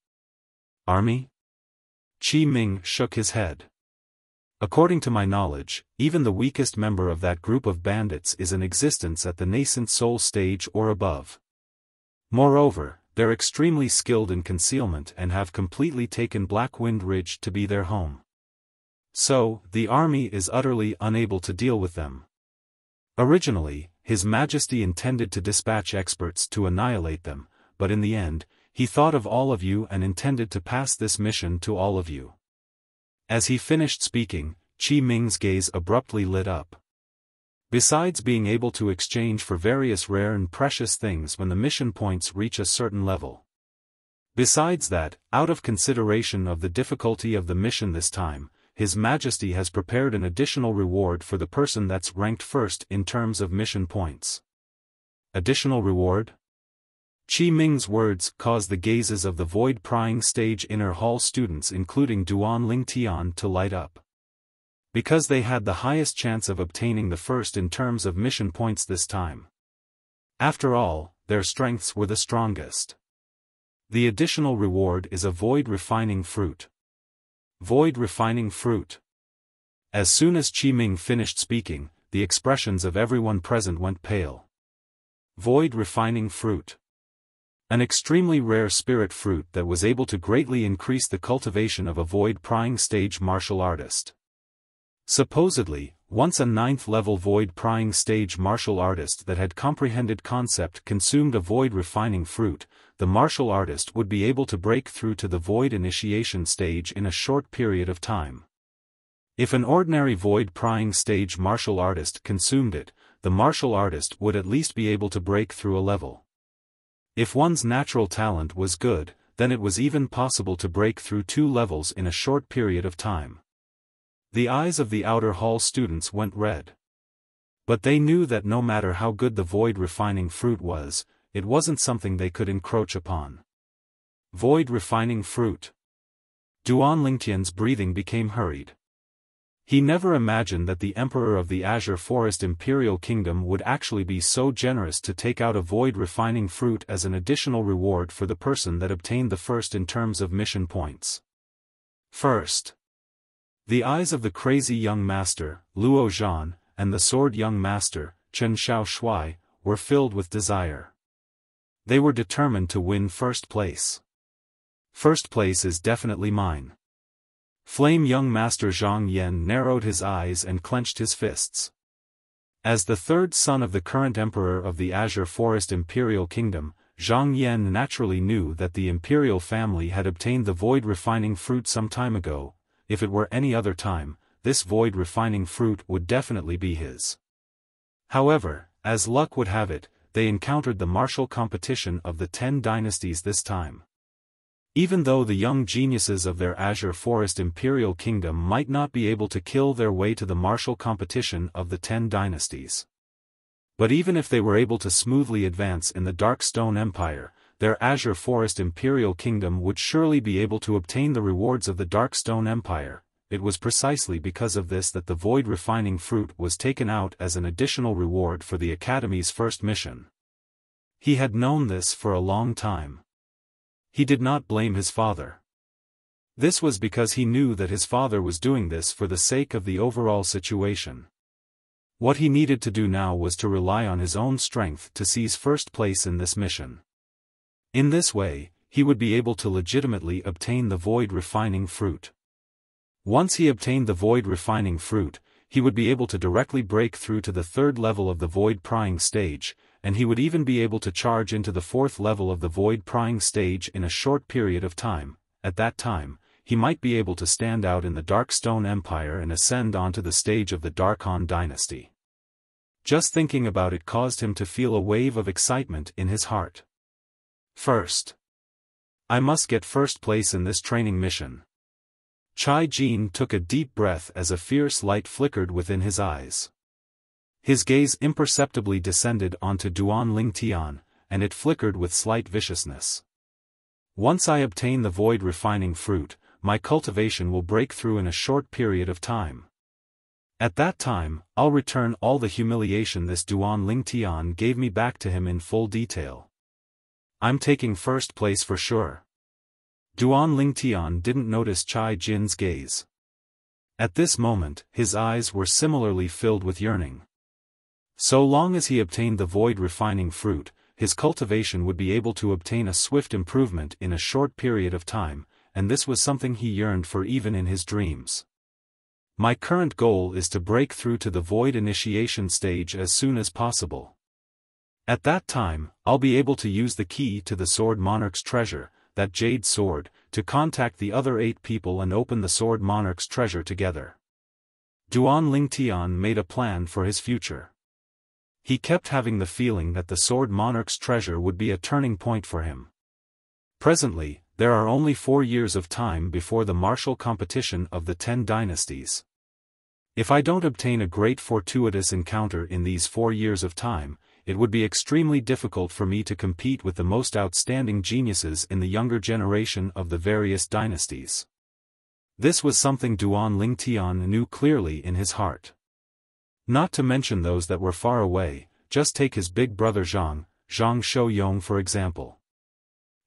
[SPEAKER 1] Army? Qi Ming shook his head. According to my knowledge, even the weakest member of that group of bandits is in existence at the nascent soul stage or above. Moreover, they're extremely skilled in concealment and have completely taken Blackwind Ridge to be their home. So, the army is utterly unable to deal with them. Originally, His Majesty intended to dispatch experts to annihilate them, but in the end, he thought of all of you and intended to pass this mission to all of you. As he finished speaking, Qi Ming's gaze abruptly lit up. Besides being able to exchange for various rare and precious things when the mission points reach a certain level. Besides that, out of consideration of the difficulty of the mission this time, His Majesty has prepared an additional reward for the person that's ranked first in terms of mission points. Additional reward? Qi Ming's words caused the gazes of the void-prying stage inner hall students including Duan Lingtian to light up. Because they had the highest chance of obtaining the first in terms of mission points this time. After all, their strengths were the strongest. The additional reward is a void refining fruit. Void refining fruit. As soon as Qi Ming finished speaking, the expressions of everyone present went pale. Void refining fruit. An extremely rare spirit fruit that was able to greatly increase the cultivation of a void-prying stage martial artist. Supposedly, once a 9th-level void-prying stage martial artist that had comprehended concept consumed a void-refining fruit, the martial artist would be able to break through to the void initiation stage in a short period of time. If an ordinary void-prying stage martial artist consumed it, the martial artist would at least be able to break through a level. If one's natural talent was good, then it was even possible to break through 2 levels in a short period of time. The eyes of the outer hall students went red. But they knew that no matter how good the void refining fruit was, it wasn't something they could encroach upon. Void refining fruit. Duan Lingtian's breathing became hurried. He never imagined that the Emperor of the Azure Forest Imperial Kingdom would actually be so generous to take out a void refining fruit as an additional reward for the person that obtained the first in terms of mission points. First. The eyes of the crazy young master, Luo Zhan, and the sword young master, Chen Xiaoshui, were filled with desire. They were determined to win first place. First place is definitely mine. Flame young master Zhang Yan narrowed his eyes and clenched his fists. As the third son of the current emperor of the Azure Forest Imperial Kingdom, Zhang Yan naturally knew that the imperial family had obtained the void refining fruit some time ago. If it were any other time, this void refining fruit would definitely be his. However, as luck would have it, they encountered the martial competition of the 10 dynasties this time. Even though the young geniuses of their Azure Forest Imperial Kingdom might not be able to kill their way to the martial competition of the 10 dynasties. But even if they were able to smoothly advance in the Dark Stone Empire, their Azure Forest Imperial Kingdom would surely be able to obtain the rewards of the Dark Stone Empire. It was precisely because of this that the void refining fruit was taken out as an additional reward for the Academy's first mission. He had known this for a long time. He did not blame his father. This was because he knew that his father was doing this for the sake of the overall situation. What he needed to do now was to rely on his own strength to seize first place in this mission. In this way, he would be able to legitimately obtain the void refining fruit. Once he obtained the void refining fruit, he would be able to directly break through to the third level of the void prying stage, and he would even be able to charge into the fourth level of the void prying stage in a short period of time. At that time, he might be able to stand out in the Dark Stone Empire and ascend onto the stage of the Dark Han dynasty. Just thinking about it caused him to feel a wave of excitement in his heart. First, I must get first place in this training mission. Chai Jin took a deep breath as a fierce light flickered within his eyes. His gaze imperceptibly descended onto Duan Lingtian, and it flickered with slight viciousness. Once I obtain the void refining fruit, my cultivation will break through in a short period of time. At that time, I'll return all the humiliation this Duan Lingtian gave me back to him in full detail. I'm taking first place for sure. Duan Lingtian didn't notice Chai Jin's gaze. At this moment, his eyes were similarly filled with yearning. So long as he obtained the void refining fruit, his cultivation would be able to obtain a swift improvement in a short period of time, and this was something he yearned for even in his dreams. My current goal is to break through to the void initiation stage as soon as possible. At that time, I'll be able to use the key to the Sword Monarch's treasure, that jade sword, to contact the other 8 people and open the Sword Monarch's treasure together. Duan Lingtian made a plan for his future. He kept having the feeling that the Sword Monarch's treasure would be a turning point for him. Presently, there are only 4 years of time before the martial competition of the 10 dynasties. If I don't obtain a great fortuitous encounter in these 4 years of time, it would be extremely difficult for me to compete with the most outstanding geniuses in the younger generation of the various dynasties. This was something Duan Lingtian knew clearly in his heart. Not to mention those that were far away, just take his big brother Zhang Shouyong for example.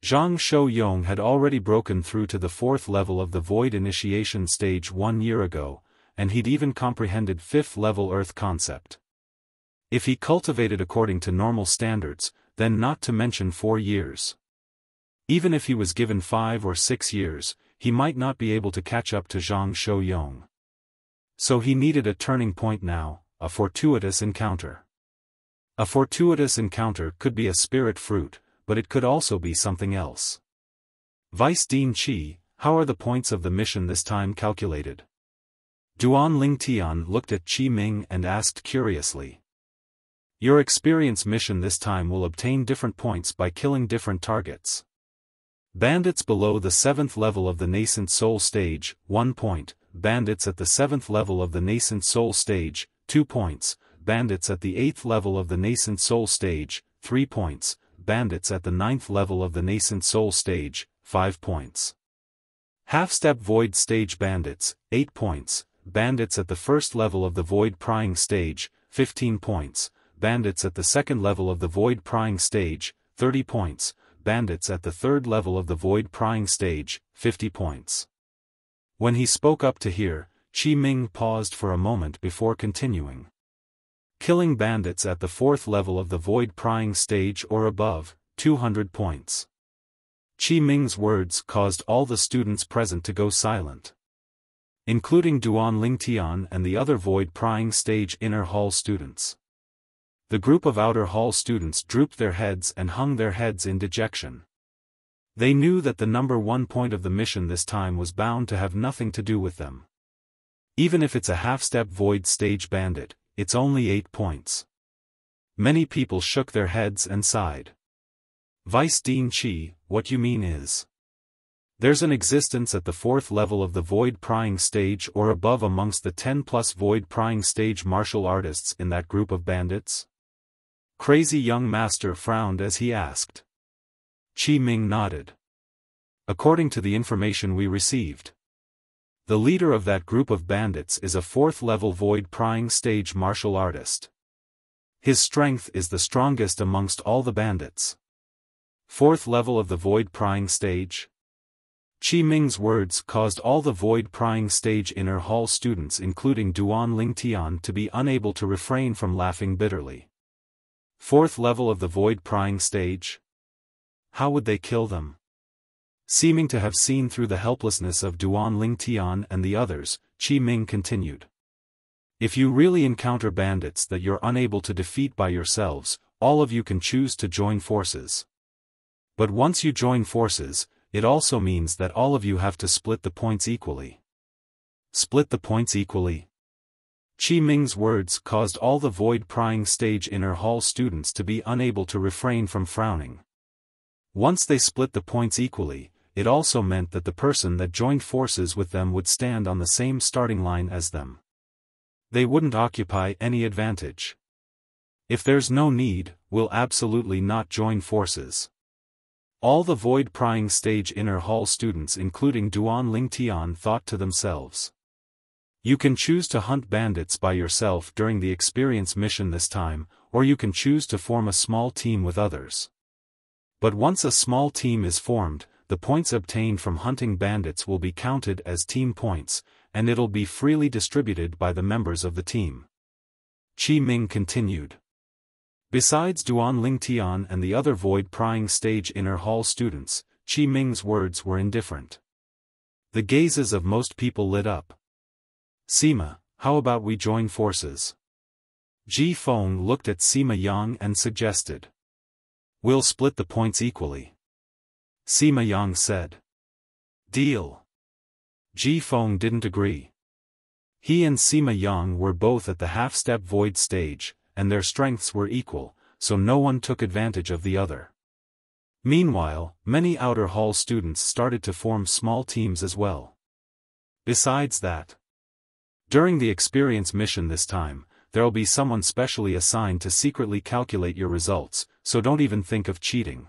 [SPEAKER 1] Zhang Shouyong had already broken through to the 4th level of the void initiation stage 1 year ago, and he'd even comprehended 5th level Earth concept. If he cultivated according to normal standards, then not to mention 4 years. Even if he was given 5 or 6 years, he might not be able to catch up to Zhang Shouyong. So he needed a turning point now, a fortuitous encounter. A fortuitous encounter could be a spirit fruit, but it could also be something else. Vice Dean Qi, how are the points of the mission this time calculated? Duan Lingtian looked at Qi Ming and asked curiously. Your experience mission this time will obtain different points by killing different targets. Bandits below the 7th level of the nascent soul stage, 1 point, bandits at the 7th level of the nascent soul stage, 2 points, bandits at the 8th level of the nascent soul stage, 3 points, bandits at the 9th level of the nascent soul stage, 5 points. Half-step void stage bandits, 8 points, bandits at the 1st level of the void prying stage, 15 points, bandits at the 2nd level of the void prying stage, 30 points, bandits at the 3rd level of the void prying stage, 50 points. When he spoke up to hear, Qi Ming paused for a moment before continuing. Killing bandits at the 4th level of the void prying stage or above, 200 points. Qi Ming's words caused all the students present to go silent. Including Duan Lingtian and the other void prying stage inner hall students. The group of outer hall students drooped their heads and hung their heads in dejection. They knew that the number 1 point of the mission this time was bound to have nothing to do with them. Even if it's a half-step void stage bandit, it's only 8 points. Many people shook their heads and sighed. Vice Dean Qi, what you mean is... There's an existence at the 4th level of the void prying stage or above amongst the 10+ void prying stage martial artists in that group of bandits? Crazy young master frowned as he asked. Qi Ming nodded. According to the information we received, the leader of that group of bandits is a 4th level void prying stage martial artist. His strength is the strongest amongst all the bandits. 4th level of the void prying stage? Qi Ming's words caused all the void prying stage inner hall students including Duan Lingtian to be unable to refrain from laughing bitterly. 4th level of the void prying stage? How would they kill them? Seeming to have seen through the helplessness of Duan Lingtian and the others, Qi Ming continued. If you really encounter bandits that you're unable to defeat by yourselves, all of you can choose to join forces. But once you join forces, it also means that all of you have to split the points equally. Split the points equally? Qi Ming's words caused all the void-prying stage inner hall students to be unable to refrain from frowning. Once they split the points equally, it also meant that the person that joined forces with them would stand on the same starting line as them. They wouldn't occupy any advantage. If there's no need, we'll absolutely not join forces. All the void-prying stage inner hall students including Duan Lingtian thought to themselves. You can choose to hunt bandits by yourself during the experience mission this time, or you can choose to form a small team with others. But once a small team is formed, the points obtained from hunting bandits will be counted as team points, and it'll be freely distributed by the members of the team. Qi Ming continued. Besides Duan Lingtian and the other void-prying stage inner hall students, Qi Ming's words were indifferent. The gazes of most people lit up. Sima, how about we join forces? Ji Feng looked at Sima Yang and suggested. We'll split the points equally. Sima Yang said. Deal. Ji Feng didn't agree. He and Sima Yang were both at the half-step void stage, and their strengths were equal, so no one took advantage of the other. Meanwhile, many outer hall students started to form small teams as well. Besides that, during the experience mission this time, there'll be someone specially assigned to secretly calculate your results, so don't even think of cheating.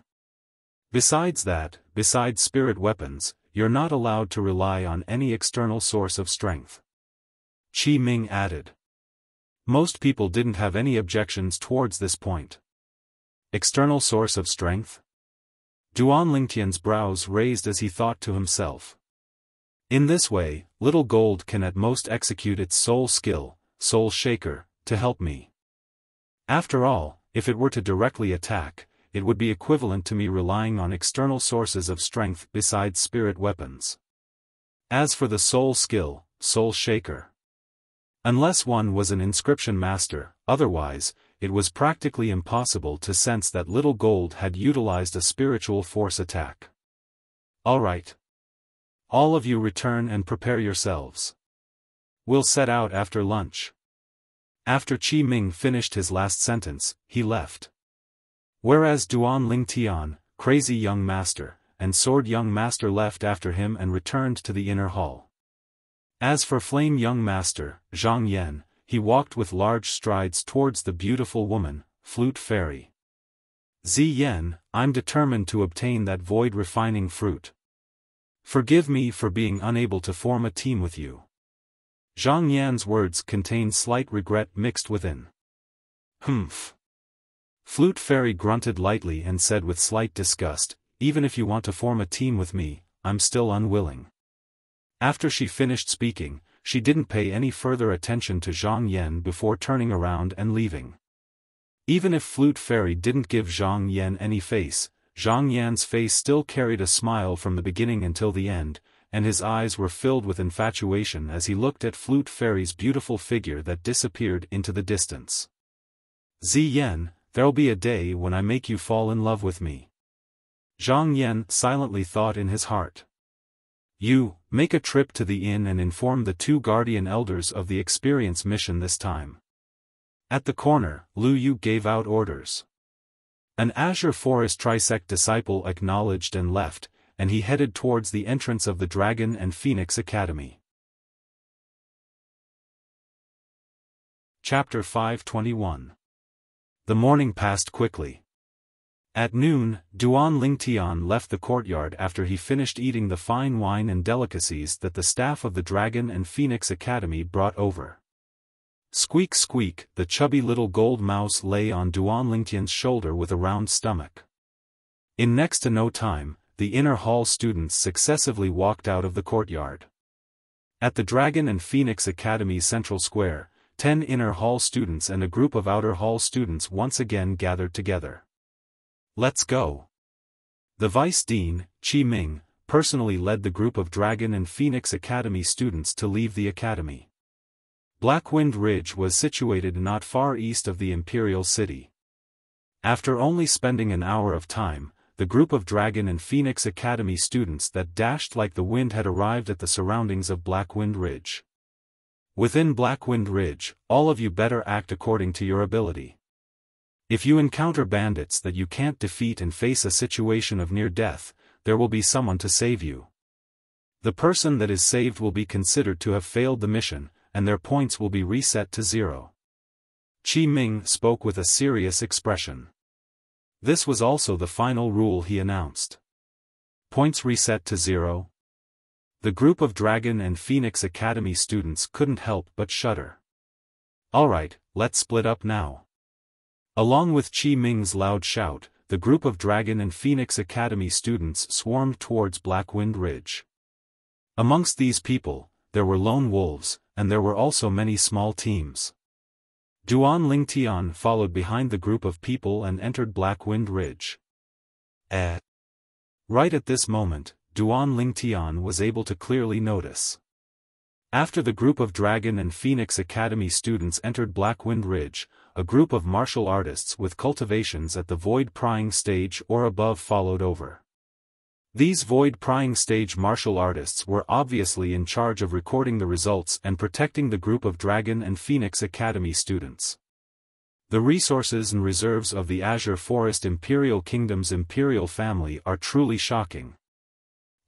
[SPEAKER 1] Besides that, besides spirit weapons, you're not allowed to rely on any external source of strength. Qi Ming added. Most people didn't have any objections towards this point. External source of strength? Duan Lingtian's brows raised as he thought to himself. In this way, Little Gold can at most execute its soul skill, Soul Shaker, to help me. After all, if it were to directly attack, it would be equivalent to me relying on external sources of strength besides spirit weapons. As for the soul skill, Soul Shaker. Unless one was an inscription master, otherwise, it was practically impossible to sense that Little Gold had utilized a spiritual force attack. Alright. All of you return and prepare yourselves. We'll set out after lunch. After Qi Ming finished his last sentence, he left. Whereas Duan Lingtian, Crazy Young Master, and Sword Young Master left after him and returned to the inner hall. As for Flame Young Master, Zhang Yan, he walked with large strides towards the beautiful woman, Flute Fairy. Ziyan, I'm determined to obtain that void refining fruit. Forgive me for being unable to form a team with you. Zhang Yan's words contained slight regret mixed within. Humph. Flute Fairy grunted lightly and said with slight disgust, even if you want to form a team with me, I'm still unwilling. After she finished speaking, she didn't pay any further attention to Zhang Yan before turning around and leaving. Even if Flute Fairy didn't give Zhang Yan any face, Zhang Yan's face still carried a smile from the beginning until the end, and his eyes were filled with infatuation as he looked at Flute Fairy's beautiful figure that disappeared into the distance. Ziyan, there'll be a day when I make you fall in love with me. Zhang Yan silently thought in his heart. You, make a trip to the inn and inform the 2 guardian elders of the experience mission this time. At the corner, Lu Yu gave out orders. An Azure Forest Trisect disciple acknowledged and left, and he headed towards the entrance of the Dragon and Phoenix Academy. Chapter 521. The morning passed quickly. At noon, Duan Lingtian left the courtyard after he finished eating the fine wine and delicacies that the staff of the Dragon and Phoenix Academy brought over. Squeak squeak, the chubby little gold mouse lay on Duan Lingtian's shoulder with a round stomach. In next to no time, the inner hall students successively walked out of the courtyard. At the Dragon and Phoenix Academy Central Square, 10 inner hall students and a group of outer hall students once again gathered together. Let's go. The Vice Dean, Qi Ming, personally led the group of Dragon and Phoenix Academy students to leave the academy. Blackwind Ridge was situated not far east of the Imperial City. After only spending an hour of time, the group of Dragon and Phoenix Academy students that dashed like the wind had arrived at the surroundings of Blackwind Ridge. Within Blackwind Ridge, all of you better act according to your ability. If you encounter bandits that you can't defeat and face a situation of near death, there will be someone to save you. The person that is saved will be considered to have failed the mission, and their points will be reset to 0. Qi Ming spoke with a serious expression. This was also the final rule he announced. Points reset to 0? The group of Dragon and Phoenix Academy students couldn't help but shudder. Alright, let's split up now. Along with Qi Ming's loud shout, the group of Dragon and Phoenix Academy students swarmed towards Blackwind Ridge. Amongst these people, there were lone wolves, and there were also many small teams. Duan Lingtian followed behind the group of people and entered Blackwind Ridge. Right at this moment, Duan Lingtian was able to clearly notice. After the group of Dragon and Phoenix Academy students entered Blackwind Ridge, a group of martial artists with cultivations at the void prying stage or above followed over. These void prying stage martial artists were obviously in charge of recording the results and protecting the group of Dragon and Phoenix Academy students. The resources and reserves of the Azure Forest Imperial Kingdom's imperial family are truly shocking.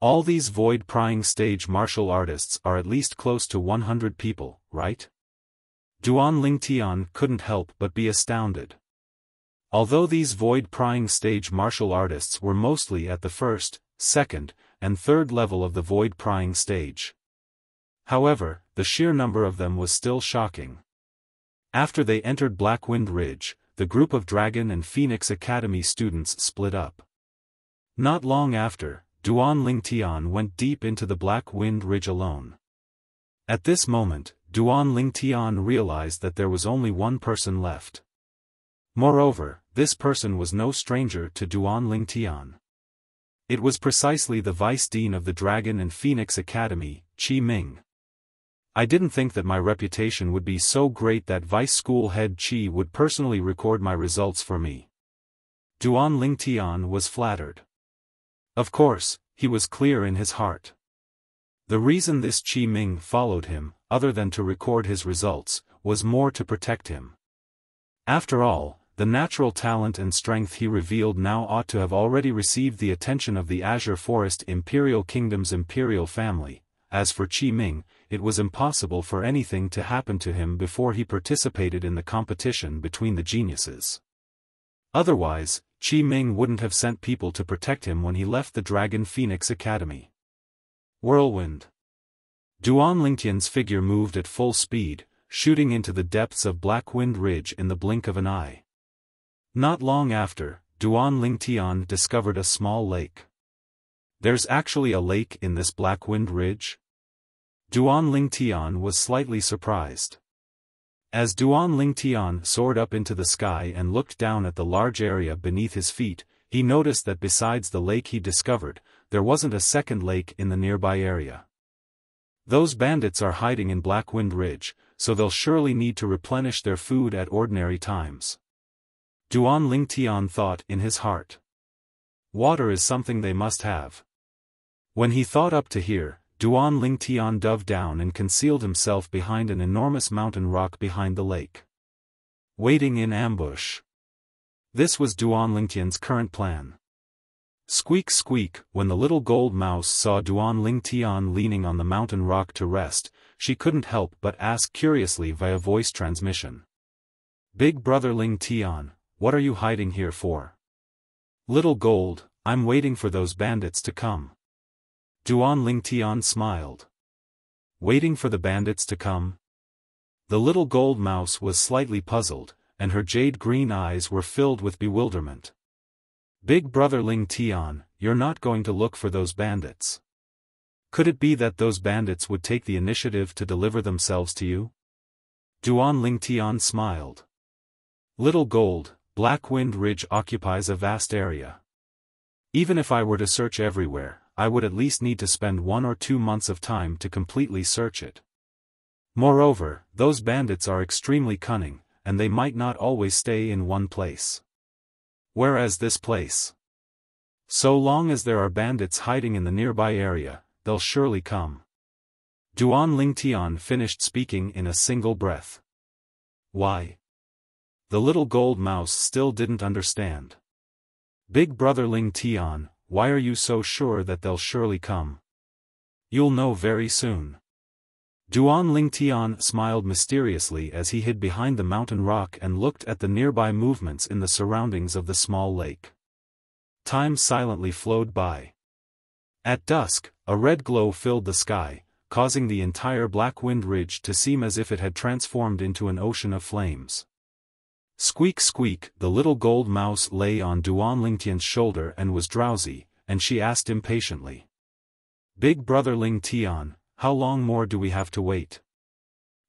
[SPEAKER 1] All these void prying stage martial artists are at least close to 100 people, right? Duan Lingtian couldn't help but be astounded. Although these void prying stage martial artists were mostly at the first, second, and third level of the void prying stage. However, the sheer number of them was still shocking. After they entered Blackwind Ridge, the group of Dragon and Phoenix Academy students split up. Not long after, Duan Lingtian went deep into the Blackwind Ridge alone. At this moment, Duan Lingtian realized that there was only one person left. Moreover, this person was no stranger to Duan Lingtian. It was precisely the Vice Dean of the Dragon and Phoenix Academy, Qi Ming. I didn't think that my reputation would be so great that Vice School Head Qi would personally record my results for me. Duan Lingtian was flattered. Of course, he was clear in his heart. The reason this Qi Ming followed him, other than to record his results, was more to protect him. After all, the natural talent and strength he revealed now ought to have already received the attention of the Azure Forest Imperial Kingdom's imperial family. As for Qi Ming, it was impossible for anything to happen to him before he participated in the competition between the geniuses. Otherwise, Qi Ming wouldn't have sent people to protect him when he left the Dragon Phoenix Academy. Whirlwind. Duan Lingtian's figure moved at full speed, shooting into the depths of Blackwind Ridge in the blink of an eye. Not long after, Duan Lingtian discovered a small lake. There's actually a lake in this Blackwind Ridge? Duan Lingtian was slightly surprised. As Duan Lingtian soared up into the sky and looked down at the large area beneath his feet, he noticed that besides the lake he discovered, there wasn't a second lake in the nearby area. Those bandits are hiding in Blackwind Ridge, so they'll surely need to replenish their food at ordinary times. Duan Lingtian thought in his heart. Water is something they must have. When he thought up to here, Duan Lingtian dove down and concealed himself behind an enormous mountain rock behind the lake. Waiting in ambush. This was Duan Lingtian's current plan. Squeak squeak, when the little gold mouse saw Duan Lingtian leaning on the mountain rock to rest, she couldn't help but ask curiously via voice transmission. Big brother Lingtian, what are you hiding here for? Little gold, I'm waiting for those bandits to come. Duan Lingtian smiled. Waiting for the bandits to come? The little gold mouse was slightly puzzled, and her jade-green eyes were filled with bewilderment. Big brother Lingtian, you're not going to look for those bandits. Could it be that those bandits would take the initiative to deliver themselves to you? Duan Lingtian smiled. Little gold, Blackwind Ridge occupies a vast area. Even if I were to search everywhere, I would at least need to spend 1 or 2 months of time to completely search it. Moreover, those bandits are extremely cunning, and they might not always stay in one place. Whereas this place. So long as there are bandits hiding in the nearby area, they'll surely come. Duan Lingtian finished speaking in a single breath. Why? The little gold mouse still didn't understand. Big brother Lingtian, why are you so sure that they'll surely come? You'll know very soon. Duan Lingtian smiled mysteriously as he hid behind the mountain rock and looked at the nearby movements in the surroundings of the small lake. Time silently flowed by. At dusk, a red glow filled the sky, causing the entire Blackwind Ridge to seem as if it had transformed into an ocean of flames. Squeak squeak, the little gold mouse lay on Duan Lingtian's shoulder and was drowsy, and she asked impatiently. Big brother Lingtian, how long more do we have to wait?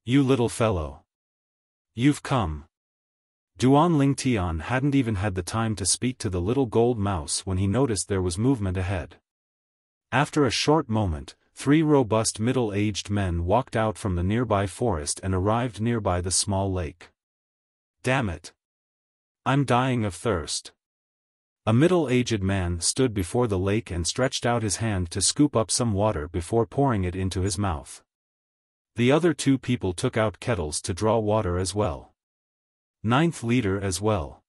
[SPEAKER 1] You little fellow. You've come. Duan Lingtian hadn't even had the time to speak to the little gold mouse when he noticed there was movement ahead. After a short moment, 3 robust middle-aged men walked out from the nearby forest and arrived nearby the small lake. Damn it! I'm dying of thirst. A middle-aged man stood before the lake and stretched out his hand to scoop up some water before pouring it into his mouth. The other 2 people took out kettles to draw water as well. 9th leader as well.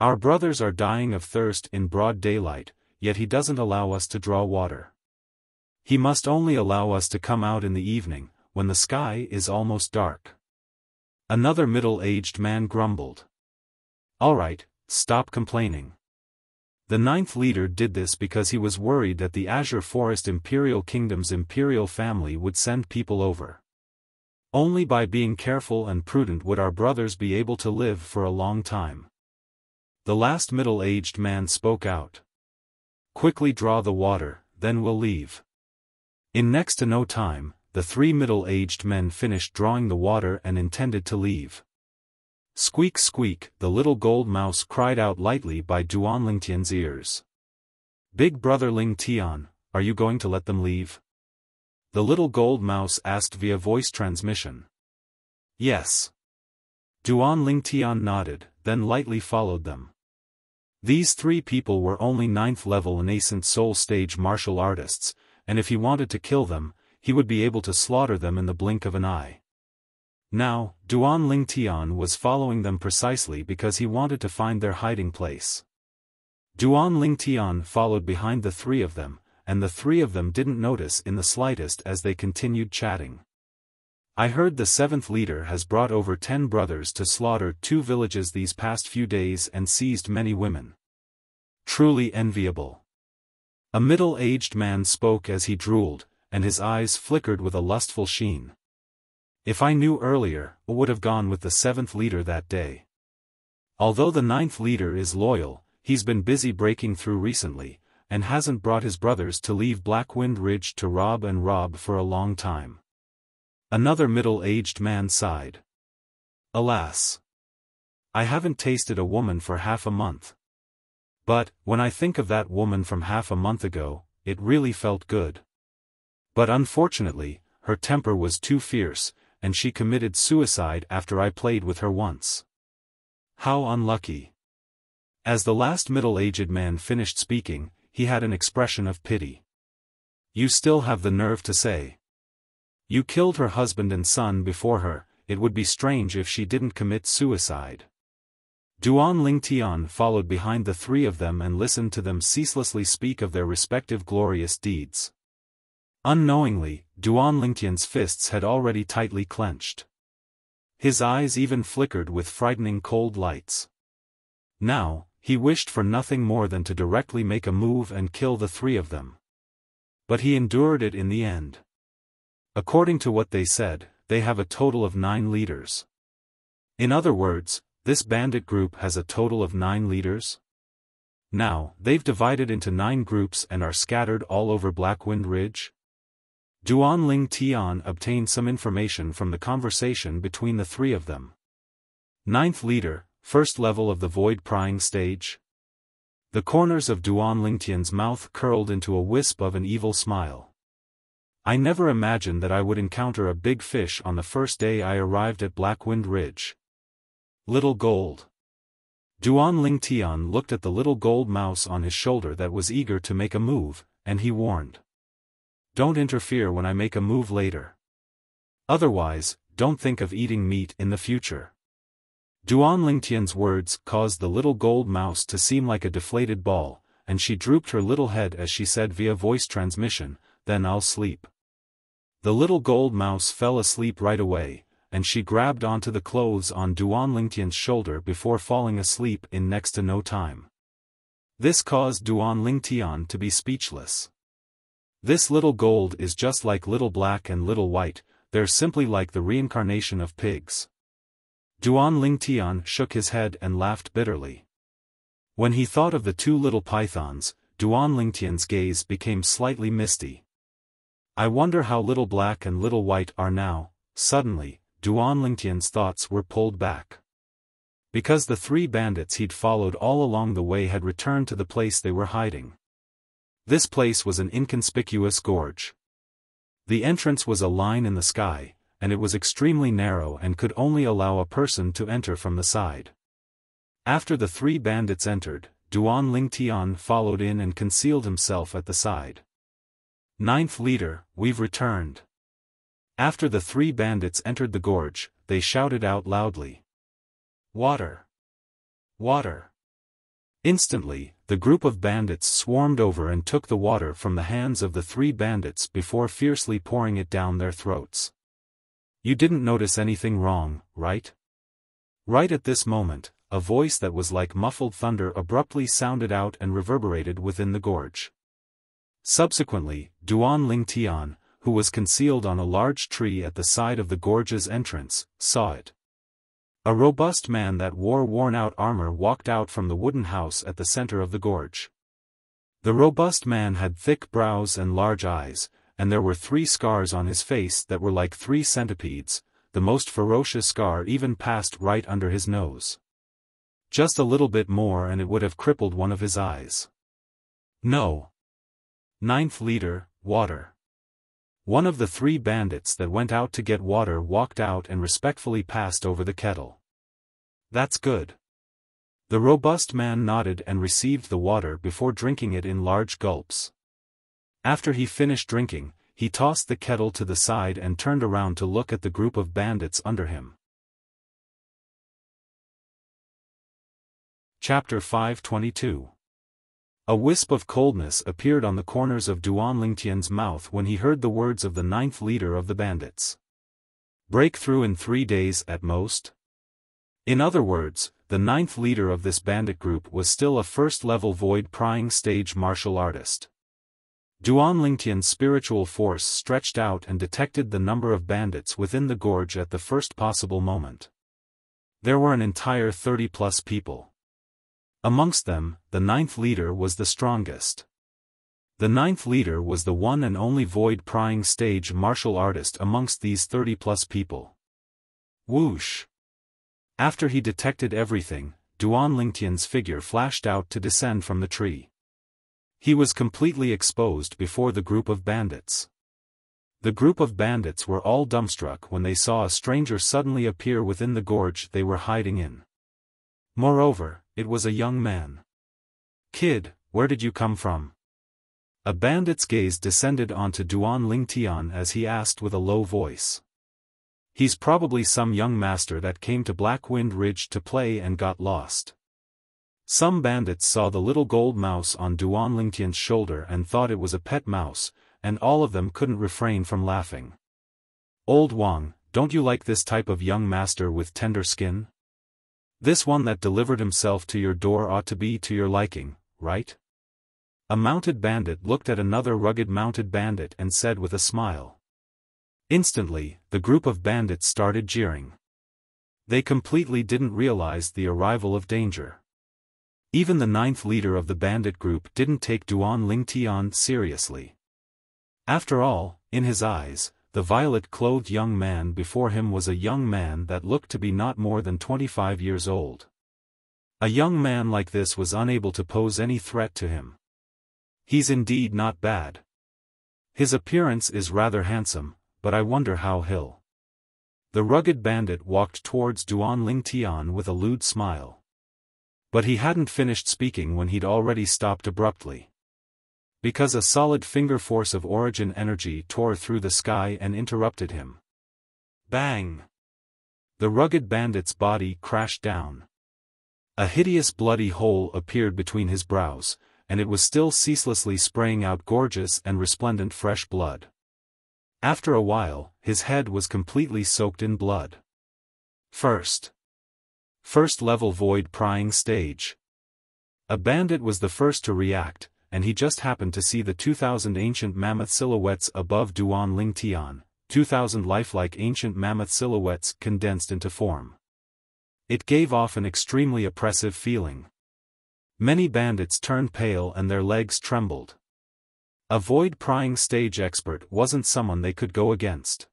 [SPEAKER 1] Our brothers are dying of thirst in broad daylight, yet he doesn't allow us to draw water. He must only allow us to come out in the evening, when the sky is almost dark. Another middle-aged man grumbled. All right, stop complaining. The 9th leader did this because he was worried that the Azure Forest Imperial Kingdom's imperial family would send people over. Only by being careful and prudent would our brothers be able to live for a long time. The last middle-aged man spoke out. Quickly draw the water, then we'll leave. In next to no time, the 3 middle-aged men finished drawing the water and intended to leave. Squeak squeak, the little gold mouse cried out lightly by Duan Lingtian's ears. Big brother Lingtian, are you going to let them leave? The little gold mouse asked via voice transmission. Yes. Duan Lingtian nodded, then lightly followed them. These 3 people were only 9th level nascent soul stage martial artists, and if he wanted to kill them, he would be able to slaughter them in the blink of an eye. Now, Duan Lingtian was following them precisely because he wanted to find their hiding place. Duan Lingtian followed behind the 3 of them, and the 3 of them didn't notice in the slightest as they continued chatting. I heard the 7th leader has brought over 10 brothers to slaughter 2 villages these past few days and seized many women. Truly enviable. A middle-aged man spoke as he drooled, and his eyes flickered with a lustful sheen. If I knew earlier, I would have gone with the 7th leader that day. Although the 9th leader is loyal, he's been busy breaking through recently, and hasn't brought his brothers to leave Blackwind Ridge to rob for a long time. Another middle-aged man sighed. Alas! I haven't tasted a woman for half a month. But, when I think of that woman from half a month ago, it really felt good. But unfortunately, her temper was too fierce, and she committed suicide after I played with her once. How unlucky. As the last middle-aged man finished speaking, he had an expression of pity. You still have the nerve to say. You killed her husband and son before her, it would be strange if she didn't commit suicide. Duan Lingtian followed behind the 3 of them and listened to them ceaselessly speak of their respective glorious deeds. Unknowingly, Duan Lingtian's fists had already tightly clenched. His eyes even flickered with frightening cold lights. Now, he wished for nothing more than to directly make a move and kill the 3 of them. But he endured it in the end. According to what they said, they have a total of 9 leaders. In other words, this bandit group has a total of 9 leaders? Now, they've divided into 9 groups and are scattered all over Blackwind Ridge? Duan Lingtian obtained some information from the conversation between the 3 of them. 9th leader, 1st level of the void prying stage? The corners of Duan Lingtian's mouth curled into a wisp of an evil smile. I never imagined that I would encounter a big fish on the first day I arrived at Blackwind Ridge. Little gold. Duan Lingtian looked at the little gold mouse on his shoulder that was eager to make a move, and he warned. Don't interfere when I make a move later. Otherwise, don't think of eating meat in the future. Duan Lingtian's words caused the little gold mouse to seem like a deflated ball, and she drooped her little head as she said via voice transmission, "Then I'll sleep." The little gold mouse fell asleep right away, and she grabbed onto the clothes on Duan Lingtian's shoulder before falling asleep in next to no time. This caused Duan Lingtian to be speechless. This little gold is just like little black and little white, they're simply like the reincarnation of pigs. Duan Lingtian shook his head and laughed bitterly. When he thought of the two little pythons, Duan Lingtian's gaze became slightly misty. I wonder how little black and little white are now. Suddenly, Duan Lingtian's thoughts were pulled back. Because the three bandits he'd followed all along the way had returned to the place they were hiding. This place was an inconspicuous gorge. The entrance was a line in the sky, and it was extremely narrow and could only allow a person to enter from the side. After the three bandits entered, Duan Lingtian followed in and concealed himself at the side. "Ninth leader, we've returned." After the three bandits entered the gorge, they shouted out loudly. "Water! Water!" Instantly, the group of bandits swarmed over and took the water from the hands of the three bandits before fiercely pouring it down their throats. "You didn't notice anything wrong, right?" Right at this moment, a voice that was like muffled thunder abruptly sounded out and reverberated within the gorge. Subsequently, Duan Lingtian, who was concealed on a large tree at the side of the gorge's entrance, saw it. A robust man that wore worn-out armor walked out from the wooden house at the center of the gorge. The robust man had thick brows and large eyes, and there were 3 scars on his face that were like 3 centipedes. The most ferocious scar even passed right under his nose. Just a little bit more and it would have crippled one of his eyes. "No. Ninth leader, water." One of the 3 bandits that went out to get water walked out and respectfully passed over the kettle. "That's good." The robust man nodded and received the water before drinking it in large gulps. After he finished drinking, he tossed the kettle to the side and turned around to look at the group of bandits under him. Chapter 522. A wisp of coldness appeared on the corners of Duan Lingtian's mouth when he heard the words of the 9th leader of the bandits. Breakthrough in 3 days at most? In other words, the 9th leader of this bandit group was still a first-level void-prying stage martial artist. Duan Lingtian's spiritual force stretched out and detected the number of bandits within the gorge at the first possible moment. There were an entire 30-plus people. Amongst them, the 9th leader was the strongest. The 9th leader was the one and only void-prying stage martial artist amongst these 30-plus people. Whoosh! After he detected everything, Duan Lingtian's figure flashed out to descend from the tree. He was completely exposed before the group of bandits. The group of bandits were all dumbstruck when they saw a stranger suddenly appear within the gorge they were hiding in. Moreover, it was a young man. "Kid, where did you come from?" A bandit's gaze descended onto Duan Lingtian as he asked with a low voice. "He's probably some young master that came to Blackwind Ridge to play and got lost." Some bandits saw the little gold mouse on Duan Lingtian's shoulder and thought it was a pet mouse, and all of them couldn't refrain from laughing. "Old Wang, don't you like this type of young master with tender skin? This one that delivered himself to your door ought to be to your liking, right?" A mounted bandit looked at another rugged mounted bandit and said with a smile. Instantly, the group of bandits started jeering. They completely didn't realize the arrival of danger. Even the 9th leader of the bandit group didn't take Duan Lingtian seriously. After all, in his eyes, the violet-clothed young man before him was a young man that looked to be not more than 25 years old. A young man like this was unable to pose any threat to him. He's indeed not bad. His appearance is rather handsome, but I wonder how he'll. The rugged bandit walked towards Duan Lingtian with a lewd smile. But he hadn't finished speaking when he'd already stopped abruptly. Because a solid finger force of origin energy tore through the sky and interrupted him. Bang! The rugged bandit's body crashed down. A hideous bloody hole appeared between his brows, and it was still ceaselessly spraying out gorgeous and resplendent fresh blood. After a while, his head was completely soaked in blood. First level void prying stage. A bandit was the first to react, and he just happened to see the 2,000 ancient mammoth silhouettes above Duan Lingtian, 2,000 lifelike ancient mammoth silhouettes condensed into form. It gave off an extremely oppressive feeling. Many bandits turned pale and their legs trembled. A void-prying stage expert wasn't someone they could go against.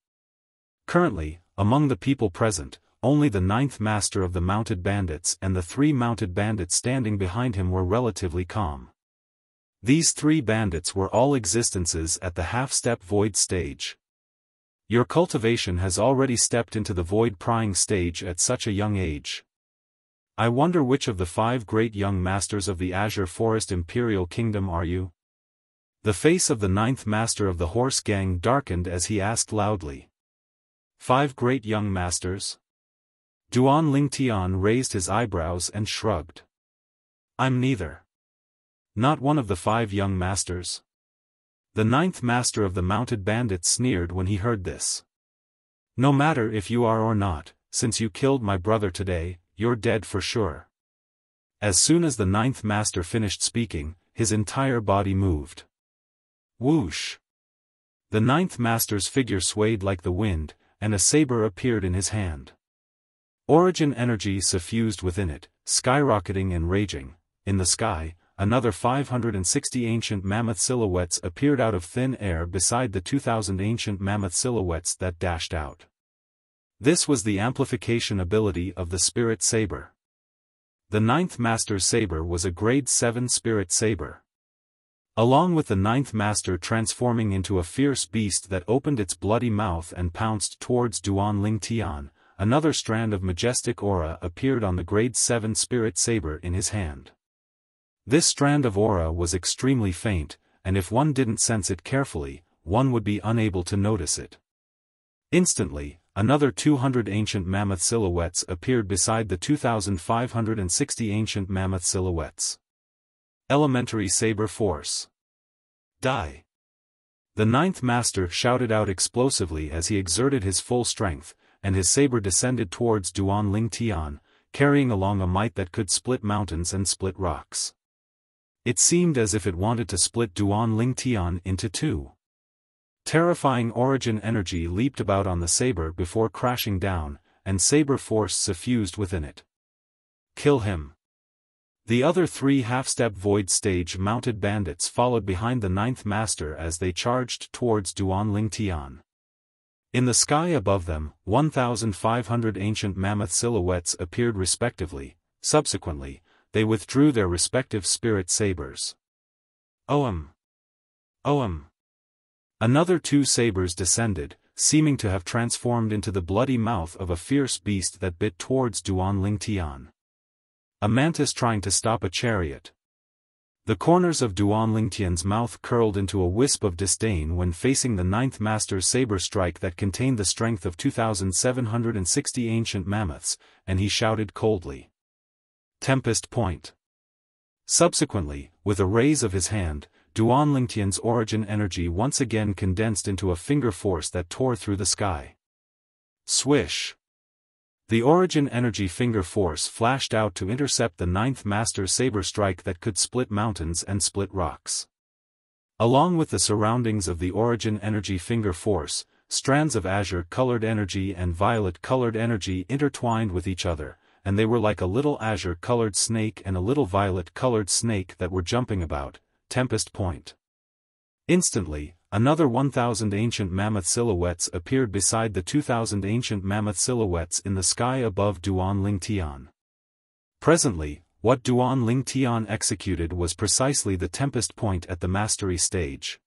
[SPEAKER 1] Currently, among the people present, only the 9th master of the mounted bandits and the 3 mounted bandits standing behind him were relatively calm. These 3 bandits were all existences at the half-step void stage. Your cultivation has already stepped into the void-prying stage at such a young age. I wonder which of the 5 great young masters of the Azure Forest Imperial Kingdom are you? The face of the 9th master of the horse gang darkened as he asked loudly. 5 great young masters? Duan Lingtian raised his eyebrows and shrugged. I'm neither. Not one of the 5 young masters. The 9th master of the mounted bandits sneered when he heard this. No matter if you are or not, since you killed my brother today, you're dead for sure. As soon as the 9th master finished speaking, his entire body moved. Whoosh! The 9th master's figure swayed like the wind, and a saber appeared in his hand. Origin energy suffused within it, skyrocketing and raging. In the sky, another 560 ancient mammoth silhouettes appeared out of thin air beside the 2,000 ancient mammoth silhouettes that dashed out. This was the amplification ability of the Spirit Saber. The 9th Master's saber was a Grade 7 Spirit Saber. Along with the 9th Master transforming into a fierce beast that opened its bloody mouth and pounced towards Duan Lingtian, another strand of majestic aura appeared on the Grade 7 Spirit Saber in his hand. This strand of aura was extremely faint, and if one didn't sense it carefully, one would be unable to notice it. Instantly, another 200 ancient mammoth silhouettes appeared beside the 2,560 ancient mammoth silhouettes. Elementary Saber Force. Die! The 9th Master shouted out explosively as he exerted his full strength, and his saber descended towards Duan Lingtian, carrying along a might that could split mountains and split rocks. It seemed as if it wanted to split Duan Lingtian into 2. Terrifying origin energy leaped about on the saber before crashing down, and saber force suffused within it. Kill him. The other 3 half-step void stage mounted bandits followed behind the 9th Master as they charged towards Duan Lingtian. In the sky above them, 1,500 ancient mammoth silhouettes appeared respectively. Subsequently, they withdrew their respective spirit sabers. Oam! Oam! Another 2 sabers descended, seeming to have transformed into the bloody mouth of a fierce beast that bit towards Duan Lingtian. A mantis trying to stop a chariot. The corners of Duan Lingtian's mouth curled into a wisp of disdain when facing the 9th Master's saber strike that contained the strength of 2,760 ancient mammoths, and he shouted coldly. Tempest Point. Subsequently, with a raise of his hand, Duan Lingtian's origin energy once again condensed into a finger force that tore through the sky. Swish! The origin energy finger force flashed out to intercept the 9th Master's saber strike that could split mountains and split rocks. Along with the surroundings of the origin energy finger force, strands of azure-colored energy and violet-colored energy intertwined with each other, and they were like a little azure-colored snake and a little violet-colored snake that were jumping about. Tempest Point. Instantly, another 1,000 ancient mammoth silhouettes appeared beside the 2,000 ancient mammoth silhouettes in the sky above Duan Lingtian. Presently, What Duan Ling Tian executed was precisely the tempest point at the mastery stage.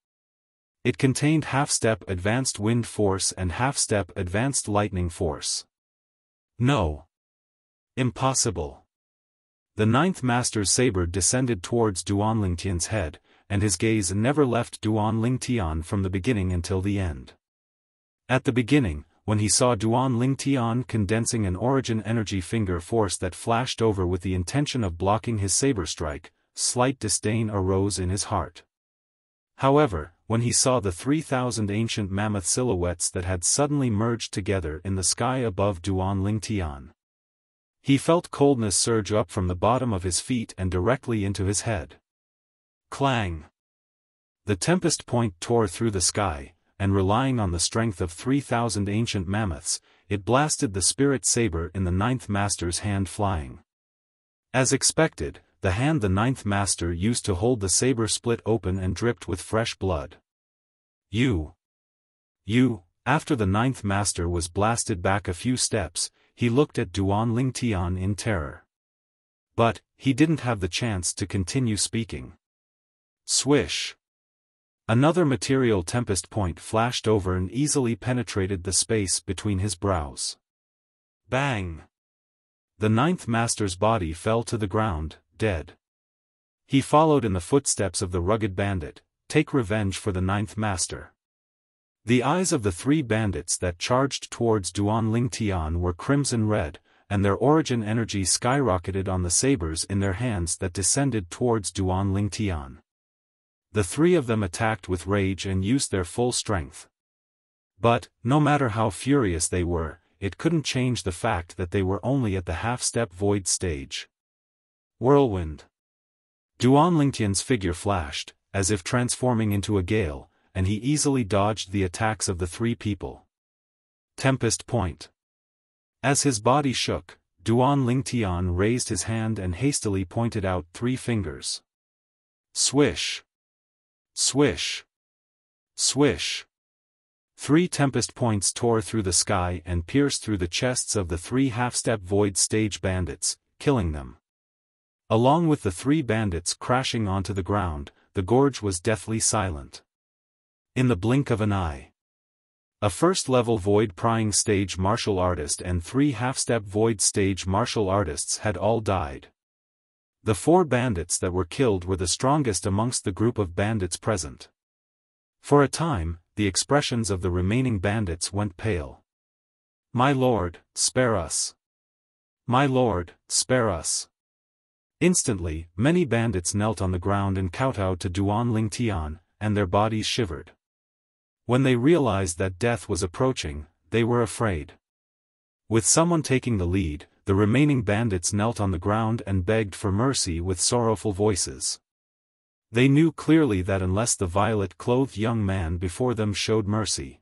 [SPEAKER 1] It contained half-step advanced wind force and half-step advanced lightning force. No. Impossible. The ninth master's saber descended towards Duan Ling Tian's head, and his gaze never left Duan Ling Tian from the beginning until the end. At the beginning, when he saw Duan Ling Tian condensing an origin energy finger force that flashed over with the intention of blocking his saber strike, slight disdain arose in his heart. However, when he saw the 3,000 ancient mammoth silhouettes that had suddenly merged together in the sky above Duan Ling Tian, he felt coldness surge up from the bottom of his feet and directly into his head. Clang! The tempest point tore through the sky, and relying on the strength of 3,000 ancient mammoths, it blasted the spirit saber in the ninth master's hand flying. As expected, the hand the ninth master used to hold the saber split open and dripped with fresh blood. You! After the ninth master was blasted back a few steps, he looked at Duan Ling Tian in terror. But, he didn't have the chance to continue speaking. Swish! Another material tempest point flashed over and easily penetrated the space between his brows. Bang! The ninth master's body fell to the ground, dead. He followed in the footsteps of the rugged bandit, take revenge for the ninth master. The eyes of the three bandits that charged towards Duan Ling Tian were crimson red, and their origin energy skyrocketed on the sabers in their hands that descended towards Duan Ling Tian. The three of them attacked with rage and used their full strength. But, no matter how furious they were, it couldn't change the fact that they were only at the half-step void stage. Whirlwind! Duan Ling Tian's figure flashed, as if transforming into a gale, and he easily dodged the attacks of the three people. Tempest point! As his body shook, Duan Ling Tian raised his hand and hastily pointed out 3 fingers. Swish! Swish! Swish! 3 tempest points tore through the sky and pierced through the chests of the 3 half-step void stage bandits, killing them. Along with the 3 bandits crashing onto the ground, the gorge was deathly silent. In the blink of an eye, a first-level void prying stage martial artist and 3 half-step void stage martial artists had all died. The 4 bandits that were killed were the strongest amongst the group of bandits present. For a time, the expressions of the remaining bandits went pale. "My lord, spare us! My lord, spare us!" Instantly, many bandits knelt on the ground and kowtowed to Duan Ling Tian, and their bodies shivered. When they realized that death was approaching, they were afraid. With someone taking the lead, the remaining bandits knelt on the ground and begged for mercy with sorrowful voices. They knew clearly that unless the violet-clothed young man before them showed mercy,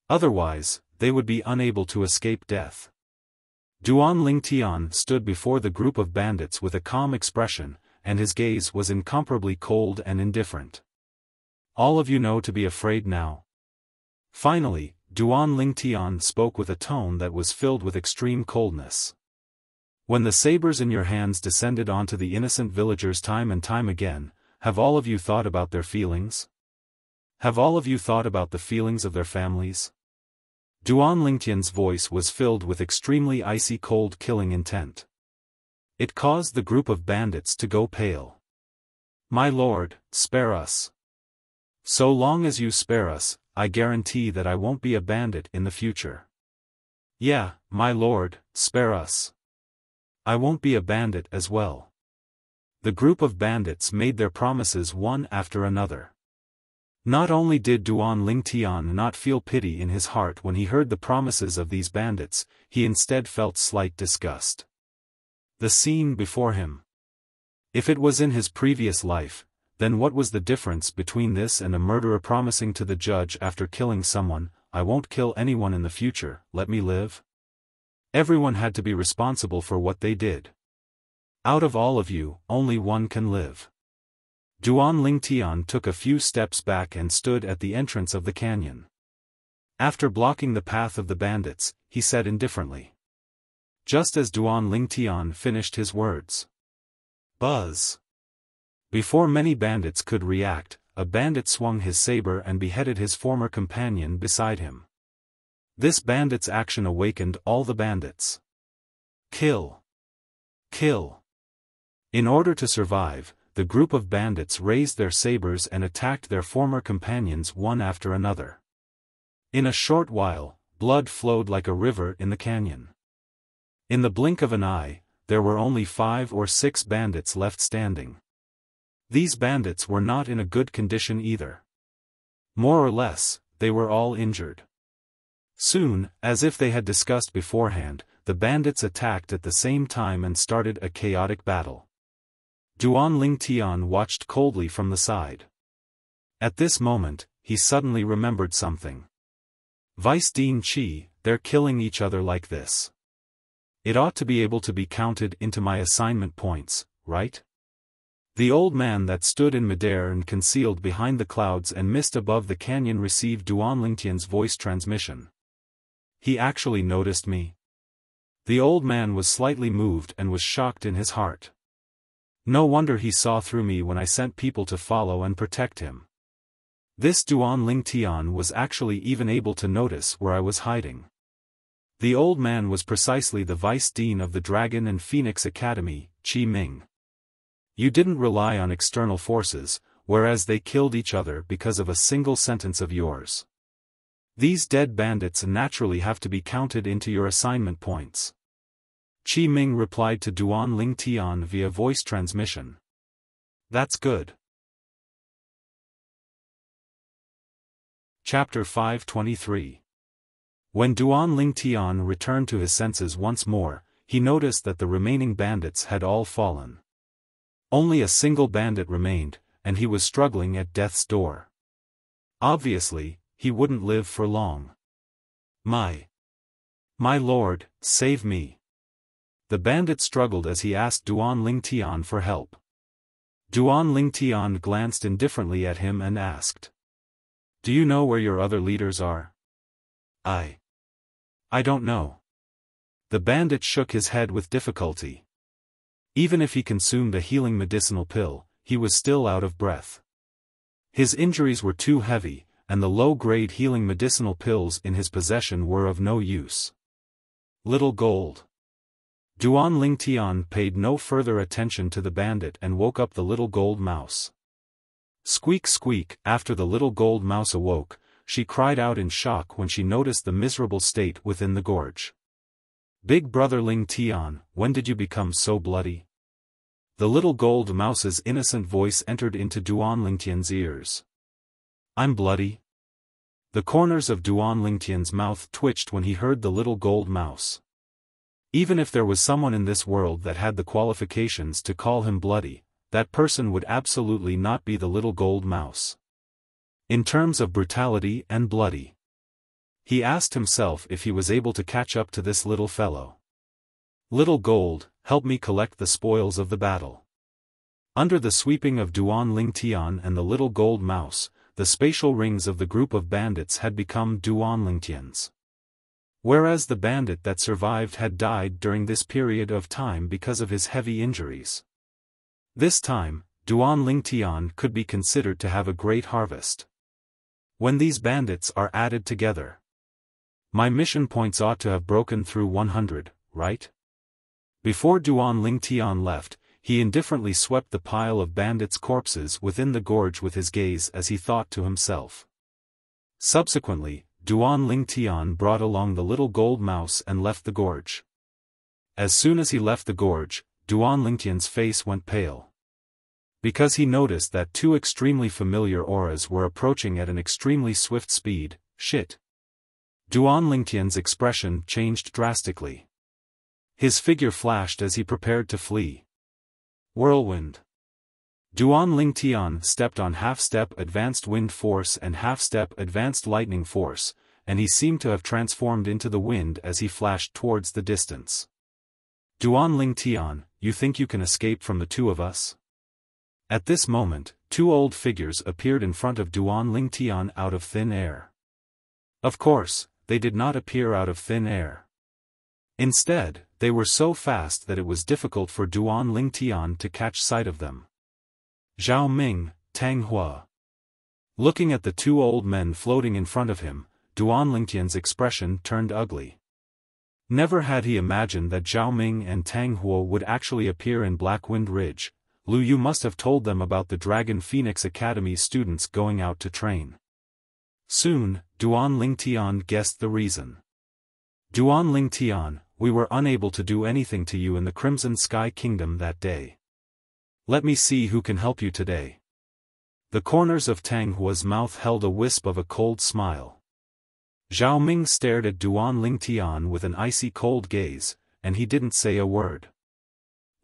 [SPEAKER 1] otherwise, they would be unable to escape death. Duan Ling Tian stood before the group of bandits with a calm expression, and his gaze was incomparably cold and indifferent. "All of you know to be afraid now." Finally, Duan Ling Tian spoke with a tone that was filled with extreme coldness. "When the sabers in your hands descended onto the innocent villagers time and time again, have all of you thought about their feelings? Have all of you thought about the feelings of their families?" Duan Ling Tian's voice was filled with extremely icy cold killing intent. It caused the group of bandits to go pale. "My lord, spare us. So long as you spare us, I guarantee that I won't be a bandit in the future." "Yeah, my lord, spare us. I won't be a bandit as well." The group of bandits made their promises one after another. Not only did Duan Ling Tian not feel pity in his heart when he heard the promises of these bandits, he instead felt slight disgust. The scene before him. If it was in his previous life, then what was the difference between this and a murderer promising to the judge after killing someone, "I won't kill anyone in the future, let me live"? Everyone had to be responsible for what they did. Out of all of you, only one can live. Duan Ling Tian took a few steps back and stood at the entrance of the canyon. After blocking the path of the bandits, he said indifferently. Just as Duan Ling Tian finished his words, Buzz! Before many bandits could react, a bandit swung his saber and beheaded his former companion beside him. This bandit's action awakened all the bandits. Kill! Kill! In order to survive, the group of bandits raised their sabers and attacked their former companions one after another. In a short while, blood flowed like a river in the canyon. In the blink of an eye, there were only 5 or 6 bandits left standing. These bandits were not in a good condition either. More or less, they were all injured. Soon, as if they had discussed beforehand, the bandits attacked at the same time and started a chaotic battle. Duan Lingtian watched coldly from the side. At this moment, he suddenly remembered something. Vice Dean Qi, they're killing each other like this. It ought to be able to be counted into my assignment points, right? The old man that stood in midair and concealed behind the clouds and mist above the canyon received Duan Lingtian's voice transmission. He actually noticed me. The old man was slightly moved and was shocked in his heart. No wonder he saw through me when I sent people to follow and protect him. This Duan Lingtian was actually even able to notice where I was hiding. The old man was precisely the vice dean of the Dragon and Phoenix Academy, Qi Ming. You didn't rely on external forces, whereas they killed each other because of a single sentence of yours. These dead bandits naturally have to be counted into your assignment points. Qi Ming replied to Duan Lingtian via voice transmission. That's good. Chapter 523. When Duan Lingtian returned to his senses once more, he noticed that the remaining bandits had all fallen. Only a single bandit remained, and he was struggling at death's door. Obviously, he wouldn't live for long. My lord, save me. The bandit struggled as he asked Duan Lingtian for help. Duan Lingtian glanced indifferently at him and asked, "Do you know where your other leaders are?" I don't know." The bandit shook his head with difficulty. Even if he consumed a healing medicinal pill, he was still out of breath. His injuries were too heavy, and the low-grade healing medicinal pills in his possession were of no use. Little gold. Duan Lingtian paid no further attention to the bandit and woke up the little gold mouse. Squeak squeak. After the little gold mouse awoke, she cried out in shock when she noticed the miserable state within the gorge. "Big brother Lingtian, when did you become so bloody?" The little gold mouse's innocent voice entered into Duan Lingtian's ears. "I'm bloody." The corners of Duan Lingtian's mouth twitched when he heard the little gold mouse. Even if there was someone in this world that had the qualifications to call him bloody, that person would absolutely not be the little gold mouse. In terms of brutality and bloody. He asked himself if he was able to catch up to this little fellow. "Little gold, help me collect the spoils of the battle." Under the sweeping of Duan Lingtian and the little gold mouse, the spatial rings of the group of bandits had become Duan Lingtian's. Whereas the bandit that survived had died during this period of time because of his heavy injuries. This time, Duan Lingtian could be considered to have a great harvest. When these bandits are added together, my mission points ought to have broken through 100, right? Before Duan Lingtian left, he indifferently swept the pile of bandits' corpses within the gorge with his gaze as he thought to himself. Subsequently, Duan Lingtian brought along the little gold mouse and left the gorge. As soon as he left the gorge, Duan Lingtian's face went pale. Because he noticed that 2 extremely familiar auras were approaching at an extremely swift speed. Shit. Duan Lingtian's expression changed drastically. His figure flashed as he prepared to flee. Whirlwind. Duan Lingtian stepped on half-step advanced wind force and half-step advanced lightning force, and he seemed to have transformed into the wind as he flashed towards the distance. "Duan Lingtian, you think you can escape from the 2 of us?" At this moment, 2 old figures appeared in front of Duan Lingtian out of thin air. Of course, they did not appear out of thin air. Instead, they were so fast that it was difficult for Duan Lingtian to catch sight of them. Zhao Ming, Tang Hua. Looking at the two old men floating in front of him, Duan Lingtian's expression turned ugly. Never had he imagined that Zhao Ming and Tang Hua would actually appear in Blackwind Ridge. Lu Yu must have told them about the Dragon Phoenix Academy students going out to train. Soon, Duan Lingtian guessed the reason. Duan Lingtian, we were unable to do anything to you in the Crimson Sky Kingdom that day. Let me see who can help you today. The corners of Tang Hua's mouth held a wisp of a cold smile. Zhao Ming stared at Duan Lingtian with an icy cold gaze, and he didn't say a word.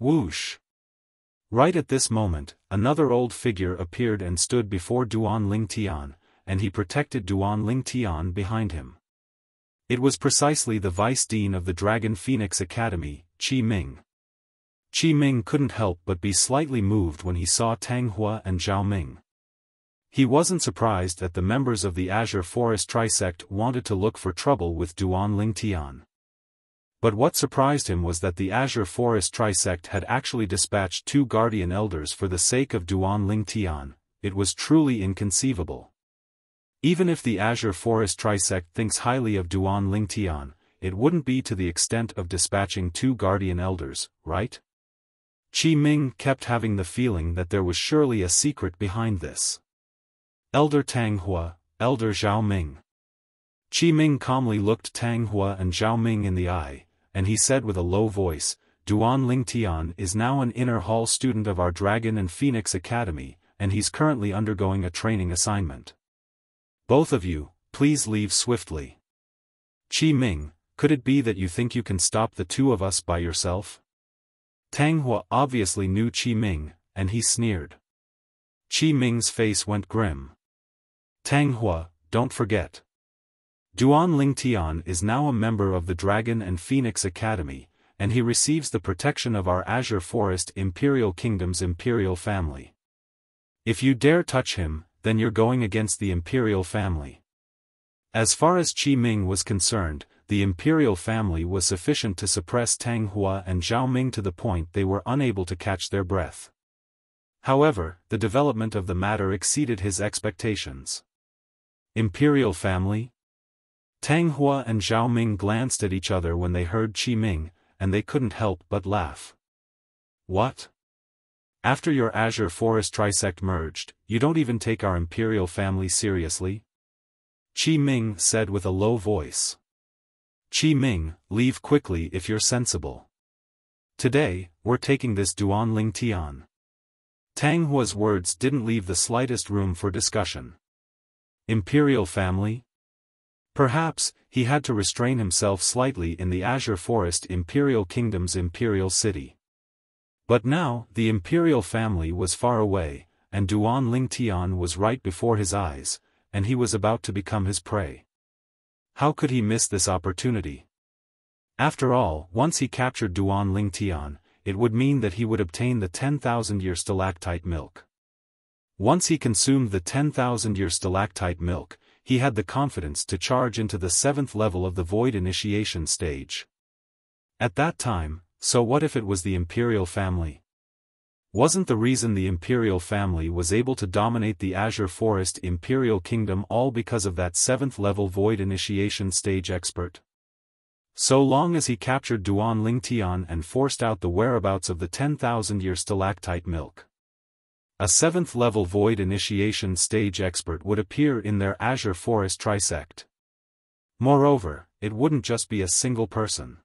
[SPEAKER 1] Whoosh! Right at this moment, another old figure appeared and stood before Duan Lingtian, and he protected Duan Lingtian behind him. It was precisely the Vice Dean of the Dragon Phoenix Academy, Qi Ming. Qi Ming couldn't help but be slightly moved when he saw Tang Hua and Zhao Ming. He wasn't surprised that the members of the Azure Forest Trisect wanted to look for trouble with Duan Lingtian. But what surprised him was that the Azure Forest Trisect had actually dispatched 2 guardian elders for the sake of Duan Lingtian. It was truly inconceivable. Even if the Azure Forest Trisect thinks highly of Duan Lingtian, it wouldn't be to the extent of dispatching 2 guardian elders, right? Qi Ming kept having the feeling that there was surely a secret behind this. Elder Tang Hua, Elder Zhao Ming. Qi Ming calmly looked Tang Hua and Zhao Ming in the eye, and he said with a low voice, Duan Lingtian is now an inner hall student of our Dragon and Phoenix Academy, and he's currently undergoing a training assignment. Both of you, please leave swiftly. Qi Ming, could it be that you think you can stop the 2 of us by yourself? Tang Hua obviously knew Qi Ming, and he sneered. Qi Ming's face went grim. Tang Hua, don't forget. Duan Lingtian is now a member of the Dragon and Phoenix Academy, and he receives the protection of our Azure Forest Imperial Kingdom's Imperial family. If you dare touch him, then you're going against the Imperial family. As far as Qi Ming was concerned, the Imperial family was sufficient to suppress Tang Hua and Zhao Ming to the point they were unable to catch their breath. However, the development of the matter exceeded his expectations. Imperial family? Tang Hua and Zhao Ming glanced at each other when they heard Qi Ming, and they couldn't help but laugh. What? After your Azure Forest Trisect merged, you don't even take our Imperial family seriously? Qi Ming said with a low voice. Qi Ming, leave quickly if you're sensible. Today, we're taking this Duan Lingtian. Tang Hua's words didn't leave the slightest room for discussion. Imperial family? Perhaps, he had to restrain himself slightly in the Azure Forest Imperial Kingdom's Imperial City. But now, the Imperial family was far away, and Duan Lingtian was right before his eyes, and he was about to become his prey. How could he miss this opportunity? After all, once he captured Duan Lingtian, it would mean that he would obtain the 10,000-year stalactite milk. Once he consumed the 10,000-year stalactite milk, he had the confidence to charge into the 7th level of the Void Initiation stage. At that time, so what if it was the Imperial family? Wasn't the reason the Imperial family was able to dominate the Azure Forest Imperial Kingdom all because of that 7th level Void Initiation stage expert? So long as he captured Duan Lingtian and forced out the whereabouts of the 10,000-year stalactite milk, a 7th level Void Initiation stage expert would appear in their Azure Forest Trisect. Moreover, it wouldn't just be a single person.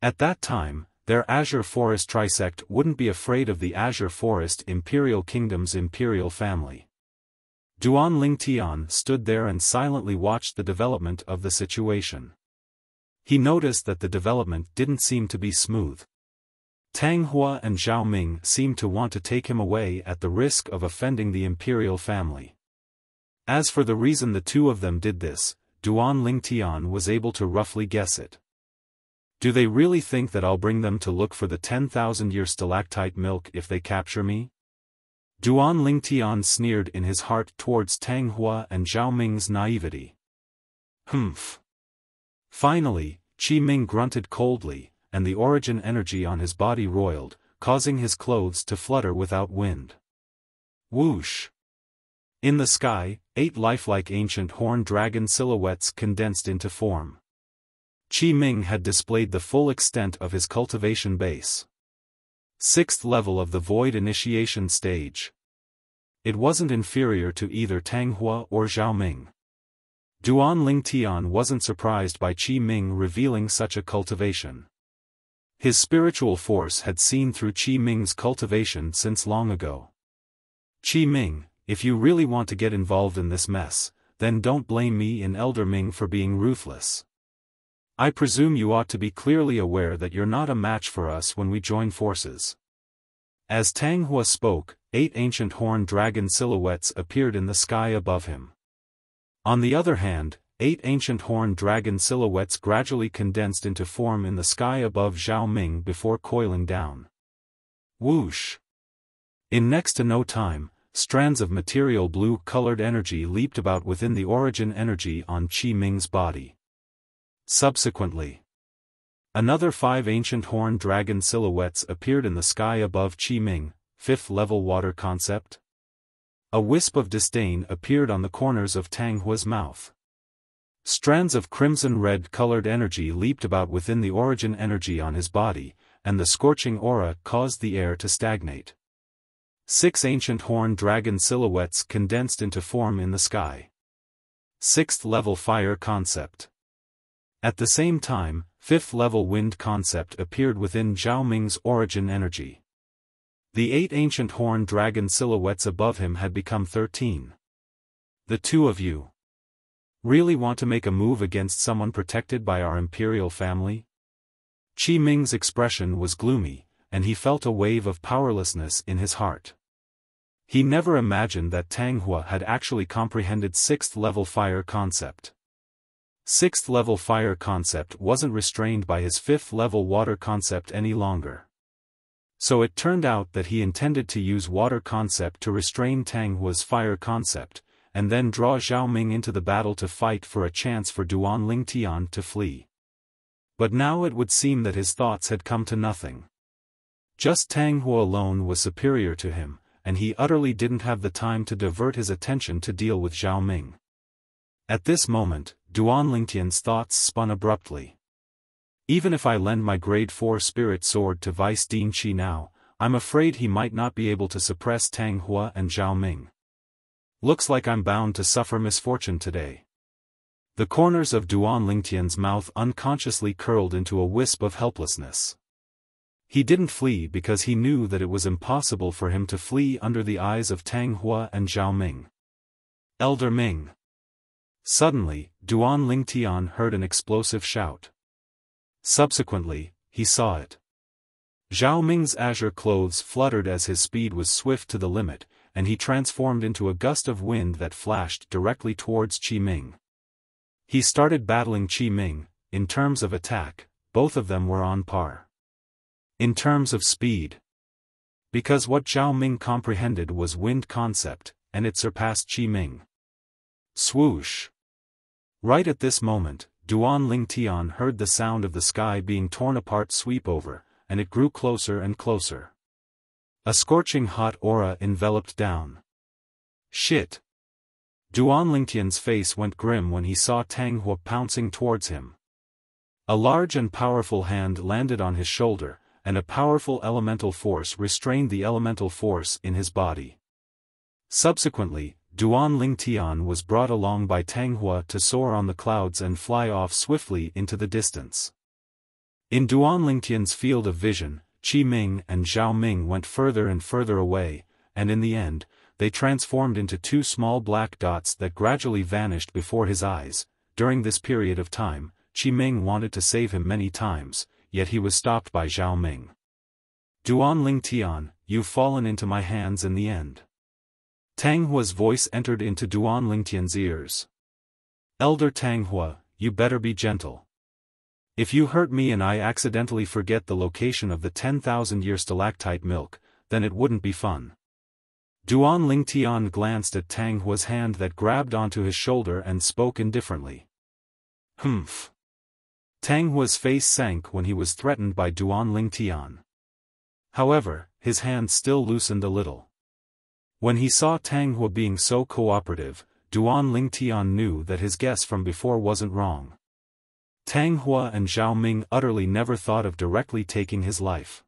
[SPEAKER 1] At that time, their Azure Forest Trisect wouldn't be afraid of the Azure Forest Imperial Kingdom's Imperial family. Duan Lingtian stood there and silently watched the development of the situation. He noticed that the development didn't seem to be smooth. Tang Hua and Zhao Ming seemed to want to take him away at the risk of offending the Imperial family. As for the reason the 2 of them did this, Duan Lingtian was able to roughly guess it. Do they really think that I'll bring them to look for the 10,000-year stalactite milk if they capture me? Duan Lingtian sneered in his heart towards Tang Hua and Zhao Ming's naivety. Humph. Finally, Qi Ming grunted coldly, and the origin energy on his body roiled, causing his clothes to flutter without wind. Whoosh! In the sky, 8 lifelike ancient horned dragon silhouettes condensed into form. Qi Ming had displayed the full extent of his cultivation base. 6th level of the Void Initiation stage. It wasn't inferior to either Tang Hua or Zhao Ming. Duan Lingtian wasn't surprised by Qi Ming revealing such a cultivation. His spiritual force had seen through Qi Ming's cultivation since long ago. Qi Ming, if you really want to get involved in this mess, then don't blame me and Elder Ming for being ruthless. I presume you ought to be clearly aware that you're not a match for us when we join forces. As Tang Hua spoke, 8 ancient horned dragon silhouettes appeared in the sky above him. On the other hand, 8 ancient horned dragon silhouettes gradually condensed into form in the sky above Zhao Ming before coiling down. Whoosh! In next to no time, strands of material blue-colored energy leaped about within the origin energy on Qi Ming's body. Subsequently, another 5 ancient horned dragon silhouettes appeared in the sky above Qi Ming, 5th level water concept. A wisp of disdain appeared on the corners of Tang Hua's mouth. Strands of crimson-red colored energy leaped about within the origin energy on his body, and the scorching aura caused the air to stagnate. 6 ancient horned dragon silhouettes condensed into form in the sky. 6th level fire concept. At the same time, 5th level wind concept appeared within Zhao Ming's origin energy. The 8 ancient horned dragon silhouettes above him had become 13. The two of you really want to make a move against someone protected by our imperial family? Qi Ming's expression was gloomy, and he felt a wave of powerlessness in his heart. He never imagined that Tang Hua had actually comprehended 6th level fire concept. 6th level fire concept wasn't restrained by his 5th level water concept any longer. So it turned out that he intended to use water concept to restrain Tang Hua's fire concept, and then draw Zhao Ming into the battle to fight for a chance for Duan Lingtian to flee. But now it would seem that his thoughts had come to nothing. Just Tang Hua alone was superior to him, and he utterly didn't have the time to divert his attention to deal with Zhao Ming. At this moment, Duan Lingtian's thoughts spun abruptly. Even if I lend my grade 4 spirit sword to Vice Dean Qi now, I'm afraid he might not be able to suppress Tang Hua and Zhao Ming. Looks like I'm bound to suffer misfortune today. The corners of Duan Lingtian's mouth unconsciously curled into a wisp of helplessness. He didn't flee because he knew that it was impossible for him to flee under the eyes of Tang Hua and Zhao Ming. Elder Ming. Suddenly, Duan Lingtian heard an explosive shout. Subsequently, he saw it. Zhao Ming's azure clothes fluttered as his speed was swift to the limit, and he transformed into a gust of wind that flashed directly towards Qi Ming. He started battling Qi Ming. In terms of attack, both of them were on par. In terms of speed, because what Zhao Ming comprehended was wind concept, and it surpassed Qi Ming. Swoosh! Right at this moment, Duan Lingtian heard the sound of the sky being torn apart sweep over, and it grew closer and closer. A scorching hot aura enveloped down. Shit! Duan Lingtian's face went grim when he saw Tang Hua pouncing towards him. A large and powerful hand landed on his shoulder, and a powerful elemental force restrained the elemental force in his body. Subsequently, Duan Lingtian was brought along by Tang Hua to soar on the clouds and fly off swiftly into the distance. In Duan Lingtian's field of vision, Qi Ming and Zhao Ming went further and further away, and in the end, they transformed into 2 small black dots that gradually vanished before his eyes. During this period of time, Qi Ming wanted to save him many times, yet he was stopped by Zhao Ming. Duan Lingtian, you've fallen into my hands in the end. Tang Hua's voice entered into Duan Lingtian's ears. Elder Tang Hua, you better be gentle. If you hurt me and I accidentally forget the location of the 10,000-year stalactite milk, then it wouldn't be fun. Duan Lingtian glanced at Tang Hua's hand that grabbed onto his shoulder and spoke indifferently. Humph. Tang Hua's face sank when he was threatened by Duan Lingtian. However, his hand still loosened a little. When he saw Tang Hua being so cooperative, Duan Lingtian knew that his guess from before wasn't wrong. Tang Hua and Zhao Ming utterly never thought of directly taking his life.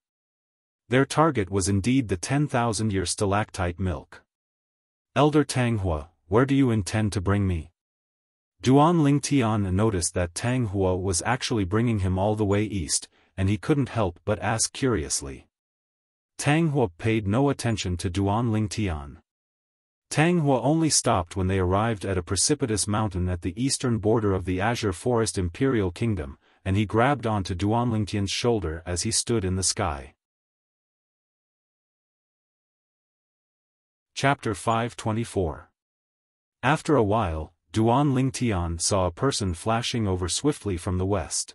[SPEAKER 1] Their target was indeed the 10,000-year stalactite milk. Elder Tang Hua, where do you intend to bring me? Duan Lingtian noticed that Tang Hua was actually bringing him all the way east, and he couldn't help but ask curiously. Tang Hua paid no attention to Duan Lingtian. Tang Hua only stopped when they arrived at a precipitous mountain at the eastern border of the Azure Forest Imperial Kingdom, and he grabbed onto Duan Lingtian's shoulder as he stood in the sky. Chapter 524. After a while, Duan Lingtian saw a person flashing over swiftly from the west.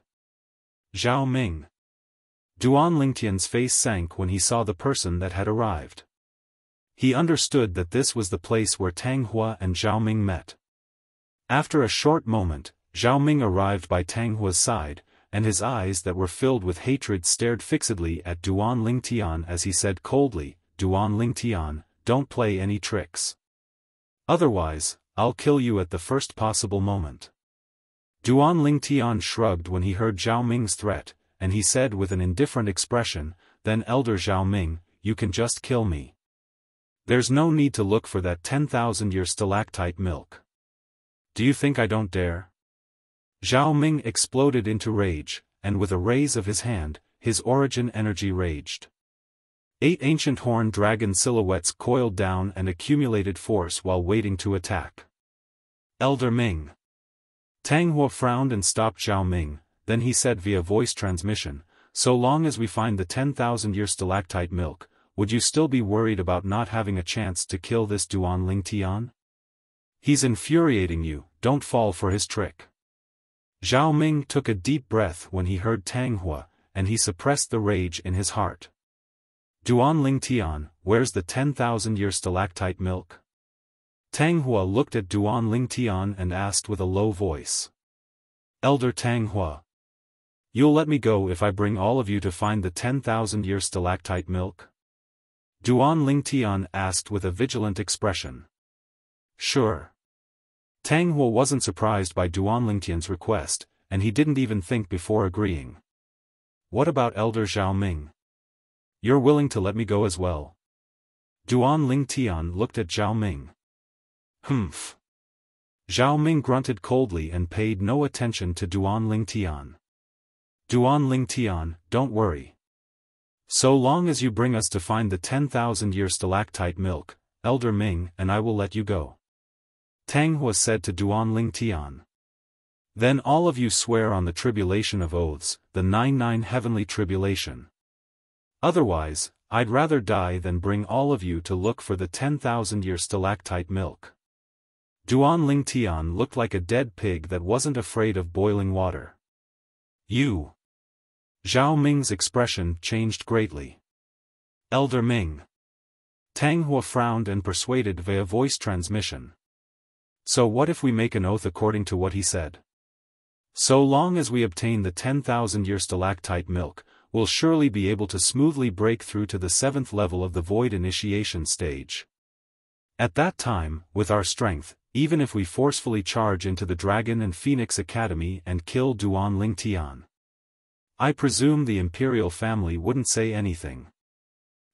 [SPEAKER 1] Zhao Ming. Duan Lingtian's face sank when he saw the person that had arrived. He understood that this was the place where Tang Hua and Zhao Ming met. After a short moment, Zhao Ming arrived by Tang Hua's side, and his eyes that were filled with hatred stared fixedly at Duan Lingtian as he said coldly, "Duan Lingtian, don't play any tricks. Otherwise, I'll kill you at the first possible moment." Duan Lingtian shrugged when he heard Zhao Ming's threat, and he said with an indifferent expression, "Then Elder Zhao Ming, you can just kill me. There's no need to look for that 10,000-year stalactite milk. Do you think I don't dare?" Zhao Ming exploded into rage, and with a raise of his hand, his origin energy raged. 8 ancient horn dragon silhouettes coiled down and accumulated force while waiting to attack. Elder Ming. Tang Hua frowned and stopped Zhao Ming, then he said via voice transmission, "So long as we find the 10,000-year stalactite milk, would you still be worried about not having a chance to kill this Duan Lingtian? He's infuriating you, don't fall for his trick." Zhao Ming took a deep breath when he heard Tang Hua, and he suppressed the rage in his heart. "Duan Lingtian, where's the 10,000-year stalactite milk?" Tang Hua looked at Duan Lingtian and asked with a low voice. "Elder Tang Hua. You'll let me go if I bring all of you to find the 10,000-year stalactite milk?" Duan Lingtian asked with a vigilant expression. "Sure." Tang Hua wasn't surprised by Duan Lingtian's request, and he didn't even think before agreeing. "What about Elder Zhao Ming? You're willing to let me go as well?" Duan Lingtian looked at Zhao Ming. "Humph." Zhao Ming grunted coldly and paid no attention to Duan Lingtian. "Duan Lingtian, don't worry. So long as you bring us to find the 10,000-year stalactite milk, Elder Ming and I will let you go." Tang Hua said to Duan Lingtian. "Then all of you swear on the tribulation of oaths, the 99 heavenly tribulation. Otherwise, I'd rather die than bring all of you to look for the 10,000-year stalactite milk." Duan Lingtian looked like a dead pig that wasn't afraid of boiling water. "You." Zhao Ming's expression changed greatly. "Elder Ming." Tang Hua frowned and persuaded via voice transmission. "So what if we make an oath according to what he said? So long as we obtain the 10,000-year stalactite milk, we'll surely be able to smoothly break through to the 7th level of the void initiation stage. At that time, with our strength, even if we forcefully charge into the Dragon and Phoenix Academy and kill Duan Lingtian, I presume the imperial family wouldn't say anything."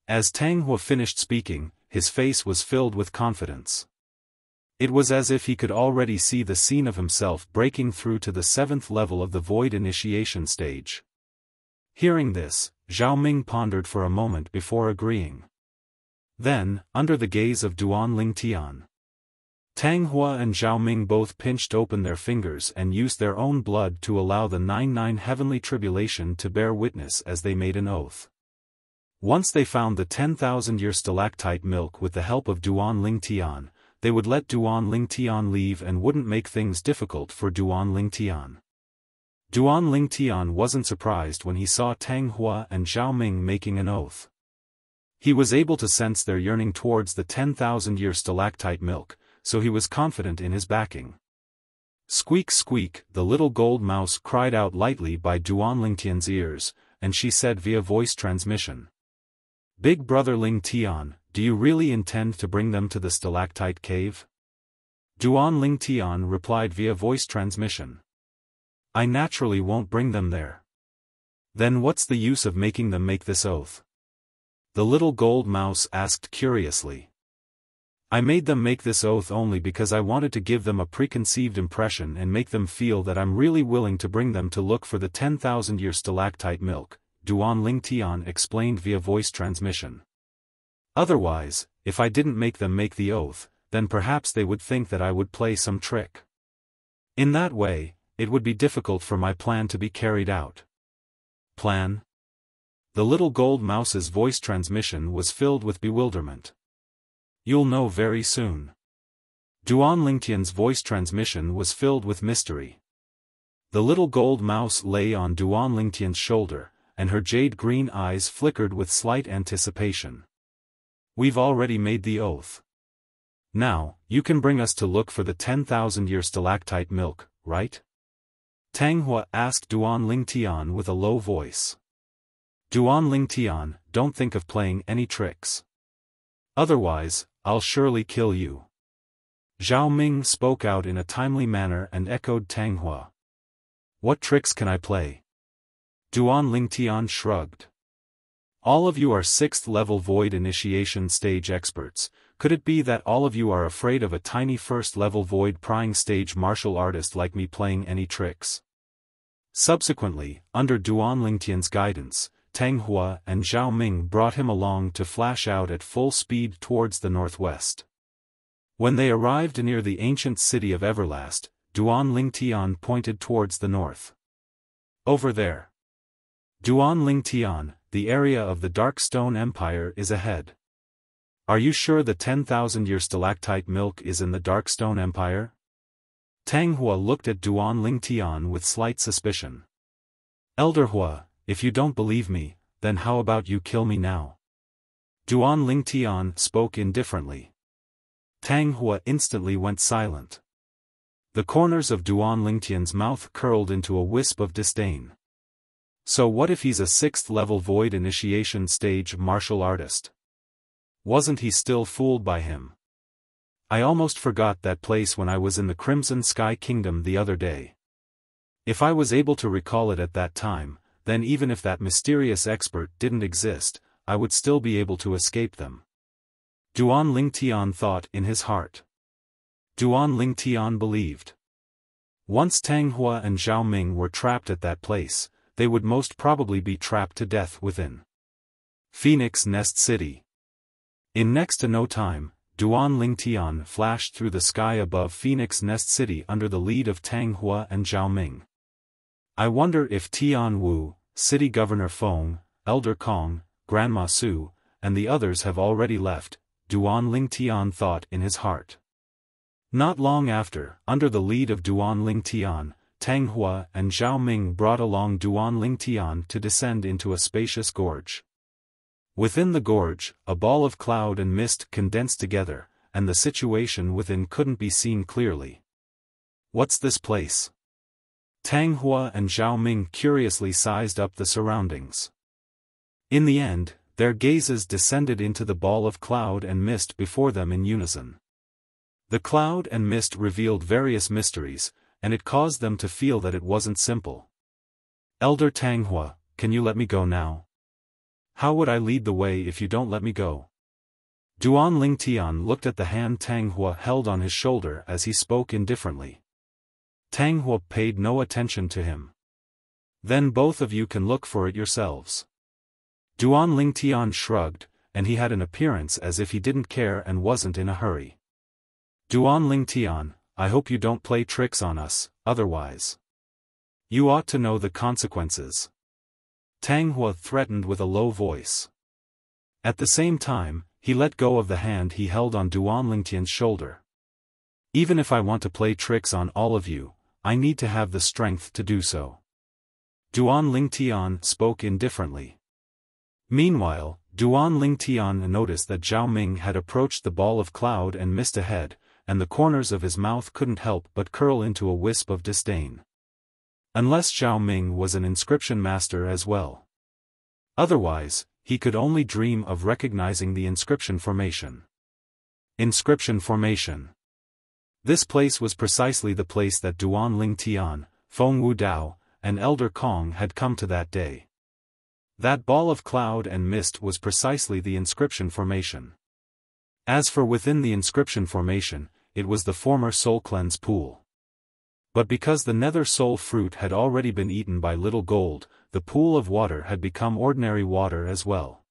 [SPEAKER 1] As Tang Hua finished speaking, his face was filled with confidence. It was as if he could already see the scene of himself breaking through to the 7th level of the void initiation stage. Hearing this, Zhao Ming pondered for a moment before agreeing. Then, under the gaze of Duan Lingtian, Tang Hua and Zhao Ming both pinched open their fingers and used their own blood to allow the 99 heavenly tribulation to bear witness as they made an oath. Once they found the 10,000-year stalactite milk with the help of Duan Lingtian, they would let Duan Lingtian leave and wouldn't make things difficult for Duan Lingtian. Duan Lingtian wasn't surprised when he saw Tang Hua and Zhao Ming making an oath. He was able to sense their yearning towards the 10,000-year stalactite milk, so he was confident in his backing. Squeak squeak, the little gold mouse cried out lightly by Duan Lingtian's ears, and she said via voice transmission. Big brother Ling Tian, do you really intend to bring them to the stalactite cave? Duan Ling Tian replied via voice transmission. I naturally won't bring them there. Then what's the use of making them make this oath? The little gold mouse asked curiously. I made them make this oath only because I wanted to give them a preconceived impression and make them feel that I'm really willing to bring them to look for the 10,000-year stalactite milk, Duan Ling Tian explained via voice transmission. Otherwise, if I didn't make them make the oath, then perhaps they would think that I would play some trick. In that way, it would be difficult for my plan to be carried out. Plan? The little gold mouse's voice transmission was filled with bewilderment. You'll know very soon. Duan Lingtian's voice transmission was filled with mystery. The little gold mouse lay on Duan Lingtian's shoulder, and her jade-green eyes flickered with slight anticipation. We've already made the oath. Now, you can bring us to look for the 10,000-year stalactite milk, right? Tang Hua asked Duan Lingtian with a low voice. Duan Lingtian, don't think of playing any tricks. Otherwise, I'll surely kill you. Zhao Ming spoke out in a timely manner and echoed Tang Hua. What tricks can I play? Duan Lingtian shrugged. All of you are 6th-level void initiation stage experts. Could it be that all of you are afraid of a tiny 1st-level void prying stage martial artist like me playing any tricks? Subsequently, under Duan Lingtian's guidance, Tang Hua and Zhao Ming brought him along to flash out at full speed towards the northwest. When they arrived near the ancient city of Everlast, Duan Lingtian pointed towards the north. Over there. Duan Lingtian, the area of the Dark Stone Empire is ahead. Are you sure the 10,000-year stalactite milk is in the Dark Stone Empire? Tang Hua looked at Duan Lingtian with slight suspicion. Elder Hua, if you don't believe me, then how about you kill me now? Duan Lingtian spoke indifferently. Tang Hua instantly went silent. The corners of Duan Lingtian's mouth curled into a wisp of disdain. So what if he's a 6th-level void initiation stage martial artist? Wasn't he still fooled by him? I almost forgot that place when I was in the Crimson Sky Kingdom the other day. If I was able to recall it at that time, then even if that mysterious expert didn't exist, I would still be able to escape them. Duan Lingtian thought in his heart. Duan Lingtian believed. Once Tang Hua and Zhao Ming were trapped at that place, they would most probably be trapped to death within Phoenix Nest City. In next to no time, Duan Lingtian flashed through the sky above Phoenix Nest City under the lead of Tang Hua and Zhao Ming. I wonder if Tian Wu, City Governor Feng, Elder Kong, Grandma Su, and the others have already left, Duan Lingtian thought in his heart. Not long after, under the lead of Duan Lingtian, Tang Hua and Zhao Ming brought along Duan Lingtian to descend into a spacious gorge. Within the gorge, a ball of cloud and mist condensed together, and the situation within couldn't be seen clearly. What's this place? Tang Hua and Zhao Ming curiously sized up the surroundings. In the end, their gazes descended into the ball of cloud and mist before them in unison. The cloud and mist revealed various mysteries, and it caused them to feel that it wasn't simple. Elder Tang Hua, can you let me go now? How would I lead the way if you don't let me go? Duan Lingtian looked at the hand Tang Hua held on his shoulder as he spoke indifferently. Tang Hua paid no attention to him. Then both of you can look for it yourselves. Duan Lingtian shrugged, and he had an appearance as if he didn't care and wasn't in a hurry. Duan Lingtian, I hope you don't play tricks on us, otherwise. You ought to know the consequences. Tang Hua threatened with a low voice. At the same time, he let go of the hand he held on Duan Lingtian's shoulder. Even if I want to play tricks on all of you, I need to have the strength to do so. Duan Lingtian spoke indifferently. Meanwhile, Duan Lingtian noticed that Zhao Ming had approached the ball of cloud and mist ahead, and the corners of his mouth couldn't help but curl into a wisp of disdain. Unless Zhao Ming was an inscription master as well. Otherwise, he could only dream of recognizing the inscription formation. Inscription formation. This place was precisely the place that Duan Ling Tian, Feng Wu Dao, and Elder Kong had come to that day. That ball of cloud and mist was precisely the inscription formation. As for within the inscription formation, it was the former soul cleanse pool. But because the nether soul fruit had already been eaten by Little Gold, the pool of water had become ordinary water as well.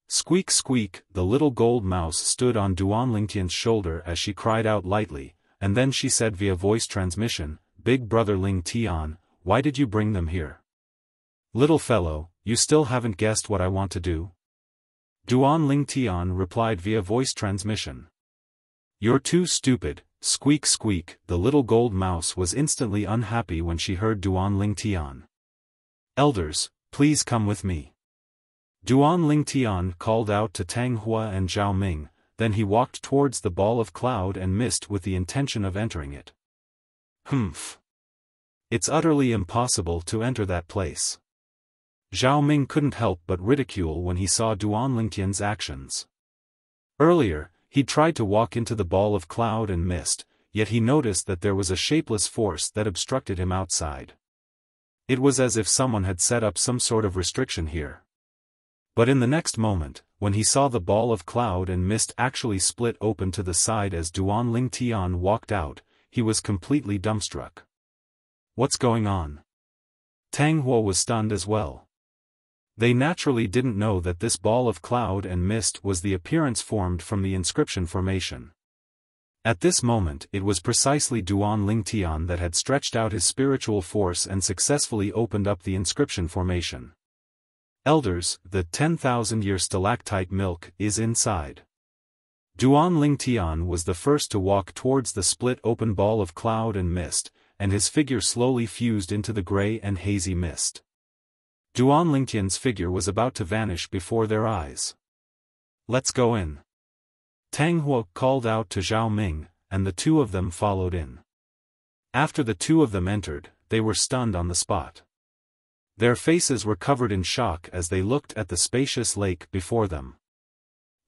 [SPEAKER 1] Squeak squeak, the little gold mouse stood on Duan Lingtian's shoulder as she cried out lightly, and then she said via voice transmission, "Big brother Ling Tian, why did you bring them here? Little fellow, you still haven't guessed what I want to do?" Duan Ling Tian replied via voice transmission. "You're too stupid." Squeak squeak, the little gold mouse was instantly unhappy when she heard Duan Ling Tian. "Elders, please come with me." Duan Ling Tian called out to Tang Hua and Zhao Ming, then he walked towards the ball of cloud and mist with the intention of entering it. Humph. It's utterly impossible to enter that place. Zhao Ming couldn't help but ridicule when he saw Duan Ling Tian's actions. Earlier, he'd tried to walk into the ball of cloud and mist, yet he noticed that there was a shapeless force that obstructed him outside. It was as if someone had set up some sort of restriction here. But in the next moment, when he saw the ball of cloud and mist actually split open to the side as Duan Ling Tian walked out, he was completely dumbstruck. What's going on? Tang Hua was stunned as well. They naturally didn't know that this ball of cloud and mist was the appearance formed from the inscription formation. At this moment it was precisely Duan Ling Tian that had stretched out his spiritual force and successfully opened up the inscription formation. "Elders, the 10,000-year stalactite milk is inside." Duan Ling Tian was the first to walk towards the split-open ball of cloud and mist, and his figure slowly fused into the gray and hazy mist. Duan Ling Tian's figure was about to vanish before their eyes. "Let's go in." Tang Hua called out to Zhao Ming, and the two of them followed in. After the two of them entered, they were stunned on the spot. Their faces were covered in shock as they looked at the spacious lake before them.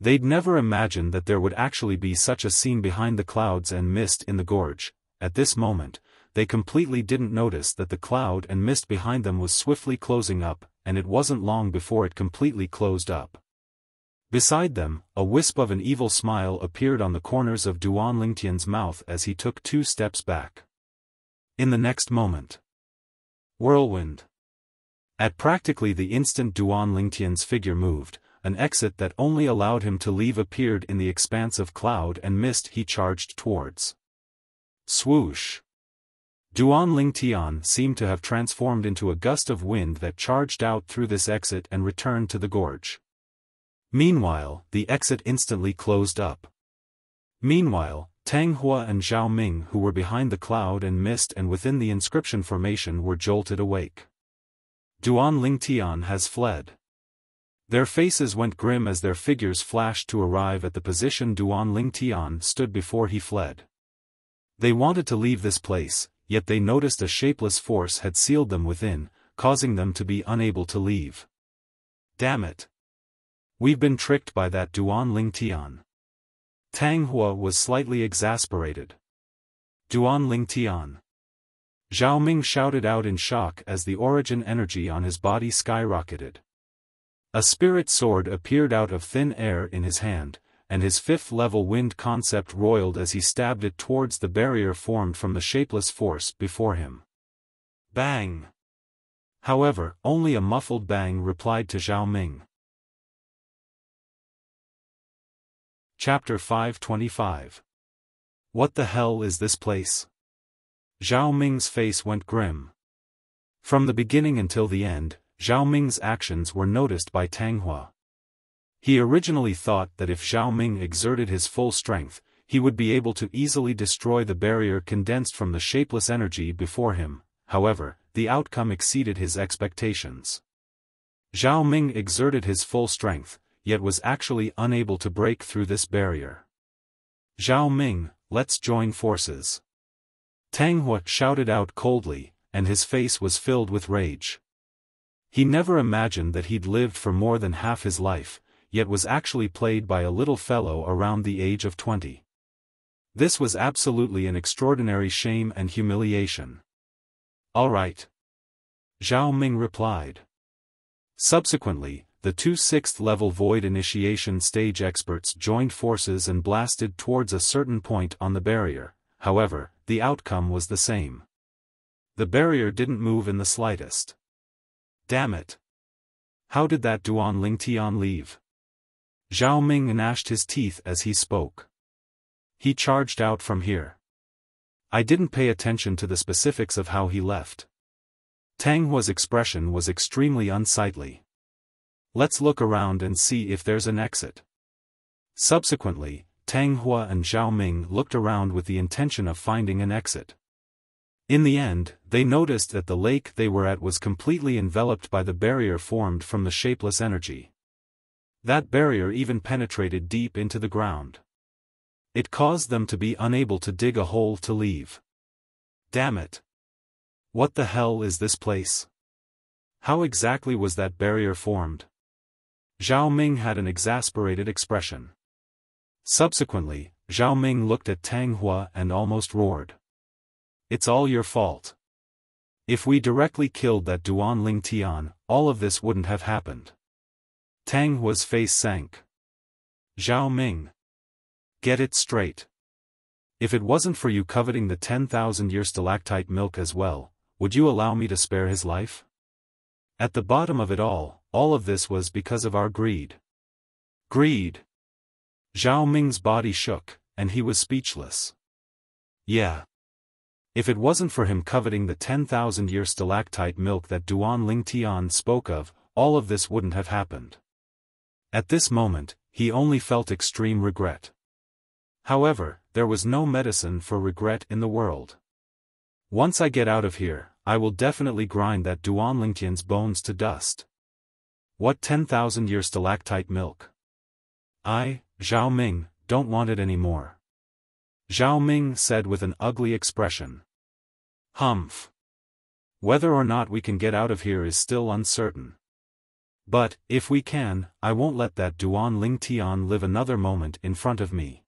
[SPEAKER 1] They'd never imagined that there would actually be such a scene behind the clouds and mist in the gorge. At this moment, they completely didn't notice that the cloud and mist behind them was swiftly closing up, and it wasn't long before it completely closed up. Beside them, a wisp of an evil smile appeared on the corners of Duan Ling Tian's mouth as he took 2 steps back. In the next moment, whirlwind. At practically the instant Duan Ling Tian's figure moved, an exit that only allowed him to leave appeared in the expanse of cloud and mist he charged towards. Swoosh! Duan Ling Tian seemed to have transformed into a gust of wind that charged out through this exit and returned to the gorge. Meanwhile, the exit instantly closed up. Meanwhile, Tang Hua and Zhao Ming, who were behind the cloud and mist and within the inscription formation, were jolted awake. Duan Ling Tian has fled. Their faces went grim as their figures flashed to arrive at the position Duan Ling Tian stood before he fled. They wanted to leave this place, yet they noticed a shapeless force had sealed them within, causing them to be unable to leave. Damn it! We've been tricked by that Duan Ling Tian. Tang Hua was slightly exasperated. Duan Ling Tian. Zhao Ming shouted out in shock as the origin energy on his body skyrocketed. A spirit sword appeared out of thin air in his hand, and his 5th-level wind concept roiled as he stabbed it towards the barrier formed from the shapeless force before him. Bang! However, only a muffled bang replied to Zhao Ming. Chapter 525. What the hell is this place? Zhao Ming's face went grim. From the beginning until the end, Zhao Ming's actions were noticed by Tang Hua. He originally thought that if Zhao Ming exerted his full strength, he would be able to easily destroy the barrier condensed from the shapeless energy before him. However, the outcome exceeded his expectations. Zhao Ming exerted his full strength, yet was actually unable to break through this barrier. Zhao Ming, let's join forces. Tang Hua shouted out coldly, and his face was filled with rage. He never imagined that he'd lived for more than half his life, yet was actually played by a little fellow around the age of 20. This was absolutely an extraordinary shame and humiliation. All right. Zhao Ming replied. Subsequently, the two 6th-level Void Initiation stage experts joined forces and blasted towards a certain point on the barrier. However, the outcome was the same. The barrier didn't move in the slightest. Damn it! How did that Duan Lingtian leave? Zhao Ming gnashed his teeth as he spoke. He charged out from here. I didn't pay attention to the specifics of how he left. Tang Hua's expression was extremely unsightly. Let's look around and see if there's an exit. Subsequently, Tang Hua and Zhao Ming looked around with the intention of finding an exit. In the end, they noticed that the lake they were at was completely enveloped by the barrier formed from the shapeless energy. That barrier even penetrated deep into the ground. It caused them to be unable to dig a hole to leave. Damn it! What the hell is this place? How exactly was that barrier formed? Zhao Ming had an exasperated expression. Subsequently, Zhao Ming looked at Tang Hua and almost roared. It's all your fault. If we directly killed that Duan Lingtian, all of this wouldn't have happened. Tang Hua's face sank. Zhao Ming. Get it straight. If it wasn't for you coveting the 10,000-year stalactite milk as well, would you allow me to spare his life? At the bottom of it all of this was because of our greed. Greed. Zhao Ming's body shook, and he was speechless. Yeah. If it wasn't for him coveting the 10,000-year stalactite milk that Duan Lingtian spoke of, all of this wouldn't have happened. At this moment, he only felt extreme regret. However, there was no medicine for regret in the world. Once I get out of here, I will definitely grind that Duan Lingtian's bones to dust. What 10,000-year stalactite milk? I, Zhao Ming, don't want it anymore. Zhao Ming said with an ugly expression. Humph. Whether or not we can get out of here is still uncertain. But, if we can, I won't let that Duan Lingtian live another moment in front of me.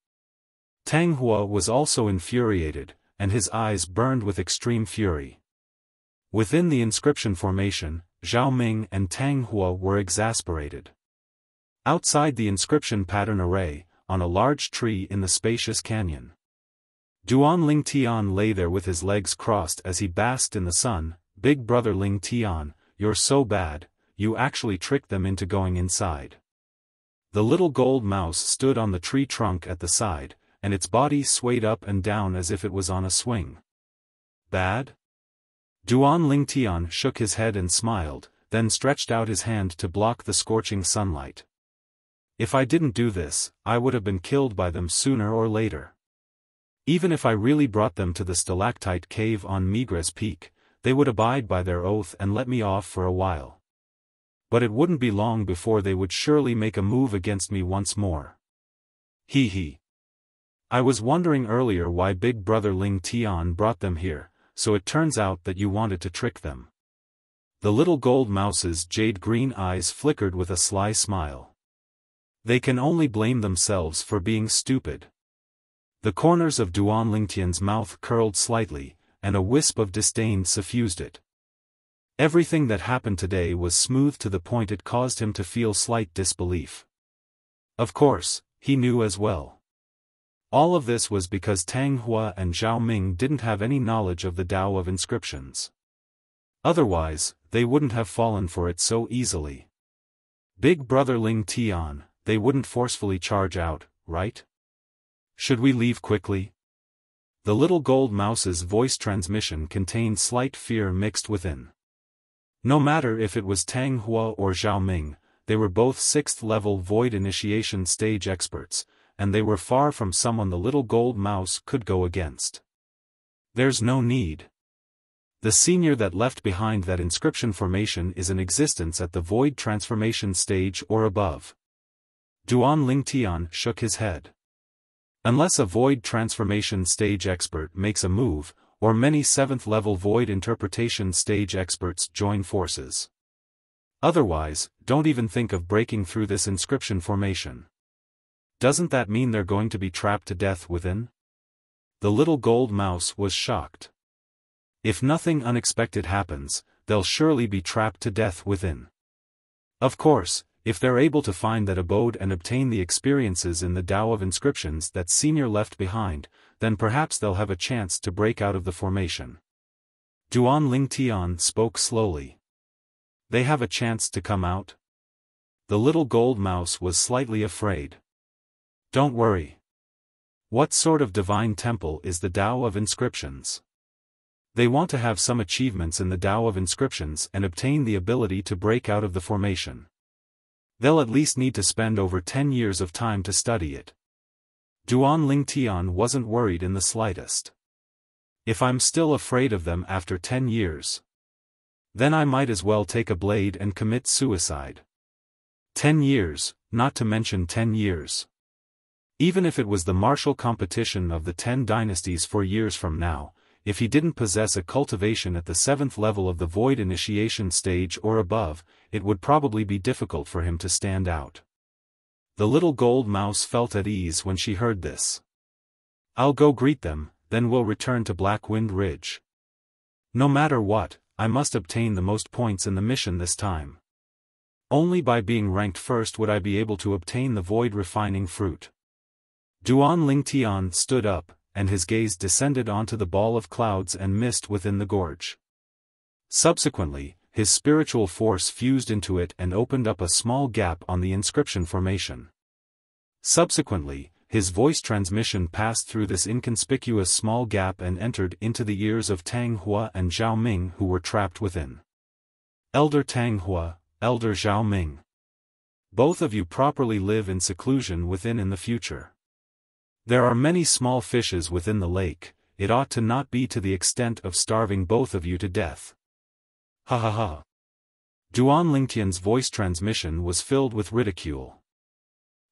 [SPEAKER 1] Tang Hua was also infuriated, and his eyes burned with extreme fury. Within the inscription formation, Zhao Ming and Tang Hua were exasperated. Outside the inscription pattern array, on a large tree in the spacious canyon, Duan Lingtian lay there with his legs crossed as he basked in the sun. Big brother Lingtian, you're so bad, you actually tricked them into going inside. The little gold mouse stood on the tree trunk at the side, and its body swayed up and down as if it was on a swing. Bad? Duan Lingtian shook his head and smiled, then stretched out his hand to block the scorching sunlight. If I didn't do this, I would have been killed by them sooner or later. Even if I really brought them to the stalactite cave on Migres Peak, they would abide by their oath and let me off for a while. But it wouldn't be long before they would surely make a move against me once more. Hee hee. I was wondering earlier why Big Brother Lingtian brought them here, so it turns out that you wanted to trick them. The little gold mouse's jade-green eyes flickered with a sly smile. They can only blame themselves for being stupid. The corners of Duan Lingtian's mouth curled slightly, and a wisp of disdain suffused it. Everything that happened today was smooth to the point it caused him to feel slight disbelief. Of course, he knew as well. All of this was because Tang Hua and Zhao Ming didn't have any knowledge of the Tao of inscriptions. Otherwise, they wouldn't have fallen for it so easily. Big brother Lingtian, they wouldn't forcefully charge out, right? Should we leave quickly? The little gold mouse's voice transmission contained slight fear mixed within. No matter if it was Tang Hua or Zhao Ming, they were both 6th-level Void Initiation stage experts, and they were far from someone the little gold mouse could go against. There's no need. The senior that left behind that inscription formation is in existence at the Void Transformation stage or above. Duan Lingtian shook his head. Unless a void transformation stage expert makes a move, or many 7th level void interpretation stage experts join forces. Otherwise, don't even think of breaking through this inscription formation. Doesn't that mean they're going to be trapped to death within? The little gold mouse was shocked. If nothing unexpected happens, they'll surely be trapped to death within. Of course, if they're able to find that abode and obtain the experiences in the Tao of inscriptions that Senior left behind, then perhaps they'll have a chance to break out of the formation. Duan Lingtian spoke slowly. They have a chance to come out? The little gold mouse was slightly afraid. Don't worry. What sort of divine temple is the Tao of inscriptions? They want to have some achievements in the Tao of inscriptions and obtain the ability to break out of the formation. They'll at least need to spend over 10 years of time to study it. Duan Lingtian wasn't worried in the slightest. If I'm still afraid of them after 10 years, then I might as well take a blade and commit suicide. 10 years, not to mention 10 years. Even if it was the martial competition of the 10 dynasties 4 years from now, if he didn't possess a cultivation at the 7th level of the void initiation stage or above, it would probably be difficult for him to stand out. The little gold mouse felt at ease when she heard this. I'll go greet them, then we'll return to Blackwind Ridge. No matter what, I must obtain the most points in the mission this time. Only by being ranked first would I be able to obtain the void refining fruit. Duan Lingtian stood up, and his gaze descended onto the ball of clouds and mist within the gorge. Subsequently, his spiritual force fused into it and opened up a small gap on the inscription formation. Subsequently, his voice transmission passed through this inconspicuous small gap and entered into the ears of Tang Hua and Zhao Ming, who were trapped within. Elder Tang Hua, Elder Zhao Ming. Both of you properly live in seclusion within in the future. There are many small fishes within the lake, it ought to not be to the extent of starving both of you to death. Ha ha ha. Duan Lingtian's voice transmission was filled with ridicule.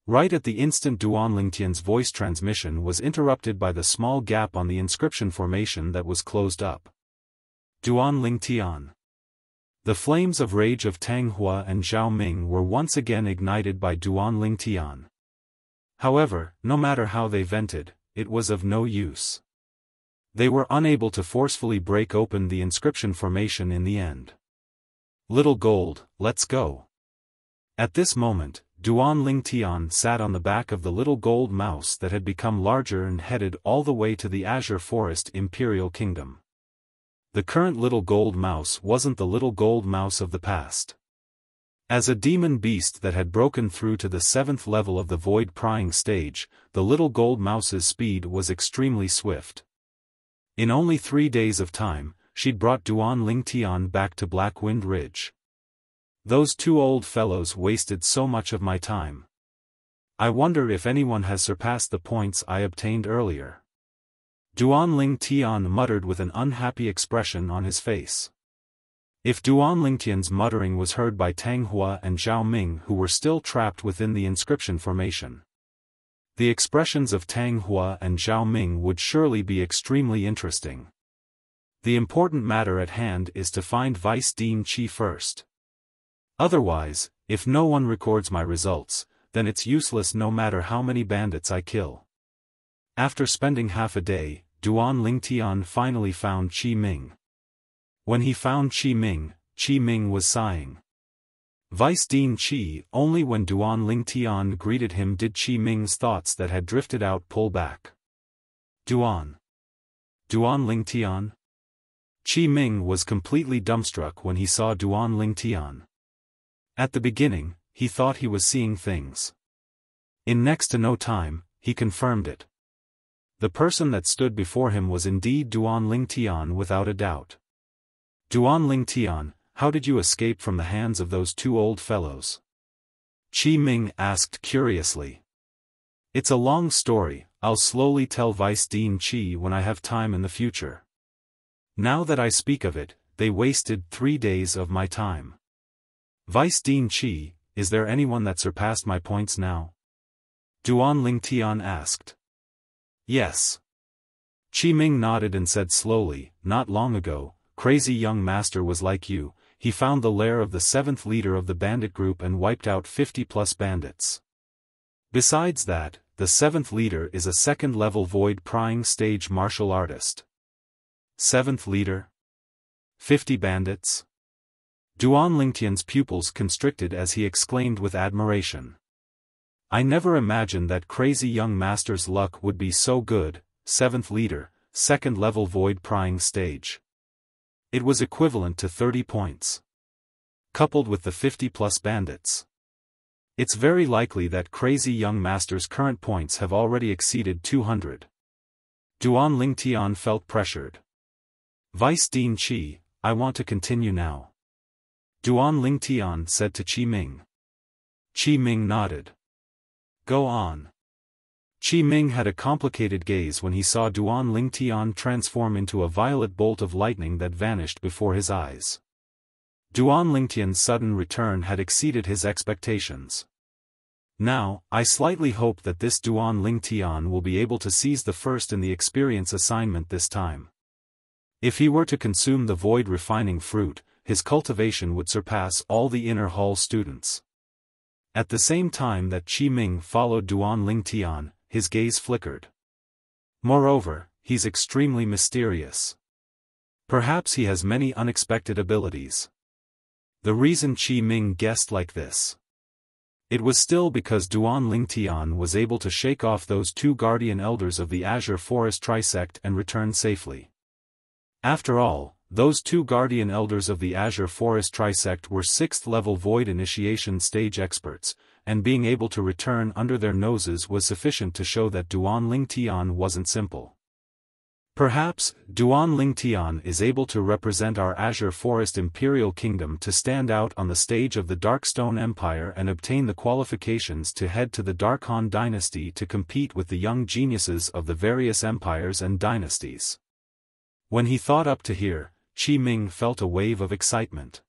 [SPEAKER 1] Right at the instant Duan Lingtian's voice transmission was interrupted by the small gap on the inscription formation that was closed up. Duan Lingtian. The flames of rage of Tang Hua and Zhao Ming were once again ignited by Duan Lingtian. However, no matter how they vented, it was of no use. They were unable to forcefully break open the inscription formation in the end. Little Gold, let's go. At this moment, Duan Lingtian sat on the back of the little gold mouse that had become larger and headed all the way to the Azure Forest Imperial Kingdom. The current little gold mouse wasn't the little gold mouse of the past. As a demon beast that had broken through to the 7th level of the void prying stage, the little gold mouse's speed was extremely swift. In only 3 days of time, she'd brought Duan Lingtian back to Blackwind Ridge. Those two old fellows wasted so much of my time. I wonder if anyone has surpassed the points I obtained earlier. Duan Lingtian muttered with an unhappy expression on his face. If Duan Lingtian's muttering was heard by Tang Hua and Zhao Ming, who were still trapped within the inscription formation, the expressions of Tang Hua and Zhao Ming would surely be extremely interesting. The important matter at hand is to find Vice Dean Qi first. Otherwise, if no one records my results, then it's useless no matter how many bandits I kill. After spending half a day, Duan Lingtian finally found Qi Ming. When he found Qi Ming was sighing. Vice Dean Qi. Only when Duan Lingtian greeted him did Qi Ming's thoughts that had drifted out pull back. Duan Lingtian? Qi Ming was completely dumbstruck when he saw Duan Lingtian. At the beginning, he thought he was seeing things. In next to no time, he confirmed it. The person that stood before him was indeed Duan Lingtian without a doubt. Duan Lingtian, how did you escape from the hands of those two old fellows? Qi Ming asked curiously. It's a long story, I'll slowly tell Vice Dean Qi when I have time in the future. Now that I speak of it, they wasted 3 days of my time. Vice Dean Qi, is there anyone that surpassed my points now? Duan Lingtian asked. Yes. Qi Ming nodded and said slowly, not long ago, crazy young master was like you, he found the lair of the 7th leader of the bandit group and wiped out 50+ bandits. Besides that, the 7th leader is a 2nd-level void prying stage martial artist. 7th leader? 50 bandits? Duan Lingtian's pupils constricted as he exclaimed with admiration. I never imagined that crazy young master's luck would be so good, 7th leader, 2nd-level void prying stage. It was equivalent to 30 points. Coupled with the 50+ bandits. It's very likely that crazy young master's current points have already exceeded 200. Duan Lingtian felt pressured. Vice Dean Qi, I want to continue now. Duan Lingtian said to Qi Ming. Qi Ming nodded. Go on. Qi Ming had a complicated gaze when he saw Duan Lingtian transform into a violet bolt of lightning that vanished before his eyes. Duan Lingtian's sudden return had exceeded his expectations. Now, I slightly hope that this Duan Lingtian will be able to seize the first in the experience assignment this time. If he were to consume the void refining fruit, his cultivation would surpass all the inner hall students. At the same time that Qi Ming followed Duan Lingtian, his gaze flickered. Moreover, he's extremely mysterious. Perhaps he has many unexpected abilities. The reason Qi Ming guessed like this. It was still because Duan Lingtian was able to shake off those 2 guardian elders of the Azure Forest Trisect and return safely. After all, those 2 guardian elders of the Azure Forest Trisect were 6th-level void initiation stage experts, and being able to return under their noses was sufficient to show that Duan Lingtian wasn't simple. Perhaps, Duan Lingtian is able to represent our Azure Forest Imperial Kingdom to stand out on the stage of the Darkstone Empire and obtain the qualifications to head to the Dark Han dynasty to compete with the young geniuses of the various empires and dynasties. When he thought up to here, Qi Ming felt a wave of excitement.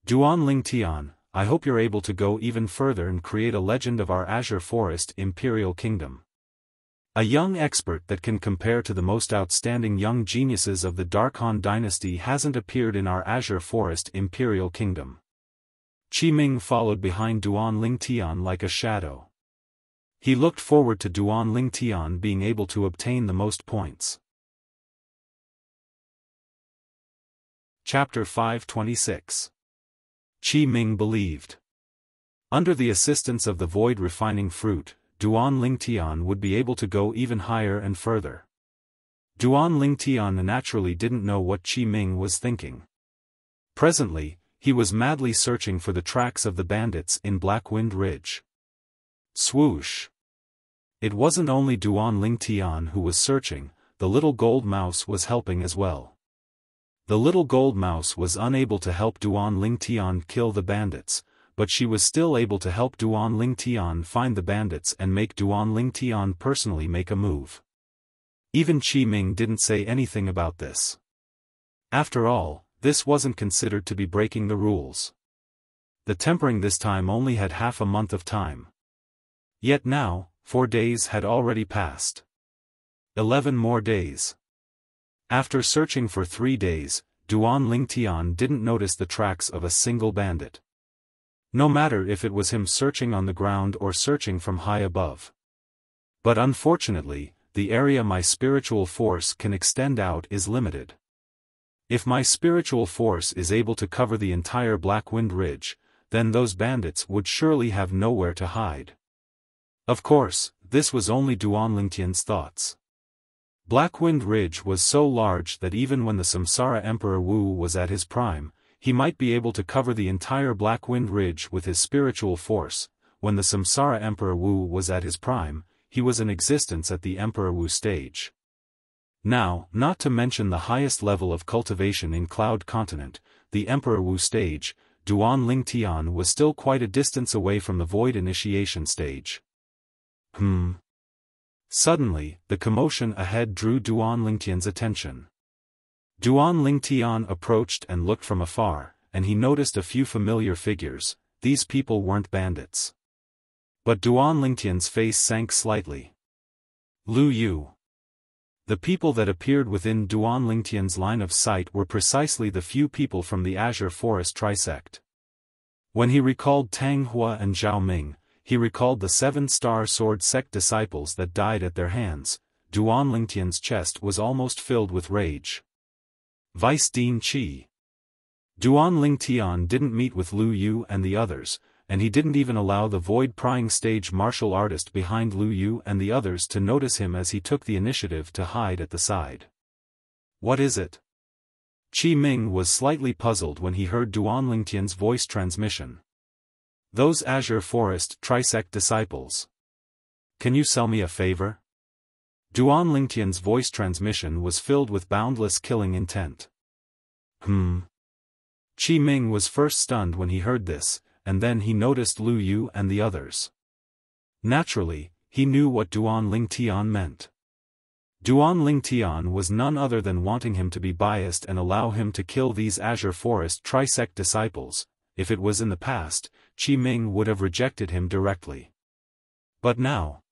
[SPEAKER 1] Duan Lingtian, I hope you're able to go even further and create a legend of our Azure Forest Imperial Kingdom. A young expert that can compare to the most outstanding young geniuses of the Dark Han dynasty hasn't appeared in our Azure Forest Imperial Kingdom. Qi Ming followed behind Duan Lingtian like a shadow. He looked forward to Duan Lingtian being able to obtain the most points. Chapter 526. Qi Ming believed. Under the assistance of the void refining fruit, Duan Lingtian would be able to go even higher and further. Duan Lingtian naturally didn't know what Qi Ming was thinking. Presently, he was madly searching for the tracks of the bandits in Blackwind Ridge. Swoosh! It wasn't only Duan Lingtian who was searching, the little gold mouse was helping as well. The little gold mouse was unable to help Duan Lingtian kill the bandits, but she was still able to help Duan Lingtian find the bandits and make Duan Lingtian personally make a move. Even Qi Ming didn't say anything about this. After all, this wasn't considered to be breaking the rules. The tempering this time only had half a month of time. Yet now, 4 days had already passed. 11 more days. After searching for 3 days, Duan Lingtian didn't notice the tracks of a single bandit. No matter if it was him searching on the ground or searching from high above. But unfortunately, the area my spiritual force can extend out is limited. If my spiritual force is able to cover the entire Blackwind Ridge, then those bandits would surely have nowhere to hide. Of course, this was only Duan Lingtian's thoughts. Blackwind Ridge was so large that even when the Samsara Emperor Wu was at his prime, he might be able to cover the entire Blackwind Ridge with his spiritual force. When the Samsara Emperor Wu was at his prime, he was in existence at the Emperor Wu stage. Now, not to mention the highest level of cultivation in Cloud Continent, the Emperor Wu stage, Duan Lingtian was still quite a distance away from the Void Initiation stage. Suddenly, the commotion ahead drew Duan Lingtian's attention. Duan Lingtian approached and looked from afar, and he noticed a few familiar figures. These people weren't bandits. But Duan Lingtian's face sank slightly. Lu Yu. The people that appeared within Duan Lingtian's line of sight were precisely the few people from the Azure Forest Trisect. When he recalled Tang Hua and Zhao Ming, he recalled the 7-star sword sect disciples that died at their hands. Duan Lingtian's chest was almost filled with rage. Vice Dean Qi. Duan Lingtian didn't meet with Lu Yu and the others, and he didn't even allow the void-prying stage martial artist behind Lu Yu and the others to notice him as he took the initiative to hide at the side. What is it? Qi Ming was slightly puzzled when he heard Duan Lingtian's voice transmission. Those Azure Forest Trisect disciples. Can you sell me a favor? Duan Lingtian's voice transmission was filled with boundless killing intent. Qi Ming was first stunned when he heard this, and then he noticed Lu Yu and the others. Naturally, he knew what Duan Lingtian meant. Duan Lingtian was none other than wanting him to be biased and allow him to kill these Azure Forest Trisect disciples. If it was in the past, Qi Ming would have rejected him directly. But now,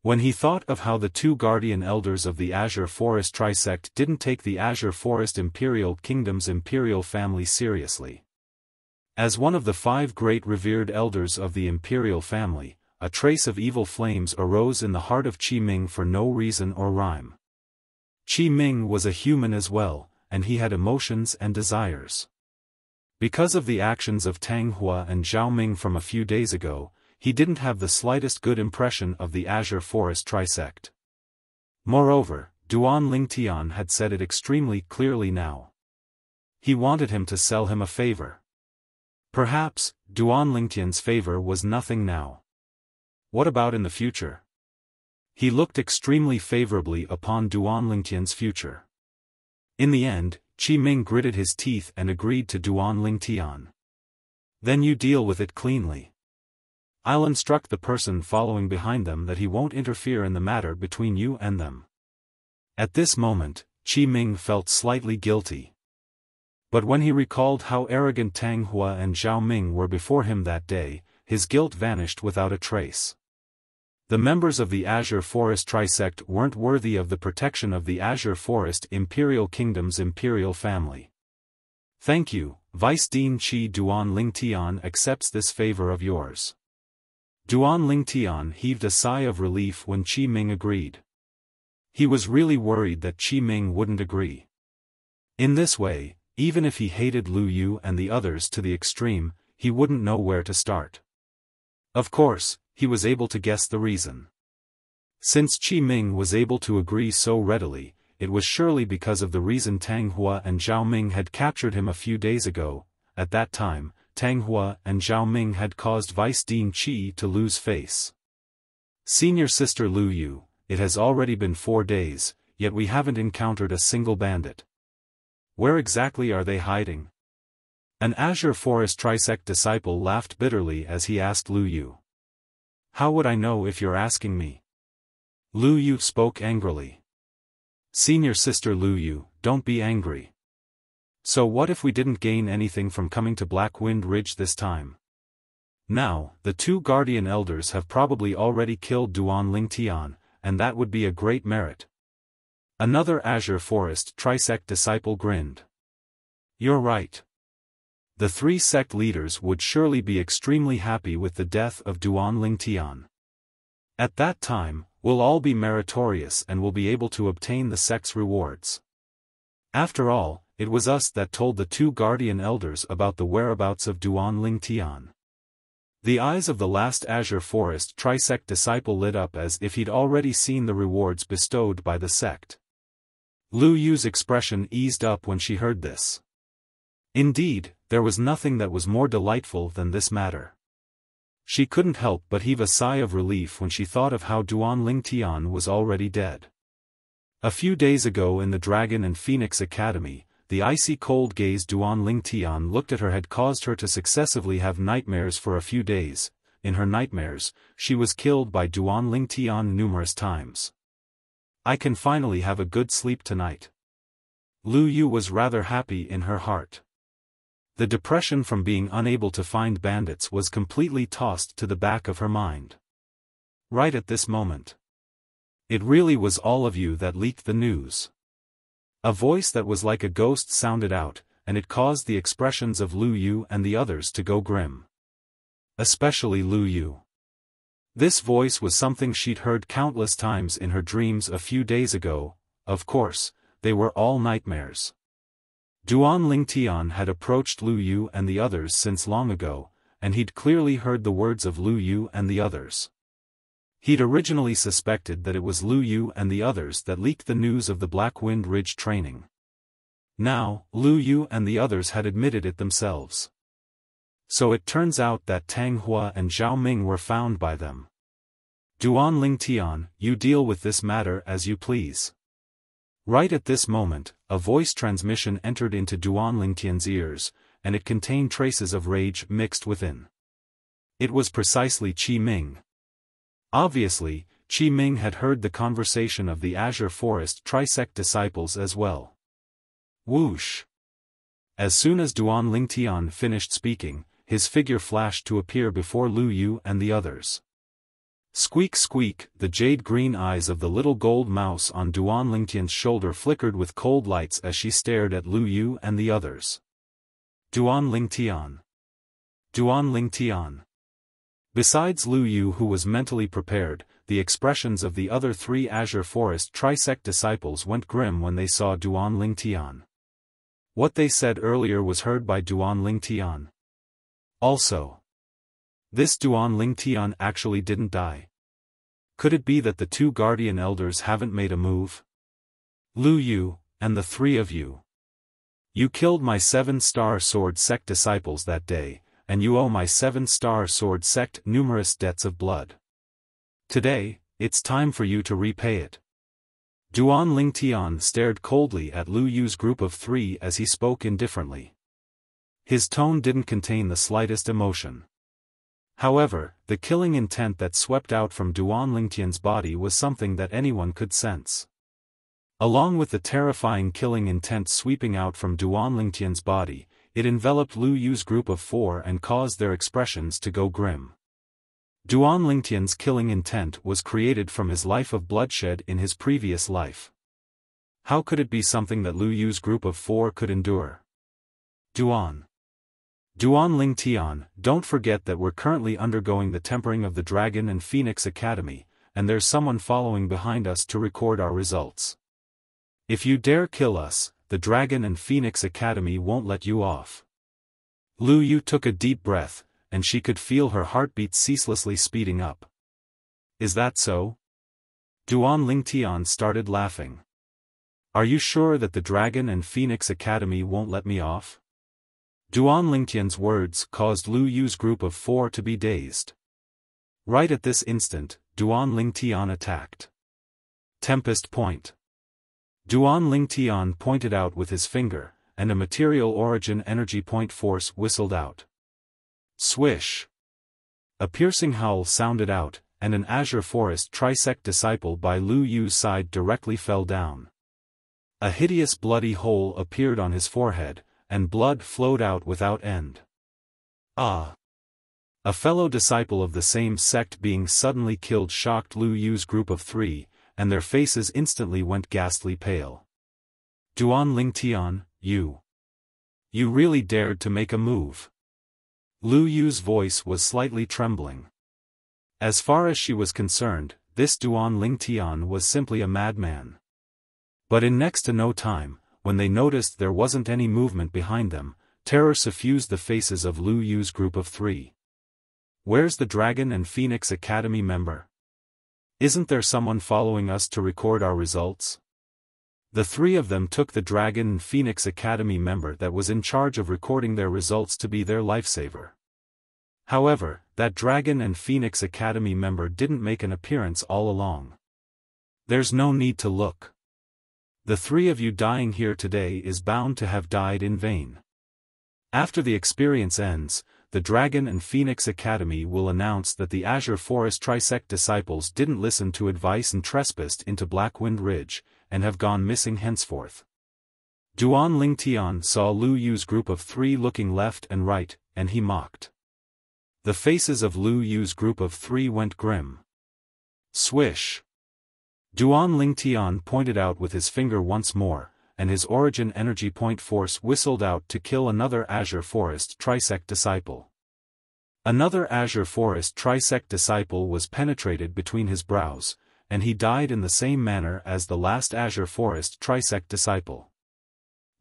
[SPEAKER 1] when he thought of how the 2 guardian elders of the Azure Forest Trisect didn't take the Azure Forest Imperial Kingdom's imperial family seriously. As one of the 5 great revered elders of the imperial family, a trace of evil flames arose in the heart of Qi Ming for no reason or rhyme. Qi Ming was a human as well, and he had emotions and desires. Because of the actions of Tang Hua and Zhao Ming from a few days ago, he didn't have the slightest good impression of the Azure Forest Trisect. Moreover, Duan Lingtian had said it extremely clearly now. He wanted him to sell him a favor. Perhaps, Duan Lingtian's favor was nothing now. What about in the future? He looked extremely favorably upon Duan Lingtian's future. In the end, Qi Ming gritted his teeth and agreed to Duan Lingtian. Then you deal with it cleanly. I'll instruct the person following behind them that he won't interfere in the matter between you and them. At this moment, Qi Ming felt slightly guilty. But when he recalled how arrogant Tang Hua and Zhao Ming were before him that day, his guilt vanished without a trace. The members of the Azure Forest Trisect weren't worthy of the protection of the Azure Forest Imperial Kingdom's imperial family. Thank you, Vice Dean Qi. Duan Lingtian accepts this favor of yours. Duan Lingtian heaved a sigh of relief when Qi Ming agreed. He was really worried that Qi Ming wouldn't agree. In this way, even if he hated Lu Yu and the others to the extreme, he wouldn't know where to start. Of course, he was able to guess the reason. Since Qi Ming was able to agree so readily, it was surely because of the reason Tang Hua and Zhao Ming had captured him a few days ago. At that time, Tang Hua and Zhao Ming had caused Vice Dean Qi to lose face. Senior Sister Lu Yu, it has already been 4 days, yet we haven't encountered a single bandit. Where exactly are they hiding? An Azure Forest Trisect disciple laughed bitterly as he asked Lu Yu. How would I know if you're asking me? Lu Yu spoke angrily. Senior Sister Lu Yu, don't be angry. So what if we didn't gain anything from coming to Blackwind Ridge this time? Now, the 2 guardian elders have probably already killed Duan Lingtian, and that would be a great merit. Another Azure Forest Trisect disciple grinned. You're right. The 3 sect leaders would surely be extremely happy with the death of Duan Lingtian. At that time, we'll all be meritorious and will be able to obtain the sect's rewards. After all, it was us that told the 2 guardian elders about the whereabouts of Duan Lingtian. The eyes of the last Azure Forest Trisect disciple lit up as if he'd already seen the rewards bestowed by the sect. Lu Yu's expression eased up when she heard this. Indeed, there was nothing that was more delightful than this matter. She couldn't help but heave a sigh of relief when she thought of how Duan Lingtian was already dead. A few days ago in the Dragon and Phoenix Academy, the icy cold gaze Duan Lingtian looked at her had caused her to successively have nightmares for a few days. In her nightmares, she was killed by Duan Lingtian numerous times. I can finally have a good sleep tonight. Lu Yu was rather happy in her heart. The depression from being unable to find bandits was completely tossed to the back of her mind. Right at this moment. It really was all of you that leaked the news. A voice that was like a ghost sounded out, and it caused the expressions of Lu Yu and the others to go grim. Especially Lu Yu. This voice was something she'd heard countless times in her dreams a few days ago. Of course, they were all nightmares. Duan Lingtian had approached Lu Yu and the others since long ago, and he'd clearly heard the words of Lu Yu and the others. He'd originally suspected that it was Lu Yu and the others that leaked the news of the Black Wind Ridge training. Now, Lu Yu and the others had admitted it themselves. So it turns out that Tang Hua and Zhao Ming were found by them. Duan Lingtian, you deal with this matter as you please. Right at this moment, a voice transmission entered into Duan Lingtian's ears, and it contained traces of rage mixed within. It was precisely Qi Ming. Obviously, Qi Ming had heard the conversation of the Azure Forest Trisect disciples as well. Whoosh! As soon as Duan Lingtian finished speaking, his figure flashed to appear before Lu Yu and the others. Squeak squeak, the jade-green eyes of the little gold mouse on Duan Lingtian's shoulder flickered with cold lights as she stared at Lu Yu and the others. Duan Lingtian. Duan Lingtian. Besides Lu Yu, who was mentally prepared, the expressions of the other three Azure Forest Trisect disciples went grim when they saw Duan Lingtian. What they said earlier was heard by Duan Lingtian. Also, this Duan Lingtian actually didn't die. Could it be that the two guardian elders haven't made a move? Lu Yu, and the three of you. You killed my 7-star sword sect disciples that day, and you owe my 7-star sword sect numerous debts of blood. Today, it's time for you to repay it. Duan Lingtian stared coldly at Lu Yu's group of three as he spoke indifferently. His tone didn't contain the slightest emotion. However, the killing intent that swept out from Duan Lingtian's body was something that anyone could sense. Along with the terrifying killing intent sweeping out from Duan Lingtian's body, it enveloped Lu Yu's group of four and caused their expressions to go grim. Duan Lingtian's killing intent was created from his life of bloodshed in his previous life. How could it be something that Lu Yu's group of four could endure? Duan Lingtian, don't forget that we're currently undergoing the tempering of the Dragon and Phoenix Academy, and there's someone following behind us to record our results. If you dare kill us, the Dragon and Phoenix Academy won't let you off. Lu Yu took a deep breath, and she could feel her heartbeat ceaselessly speeding up. Is that so? Duan Lingtian started laughing. Are you sure that the Dragon and Phoenix Academy won't let me off? Duan Lingtian's words caused Lu Yu's group of four to be dazed. Right at this instant, Duan Lingtian attacked. Tempest Point. Duan Lingtian pointed out with his finger, and a material origin energy point force whistled out. Swish! A piercing howl sounded out, and an Azure Forest Trisect disciple by Lu Yu's side directly fell down. A hideous bloody hole appeared on his forehead, and blood flowed out without end. Ah! A fellow disciple of the same sect being suddenly killed shocked Lu Yu's group of three, and their faces instantly went ghastly pale. Duan Lingtian, you really dared to make a move. Lu Yu's voice was slightly trembling. As far as she was concerned, this Duan Lingtian was simply a madman. But in next to no time, when they noticed there wasn't any movement behind them, terror suffused the faces of Lu Yu's group of three. Where's the Dragon and Phoenix Academy member? Isn't there someone following us to record our results? The three of them took the Dragon and Phoenix Academy member that was in charge of recording their results to be their lifesaver. However, that Dragon and Phoenix Academy member didn't make an appearance all along. There's no need to look. The three of you dying here today is bound to have died in vain. After the experience ends, the Dragon and Phoenix Academy will announce that the Azure Forest Trisect disciples didn't listen to advice and trespassed into Blackwind Ridge, and have gone missing henceforth. Duan Lingtian saw Lu Yu's group of three looking left and right, and he mocked. The faces of Lu Yu's group of three went grim. Swish! Duan Lingtian pointed out with his finger once more, and his origin energy point force whistled out to kill another Azure Forest Trisect disciple. Another Azure Forest Trisect disciple was penetrated between his brows, and he died in the same manner as the last Azure Forest Trisect disciple.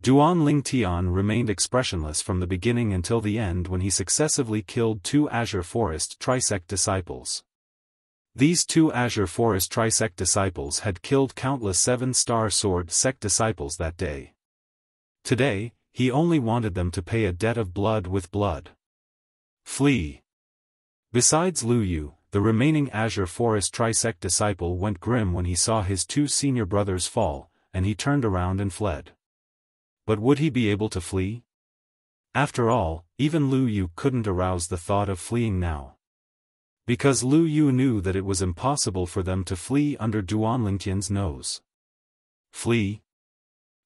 [SPEAKER 1] Duan Lingtian remained expressionless from the beginning until the end when he successively killed 2 Azure Forest Trisect disciples. These 2 Azure Forest Trisect disciples had killed countless 7-star sword sect disciples that day. Today, he only wanted them to pay a debt of blood with blood. Flee. Besides Lu Yu, the remaining Azure Forest Trisect disciple went grim when he saw his 2 senior brothers fall, and he turned around and fled. But would he be able to flee? After all, even Lu Yu couldn't arouse the thought of fleeing now. Because Lu Yu knew that it was impossible for them to flee under Duan Lingtian's nose. Flee?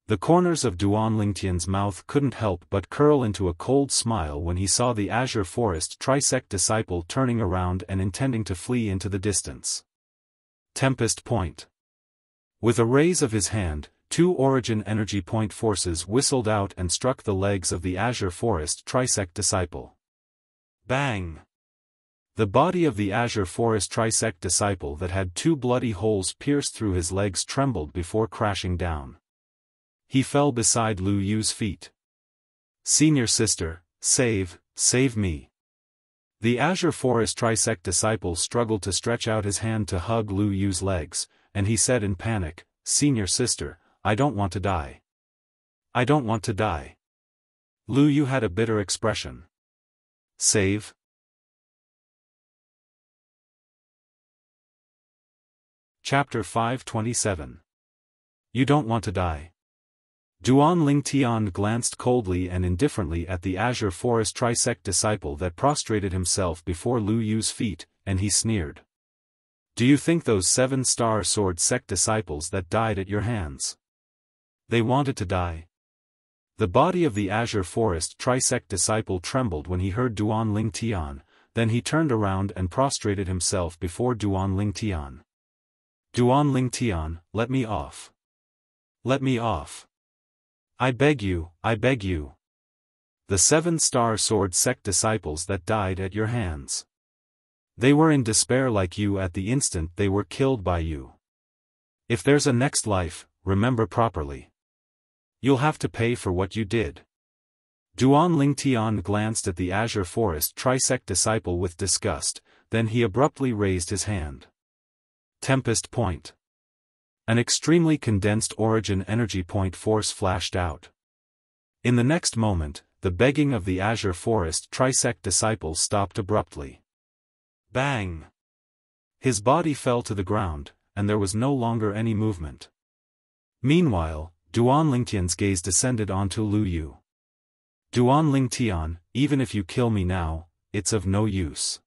[SPEAKER 1] The corners of Duan Lingtian's mouth couldn't help but curl into a cold smile when he saw the Azure Forest Trisect disciple turning around and intending to flee into the distance. Tempest Point. With a raise of his hand, 2 origin energy point forces whistled out and struck the legs of the Azure Forest Trisect disciple. Bang! The body of the Azure Forest Trisect disciple that had 2 bloody holes pierced through his legs trembled before crashing down. He fell beside Lu Yu's feet. Senior sister, save me. The Azure Forest Trisect disciple struggled to stretch out his hand to hug Lu Yu's legs, and he said in panic, Senior sister, I don't want to die. I don't want to die. Lu Yu had a bitter expression. Save? Chapter 527. You don't want to die. Duan Lingtian glanced coldly and indifferently at the Azure Forest Trisect disciple that prostrated himself before Lu Yu's feet, and he sneered. Do you think those 7-star sword sect disciples that died at your hands? They wanted to die? The body of the Azure Forest Trisect disciple trembled when he heard Duan Lingtian, then he turned around and prostrated himself before Duan Lingtian. Duan Lingtian, let me off. Let me off. I beg you, I beg you. The 7-star sword sect disciples that died at your hands. They were in despair like you at the instant they were killed by you. If there's a next life, remember properly. You'll have to pay for what you did. Duan Lingtian glanced at the Azure Forest Trisect disciple with disgust, then he abruptly raised his hand. Tempest Point. An extremely condensed origin energy point force flashed out. In the next moment, the begging of the Azure Forest Trisect disciple stopped abruptly. Bang! His body fell to the ground, and there was no longer any movement. Meanwhile, Duan Lingtian's gaze descended onto Lu Yu. Duan Lingtian, even if you kill me now, it's of no use.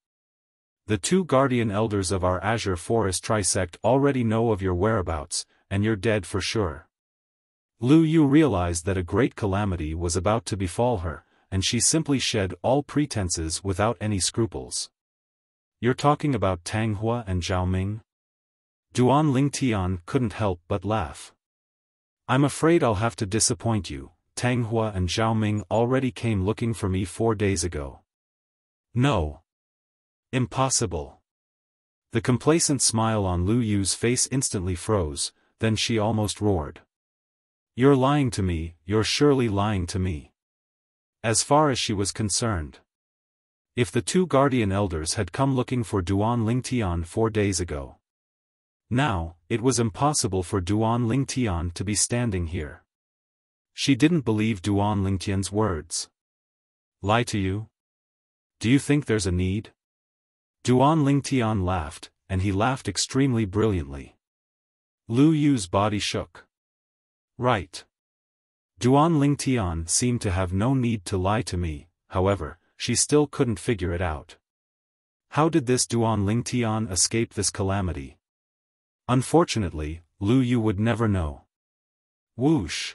[SPEAKER 1] The 2 guardian elders of our Azure Forest Trisect already know of your whereabouts, and you're dead for sure. Lu Yu realized that a great calamity was about to befall her, and she simply shed all pretenses without any scruples. You're talking about Tang Hua and Zhao Ming? Duan Lingtian couldn't help but laugh. I'm afraid I'll have to disappoint you, Tang Hua and Zhao Ming already came looking for me 4 days ago. No. Impossible. The complacent smile on Lu Yu's face instantly froze, then she almost roared. You're lying to me, you're surely lying to me. As far as she was concerned. If the 2 guardian elders had come looking for Duan Lingtian 4 days ago. Now, it was impossible for Duan Lingtian to be standing here. She didn't believe Duan Lingtian's words. Lie to you? Do you think there's a need? Duan Lingtian laughed, and he laughed extremely brilliantly. Lu Yu's body shook. Right. Duan Lingtian seemed to have no need to lie to me, however, she still couldn't figure it out. How did this Duan Lingtian escape this calamity? Unfortunately, Lu Yu would never know. Whoosh!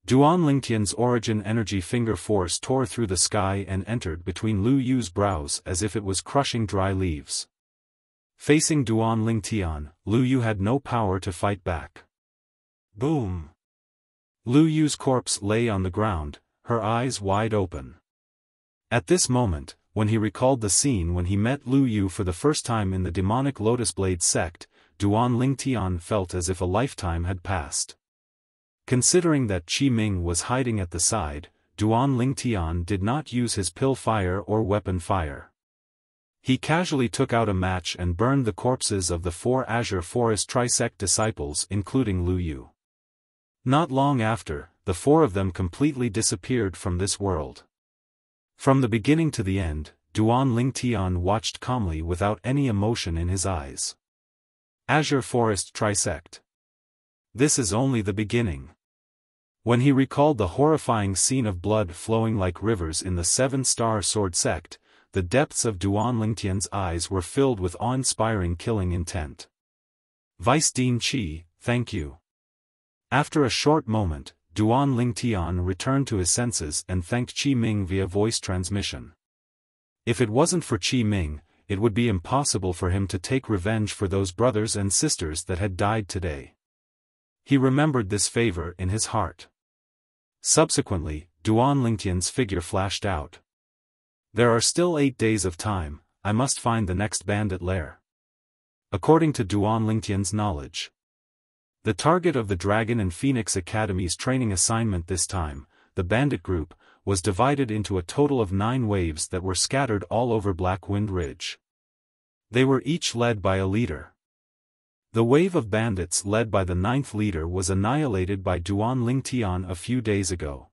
[SPEAKER 1] Duan Lingtian's origin energy finger force tore through the sky and entered between Lu Yu's brows as if it was crushing dry leaves. Facing Duan Lingtian, Lu Yu had no power to fight back. Boom! Lu Yu's corpse lay on the ground, her eyes wide open. At this moment, when he recalled the scene when he met Lu Yu for the first time in the demonic Lotus Blade sect, Duan Lingtian felt as if a lifetime had passed. Considering that Qi Ming was hiding at the side, Duan Lingtian did not use his pill fire or weapon fire. He casually took out a match and burned the corpses of the 4 Azure Forest Trisect disciples including Lu Yu. Not long after, the 4 of them completely disappeared from this world. From the beginning to the end, Duan Lingtian watched calmly without any emotion in his eyes. Azure Forest Trisect. This is only the beginning. When he recalled the horrifying scene of blood flowing like rivers in the 7-star sword sect, the depths of Duan Lingtian's eyes were filled with awe-inspiring killing intent. Vice Dean Qi, thank you. After a short moment, Duan Lingtian returned to his senses and thanked Qi Ming via voice transmission. If it wasn't for Qi Ming, it would be impossible for him to take revenge for those brothers and sisters that had died today. He remembered this favor in his heart. Subsequently, Duan Lingtian's figure flashed out. There are still 8 days of time, I must find the next bandit lair. According to Duan Lingtian's knowledge, the target of the Dragon and Phoenix Academy's training assignment this time, the bandit group, was divided into a total of 9 waves that were scattered all over Blackwind Ridge. They were each led by a leader. The wave of bandits led by the 9th leader was annihilated by Duan Lingtian a few days ago.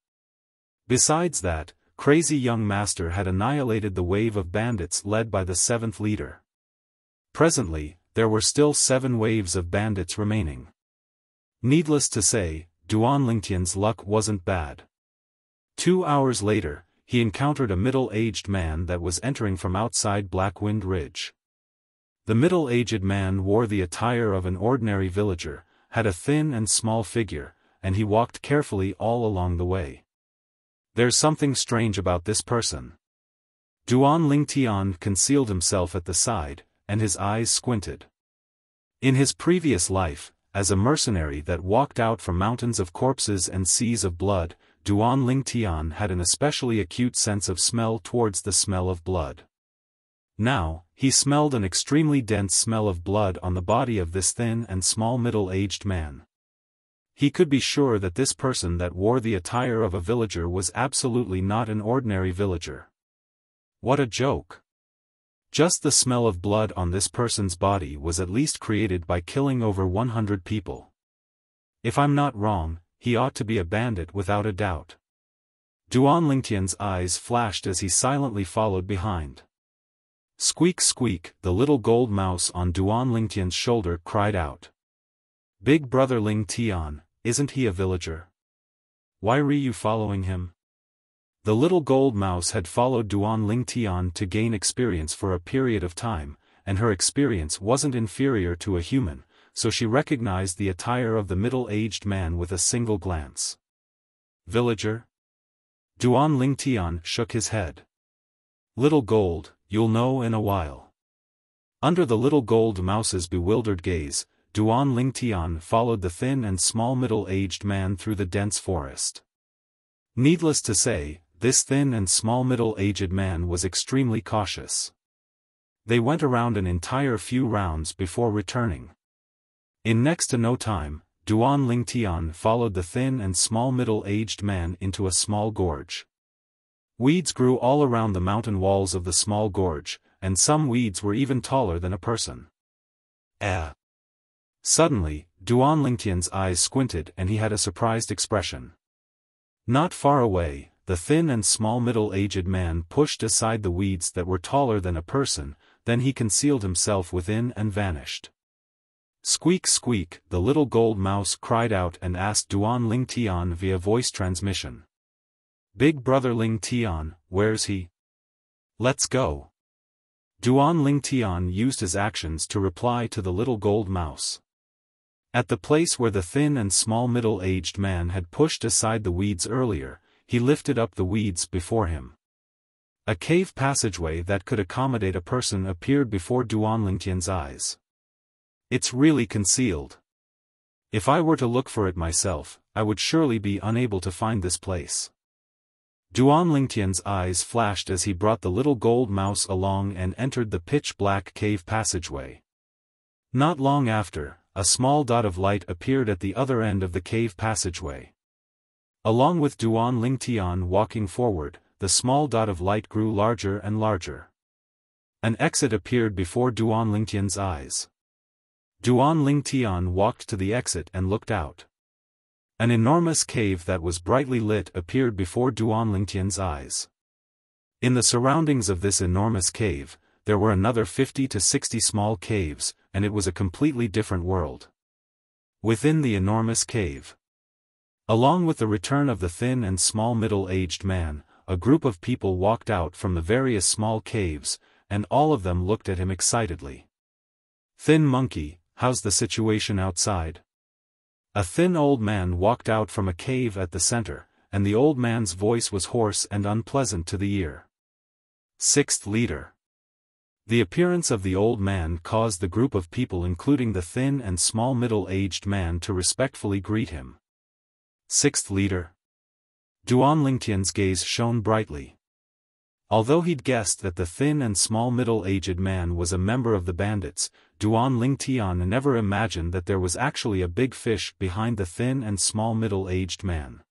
[SPEAKER 1] Besides that, Crazy Young Master had annihilated the wave of bandits led by the 7th leader. Presently, there were still 7 waves of bandits remaining. Needless to say, Duan Lingtian's luck wasn't bad. 2 hours later, he encountered a middle-aged man that was entering from outside Blackwind Ridge. The middle-aged man wore the attire of an ordinary villager, had a thin and small figure, and he walked carefully all along the way. There's something strange about this person. Duan Lingtian concealed himself at the side, and his eyes squinted. In his previous life, as a mercenary that walked out from mountains of corpses and seas of blood, Duan Lingtian had an especially acute sense of smell towards the smell of blood. Now, he smelled an extremely dense smell of blood on the body of this thin and small middle-aged man. He could be sure that this person that wore the attire of a villager was absolutely not an ordinary villager. What a joke! Just the smell of blood on this person's body was at least created by killing over 100 people. If I'm not wrong, he ought to be a bandit without a doubt. Duan Lingtian's eyes flashed as he silently followed behind. Squeak squeak, the little gold mouse on Duan Lingtian's shoulder cried out. Big brother Lingtian, isn't he a villager? Why are you following him? The little gold mouse had followed Duan Lingtian to gain experience for a period of time, and her experience wasn't inferior to a human, so she recognized the attire of the middle-aged man with a single glance. Villager? Duan Lingtian shook his head. Little gold, you'll know in a while. Under the little gold mouse's bewildered gaze, Duan Lingtian followed the thin and small middle-aged man through the dense forest. Needless to say, this thin and small middle-aged man was extremely cautious. They went around an entire few rounds before returning. In next to no time, Duan Lingtian followed the thin and small middle-aged man into a small gorge. Weeds grew all around the mountain walls of the small gorge, and some weeds were even taller than a person. Suddenly, Duan Lingtian's eyes squinted and he had a surprised expression. Not far away, the thin and small middle-aged man pushed aside the weeds that were taller than a person, then he concealed himself within and vanished. Squeak squeak, the little gold mouse cried out and asked Duan Lingtian via voice transmission. Big brother Lingtian, where's he? Let's go. Duan Lingtian used his actions to reply to the little gold mouse. At the place where the thin and small middle-aged man had pushed aside the weeds earlier, he lifted up the weeds before him. A cave passageway that could accommodate a person appeared before Duan Lingtian's eyes. It's really concealed. If I were to look for it myself, I would surely be unable to find this place. Duan Lingtian's eyes flashed as he brought the little gold mouse along and entered the pitch-black cave passageway. Not long after, a small dot of light appeared at the other end of the cave passageway. Along with Duan Lingtian walking forward, the small dot of light grew larger and larger. An exit appeared before Duan Lingtian's eyes. Duan Lingtian walked to the exit and looked out. An enormous cave that was brightly lit appeared before Duan Lingtian's eyes. In the surroundings of this enormous cave, there were another 50 to 60 small caves, and it was a completely different world. Within the enormous cave, along with the return of the thin and small middle-aged man, a group of people walked out from the various small caves, and all of them looked at him excitedly. "Thin monkey, how's the situation outside?" A thin old man walked out from a cave at the center, and the old man's voice was hoarse and unpleasant to the ear. Sixth leader. The appearance of the old man caused the group of people, including the thin and small middle-aged man, to respectfully greet him. Sixth leader. Duan Lingtian's gaze shone brightly. Although he'd guessed that the thin and small middle-aged man was a member of the bandits, Duan Lingtian never imagined that there was actually a big fish behind the thin and small middle-aged man.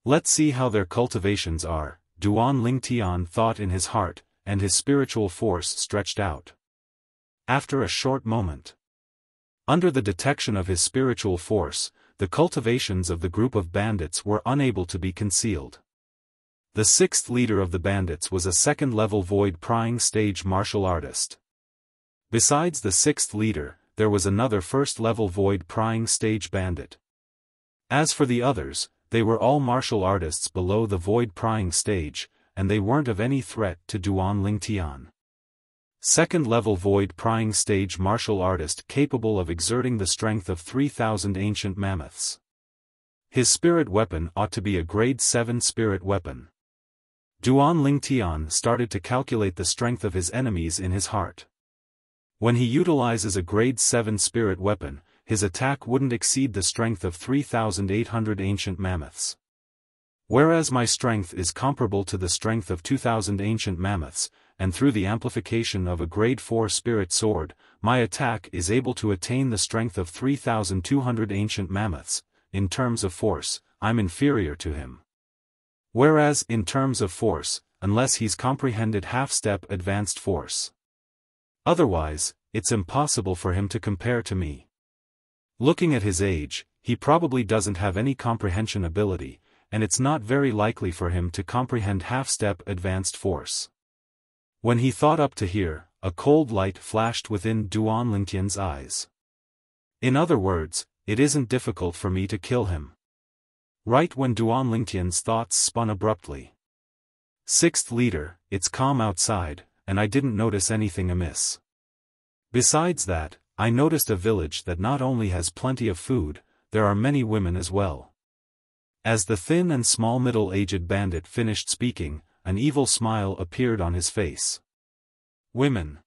[SPEAKER 1] Let's see how their cultivations are, Duan Lingtian thought in his heart, and his spiritual force stretched out. After a short moment, under the detection of his spiritual force, the cultivations of the group of bandits were unable to be concealed. The sixth leader of the bandits was a second-level void-prying stage martial artist. Besides the sixth leader, there was another first-level void-prying stage bandit. As for the others, they were all martial artists below the void-prying stage, and they weren't of any threat to Duan Lingtian. Second-level void-prying stage martial artist capable of exerting the strength of 3,000 ancient mammoths. His spirit weapon ought to be a grade 7 spirit weapon. Duan Lingtian started to calculate the strength of his enemies in his heart. When he utilizes a grade 7 spirit weapon, his attack wouldn't exceed the strength of 3,800 ancient mammoths. Whereas my strength is comparable to the strength of 2,000 ancient mammoths, and through the amplification of a grade 4 spirit sword, my attack is able to attain the strength of 3,200 ancient mammoths. In terms of force, I'm inferior to him. Whereas in terms of force, unless he's comprehended half-step advanced force. Otherwise, it's impossible for him to compare to me. Looking at his age, he probably doesn't have any comprehension ability, and it's not very likely for him to comprehend half-step advanced force. When he thought up to here, a cold light flashed within Duan Lingtian's eyes. In other words, it isn't difficult for me to kill him. Right when Duan Lingtian's thoughts spun abruptly. Sixth leader, it's calm outside, and I didn't notice anything amiss. Besides that, I noticed a village that not only has plenty of food, there are many women as well. As the thin and small middle-aged bandit finished speaking, an evil smile appeared on his face. Women.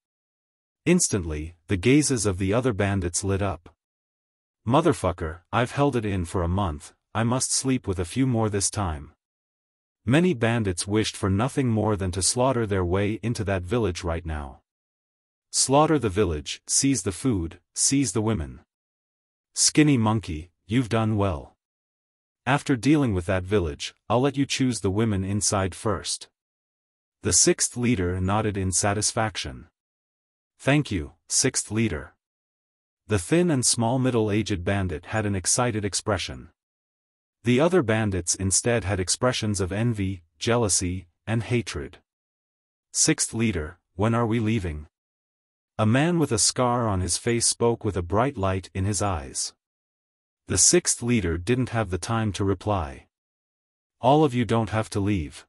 [SPEAKER 1] Instantly, the gazes of the other bandits lit up. Motherfucker, I've held it in for a month, I must sleep with a few more this time. Many bandits wished for nothing more than to slaughter their way into that village right now. Slaughter the village, seize the food, seize the women. Skinny monkey, you've done well. After dealing with that village, I'll let you choose the women inside first. The sixth leader nodded in satisfaction. Thank you, sixth leader. The thin and small middle-aged bandit had an excited expression. The other bandits instead had expressions of envy, jealousy, and hatred. Sixth leader, when are we leaving? A man with a scar on his face spoke with a bright light in his eyes. The sixth leader didn't have the time to reply. All of you don't have to leave.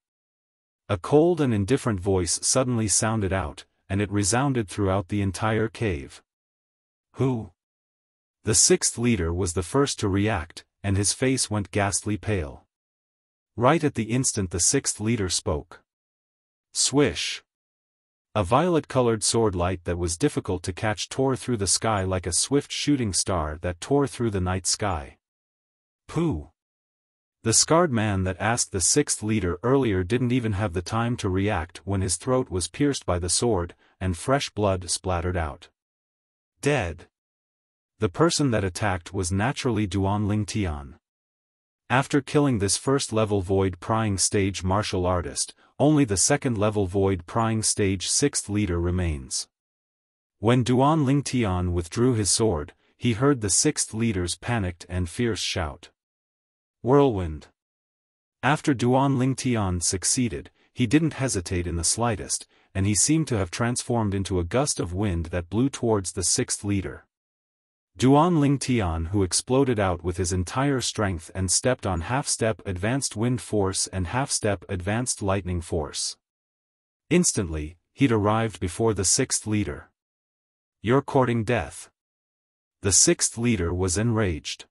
[SPEAKER 1] A cold and indifferent voice suddenly sounded out, and it resounded throughout the entire cave. Who? The sixth leader was the first to react, and his face went ghastly pale. Right at the instant the sixth leader spoke. Swish! A violet-colored sword light that was difficult to catch tore through the sky like a swift shooting star that tore through the night sky. Pooh! The scarred man that asked the sixth leader earlier didn't even have the time to react when his throat was pierced by the sword, and fresh blood splattered out. Dead. The person that attacked was naturally Duan Tian. After killing this first-level void-prying stage martial artist, only the second-level void-prying stage sixth leader remains. When Duan Tian withdrew his sword, he heard the sixth leader's panicked and fierce shout. Whirlwind. After Duan Tian succeeded, he didn't hesitate in the slightest, and he seemed to have transformed into a gust of wind that blew towards the sixth leader. Duan Tian, who exploded out with his entire strength and stepped on half-step advanced wind force and half-step advanced lightning force. Instantly, he'd arrived before the sixth leader. You're courting death. The sixth leader was enraged.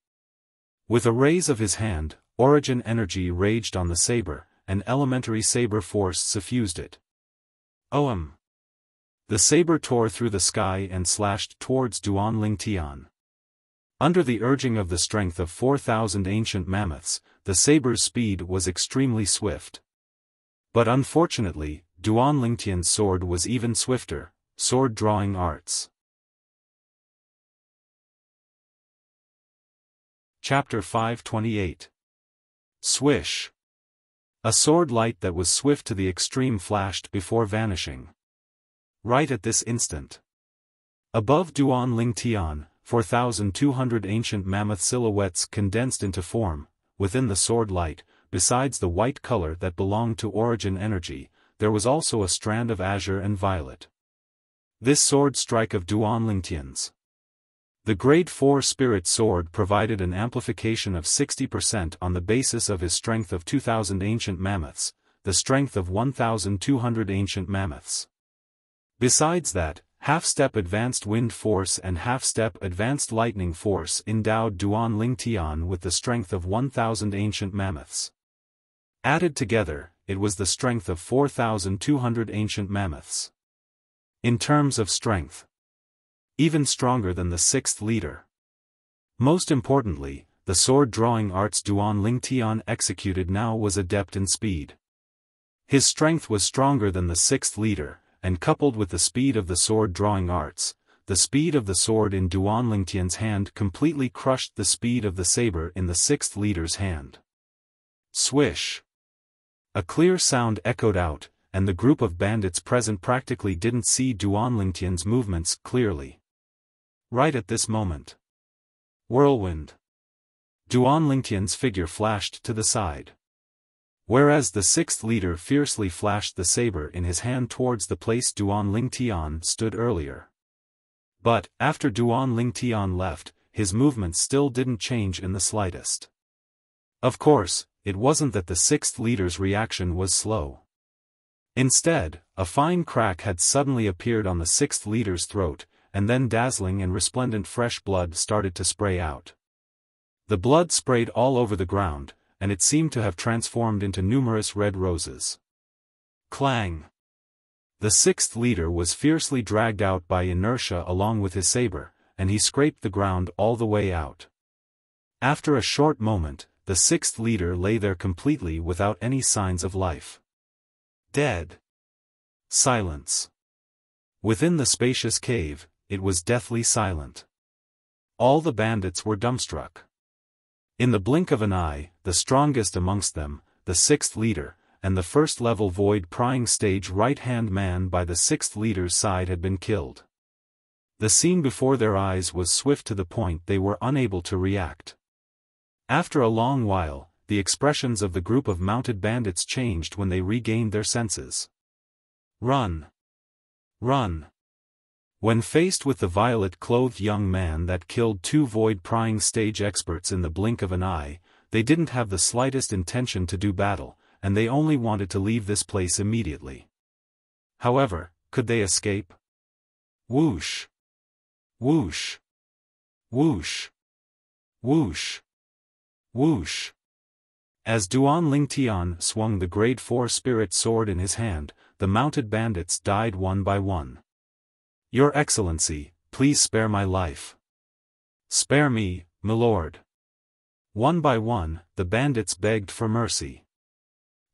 [SPEAKER 1] With a raise of his hand, origin energy raged on the saber, and elementary saber force suffused it. Ohm! The saber tore through the sky and slashed towards Duan Tian. Under the urging of the strength of 4,000 ancient mammoths, the saber's speed was extremely swift. But unfortunately, Duan Tian's sword was even swifter, sword drawing arts. Chapter 528. Swish! A sword light that was swift to the extreme flashed before vanishing. Right at this instant. Above Duan Tian, 4,200 ancient mammoth silhouettes condensed into form. Within the sword light, besides the white color that belonged to origin energy, there was also a strand of azure and violet. This sword strike of Duan Tian's. The Grade 4 Spirit Sword provided an amplification of 60% on the basis of his strength of 2,000 ancient mammoths, the strength of 1,200 ancient mammoths. Besides that, half-step advanced wind force and half-step advanced lightning force endowed Duan Tian with the strength of 1,000 ancient mammoths. Added together, it was the strength of 4,200 ancient mammoths. In terms of strength, even stronger than the sixth leader. Most importantly, the sword-drawing arts Duan Tian executed now was adept in speed. His strength was stronger than the sixth leader, and coupled with the speed of the sword-drawing arts, the speed of the sword in Duan Tian's hand completely crushed the speed of the saber in the sixth leader's hand. Swish! A clear sound echoed out, and the group of bandits present practically didn't see Duan Tian's movements clearly. Right at this moment. Whirlwind! Duan Tian's figure flashed to the side. Whereas the sixth leader fiercely flashed the saber in his hand towards the place Duan Tian stood earlier. But, after Duan Tian left, his movements still didn't change in the slightest. Of course, it wasn't that the sixth leader's reaction was slow. Instead, a fine crack had suddenly appeared on the sixth leader's throat, and then dazzling and resplendent fresh blood started to spray out. The blood sprayed all over the ground, and it seemed to have transformed into numerous red roses. Clang! The sixth leader was fiercely dragged out by inertia along with his saber, and he scraped the ground all the way out. After a short moment, the sixth leader lay there completely without any signs of life. Dead. Silence. Within the spacious cave, it was deathly silent. All the bandits were dumbstruck. In the blink of an eye, the strongest amongst them, the sixth leader, and the first-level void-prying stage right-hand man by the sixth leader's side had been killed. The scene before their eyes was swift to the point they were unable to react. After a long while, the expressions of the group of mounted bandits changed when they regained their senses. Run! Run! When faced with the violet-clothed young man that killed two void-prying stage experts in the blink of an eye, they didn't have the slightest intention to do battle, and they only wanted to leave this place immediately. However, could they escape? Whoosh! Whoosh! Whoosh! Whoosh! Whoosh! As Duan Lingtian swung the grade 4 spirit sword in his hand, the mounted bandits died one by one. "Your Excellency, please spare my life. Spare me, milord." One by one, the bandits begged for mercy.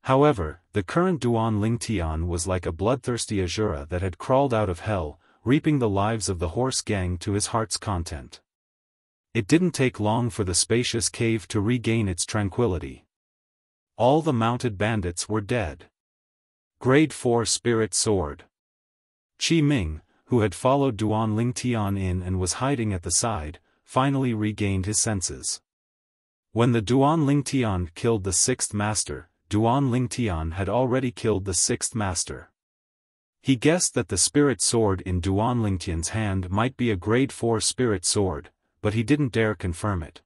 [SPEAKER 1] However, the current Duan Lingtian was like a bloodthirsty Azura that had crawled out of hell, reaping the lives of the horse gang to his heart's content. It didn't take long for the spacious cave to regain its tranquility. All the mounted bandits were dead. Grade 4 Spirit Sword. Qi Ming, who had followed Duan Lingtian in and was hiding at the side, finally regained his senses. When the Duan Lingtian killed the 6th master, Duan Lingtian had already killed the 6th master. He guessed that the spirit sword in Duan Lingtian's hand might be a grade 4 spirit sword, but he didn't dare confirm it.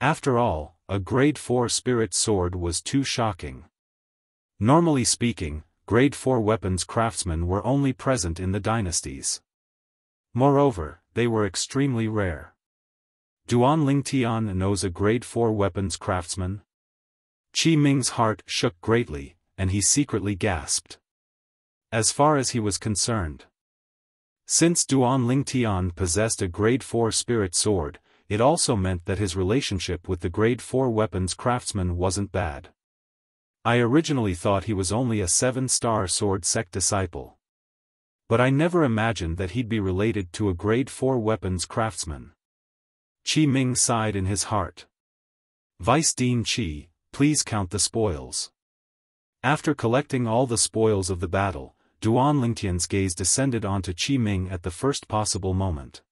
[SPEAKER 1] After all, a grade 4 spirit sword was too shocking. Normally speaking, grade 4 weapons craftsmen were only present in the dynasties. Moreover, they were extremely rare. Duan Lingtian knows a grade 4 weapons craftsman? Qi Ming's heart shook greatly, and he secretly gasped. As far as he was concerned, since Duan Lingtian possessed a grade 4 spirit sword, it also meant that his relationship with the grade 4 weapons craftsman wasn't bad. I originally thought he was only a 7-star sword sect disciple. But I never imagined that he'd be related to a grade 4 weapons craftsman. Qi Ming sighed in his heart. "Vice Dean Qi, please count the spoils." After collecting all the spoils of the battle, Duan Lingtian's gaze descended onto Qi Ming at the first possible moment.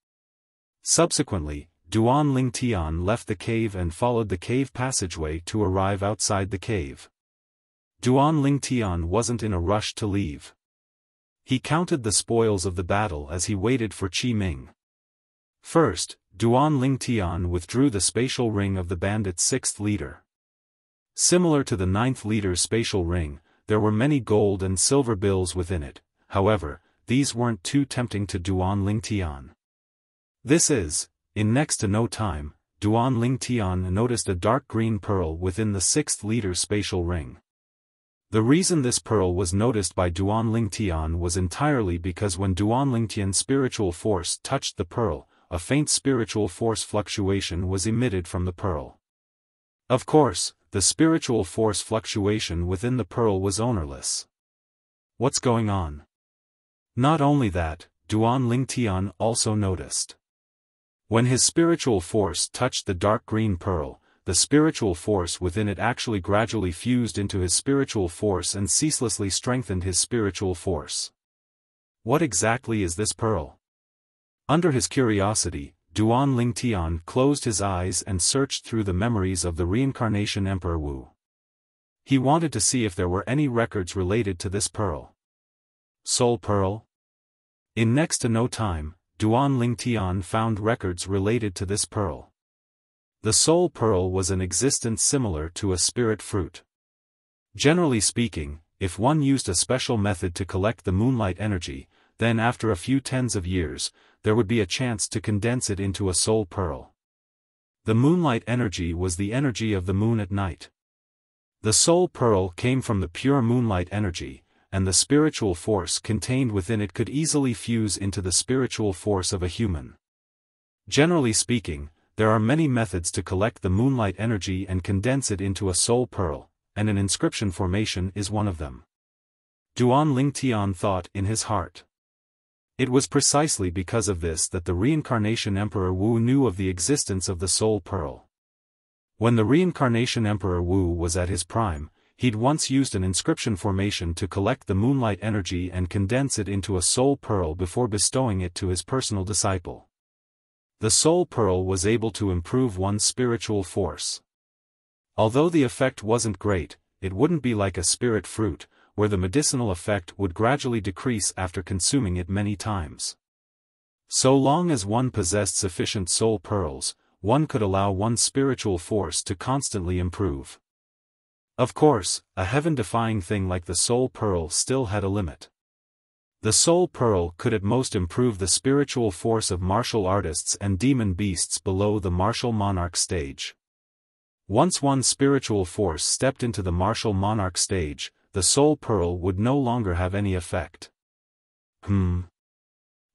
[SPEAKER 1] Subsequently, Duan Lingtian left the cave and followed the cave passageway to arrive outside the cave. Duan Lingtian wasn't in a rush to leave. He counted the spoils of the battle as he waited for Qi Ming. First, Duan Lingtian withdrew the spatial ring of the bandit's 6th leader. Similar to the 9th leader's spatial ring, there were many gold and silver bills within it. However, these weren't too tempting to Duan Lingtian. This is, in next to no time, Duan Lingtian noticed a dark green pearl within the 6th leader's spatial ring. The reason this pearl was noticed by Duan Lingtian was entirely because when Duan Lingtian's spiritual force touched the pearl, a faint spiritual force fluctuation was emitted from the pearl. Of course, the spiritual force fluctuation within the pearl was ownerless. What's going on? Not only that, Duan Lingtian also noticed. When his spiritual force touched the dark green pearl, the spiritual force within it actually gradually fused into his spiritual force and ceaselessly strengthened his spiritual force. What exactly is this pearl? Under his curiosity, Duan Lingtian closed his eyes and searched through the memories of the reincarnation Emperor Wu. He wanted to see if there were any records related to this pearl. Soul Pearl? In next to no time, Duan Lingtian found records related to this pearl. The Soul Pearl was an existence similar to a spirit fruit. Generally speaking, if one used a special method to collect the moonlight energy, then after a few tens of years, there would be a chance to condense it into a soul pearl. The moonlight energy was the energy of the moon at night. The soul pearl came from the pure moonlight energy, and the spiritual force contained within it could easily fuse into the spiritual force of a human. Generally speaking, there are many methods to collect the moonlight energy and condense it into a soul pearl, and an inscription formation is one of them. Duan Lingtian thought in his heart. It was precisely because of this that the reincarnation Emperor Wu knew of the existence of the soul pearl. When the reincarnation Emperor Wu was at his prime, he'd once used an inscription formation to collect the moonlight energy and condense it into a soul pearl before bestowing it to his personal disciple. The soul pearl was able to improve one's spiritual force. Although the effect wasn't great, it wouldn't be like a spirit fruit, where the medicinal effect would gradually decrease after consuming it many times. So long as one possessed sufficient soul pearls, one could allow one's spiritual force to constantly improve. Of course, a heaven-defying thing like the soul pearl still had a limit. The soul pearl could at most improve the spiritual force of martial artists and demon beasts below the martial monarch stage. Once one spiritual force stepped into the martial monarch stage, the soul pearl would no longer have any effect.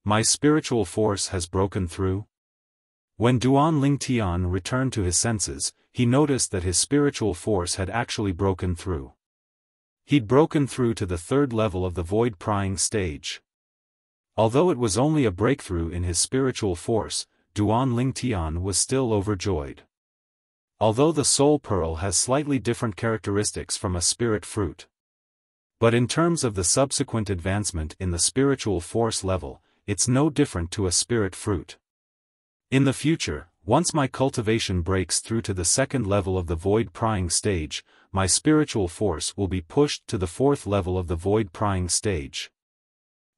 [SPEAKER 1] My spiritual force has broken through? When Duan Lingtian returned to his senses, he noticed that his spiritual force had actually broken through. He'd broken through to the third level of the void prying stage. Although it was only a breakthrough in his spiritual force, Duan Lingtian was still overjoyed. Although the soul pearl has slightly different characteristics from a spirit fruit. But in terms of the subsequent advancement in the spiritual force level, it's no different to a spirit fruit. In the future, once my cultivation breaks through to the second level of the void prying stage, my spiritual force will be pushed to the fourth level of the void prying stage.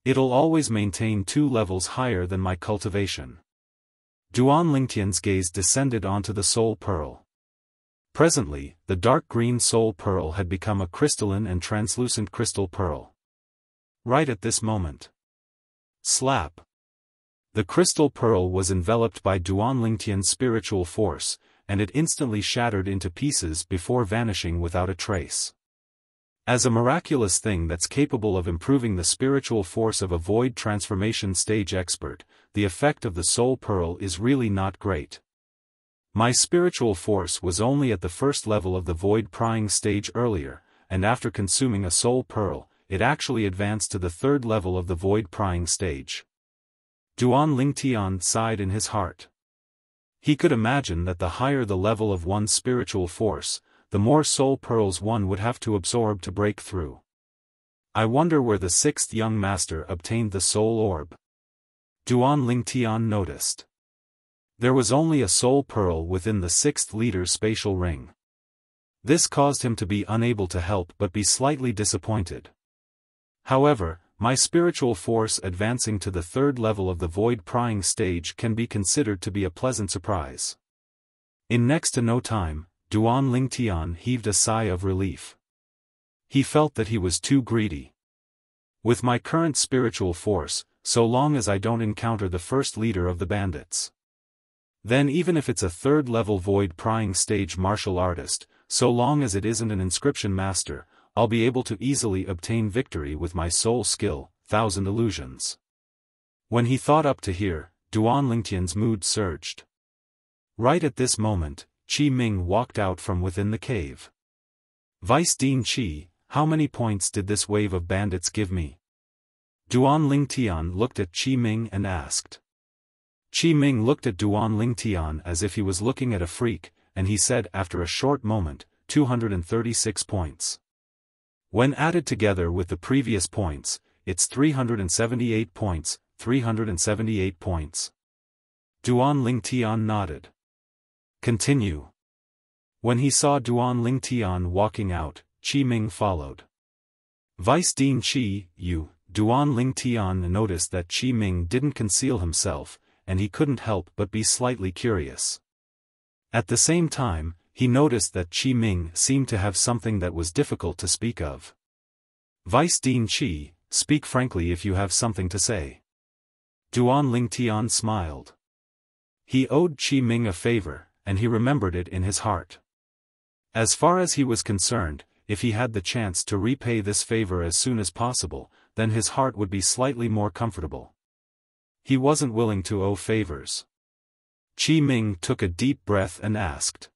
[SPEAKER 1] It'll always maintain 2 levels higher than my cultivation. Duan Lingtian's gaze descended onto the soul pearl. Presently, the dark green soul pearl had become a crystalline and translucent crystal pearl. Right at this moment. Slap! The crystal pearl was enveloped by Duan Lingtian's spiritual force, and it instantly shattered into pieces before vanishing without a trace. As a miraculous thing that's capable of improving the spiritual force of a void transformation stage expert, the effect of the soul pearl is really not great. My spiritual force was only at the first level of the void prying stage earlier, and after consuming a soul pearl, it actually advanced to the third level of the void prying stage. Duan Lingtian sighed in his heart. He could imagine that the higher the level of one's spiritual force, the more soul pearls one would have to absorb to break through. I wonder where the 6th young master obtained the soul orb. Duan Lingtian noticed. There was only a soul pearl within the 6th leader's spatial ring. This caused him to be unable to help but be slightly disappointed. However, my spiritual force advancing to the third level of the void prying stage can be considered to be a pleasant surprise. In next to no time, Duan Lingtian heaved a sigh of relief. He felt that he was too greedy. With my current spiritual force, so long as I don't encounter the first leader of the bandits. Then even if it's a third-level void prying stage martial artist, so long as it isn't an inscription master, I'll be able to easily obtain victory with my soul skill, 1000 illusions. When he thought up to here, Duan Lingtian's mood surged. Right at this moment, Qi Ming walked out from within the cave. Vice Dean Qi, how many points did this wave of bandits give me? Duan Lingtian looked at Qi Ming and asked. Qi Ming looked at Duan Lingtian as if he was looking at a freak, and he said after a short moment, 236 points. When added together with the previous points, it's 378 points, 378 points. Duan Lingtian nodded. Continue. When he saw Duan Lingtian walking out, Qi Ming followed. Vice Dean Qi, Duan Lingtian noticed that Qi Ming didn't conceal himself, and he couldn't help but be slightly curious. At the same time, he noticed that Qi Ming seemed to have something that was difficult to speak of. Vice Dean Qi, speak frankly if you have something to say. Duan Lingtian smiled. He owed Qi Ming a favor, and he remembered it in his heart. As far as he was concerned, if he had the chance to repay this favor as soon as possible, then his heart would be slightly more comfortable. He wasn't willing to owe favors. Qi Ming took a deep breath and asked.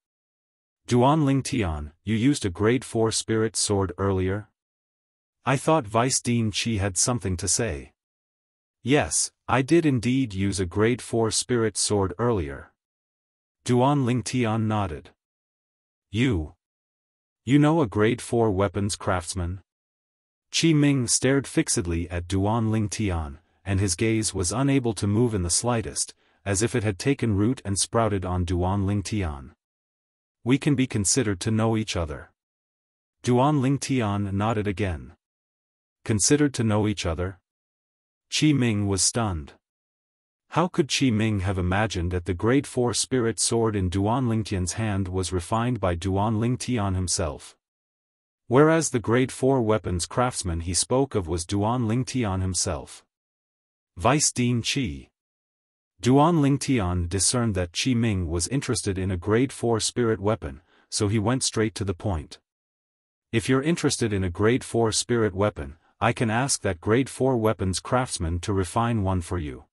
[SPEAKER 1] Duan Lingtian, you used a grade 4 spirit sword earlier? I thought Vice Dean Qi had something to say. Yes, I did indeed use a grade 4 spirit sword earlier. Duan Lingtian nodded. You know a grade 4 weapons craftsman? Qi Ming stared fixedly at Duan Lingtian, and his gaze was unable to move in the slightest, as if it had taken root and sprouted on Duan Lingtian. We can be considered to know each other. Duan Lingtian nodded again. Considered to know each other? Qi Ming was stunned. How could Qi Ming have imagined that the grade 4 spirit sword in Duan Lingtian's hand was refined by Duan Lingtian himself? Whereas the grade 4 weapons craftsman he spoke of was Duan Lingtian himself. Vice Dean Qi. Duan Lingtian discerned that Qi Ming was interested in a grade 4 spirit weapon, so he went straight to the point. If you're interested in a grade 4 spirit weapon, I can ask that grade 4 weapons craftsman to refine one for you.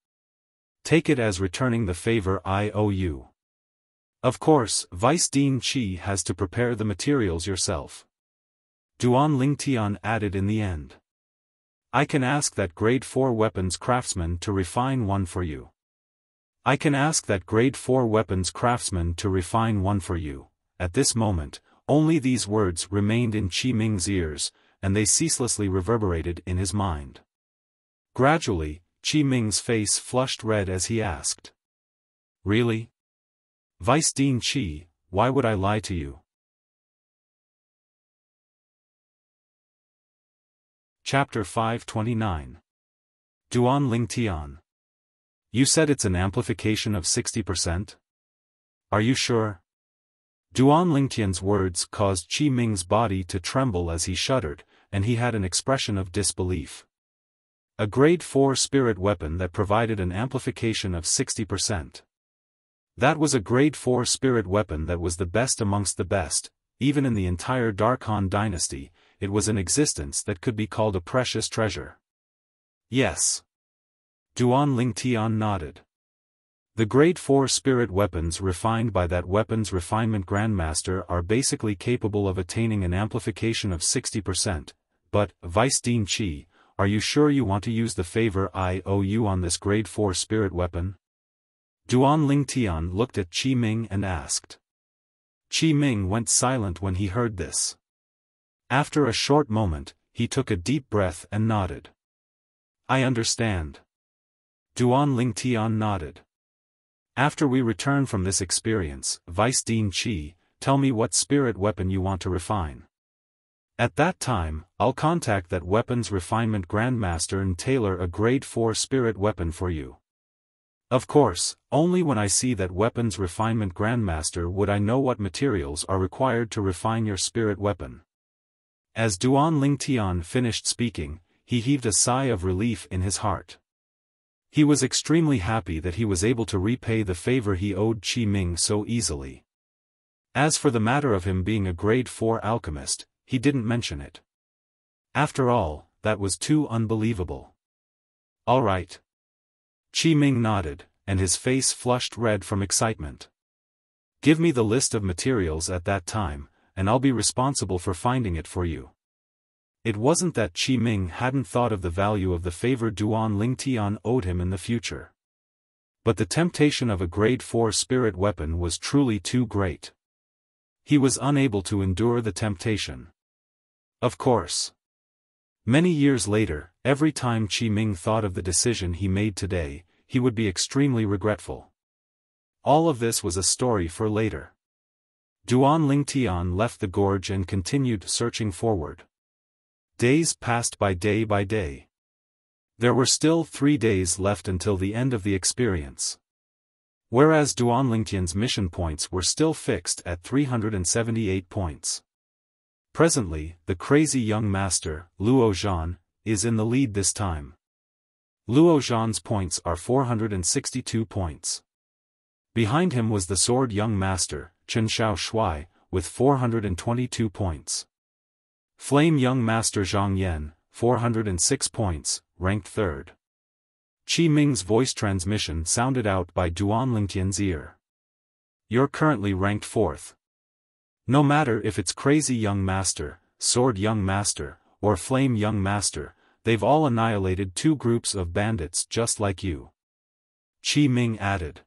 [SPEAKER 1] Take it as returning the favor I owe you. Of course, Vice Dean Qi has to prepare the materials yourself. Duan Lingtian added in the end. I can ask that grade 4 weapons craftsman to refine one for you. I can ask that grade 4 weapons craftsman to refine one for you. At this moment, only these words remained in Qi Ming's ears, and they ceaselessly reverberated in his mind. Gradually, Qi Ming's face flushed red as he asked. Really? Vice Dean Qi, why would I lie to you? Chapter 529. Duan Lingtian. You said it's an amplification of 60%? Are you sure? Duan Lingtian's words caused Qi Ming's body to tremble as he shuddered, and he had an expression of disbelief. A grade 4 spirit weapon that provided an amplification of 60%. That was a grade 4 spirit weapon that was the best amongst the best, even in the entire Darkhan dynasty. It was an existence that could be called a precious treasure. Yes. Duan Lingtian nodded. The grade 4 spirit weapons refined by that weapons refinement grandmaster are basically capable of attaining an amplification of 60%, but, Vice Dean Qi, are you sure you want to use the favor I owe you on this grade 4 spirit weapon? Duan Lingtian looked at Qi Ming and asked. Qi Ming went silent when he heard this. After a short moment, he took a deep breath and nodded. I understand. Duan Lingtian nodded. After we return from this experience, Vice Dean Qi, tell me what spirit weapon you want to refine. At that time, I'll contact that weapons refinement grandmaster and tailor a grade 4 spirit weapon for you. Of course, only when I see that weapons refinement grandmaster would I know what materials are required to refine your spirit weapon. As Duan Lingtian finished speaking, he heaved a sigh of relief in his heart. He was extremely happy that he was able to repay the favor he owed Qi Ming so easily. As for the matter of him being a grade 4 alchemist, he didn't mention it. After all, that was too unbelievable. All right. Qi Ming nodded, and his face flushed red from excitement. Give me the list of materials at that time, and I'll be responsible for finding it for you. It wasn't that Qi Ming hadn't thought of the value of the favor Duan Lingtian owed him in the future. But the temptation of a grade 4 spirit weapon was truly too great. He was unable to endure the temptation. Of course. Many years later, every time Qi Ming thought of the decision he made today, he would be extremely regretful. All of this was a story for later. Duan Lingtian left the gorge and continued searching forward. Days passed by day by day. There were still 3 days left until the end of the experience. Whereas Duan Lingtian's mission points were still fixed at 378 points. Presently, the crazy young master, Luo Zhan, is in the lead this time. Luo Zhan's points are 462 points. Behind him was the sword young master, Chen Xiao Shui, with 422 points. Flame young master Zhang Yan, 406 points, ranked 3rd. Qi Ming's voice transmission sounded out by Duan Lingtian's ear. You're currently ranked 4th. No matter if it's crazy young master, sword young master, or flame young master, they've all annihilated 2 groups of bandits just like you. Qi Ming added.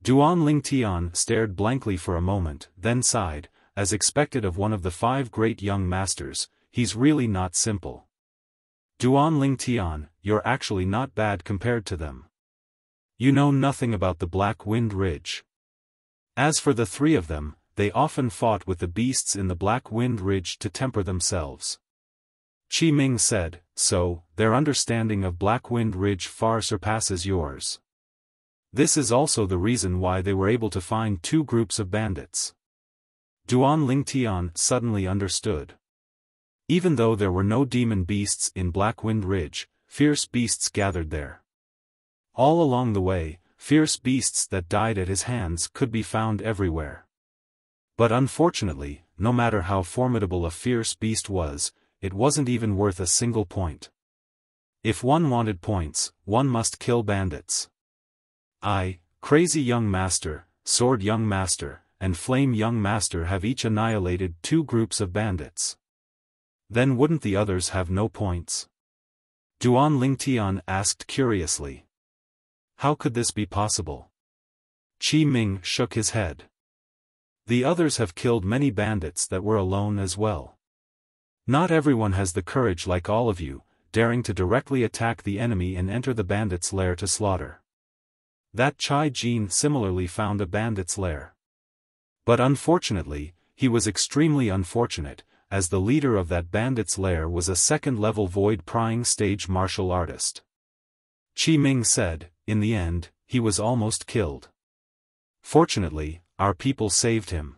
[SPEAKER 1] Duan Lingtian stared blankly for a moment, then sighed, as expected of one of the 5 great young masters, he's really not simple. Duan Lingtian, you're actually not bad compared to them. You know nothing about the Black Wind Ridge. As for the 3 of them, they often fought with the beasts in the Black Wind Ridge to temper themselves. Qi Ming said, so, their understanding of Black Wind Ridge far surpasses yours. This is also the reason why they were able to find 2 groups of bandits. Duan Lingtian suddenly understood. Even though there were no demon beasts in Black Wind Ridge, fierce beasts gathered there. All along the way, fierce beasts that died at his hands could be found everywhere. But unfortunately, no matter how formidable a fierce beast was, it wasn't even worth a single point. If one wanted points, one must kill bandits. Crazy Young Master, Sword Young Master, and Flame Young Master have each annihilated 2 groups of bandits. Then wouldn't the others have no points? Duan Lingtian asked curiously. How could this be possible? Qi Ming shook his head. The others have killed many bandits that were alone as well. Not everyone has the courage like all of you, daring to directly attack the enemy and enter the bandit's lair to slaughter. That Chai Jin similarly found a bandit's lair. But unfortunately, he was extremely unfortunate, as the leader of that bandit's lair was a second-level void-prying stage martial artist. Qi Ming said, in the end, he was almost killed. Fortunately, our people saved him.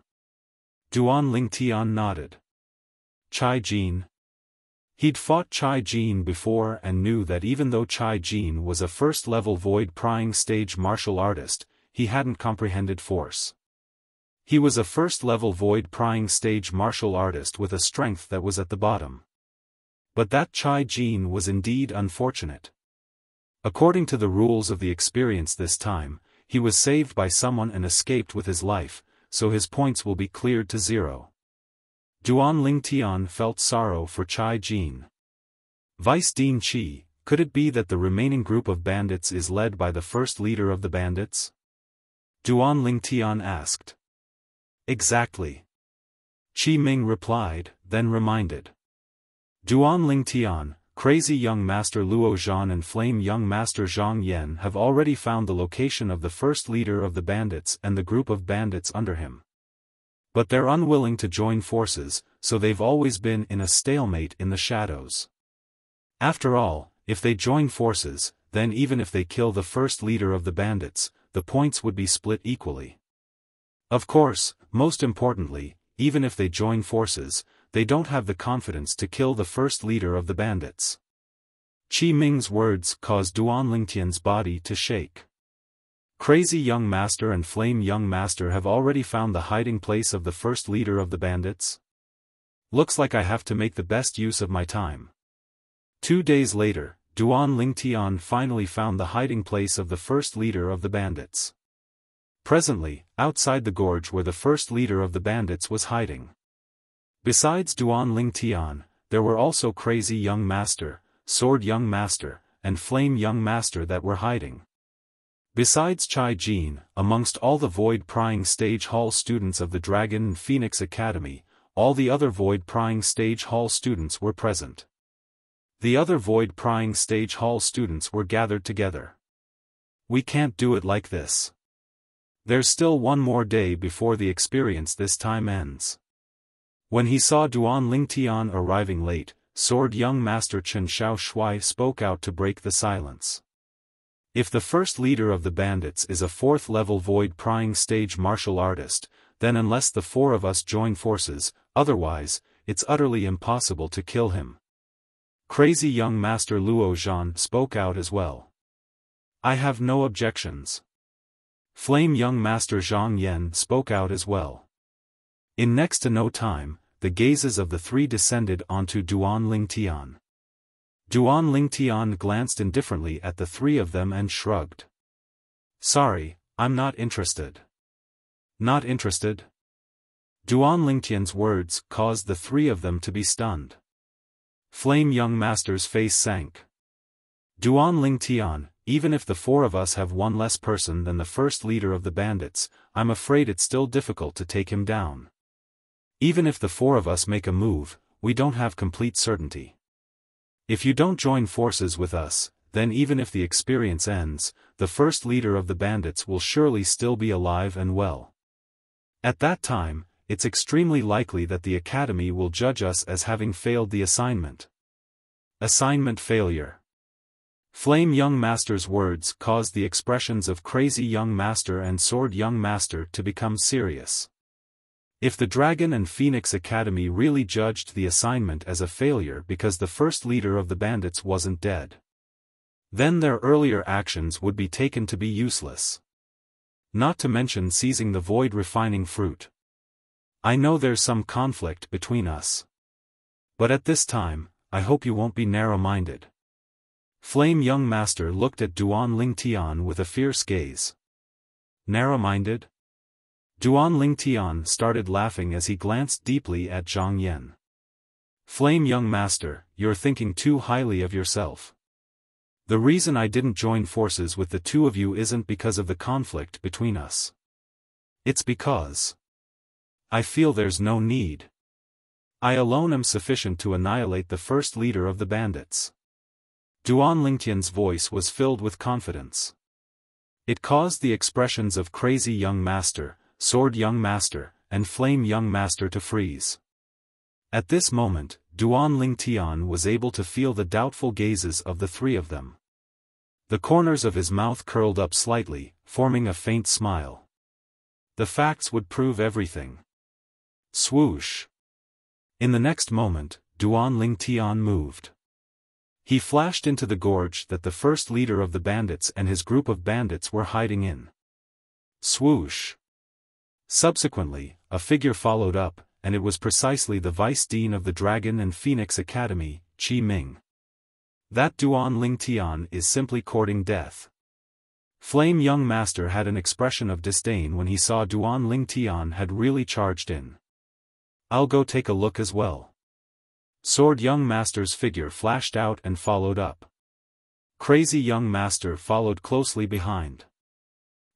[SPEAKER 1] Duan Lingtian nodded. Chai Jin. He'd fought Chai Jin before and knew that even though Chai Jin was a first-level void-prying stage martial artist, he hadn't comprehended force. He was a first-level void-prying stage martial artist with a strength that was at the bottom. But that Chai Jin was indeed unfortunate. According to the rules of the experience this time, he was saved by someone and escaped with his life, so his points will be cleared to 0. Duan Lingtian felt sorrow for Chai Jin. Vice Dean Qi, could it be that the remaining group of bandits is led by the first leader of the bandits? Duan Lingtian asked. Exactly. Qi Ming replied, then reminded. Duan Lingtian, Crazy Young Master Luo Zhan and Flame Young Master Zhang Yan have already found the location of the first leader of the bandits and the group of bandits under him. But they're unwilling to join forces, so they've always been in a stalemate in the shadows. After all, if they join forces, then even if they kill the first leader of the bandits, the points would be split equally. Of course, most importantly, even if they join forces, they don't have the confidence to kill the first leader of the bandits. Qi Ming's words caused Duan Lingtian's body to shake. Crazy Young Master and Flame Young Master have already found the hiding place of the first leader of the bandits. Looks like I have to make the best use of my time. 2 days later, Duan Lingtian finally found the hiding place of the first leader of the bandits. Presently, outside the gorge where the first leader of the bandits was hiding. Besides Duan Lingtian, there were also Crazy Young Master, Sword Young Master, and Flame Young Master that were hiding. Besides Chai Jin, amongst all the void-prying stage hall students of the Dragon and Phoenix Academy, all the other void-prying stage hall students were present. The other void-prying stage hall students were gathered together. We can't do it like this. There's still one more day before the experience this time ends. When he saw Duan Lingtian arriving late, Sword Young Master Chen Xiao Shui spoke out to break the silence. If the first leader of the bandits is a 4th-level void-prying stage martial artist, then unless the 4 of us join forces, otherwise, it's utterly impossible to kill him. Crazy Young Master Luo Zhan spoke out as well. I have no objections. Flame Young Master Zhang Yan spoke out as well. In next to no time, the gazes of the 3 descended onto Duan Lingtian. Duan Lingtian glanced indifferently at the 3 of them and shrugged. Sorry, I'm not interested. Not interested? Duan Lingtian's words caused the 3 of them to be stunned. Flame Young Master's face sank. Duan Lingtian, even if the 4 of us have one less person than the first leader of the bandits, I'm afraid it's still difficult to take him down. Even if the 4 of us make a move, we don't have complete certainty. If you don't join forces with us, then even if the experience ends, the first leader of the bandits will surely still be alive and well. At that time, it's extremely likely that the Academy will judge us as having failed the assignment. Assignment failure. Flame Young Master's words caused the expressions of Crazy Young Master and Sword Young Master to become serious. If the Dragon and Phoenix Academy really judged the assignment as a failure because the first leader of the bandits wasn't dead, then their earlier actions would be taken to be useless. Not to mention seizing the void refining fruit. I know there's some conflict between us. But at this time, I hope you won't be narrow-minded. Flame young master looked at Duan Lingtian with a fierce gaze. Narrow-minded? Duan Lingtian started laughing as he glanced deeply at Zhang Yan. Flame young master, you're thinking too highly of yourself. The reason I didn't join forces with the two of you isn't because of the conflict between us. It's because I feel there's no need. I alone am sufficient to annihilate the first leader of the bandits. Duan Lingtian's voice was filled with confidence. It caused the expressions of Crazy Young Master, Sword Young Master, and Flame Young Master to freeze. At this moment, Duan Lingtian was able to feel the doubtful gazes of the three of them. The corners of his mouth curled up slightly, forming a faint smile. The facts would prove everything. Swoosh! In the next moment, Duan Lingtian moved. He flashed into the gorge that the first leader of the bandits and his group of bandits were hiding in. Swoosh! Subsequently, a figure followed up, and it was precisely the Vice Dean of the Dragon and Phoenix Academy, Qi Ming. That Duan Lingtian is simply courting death. Flame Young Master had an expression of disdain when he saw Duan Lingtian had really charged in. I'll go take a look as well. Sword Young Master's figure flashed out and followed up. Crazy Young Master followed closely behind.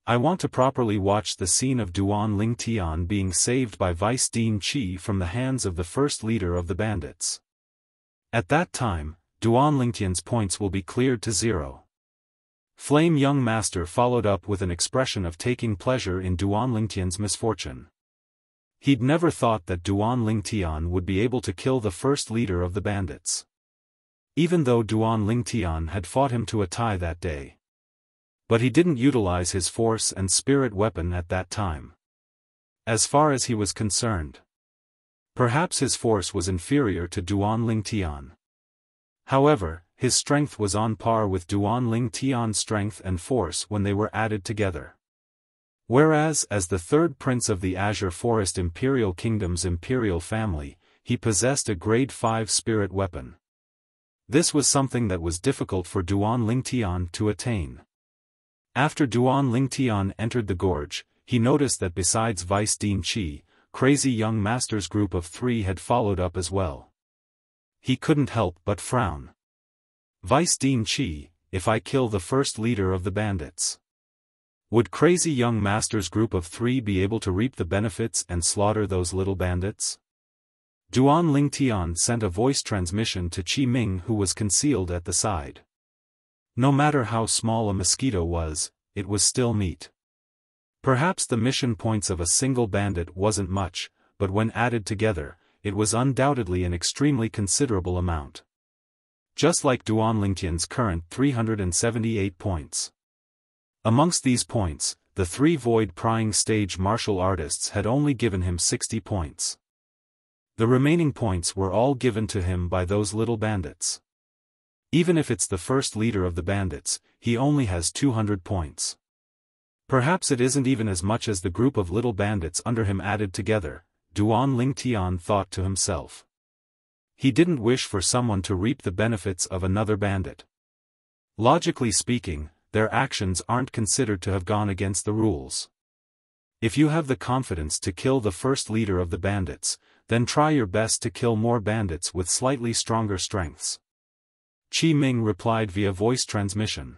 [SPEAKER 1] I want to properly watch the scene of Duan Lingtian being saved by Vice Dean Qi from the hands of the first leader of the bandits. At that time, Duan Lingtian's points will be cleared to 0. Flame Young Master followed up with an expression of taking pleasure in Duan Lingtian's misfortune. He'd never thought that Duan Lingtian would be able to kill the first leader of the bandits. Even though Duan Lingtian had fought him to a tie that day. But he didn't utilize his force and spirit weapon at that time. As far as he was concerned, perhaps his force was inferior to Duan Lingtian. However, his strength was on par with Duan Lingtian's strength and force when they were added together. Whereas as the third prince of the Azure Forest Imperial Kingdom's imperial family, he possessed a grade 5 spirit weapon. This was something that was difficult for Duan Lingtian to attain. After Duan Lingtian entered the gorge, he noticed that besides Vice Dean Qi, Crazy Young Master's group of 3 had followed up as well. He couldn't help but frown. Vice Dean Qi, if I kill the first leader of the bandits, would Crazy Young Master's group of 3 be able to reap the benefits and slaughter those little bandits? Duan Lingtian sent a voice transmission to Qi Ming, who was concealed at the side. No matter how small a mosquito was, it was still meat. Perhaps the mission points of a single bandit wasn't much, but when added together, it was undoubtedly an extremely considerable amount. Just like Duan Lingtian's current 378 points. Amongst these points, the 3 void-prying stage martial artists had only given him 60 points. The remaining points were all given to him by those little bandits. Even if it's the first leader of the bandits, he only has 200 points. Perhaps it isn't even as much as the group of little bandits under him added together, Duan Lingtian thought to himself. He didn't wish for someone to reap the benefits of another bandit. Logically speaking, their actions aren't considered to have gone against the rules. If you have the confidence to kill the first leader of the bandits, then try your best to kill more bandits with slightly stronger strengths. Qi Ming replied via voice transmission.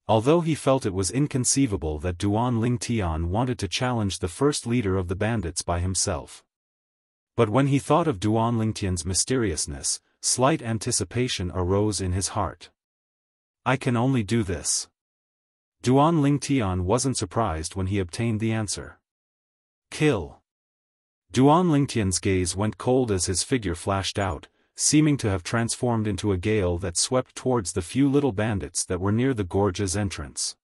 [SPEAKER 1] Although he felt it was inconceivable that Duan Lingtian wanted to challenge the first leader of the bandits by himself. But when he thought of Duan Lingtian's mysteriousness, slight anticipation arose in his heart. I can only do this. Duan Lingtian wasn't surprised when he obtained the answer. Kill. Duan Lingtian's gaze went cold as his figure flashed out, seeming to have transformed into a gale that swept towards the few little bandits that were near the gorge's entrance.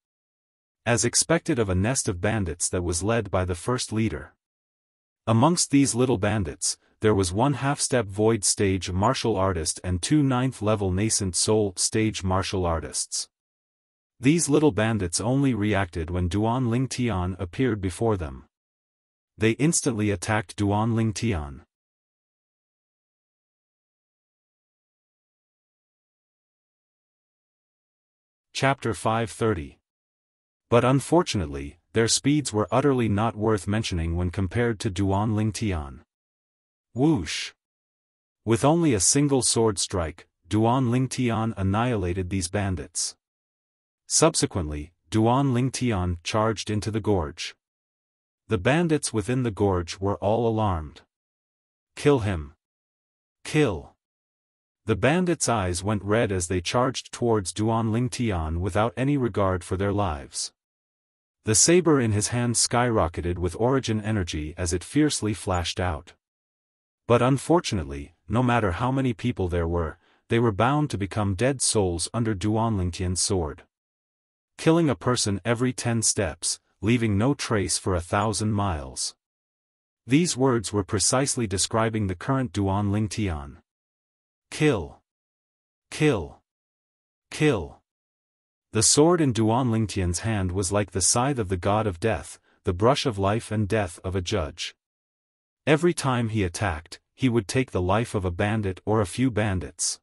[SPEAKER 1] As expected of a nest of bandits that was led by the first leader. Amongst these little bandits, there was 1 half-step void stage martial artist and 2 9th-level nascent soul stage martial artists. These little bandits only reacted when Duan Lingtian appeared before them. They instantly attacked Duan Lingtian. Chapter 530. But unfortunately, their speeds were utterly not worth mentioning when compared to Duan Lingtian. Whoosh! With only a single sword strike, Duan Lingtian annihilated these bandits. Subsequently, Duan Lingtian charged into the gorge. The bandits within the gorge were all alarmed. Kill him! Kill! The bandits' eyes went red as they charged towards Duan Lingtian without any regard for their lives. The saber in his hand skyrocketed with origin energy as it fiercely flashed out. But unfortunately, no matter how many people there were, they were bound to become dead souls under Duan Lingtian's sword. Killing a person every 10 steps, leaving no trace for 1,000 miles. These words were precisely describing the current Duan Lingtian. Kill! Kill! Kill! The sword in Duan Lingtian's hand was like the scythe of the god of death, the brush of life and death of a judge. Every time he attacked, he would take the life of a bandit or a few bandits.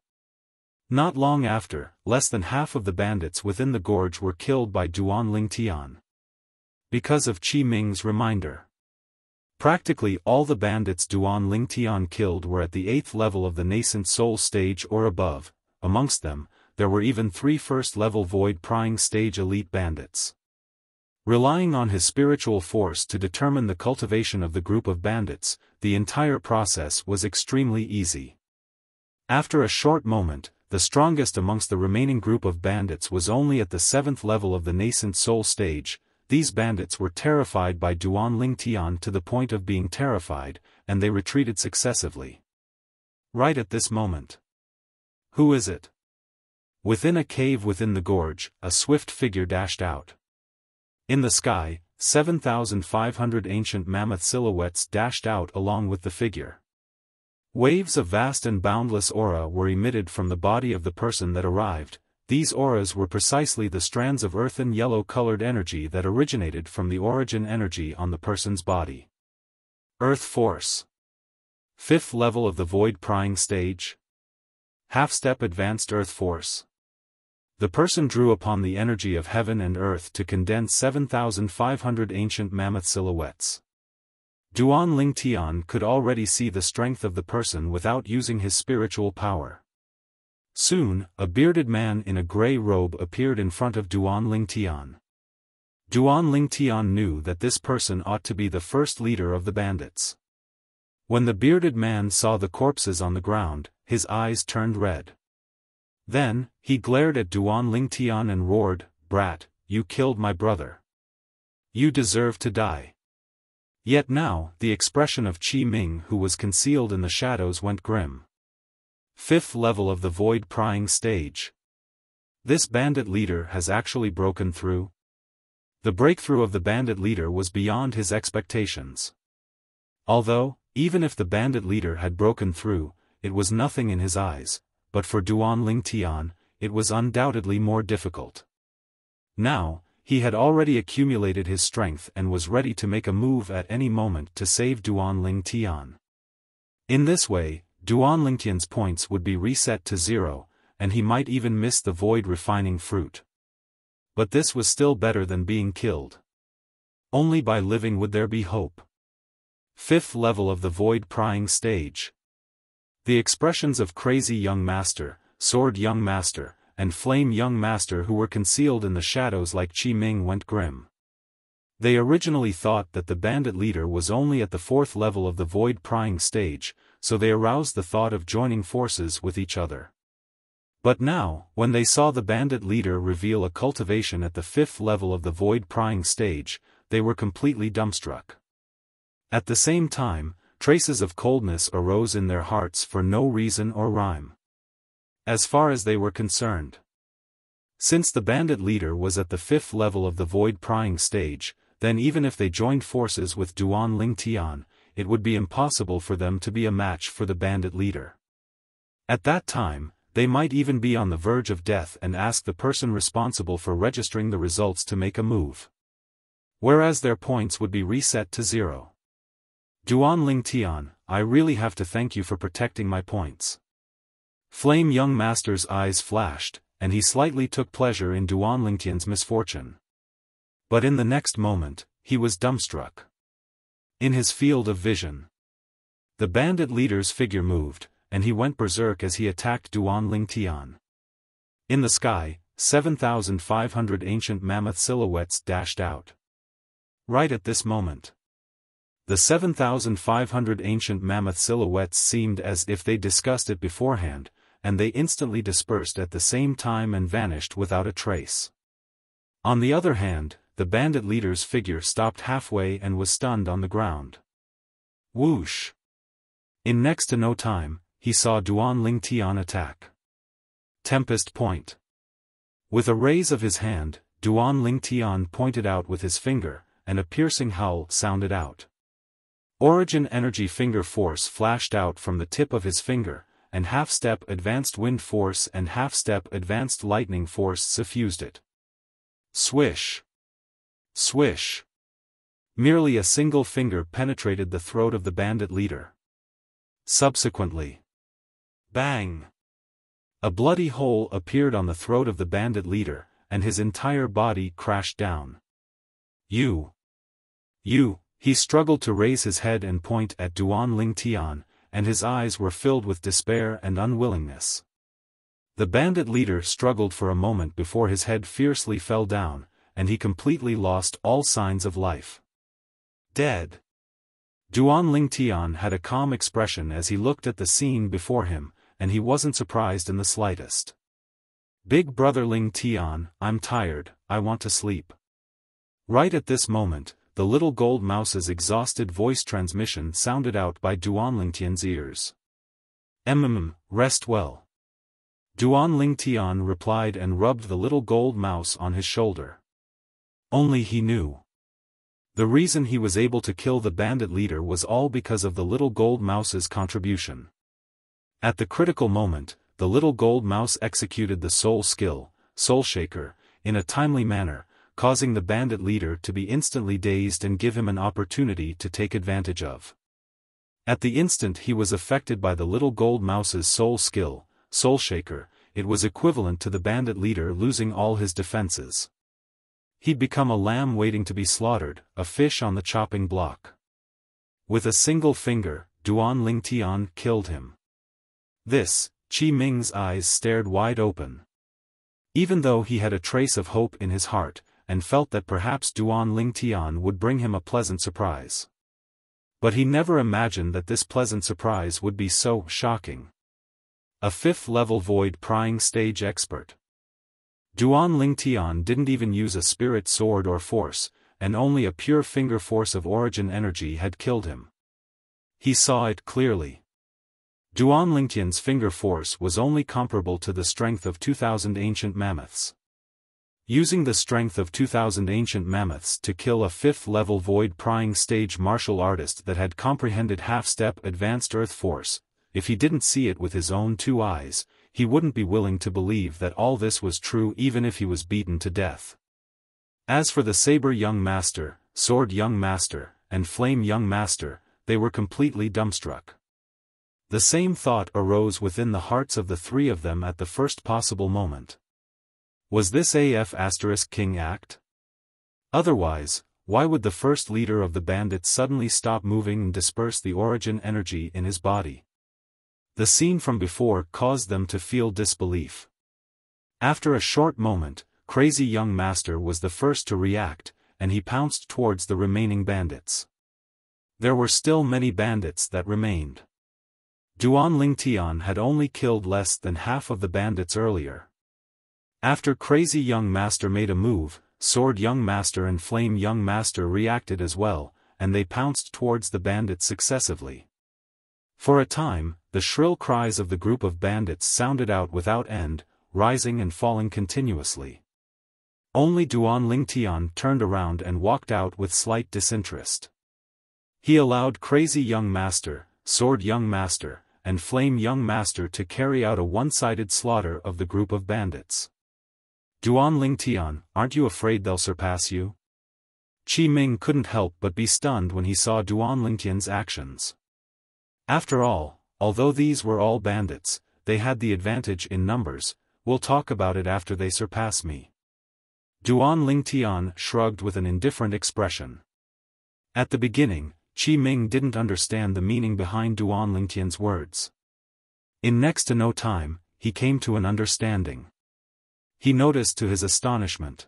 [SPEAKER 1] Not long after, less than half of the bandits within the gorge were killed by Duan Lingtian. Because of Qi Ming's reminder. Practically all the bandits Duan Lingtian killed were at the 8th level of the nascent soul stage or above. Amongst them, there were even 3 first-level void prying stage elite bandits. Relying on his spiritual force to determine the cultivation of the group of bandits, the entire process was extremely easy. After a short moment, the strongest amongst the remaining group of bandits was only at the 7th level of the nascent soul stage. These bandits were terrified by Duan Lingtian to the point of being terrified, and they retreated successively. Right at this moment. Who is it? Within a cave within the gorge, a swift figure dashed out. In the sky, 7,500 ancient mammoth silhouettes dashed out along with the figure. Waves of vast and boundless aura were emitted from the body of the person that arrived. These auras were precisely the strands of earthen yellow-colored energy that originated from the origin energy on the person's body. Earth Force. 5th level of the void prying stage. Half-step advanced Earth Force. The person drew upon the energy of heaven and earth to condense 7,500 ancient mammoth silhouettes. Duan Lingtian could already see the strength of the person without using his spiritual power. Soon, a bearded man in a grey robe appeared in front of Duan Lingtian. Duan Lingtian knew that this person ought to be the first leader of the bandits. When the bearded man saw the corpses on the ground, his eyes turned red. Then, he glared at Duan Lingtian and roared, "Brat, you killed my brother. You deserve to die." Yet now, the expression of Qi Ming who was concealed in the shadows went grim. 5th level of the void prying stage. This bandit leader has actually broken through. The breakthrough of the bandit leader was beyond his expectations. Although, even if the bandit leader had broken through, it was nothing in his eyes, but for Duan Lingtian, it was undoubtedly more difficult. Now, he had already accumulated his strength and was ready to make a move at any moment to save Duan Lingtian. In this way, Duan Lingtian's points would be reset to 0, and he might even miss the void refining fruit. But this was still better than being killed. Only by living would there be hope. 5th level of the void prying stage. The expressions of Crazy Young Master, Sword Young Master, and Flame Young Master who were concealed in the shadows like Qi Ming went grim. They originally thought that the bandit leader was only at the 4th level of the void prying stage, so they aroused the thought of joining forces with each other. But now, when they saw the bandit leader reveal a cultivation at the 5th level of the void prying stage, they were completely dumbstruck. At the same time, traces of coldness arose in their hearts for no reason or rhyme. As far as they were concerned. Since the bandit leader was at the 5th level of the void prying stage, then even if they joined forces with Duan Lingtian, it would be impossible for them to be a match for the bandit leader. At that time, they might even be on the verge of death and ask the person responsible for registering the results to make a move. Whereas their points would be reset to 0. Duan Ling Tian, I really have to thank you for protecting my points. Flame young master's eyes flashed, and he slightly took pleasure in Duan Lingtian's misfortune. But in the next moment, he was dumbstruck. In his field of vision, the bandit leader's figure moved, and he went berserk as he attacked Duan Ling Tian. In the sky, 7,500 ancient mammoth silhouettes dashed out. Right at this moment, the 7,500 ancient mammoth silhouettes seemed as if they discussed it beforehand, and they instantly dispersed at the same time and vanished without a trace. On the other hand, the bandit leader's figure stopped halfway and was stunned on the ground. Whoosh! In next to no time, he saw Duan Ling Tian attack. Tempest Point. With a raise of his hand, Duan Ling Tian pointed out with his finger, and a piercing howl sounded out. Origin Energy Finger Force flashed out from the tip of his finger, and half-step Advanced Wind Force and half-step Advanced Lightning Force suffused it. Swish! Swish! Merely a single finger penetrated the throat of the bandit leader. Subsequently, bang! A bloody hole appeared on the throat of the bandit leader, and his entire body crashed down. You! He struggled to raise his head and point at Duan Ling Tian, and his eyes were filled with despair and unwillingness. The bandit leader struggled for a moment before his head fiercely fell down, and he completely lost all signs of life. Dead. Duan Ling Tian had a calm expression as he looked at the scene before him, and he wasn't surprised in the slightest. Big brother Ling Tian, I'm tired, I want to sleep. Right at this moment, the little gold mouse's exhausted voice transmission sounded out by Duan Ling Tian's ears. Rest well. Duan Ling Tian replied and rubbed the little gold mouse on his shoulder. Only he knew. The reason he was able to kill the bandit leader was all because of the little gold mouse's contribution. At the critical moment, the little gold mouse executed the soul skill, Soul Shaker, in a timely manner, causing the bandit leader to be instantly dazed and give him an opportunity to take advantage of. At the instant he was affected by the little gold mouse's soul skill, Soul Shaker, it was equivalent to the bandit leader losing all his defenses. He'd become a lamb waiting to be slaughtered, a fish on the chopping block. With a single finger, Duan Ling Tian killed him. This, Qi Ming's eyes stared wide open. Even though he had a trace of hope in his heart, and felt that perhaps Duan Ling Tian would bring him a pleasant surprise. But he never imagined that this pleasant surprise would be so shocking. A 5th-level void prying stage expert. Duan Ling Tian didn't even use a spirit sword or force, and only a pure finger force of origin energy had killed him. He saw it clearly. Duan Ling Tian's finger force was only comparable to the strength of 2,000 ancient mammoths. Using the strength of 2,000 ancient mammoths to kill a 5th-level void-prying stage martial artist that had comprehended half-step advanced earth force, if he didn't see it with his own 2 eyes, he wouldn't be willing to believe that all this was true even if he was beaten to death. As for the Saber Young Master, Sword Young Master, and Flame Young Master, they were completely dumbstruck. The same thought arose within the hearts of the 3 of them at the first possible moment. Was this King act? Otherwise, why would the first leader of the bandits suddenly stop moving and disperse the origin energy in his body? The scene from before caused them to feel disbelief. After a short moment, Crazy Young Master was the first to react, and he pounced towards the remaining bandits. There were still many bandits that remained. Duan Ling Tian had only killed less than half of the bandits earlier. After Crazy Young Master made a move, Sword Young Master and Flame Young Master reacted as well, and they pounced towards the bandits successively. For a time, the shrill cries of the group of bandits sounded out without end, rising and falling continuously. Only Duan Ling Tian turned around and walked out with slight disinterest. He allowed Crazy Young Master, Sword Young Master, and Flame Young Master to carry out a one-sided slaughter of the group of bandits. Duan Ling Tian, aren't you afraid they'll surpass you? Qi Ming couldn't help but be stunned when he saw Duan Lingtian's actions. After all, although these were all bandits, they had the advantage in numbers. We'll talk about it after they surpass me. Duan Lingtian shrugged with an indifferent expression. At the beginning, Qi Ming didn't understand the meaning behind Duan Lingtian's words. In next to no time, he came to an understanding. He noticed to his astonishment.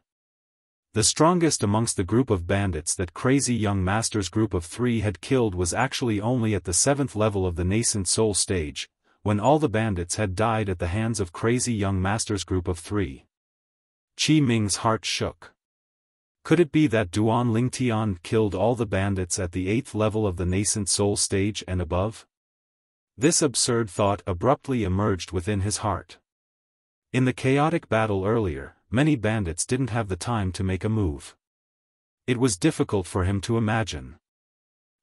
[SPEAKER 1] The strongest amongst the group of bandits that Crazy Young Master's group of 3 had killed was actually only at the 7th level of the nascent soul stage, when all the bandits had died at the hands of Crazy Young Master's group of 3. Qi Ming's heart shook. Could it be that Duan Lingtian killed all the bandits at the 8th level of the nascent soul stage and above? This absurd thought abruptly emerged within his heart. In the chaotic battle earlier, many bandits didn't have the time to make a move. It was difficult for him to imagine.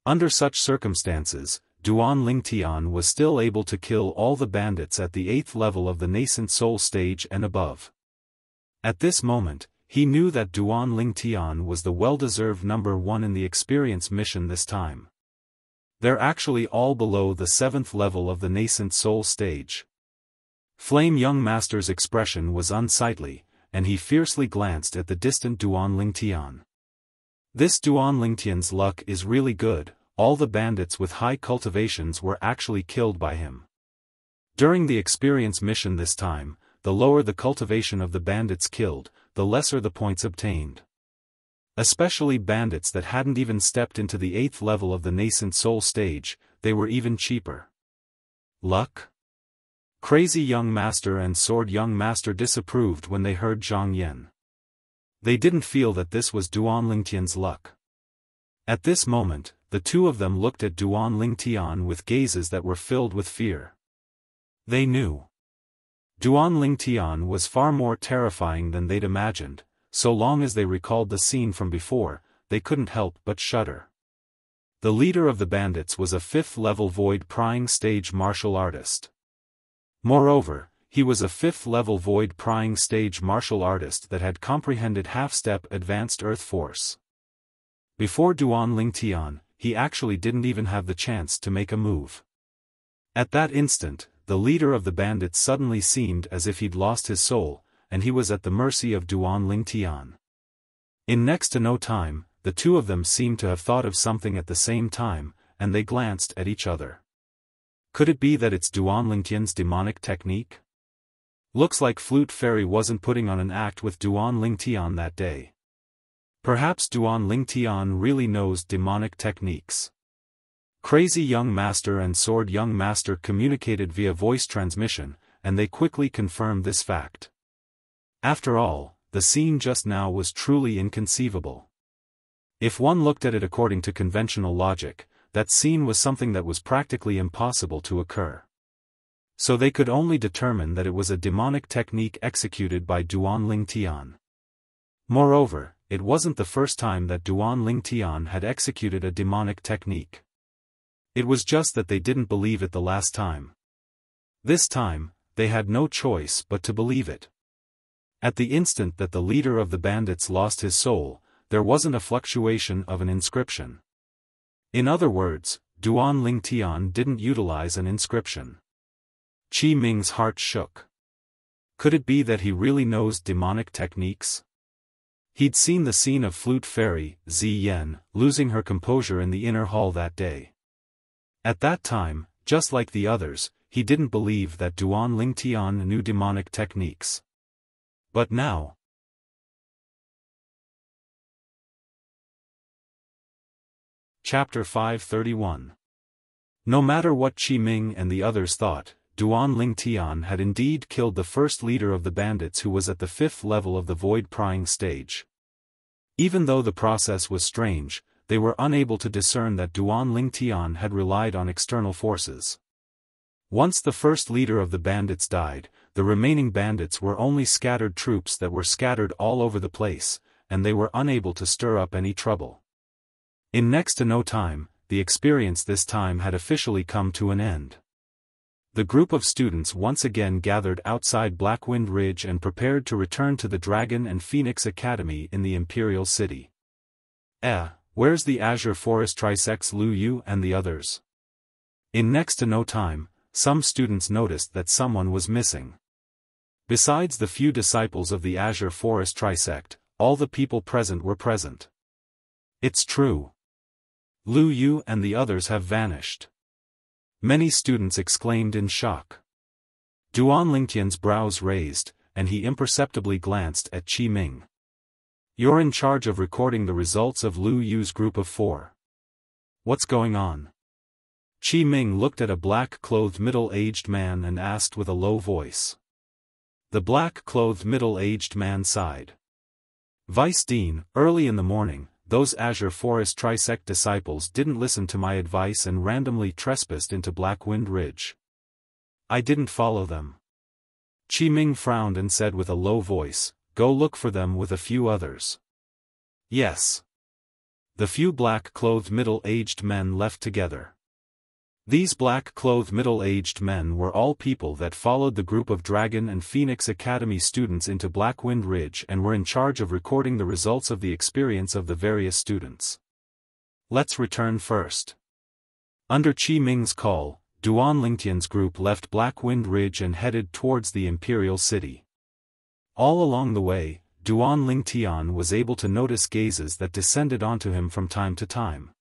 [SPEAKER 1] Under such circumstances, Duan Lingtian was still able to kill all the bandits at the 8th level of the nascent soul stage and above. At this moment, he knew that Duan Lingtian was the well-deserved number 1 in the experience mission this time. They're actually all below the 7th level of the nascent soul stage. Flame Young Master's expression was unsightly, and he fiercely glanced at the distant Duan Lingtian. This Duan Lingtian's luck is really good. All the bandits with high cultivations were actually killed by him. During the experience mission this time, the lower the cultivation of the bandits killed, the lesser the points obtained. Especially bandits that hadn't even stepped into the 8th level of the nascent soul stage, they were even cheaper. Luck? Crazy Young Master and Sword Young Master disapproved when they heard Zhang Yan. They didn't feel that this was Duan Lingtian's luck. At this moment, the two of them looked at Duan Lingtian with gazes that were filled with fear. They knew. Duan Lingtian was far more terrifying than they'd imagined. So long as they recalled the scene from before, they couldn't help but shudder. The leader of the bandits was a 5th-level void-prying stage martial artist. Moreover, he was a 5th-level void-prying stage martial artist that had comprehended half-step advanced earth force. Before Duan Lingtian, he actually didn't even have the chance to make a move. At that instant, the leader of the bandits suddenly seemed as if he'd lost his soul, and he was at the mercy of Duan Lingtian. In next to no time, the two of them seemed to have thought of something at the same time, and they glanced at each other. Could it be that it's Duan Lingtian's demonic technique? Looks like Flute Fairy wasn't putting on an act with Duan Lingtian that day. Perhaps Duan Lingtian really knows demonic techniques. Crazy Young Master and Sword Young Master communicated via voice transmission, and they quickly confirmed this fact. After all, the scene just now was truly inconceivable. If one looked at it according to conventional logic, that scene was something that was practically impossible to occur. So they could only determine that it was a demonic technique executed by Duan Lingtian. Moreover, it wasn't the first time that Duan Lingtian had executed a demonic technique. It was just that they didn't believe it the last time. This time, they had no choice but to believe it. At the instant that the leader of the bandits lost his soul, there wasn't a fluctuation of an inscription. In other words, Duan Lingtian didn't utilize an inscription. Qi Ming's heart shook. Could it be that he really knows demonic techniques? He'd seen the scene of Flute Fairy, Ziyan, losing her composure in the inner hall that day. At that time, just like the others, he didn't believe that Duan Lingtian knew demonic techniques. But now... Chapter 531. No matter what Qi Ming and the others thought, Duan Lingtian had indeed killed the first leader of the bandits who was at the 5th level of the void-prying stage. Even though the process was strange, they were unable to discern that Duan Lingtian had relied on external forces. Once the first leader of the bandits died, the remaining bandits were only scattered troops that were scattered all over the place, and they were unable to stir up any trouble. In next to no time, the experience this time had officially come to an end. The group of students once again gathered outside Blackwind Ridge and prepared to return to the Dragon and Phoenix Academy in the Imperial City. Where's the Azure Forest Trisects Lu Yu and the others? In next to no time, some students noticed that someone was missing. Besides the few disciples of the Azure Forest Trisect, all the people present were present. It's true. Lu Yu and the others have vanished. Many students exclaimed in shock. Duan Lingtian's brows raised, and he imperceptibly glanced at Qi Ming. You're in charge of recording the results of Lu Yu's group of 4. What's going on? Qi Ming looked at a black-clothed middle-aged man and asked with a low voice. The black-clothed middle-aged man sighed. Vice Dean, early in the morning, those Azure Forest Trisect disciples didn't listen to my advice and randomly trespassed into Blackwind Ridge. I didn't follow them. Qi Ming frowned and said with a low voice, go look for them with a few others. Yes. The few black-clothed middle-aged men left together. These black-clothed middle-aged men were all people that followed the group of Dragon and Phoenix Academy students into Blackwind Ridge and were in charge of recording the results of the experience of the various students. Let's return first. Under Qi Ming's call, Duan Lingtian's group left Blackwind Ridge and headed towards the Imperial City. All along the way, Duan Lingtian was able to notice gazes that descended onto him from time to time.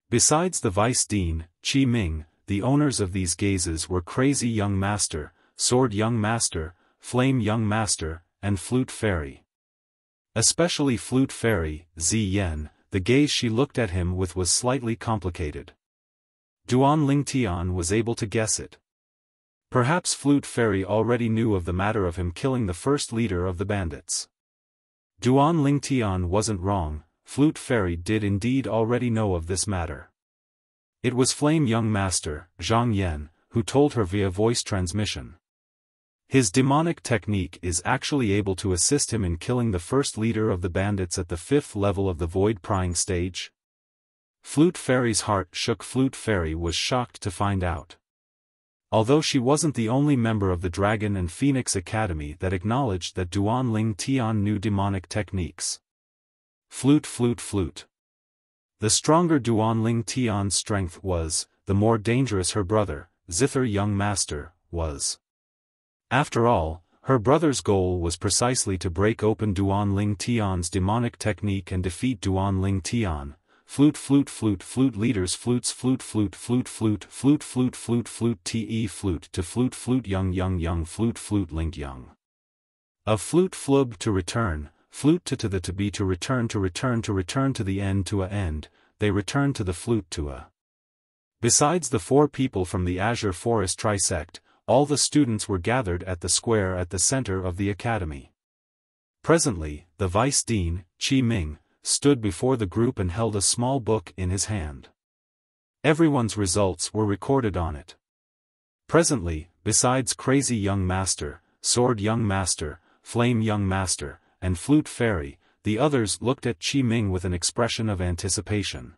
[SPEAKER 1] Besides the Vice Dean, Qi Ming, the owners of these gazes were Crazy Young Master, Sword Young Master, Flame Young Master, and Flute Fairy. Especially Flute Fairy, Zi Yen, the gaze she looked at him with was slightly complicated. Duan Lingtian was able to guess it. Perhaps Flute Fairy already knew of the matter of him killing the first leader of the bandits. Duan Lingtian wasn't wrong, Flute Fairy did indeed already know of this matter. It was Flame Young Master, Zhang Yan, who told her via voice transmission. His demonic technique is actually able to assist him in killing the first leader of the bandits at the 5th level of the Void Prying stage. Flute Fairy's heart shook. Flute Fairy was shocked to find out. Although she wasn't the only member of the Dragon and Phoenix Academy that acknowledged that Duan Lingtian knew demonic techniques. Flute. The stronger Duan Lingtian's strength was, the more dangerous her brother, Zither Young Master, was. After all, her brother's goal was precisely to break open Duan Lingtian's demonic technique and defeat Duan Lingtian. Flute leaders flutes flute te flute to flute young flute link young. Of flute flub to return, flute to the to be to return to the end to a end, they return to the flute to a. Besides the 4 people from the Azure Forest Trisect, all the students were gathered at the square at the center of the academy. Presently, the Vice Dean, Qi Ming, stood before the group and held a small book in his hand. Everyone's results were recorded on it. Presently, besides Crazy Young Master, Sword Young Master, Flame Young Master, and Flute Fairy, the others looked at Qi Ming with an expression of anticipation.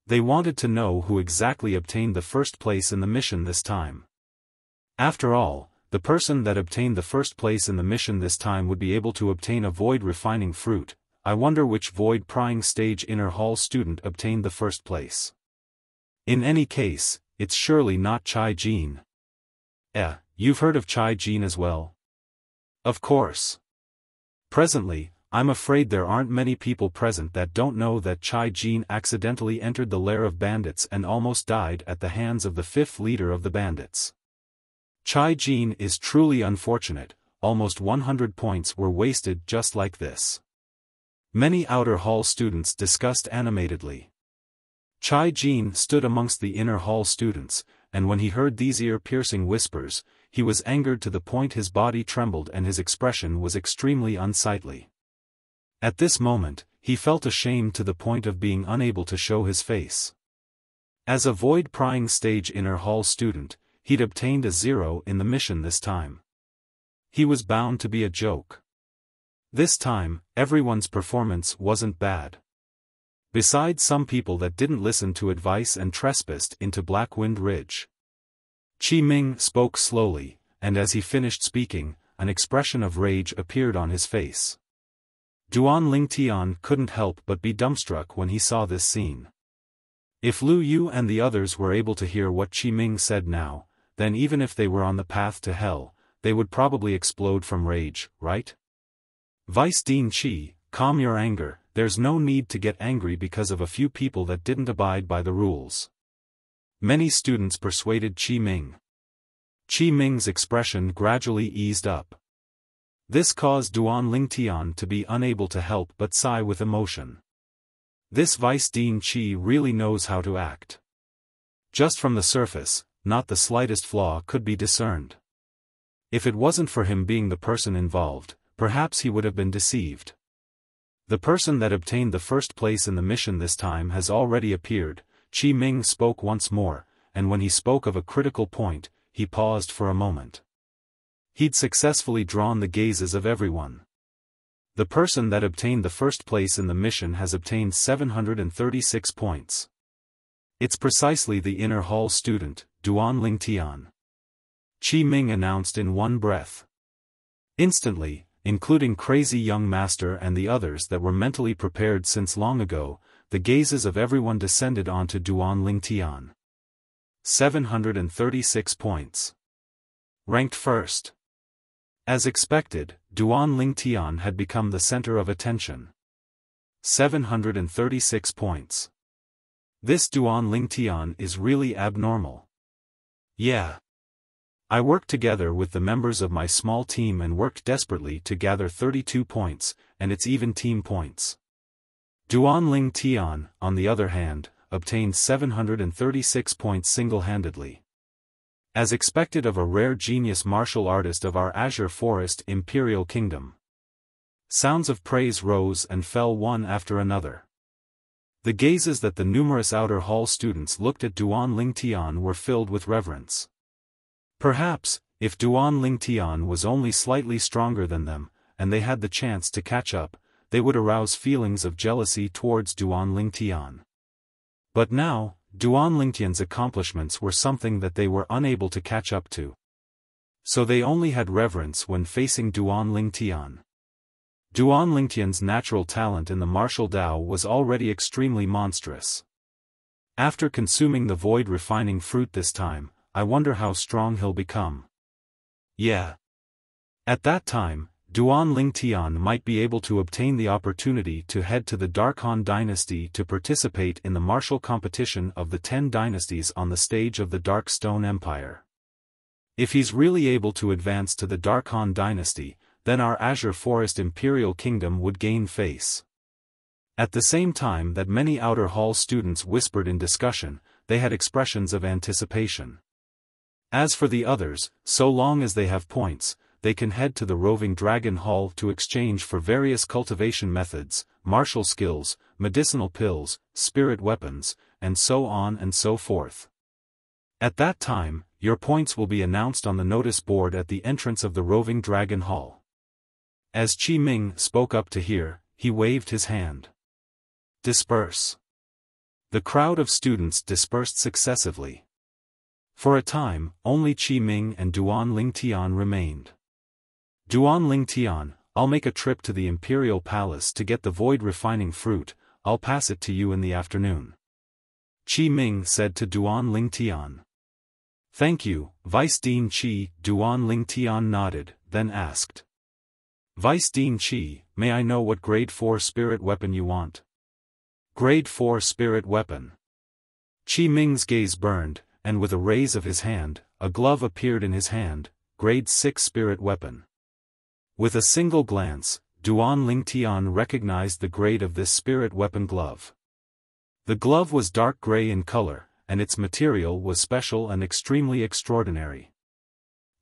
[SPEAKER 1] They wanted to know who exactly obtained the first place in the mission this time. After all, the person that obtained the first place in the mission this time would be able to obtain a void refining fruit. I wonder which void prying stage inner hall student obtained the first place. In any case, it's surely not Chai Jin. You've heard of Chai Jin as well? Of course. Presently, I'm afraid there aren't many people present that don't know that Chai Jin accidentally entered the lair of bandits and almost died at the hands of the 5th leader of the bandits. Chai Jin is truly unfortunate, almost 100 points were wasted just like this. Many outer hall students discussed animatedly. Chai Jin stood amongst the inner hall students, and when he heard these ear-piercing whispers, he was angered to the point his body trembled and his expression was extremely unsightly. At this moment, he felt ashamed to the point of being unable to show his face. As a void prying stage inner hall student, he'd obtained a 0 in the mission this time. He was bound to be a joke. This time, everyone's performance wasn't bad. Besides some people that didn't listen to advice and trespassed into Blackwind Ridge. Qi Ming spoke slowly, and as he finished speaking, an expression of rage appeared on his face. Duan Lingtian couldn't help but be dumbstruck when he saw this scene. If Lu Yu and the others were able to hear what Qi Ming said now, then even if they were on the path to hell, they would probably explode from rage, right? Vice Dean Qi, calm your anger, there's no need to get angry because of a few people that didn't abide by the rules. Many students persuaded Qi Ming. Qi Ming's expression gradually eased up. This caused Duan Lingtian to be unable to help but sigh with emotion. This Vice Dean Qi really knows how to act. Just from the surface, not the slightest flaw could be discerned. If it wasn't for him being the person involved, perhaps he would have been deceived. The person that obtained the first place in the mission this time has already appeared. Qi Ming spoke once more, and when he spoke of a critical point, he paused for a moment. He'd successfully drawn the gazes of everyone. The person that obtained the first place in the mission has obtained 736 points. It's precisely the inner hall student, Duan Lingtian. Qi Ming announced in one breath. Instantly, including Crazy Young Master and the others that were mentally prepared since long ago, the gazes of everyone descended onto Duan Lingtian. 736 points. Ranked first. As expected, Duan Lingtian had become the center of attention. 736 points. This Duan Lingtian is really abnormal. Yeah. I worked together with the members of my small team and worked desperately to gather 32 points, and it's even team points. Duan Lingtian, on the other hand, obtained 736 points single-handedly. As expected of a rare genius martial artist of our Azure Forest Imperial Kingdom. Sounds of praise rose and fell one after another. The gazes that the numerous outer hall students looked at Duan Lingtian were filled with reverence. Perhaps, if Duan Lingtian was only slightly stronger than them, and they had the chance to catch up, they would arouse feelings of jealousy towards Duan Lingtian. But now, Duan Lingtian's accomplishments were something that they were unable to catch up to. So they only had reverence when facing Duan Lingtian. Duan Lingtian's natural talent in the martial Dao was already extremely monstrous. After consuming the void refining fruit this time, I wonder how strong he'll become. Yeah. At that time, Duan Lingtian might be able to obtain the opportunity to head to the Dark Han Dynasty to participate in the martial competition of the 10 dynasties on the stage of the Dark Stone Empire. If he's really able to advance to the Dark Han Dynasty, then our Azure Forest Imperial Kingdom would gain face. At the same time that many outer hall students whispered in discussion, they had expressions of anticipation. As for the others, so long as they have points, they can head to the Roving Dragon Hall to exchange for various cultivation methods, martial skills, medicinal pills, spirit weapons, and so on and so forth. At that time, your points will be announced on the notice board at the entrance of the Roving Dragon Hall. As Qi Ming spoke up to hear, he waved his hand. Disperse. The crowd of students dispersed successively. For a time, only Qi Ming and Duan Lingtian remained. Duan Lingtian, I'll make a trip to the Imperial Palace to get the void refining fruit, I'll pass it to you in the afternoon. Qi Ming said to Duan Lingtian. Thank you, Vice Dean Qi. Duan Lingtian nodded, then asked. Vice Dean Qi, may I know what grade 4 spirit weapon you want? Grade 4 spirit weapon. Qi Ming's gaze burned, and with a raise of his hand, a glove appeared in his hand, grade 6 spirit weapon. With a single glance, Duan Lingtian recognized the grade of this spirit weapon glove. The glove was dark gray in color, and its material was special and extremely extraordinary.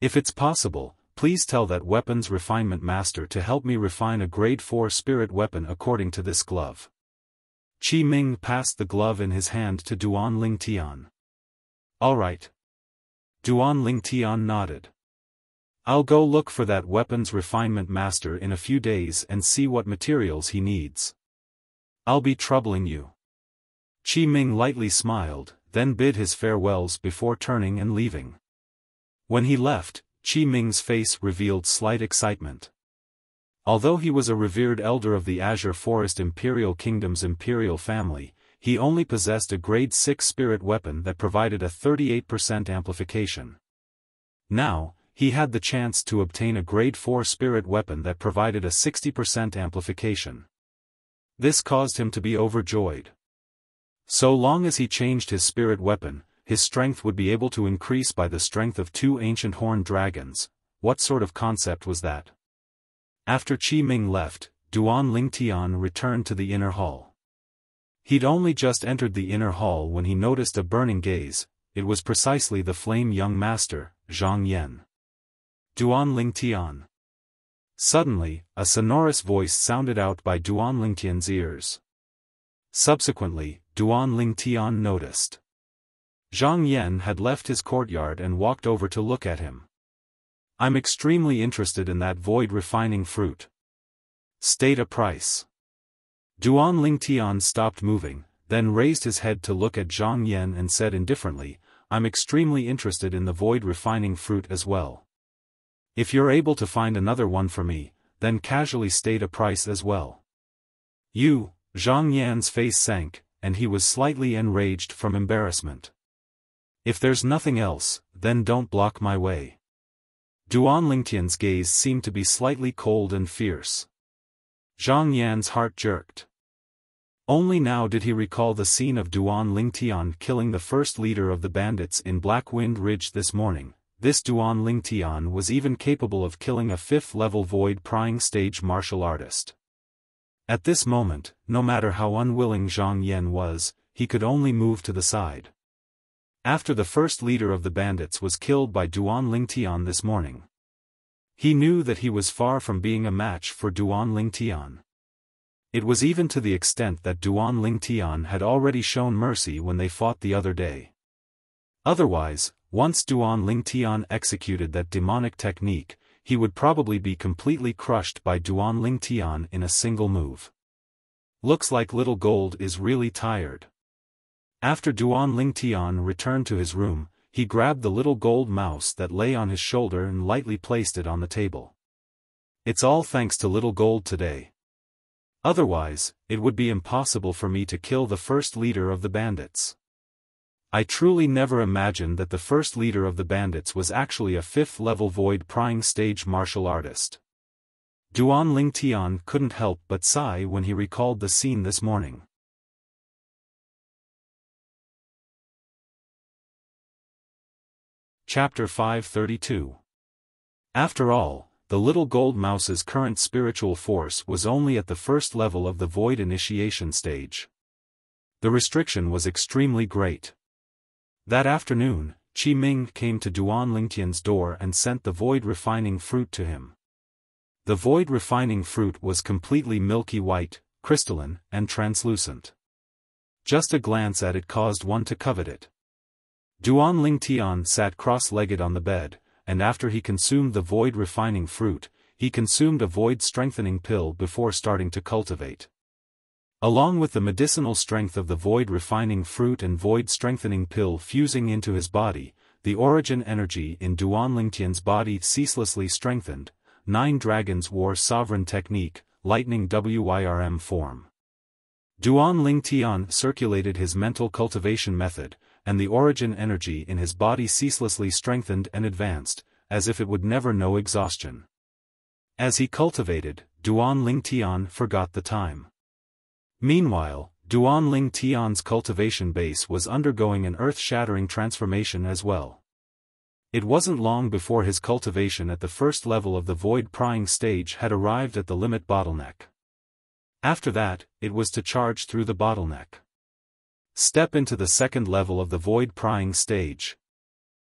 [SPEAKER 1] If it's possible, please tell that weapons refinement master to help me refine a grade 4 spirit weapon according to this glove. Qi Ming passed the glove in his hand to Duan Lingtian. All right. Duan Lingtian nodded. I'll go look for that weapons refinement master in a few days and see what materials he needs. I'll be troubling you. Qi Ming lightly smiled, then bid his farewells before turning and leaving. When he left, Qi Ming's face revealed slight excitement. Although he was a revered elder of the Azure Forest Imperial Kingdom's imperial family, he only possessed a grade 6 spirit weapon that provided a 38% amplification. Now, he had the chance to obtain a grade 4 spirit weapon that provided a 60% amplification. This caused him to be overjoyed. So long as he changed his spirit weapon, his strength would be able to increase by the strength of 2 ancient horned dragons. What sort of concept was that? After Qi Ming left, Duan Lingtian returned to the inner hall. He'd only just entered the inner hall when he noticed a burning gaze. It was precisely the flame young master, Zhang Yan. Duan Lingtian. Suddenly, a sonorous voice sounded out by Duan Lingtian's ears. Subsequently, Duan Lingtian noticed. Zhang Yan had left his courtyard and walked over to look at him. I'm extremely interested in that void refining fruit. State a price. Duan Lingtian stopped moving, then raised his head to look at Zhang Yan and said indifferently, I'm extremely interested in the void refining fruit as well. If you're able to find another one for me, then casually state a price as well. Zhang Yan's face sank, and he was slightly enraged from embarrassment. If there's nothing else, then don't block my way. Duan Lingtian's gaze seemed to be slightly cold and fierce. Zhang Yan's heart jerked. Only now did he recall the scene of Duan Lingtian killing the first leader of the bandits in Blackwind Ridge this morning. This Duan Lingtian was even capable of killing a 5th-level void prying stage martial artist. At this moment, no matter how unwilling Zhang Yan was, he could only move to the side. After the first leader of the bandits was killed by Duan Lingtian this morning, he knew that he was far from being a match for Duan Lingtian. It was even to the extent that Duan Lingtian had already shown mercy when they fought the other day. Otherwise, once Duan Lingtian executed that demonic technique, he would probably be completely crushed by Duan Lingtian in a single move. Looks like Little Gold is really tired. After Duan Lingtian returned to his room, he grabbed the little gold mouse that lay on his shoulder and lightly placed it on the table. It's all thanks to Little Gold today. Otherwise, it would be impossible for me to kill the first leader of the bandits. I truly never imagined that the first leader of the bandits was actually a 5th-level void prying stage martial artist. Duan Lingtian couldn't help but sigh when he recalled the scene this morning. Chapter 532. After all, the little gold mouse's current spiritual force was only at the first level of the void initiation stage. The restriction was extremely great. That afternoon, Qi Ming came to Duan Lingtian's door and sent the void refining fruit to him. The void refining fruit was completely milky white, crystalline, and translucent. Just a glance at it caused one to covet it. Duan Lingtian sat cross-legged on the bed, and after he consumed the void refining fruit, he consumed a void strengthening pill before starting to cultivate. Along with the medicinal strength of the void refining fruit and void strengthening pill fusing into his body, the origin energy in Duan Lingtian's body ceaselessly strengthened. 9 dragons wore sovereign technique, lightning WYRM form. Duan Lingtian circulated his mental cultivation method, and the origin energy in his body ceaselessly strengthened and advanced, as if it would never know exhaustion. As he cultivated, Duan Lingtian forgot the time. Meanwhile, Duan Lingtian's cultivation base was undergoing an earth-shattering transformation as well. It wasn't long before his cultivation at the first level of the void prying stage had arrived at the limit bottleneck. After that, it was to charge through the bottleneck. Step into the second level of the void prying stage.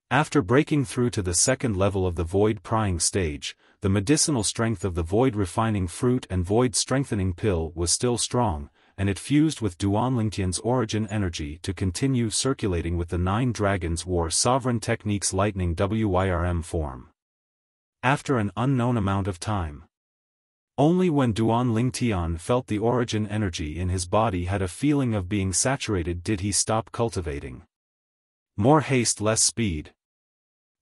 [SPEAKER 1] After breaking through to the second level of the void prying stage, the medicinal strength of the void refining fruit and void strengthening pill was still strong, and it fused with Duan Lingtian's origin energy to continue circulating with the 9 dragons war sovereign technique's lightning WYRM form. After an unknown amount of time. Only when Duan Lingtian felt the origin energy in his body had a feeling of being saturated did he stop cultivating. More haste, less speed.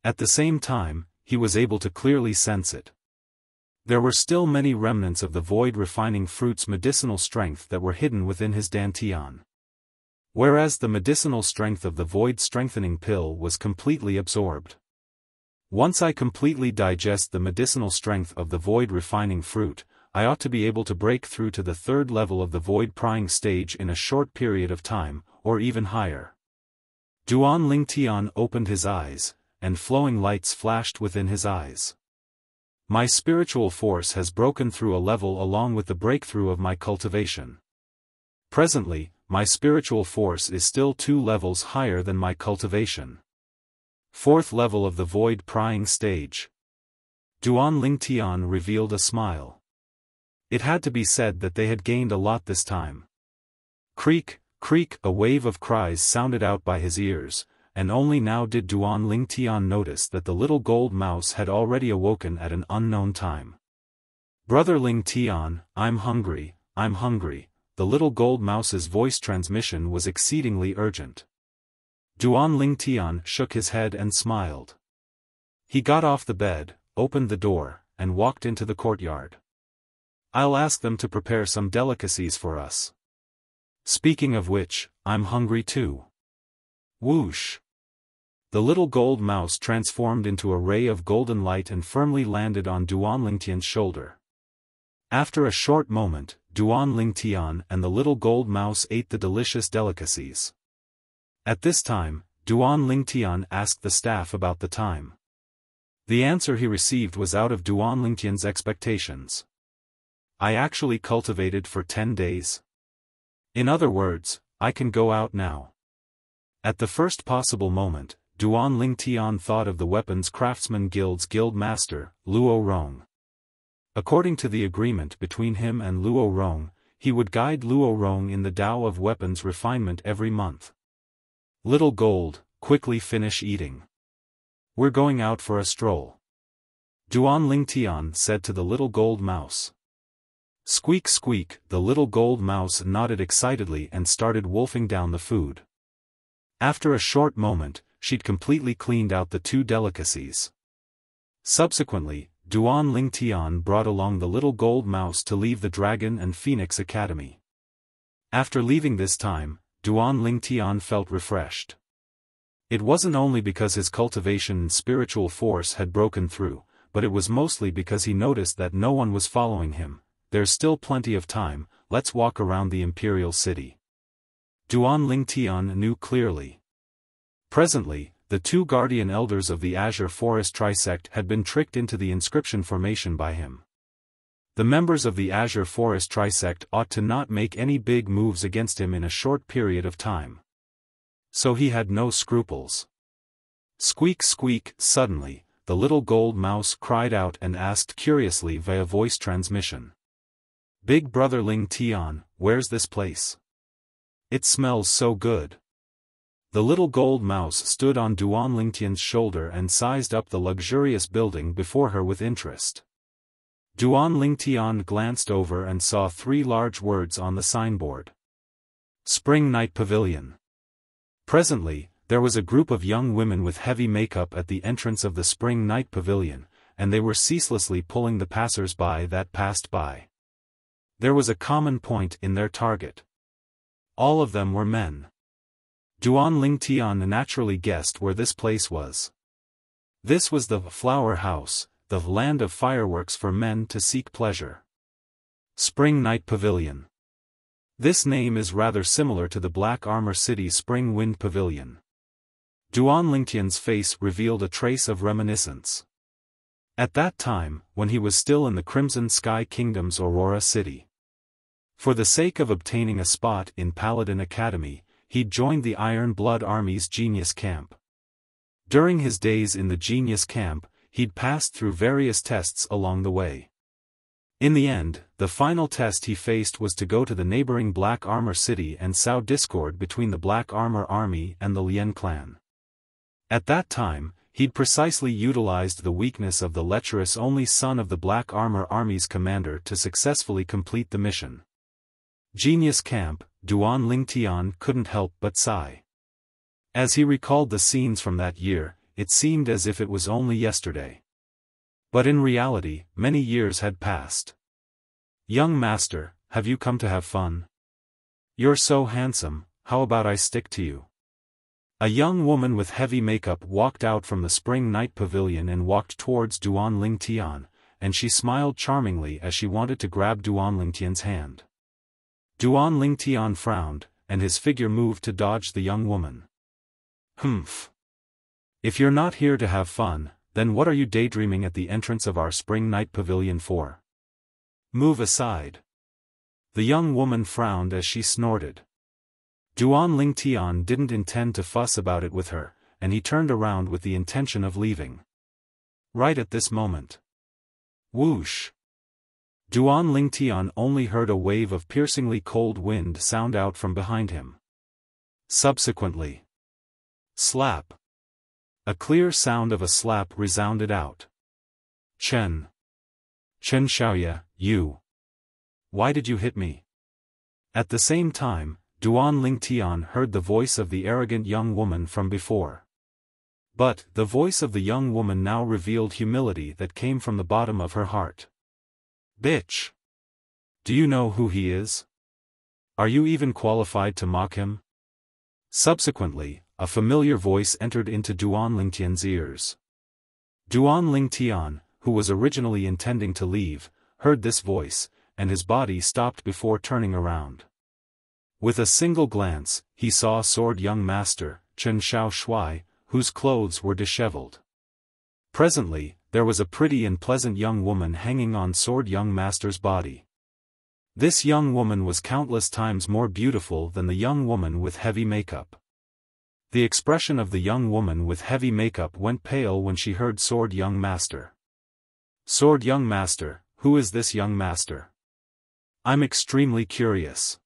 [SPEAKER 1] At the same time, he was able to clearly sense it. There were still many remnants of the void refining fruit's medicinal strength that were hidden within his dantian. Whereas the medicinal strength of the void strengthening pill was completely absorbed. Once I completely digest the medicinal strength of the void refining fruit, I ought to be able to break through to the third level of the void prying stage in a short period of time, or even higher. Duan Lingtian opened his eyes, and flowing lights flashed within his eyes. My spiritual force has broken through a level along with the breakthrough of my cultivation. Presently, my spiritual force is still 2 levels higher than my cultivation. 4th level of the void prying stage. Duan Lingtian revealed a smile. It had to be said that they had gained a lot this time. Creak, creak, a wave of cries sounded out by his ears, and only now did Duan Lingtian notice that the little gold mouse had already awoken at an unknown time. Brother Lingtian, I'm hungry, the little gold mouse's voice transmission was exceedingly urgent. Duan Lingtian shook his head and smiled. He got off the bed, opened the door, and walked into the courtyard. I'll ask them to prepare some delicacies for us. Speaking of which, I'm hungry too. Whoosh! The little gold mouse transformed into a ray of golden light and firmly landed on Duan Lingtian's shoulder. After a short moment, Duan Lingtian and the little gold mouse ate the delicious delicacies. At this time, Duan Lingtian asked the staff about the time. The answer he received was out of Duan Lingtian's expectations. I actually cultivated for 10 days. In other words, I can go out now. At the first possible moment, Duan Lingtian thought of the Weapons Craftsman Guild's guild master, Luo Rong. According to the agreement between him and Luo Rong, he would guide Luo Rong in the Tao of weapons refinement every month. Little Gold, quickly finish eating. We're going out for a stroll. Duan Lingtian said to the little gold mouse. Squeak squeak, the little gold mouse nodded excitedly and started wolfing down the food. After a short moment, she'd completely cleaned out the 2 delicacies. Subsequently, Duan Lingtian brought along the little gold mouse to leave the Dragon and Phoenix Academy. After leaving this time, Duan Lingtian felt refreshed. It wasn't only because his cultivation and spiritual force had broken through, but it was mostly because he noticed that no one was following him. There's still plenty of time, let's walk around the imperial city. Duan Lingtian knew clearly. Presently, the 2 guardian elders of the Azure Forest Trisect had been tricked into the inscription formation by him. The members of the Azure Forest Trisect ought to not make any big moves against him in a short period of time. So he had no scruples. Squeak squeak, suddenly, the little gold mouse cried out and asked curiously via voice transmission. Big Brother Lingtian, where's this place? It smells so good. The little gold mouse stood on Duan Lingtian's shoulder and sized up the luxurious building before her with interest. Duan Lingtian glanced over and saw 3 large words on the signboard. Spring Night Pavilion. Presently, there was a group of young women with heavy makeup at the entrance of the Spring Night Pavilion, and they were ceaselessly pulling the passers-by that passed by. There was a common point in their target. All of them were men. Duan Lingtian naturally guessed where this place was. This was the Flower House, the land of fireworks for men to seek pleasure. Spring Night Pavilion. This name is rather similar to the Black Armor City Spring Wind Pavilion. Duan Lingtian's face revealed a trace of reminiscence. At that time, when he was still in the Crimson Sky Kingdom's Aurora City. For the sake of obtaining a spot in Paladin Academy, he'd joined the Iron Blood Army's Genius Camp. During his days in the Genius Camp, he'd passed through various tests along the way. In the end, the final test he faced was to go to the neighboring Black Armor City and sow discord between the Black Armor Army and the Lien clan. At that time, he'd precisely utilized the weakness of the lecherous only son of the Black Armor Army's commander to successfully complete the mission. Genius Camp, Duan Lingtian couldn't help but sigh. As he recalled the scenes from that year, it seemed as if it was only yesterday. But in reality, many years had passed. "Young master, have you come to have fun? You're so handsome, how about I stick to you?" A young woman with heavy makeup walked out from the spring night pavilion and walked towards Duan Lingtian, and she smiled charmingly as she wanted to grab Duan Lingtian's hand. Duan Lingtian frowned, and his figure moved to dodge the young woman. "Humph. If you're not here to have fun, then what are you daydreaming at the entrance of our spring night pavilion for? Move aside." The young woman frowned as she snorted. Duan Lingtian didn't intend to fuss about it with her, and he turned around with the intention of leaving. Right at this moment. Whoosh! Duan Lingtian only heard a wave of piercingly cold wind sound out from behind him. Subsequently, slap! A clear sound of a slap resounded out. Chen Xiaoya, you! Why did you hit me?" At the same time, Duan Lingtian heard the voice of the arrogant young woman from before. But, the voice of the young woman now revealed humility that came from the bottom of her heart. "Bitch! Do you know who he is? Are you even qualified to mock him?" Subsequently, a familiar voice entered into Duan Lingtian's ears. Duan Lingtian, who was originally intending to leave, heard this voice, and his body stopped before turning around. With a single glance, he saw Sword Young Master, Chen Xiaoshui, whose clothes were disheveled. Presently, there was a pretty and pleasant young woman hanging on Sword Young Master's body. This young woman was countless times more beautiful than the young woman with heavy makeup. The expression of the young woman with heavy makeup went pale when she heard Sword Young Master. "Sword Young Master, who is this young master? I'm extremely curious."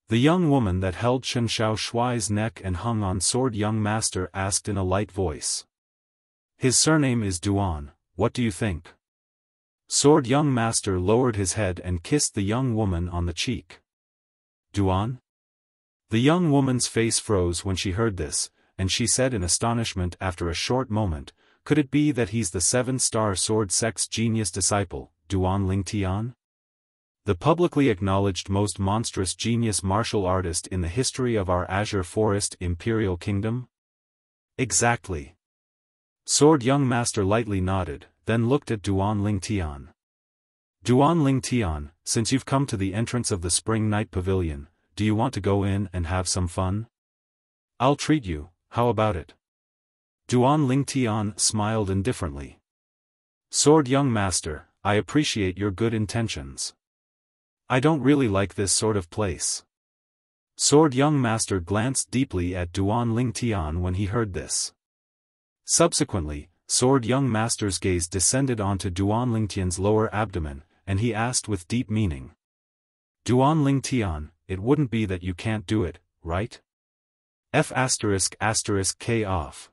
[SPEAKER 1] The young woman that held Chen Xiaoshui's neck and hung on Sword Young Master asked in a light voice. "His surname is Duan, what do you think?" Sword Young Master lowered his head and kissed the young woman on the cheek. "Duan?" The young woman's face froze when she heard this, and she said in astonishment after a short moment, "Could it be that he's the 7-star sword sex genius disciple, Duan Lingtian? The publicly acknowledged most monstrous genius martial artist in the history of our Azure Forest Imperial Kingdom?" "Exactly." Sword Young Master lightly nodded, then looked at Duan Lingtian. "Duan Lingtian, since you've come to the entrance of the Spring Night Pavilion, do you want to go in and have some fun? I'll treat you, how about it?" Duan Lingtian smiled indifferently. "Sword Young Master, I appreciate your good intentions. I don't really like this sort of place." Sword Young Master glanced deeply at Duan Lingtian when he heard this. Subsequently, Sword Young Master's gaze descended onto Duan Lingtian's lower abdomen, and he asked with deep meaning. "Duan Lingtian, it wouldn't be that you can't do it, right? F***K off."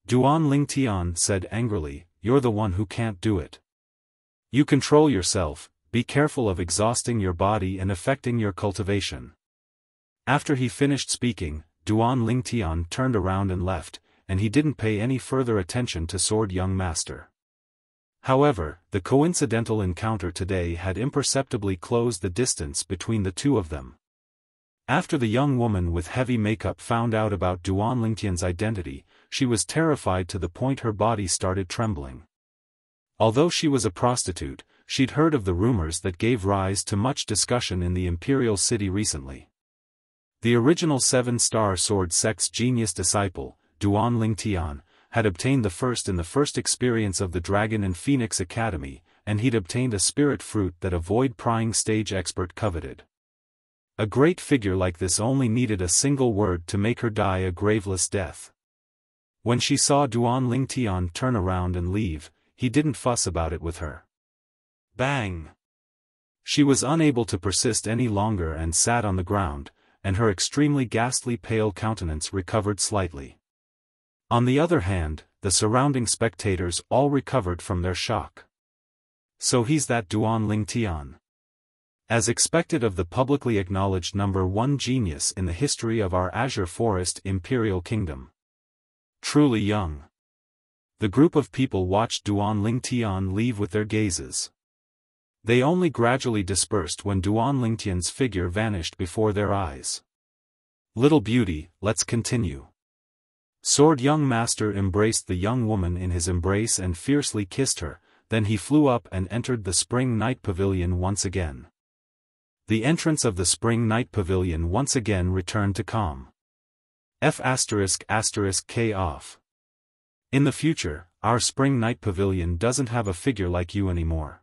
[SPEAKER 1] Duan Lingtian said angrily, "You're the one who can't do it. You control yourself, be careful of exhausting your body and affecting your cultivation." After he finished speaking, Duan Lingtian turned around and left, and he didn't pay any further attention to Sword Young Master. However, the coincidental encounter today had imperceptibly closed the distance between the two of them. After the young woman with heavy makeup found out about Duan Lingtian's identity, she was terrified to the point her body started trembling. Although she was a prostitute, she'd heard of the rumors that gave rise to much discussion in the Imperial City recently. The original 7-star sword sex genius disciple, Duan Lingtian, had obtained the first in the first experience of the Dragon and Phoenix Academy, and he'd obtained a spirit fruit that a void-prying stage expert coveted. A great figure like this only needed a single word to make her die a graveless death. When she saw Duan Lingtian turn around and leave, he didn't fuss about it with her. Bang! She was unable to persist any longer and sat on the ground, and her extremely ghastly pale countenance recovered slightly. On the other hand, the surrounding spectators all recovered from their shock. So he's that Duan Lingtian. As expected of the publicly acknowledged #1 genius in the history of our Azure Forest Imperial Kingdom. Truly young. The group of people watched Duan Lingtian leave with their gazes. They only gradually dispersed when Duan Lingtian's figure vanished before their eyes. Little beauty, let's continue. Sword young master embraced the young woman in his embrace and fiercely kissed her, then he flew up and entered the spring night pavilion once again. The entrance of the spring night pavilion once again returned to calm. K off. In the future, our spring night pavilion doesn't have a figure like you anymore.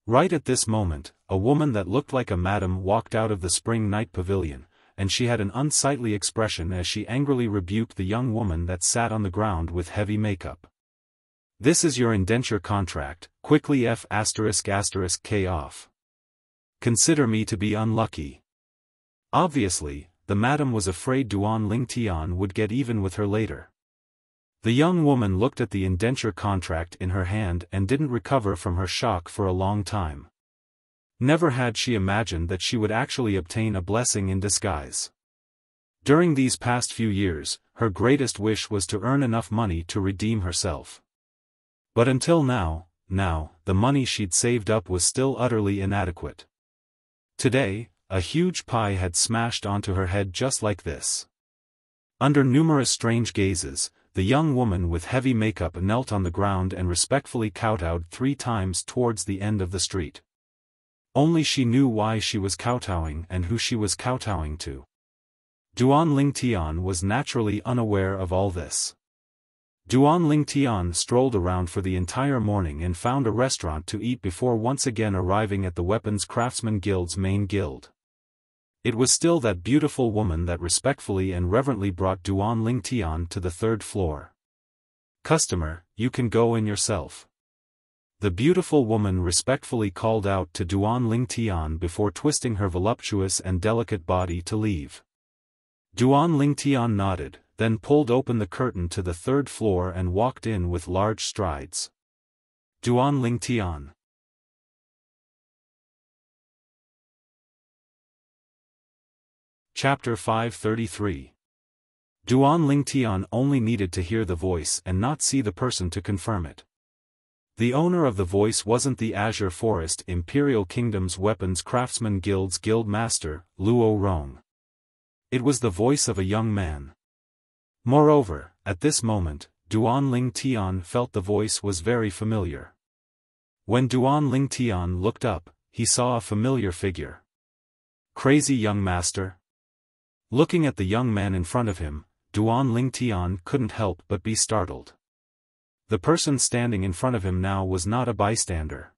[SPEAKER 1] Right at this moment, a woman that looked like a madam walked out of the spring night pavilion, and she had an unsightly expression as she angrily rebuked the young woman that sat on the ground with heavy makeup. This is your indenture contract, quickly K off. Consider me to be unlucky. Obviously, the madam was afraid Duan Lingtian would get even with her later. The young woman looked at the indenture contract in her hand and didn't recover from her shock for a long time. Never had she imagined that she would actually obtain a blessing in disguise. During these past few years, her greatest wish was to earn enough money to redeem herself. But until now, the money she'd saved up was still utterly inadequate. Today, a huge pie had smashed onto her head just like this. Under numerous strange gazes, the young woman with heavy makeup knelt on the ground and respectfully kowtowed 3 times towards the end of the street. Only she knew why she was kowtowing and who she was kowtowing to. Duan Lingtian was naturally unaware of all this. Duan Lingtian strolled around for the entire morning and found a restaurant to eat before once again arriving at the Weapons Craftsman Guild's main guild. It was still that beautiful woman that respectfully and reverently brought Duan Lingtian to the 3rd floor. "Customer, you can go in yourself." The beautiful woman respectfully called out to Duan Lingtian before twisting her voluptuous and delicate body to leave. Duan Lingtian nodded, then pulled open the curtain to the 3rd floor and walked in with large strides. Duan Lingtian. Chapter 533. Duan Lingtian only needed to hear the voice and not see the person to confirm it. The owner of the voice wasn't the Azure Forest Imperial Kingdom's Weapons Craftsman Guild's guild master, Luo Rong. It was the voice of a young man. Moreover, at this moment, Duan Lingtian felt the voice was very familiar. When Duan Lingtian looked up, he saw a familiar figure. Crazy young master? Looking at the young man in front of him, Duan Lingtian couldn't help but be startled. The person standing in front of him now was not a bystander.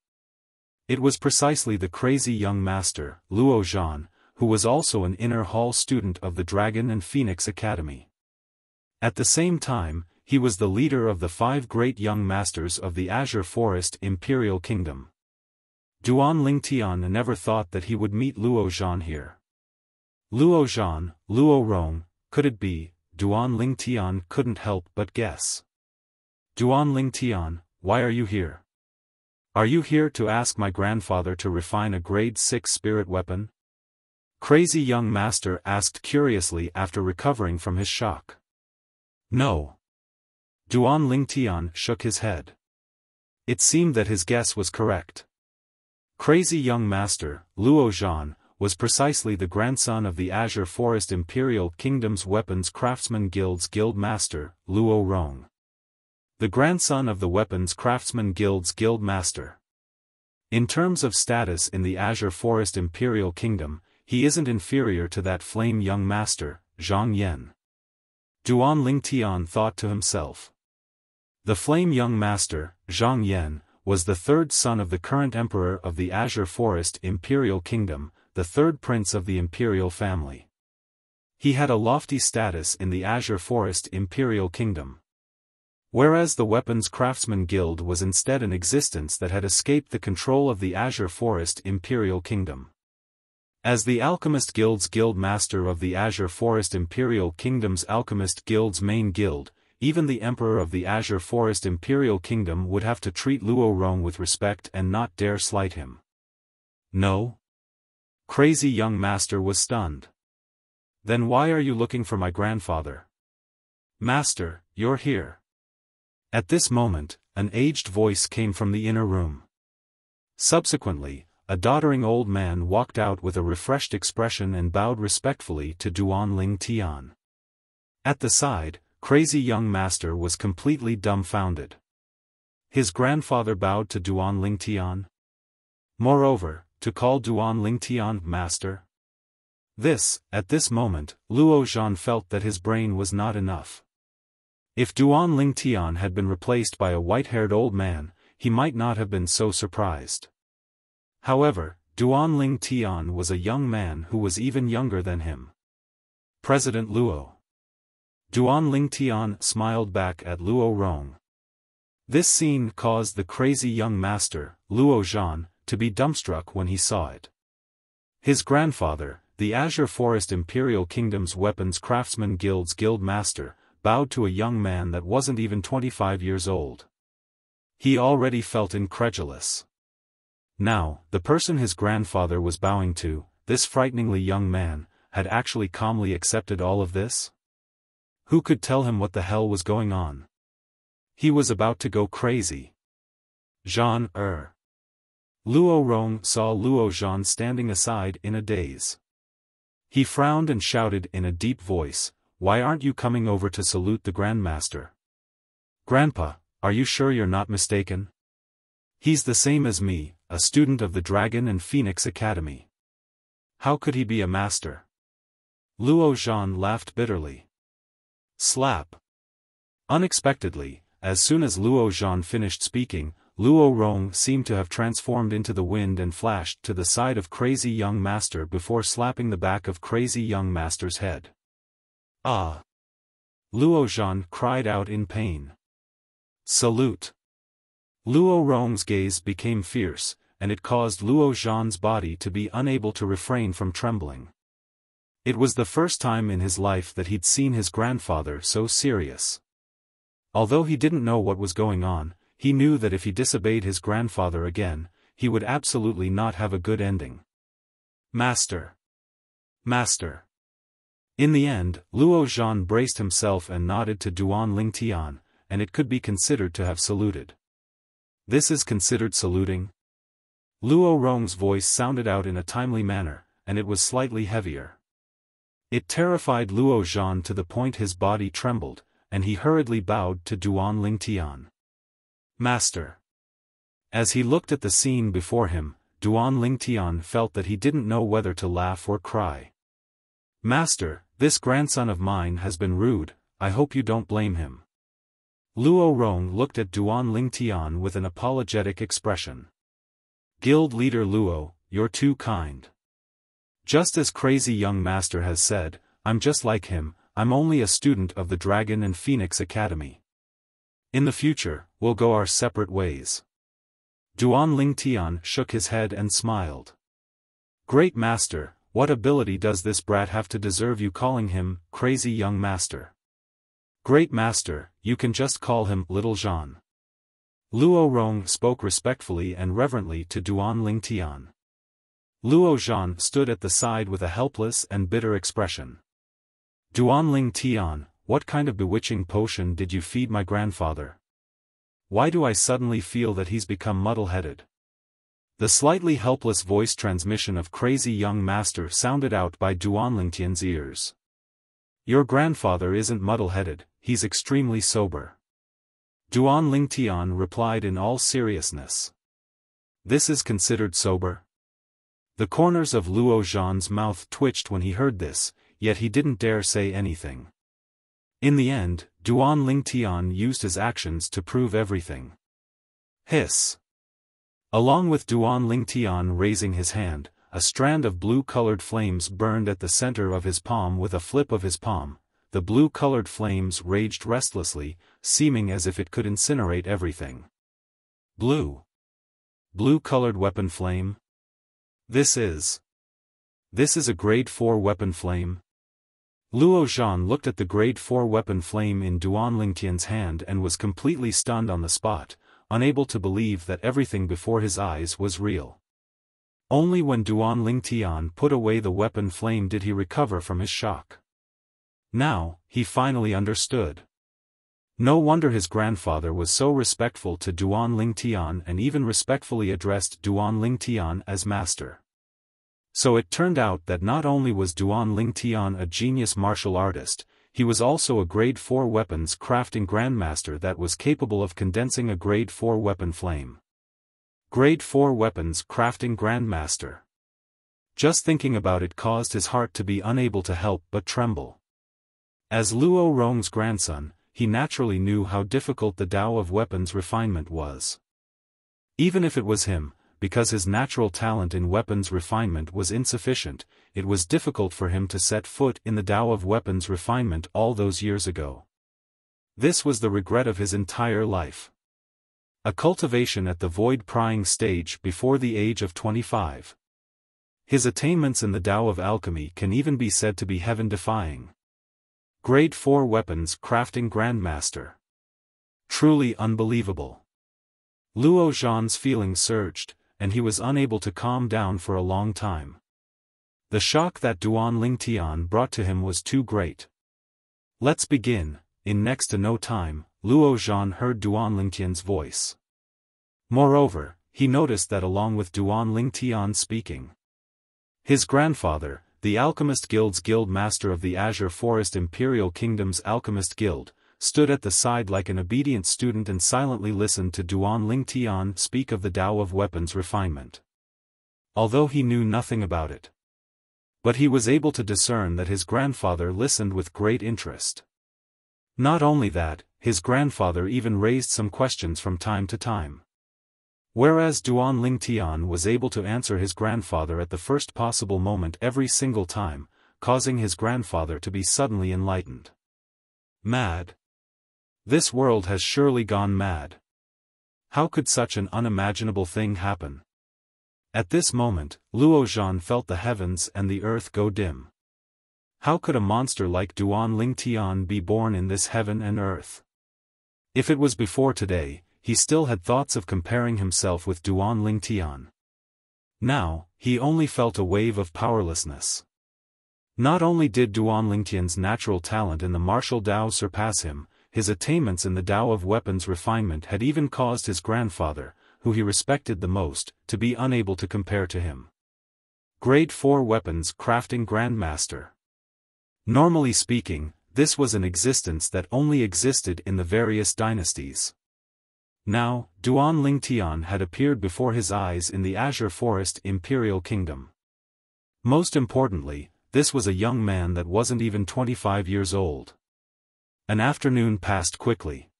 [SPEAKER 1] It was precisely the crazy young master, Luo Zhan, who was also an inner hall student of the Dragon and Phoenix Academy. At the same time, he was the leader of the 5 great young masters of the Azure Forest Imperial Kingdom. Duan Lingtian never thought that he would meet Luo Zhan here. Luo Zhan, Luo Rong, could it be? Duan Lingtian couldn't help but guess. Duan Lingtian, why are you here? Are you here to ask my grandfather to refine a grade 6 spirit weapon? Crazy young master asked curiously after recovering from his shock. No. Duan Lingtian shook his head. It seemed that his guess was correct. Crazy young master, Luo Zhan, was precisely the grandson of the Azure Forest Imperial Kingdom's Weapons Craftsman Guild's guild master, Luo Rong. The grandson of the Weapons Craftsman Guild's guild master. In terms of status in the Azure Forest Imperial Kingdom, he isn't inferior to that flame young master, Zhang Yan. Duan Lingtian thought to himself. The flame young master, Zhang Yan, was the 3rd son of the current emperor of the Azure Forest Imperial Kingdom, the 3rd prince of the imperial family. He had a lofty status in the Azure Forest Imperial Kingdom. Whereas the Weapons Craftsman Guild was instead an existence that had escaped the control of the Azure Forest Imperial Kingdom. As the Alchemist Guild's guild master of the Azure Forest Imperial Kingdom's Alchemist Guild's main guild, even the Emperor of the Azure Forest Imperial Kingdom would have to treat Luo Rong with respect and not dare slight him. No? Crazy young master was stunned. Then why are you looking for my grandfather? Master, you're here. At this moment, an aged voice came from the inner room. Subsequently, a doddering old man walked out with a refreshed expression and bowed respectfully to Duan Ling Tian. At the side, crazy young master was completely dumbfounded. His grandfather bowed to Duan Ling Tian. Moreover, to call Duan Ling Tian master? At this moment, Luo Zhan felt that his brain was not enough. If Duan Ling Tian had been replaced by a white-haired old man, he might not have been so surprised. However, Duan Ling Tian was a young man who was even younger than him. President Luo. Duan Ling Tian smiled back at Luo Rong. This scene caused the crazy young master, Luo Zhan, to be dumbstruck when he saw it. His grandfather, the Azure Forest Imperial Kingdom's Weapons Craftsman Guild's guild master, bowed to a young man that wasn't even 25 years old. He already felt incredulous. Now, the person his grandfather was bowing to, this frighteningly young man, had actually calmly accepted all of this? Who could tell him what the hell was going on? He was about to go crazy. Zhan. Luo Rong saw Luo Zhan standing aside in a daze. He frowned and shouted in a deep voice, "Why aren't you coming over to salute the Grandmaster? Grandpa, are you sure you're not mistaken? He's the same as me, a student of the Dragon and Phoenix Academy. How could he be a master?" Luo Zhan laughed bitterly. Slap. Unexpectedly, as soon as Luo Zhan finished speaking, Luo Rong seemed to have transformed into the wind and flashed to the side of Crazy Young Master before slapping the back of Crazy Young Master's head. Ah! Luo Zhan cried out in pain. Salute! Luo Rong's gaze became fierce, and it caused Luo Zhan's body to be unable to refrain from trembling. It was the first time in his life that he'd seen his grandfather so serious. Although he didn't know what was going on, he knew that if he disobeyed his grandfather again, he would absolutely not have a good ending. Master! Master! In the end, Luo Zhan braced himself and nodded to Duan Ling Tian, and it could be considered to have saluted. This is considered saluting? Luo Rong's voice sounded out in a timely manner, and it was slightly heavier. It terrified Luo Zhan to the point his body trembled, and he hurriedly bowed to Duan Ling Tian. Master! As he looked at the scene before him, Duan Ling Tian felt that he didn't know whether to laugh or cry. Master, this grandson of mine has been rude, I hope you don't blame him. Luo Rong looked at Duan Ling Tian with an apologetic expression. Guild leader Luo, you're too kind. Just as Crazy Young Master has said, I'm just like him, I'm only a student of the Dragon and Phoenix Academy. In the future, we'll go our separate ways. Duan Ling Tian shook his head and smiled. Great Master, what ability does this brat have to deserve you calling him, Crazy Young Master? Great Master, you can just call him Little Zhan. Luo Rong spoke respectfully and reverently to Duan Ling Tian. Luo Zhan stood at the side with a helpless and bitter expression. Duan Ling Tian, what kind of bewitching potion did you feed my grandfather? Why do I suddenly feel that he's become muddle-headed? The slightly helpless voice transmission of Crazy Young Master sounded out by Duan Ling Tian's ears. Your grandfather isn't muddle-headed, he's extremely sober. Duan Ling Tian replied in all seriousness. This is considered sober? The corners of Luo Zhan's mouth twitched when he heard this, yet he didn't dare say anything. In the end, Duan Ling Tian used his actions to prove everything. Hiss! Along with Duan Ling Tian raising his hand, a strand of blue-colored flames burned at the center of his palm with a flip of his palm. The blue-colored flames raged restlessly, seeming as if it could incinerate everything. Blue-colored weapon flame? This is a grade 4 weapon flame? Luo Zhan looked at the grade 4 weapon flame in Duan Ling Tian's hand and was completely stunned on the spot, unable to believe that everything before his eyes was real. Only when Duan Ling Tian put away the weapon flame did he recover from his shock. Now, he finally understood. No wonder his grandfather was so respectful to Duan Lingtian and even respectfully addressed Duan Lingtian as master. So it turned out that not only was Duan Lingtian a genius martial artist, he was also a grade 4 weapons crafting grandmaster that was capable of condensing a grade 4 weapon flame. Grade 4 weapons crafting grandmaster. Just thinking about it caused his heart to be unable to help but tremble. As Luo Rong's grandson, he naturally knew how difficult the Tao of weapons refinement was. Even if it was him, because his natural talent in weapons refinement was insufficient, it was difficult for him to set foot in the Tao of weapons refinement all those years ago. This was the regret of his entire life. A cultivation at the void-prying stage before the age of 25. His attainments in the Tao of alchemy can even be said to be heaven-defying. Grade 4 weapons crafting grandmaster. Truly unbelievable. Luo Zhan's feelings surged, and he was unable to calm down for a long time. The shock that Duan Lingtian brought to him was too great. Let's begin. In next to no time, Luo Zhan heard Duan Lingtian's voice. Moreover, he noticed that along with Duan Lingtian speaking, his grandfather, the Alchemist Guild's guild master of the Azure Forest Imperial Kingdom's Alchemist Guild, stood at the side like an obedient student and silently listened to Duan Lingtian speak of the Tao of weapons refinement. Although he knew nothing about it, but he was able to discern that his grandfather listened with great interest. Not only that, his grandfather even raised some questions from time to time. Whereas Duan Lingtian was able to answer his grandfather at the first possible moment every single time, causing his grandfather to be suddenly enlightened. Mad. This world has surely gone mad. How could such an unimaginable thing happen? At this moment, Luo Zhan felt the heavens and the earth go dim. How could a monster like Duan Lingtian be born in this heaven and earth? If it was before today, he still had thoughts of comparing himself with Duan Lingtian. Now, he only felt a wave of powerlessness. Not only did Duan Lingtian's natural talent in the martial Tao surpass him, his attainments in the Tao of weapons refinement had even caused his grandfather, who he respected the most, to be unable to compare to him. Grade 4 weapons crafting grandmaster. Normally speaking, this was an existence that only existed in the various dynasties. Now, Duan Lingtian had appeared before his eyes in the Azure Forest Imperial Kingdom. Most importantly, this was a young man that wasn't even 25 years old. An afternoon passed quickly.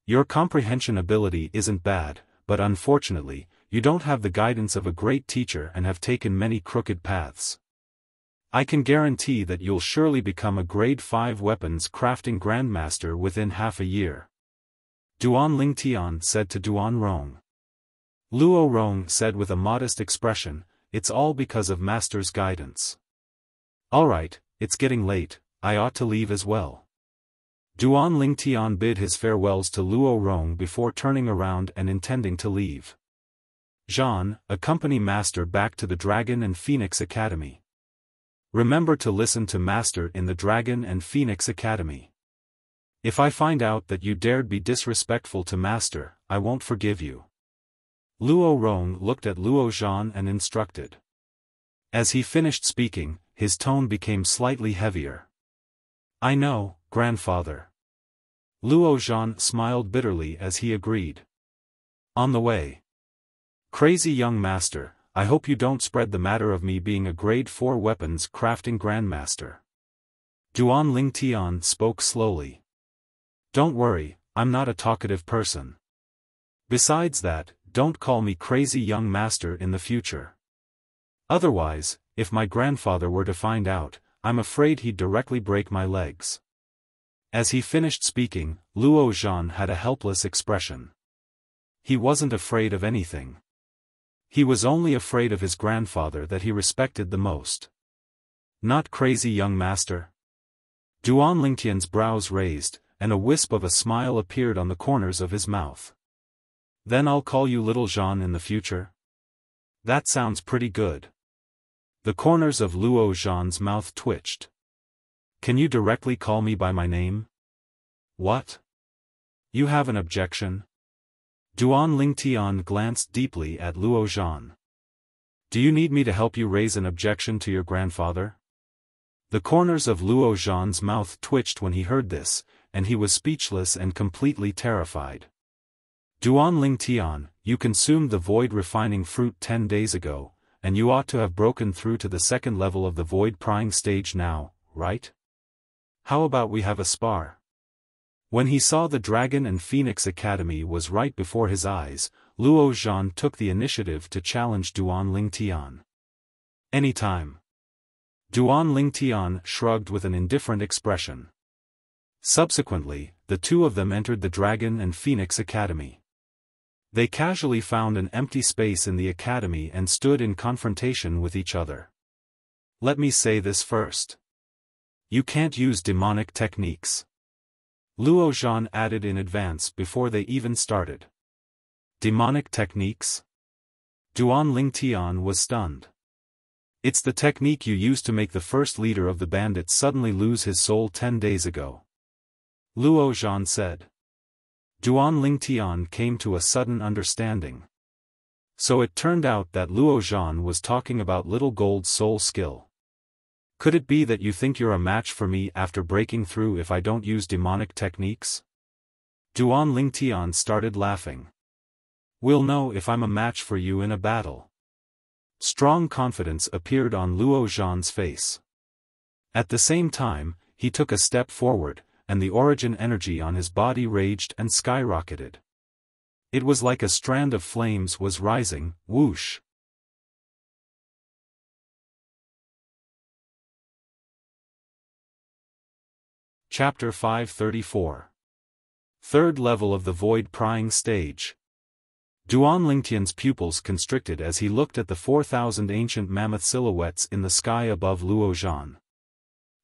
[SPEAKER 1] Your comprehension ability isn't bad, but unfortunately, you don't have the guidance of a great teacher and have taken many crooked paths. I can guarantee that you'll surely become a grade 5 weapons crafting grandmaster within half a year. Duan Lingtian said to Duan Rong. Luo Rong said with a modest expression, "It's all because of master's guidance." "Alright, it's getting late, I ought to leave as well." Duan Lingtian bid his farewells to Luo Rong before turning around and intending to leave. Zhan, accompany master back to the Dragon and Phoenix Academy. Remember to listen to master in the Dragon and Phoenix Academy. If I find out that you dared be disrespectful to master, I won't forgive you. Luo Rong looked at Luo Zhan and instructed. As he finished speaking, his tone became slightly heavier. "I know, grandfather." Luo Zhan smiled bitterly as he agreed. On the way. "Crazy young master, I hope you don't spread the matter of me being a grade 4 weapons crafting grandmaster." Duan Lingtian spoke slowly. "Don't worry, I'm not a talkative person. Besides that, don't call me crazy young master in the future. Otherwise, if my grandfather were to find out, I'm afraid he'd directly break my legs." As he finished speaking, Luo Zhan had a helpless expression. He wasn't afraid of anything. He was only afraid of his grandfather that he respected the most. "Not crazy young master?" Duan Lingtian's brows raised, and a wisp of a smile appeared on the corners of his mouth. "Then I'll call you Little Zhan in the future?" "That sounds pretty good." The corners of Luo Zhan's mouth twitched. "Can you directly call me by my name?" "What?" You have an objection? Duan Lingtian glanced deeply at Luo Zhan. Do you need me to help you raise an objection to your grandfather? The corners of Luo Zhan's mouth twitched when he heard this, and he was speechless and completely terrified. Duan Lingtian, you consumed the void refining fruit 10 days ago, and you ought to have broken through to the second level of the void prying stage now, right? How about we have a spar? When he saw the Dragon and Phoenix Academy was right before his eyes, Luo Zhan took the initiative to challenge Duan Lingtian. Anytime. Duan Lingtian shrugged with an indifferent expression. Subsequently, the two of them entered the Dragon and Phoenix Academy. They casually found an empty space in the academy and stood in confrontation with each other. Let me say this first. You can't use demonic techniques. Luo Zhan added in advance before they even started. Demonic techniques? Duan Lingtian was stunned. It's the technique you used to make the first leader of the bandits suddenly lose his soul 10 days ago. Luo Zhan said. Duan Lingtian came to a sudden understanding. So it turned out that Luo Zhan was talking about little gold soul skill. Could it be that you think you're a match for me after breaking through if I don't use demonic techniques? Duan Lingtian started laughing. We'll know if I'm a match for you in a battle. Strong confidence appeared on Luo Zhan's face. At the same time, he took a step forward, and the origin energy on his body raged and skyrocketed. It was like a strand of flames was rising, whoosh. Chapter 534. Third level of the void prying stage. Duan Lingtian's pupils constricted as he looked at the 4,000 ancient mammoth silhouettes in the sky above Luo Zhan.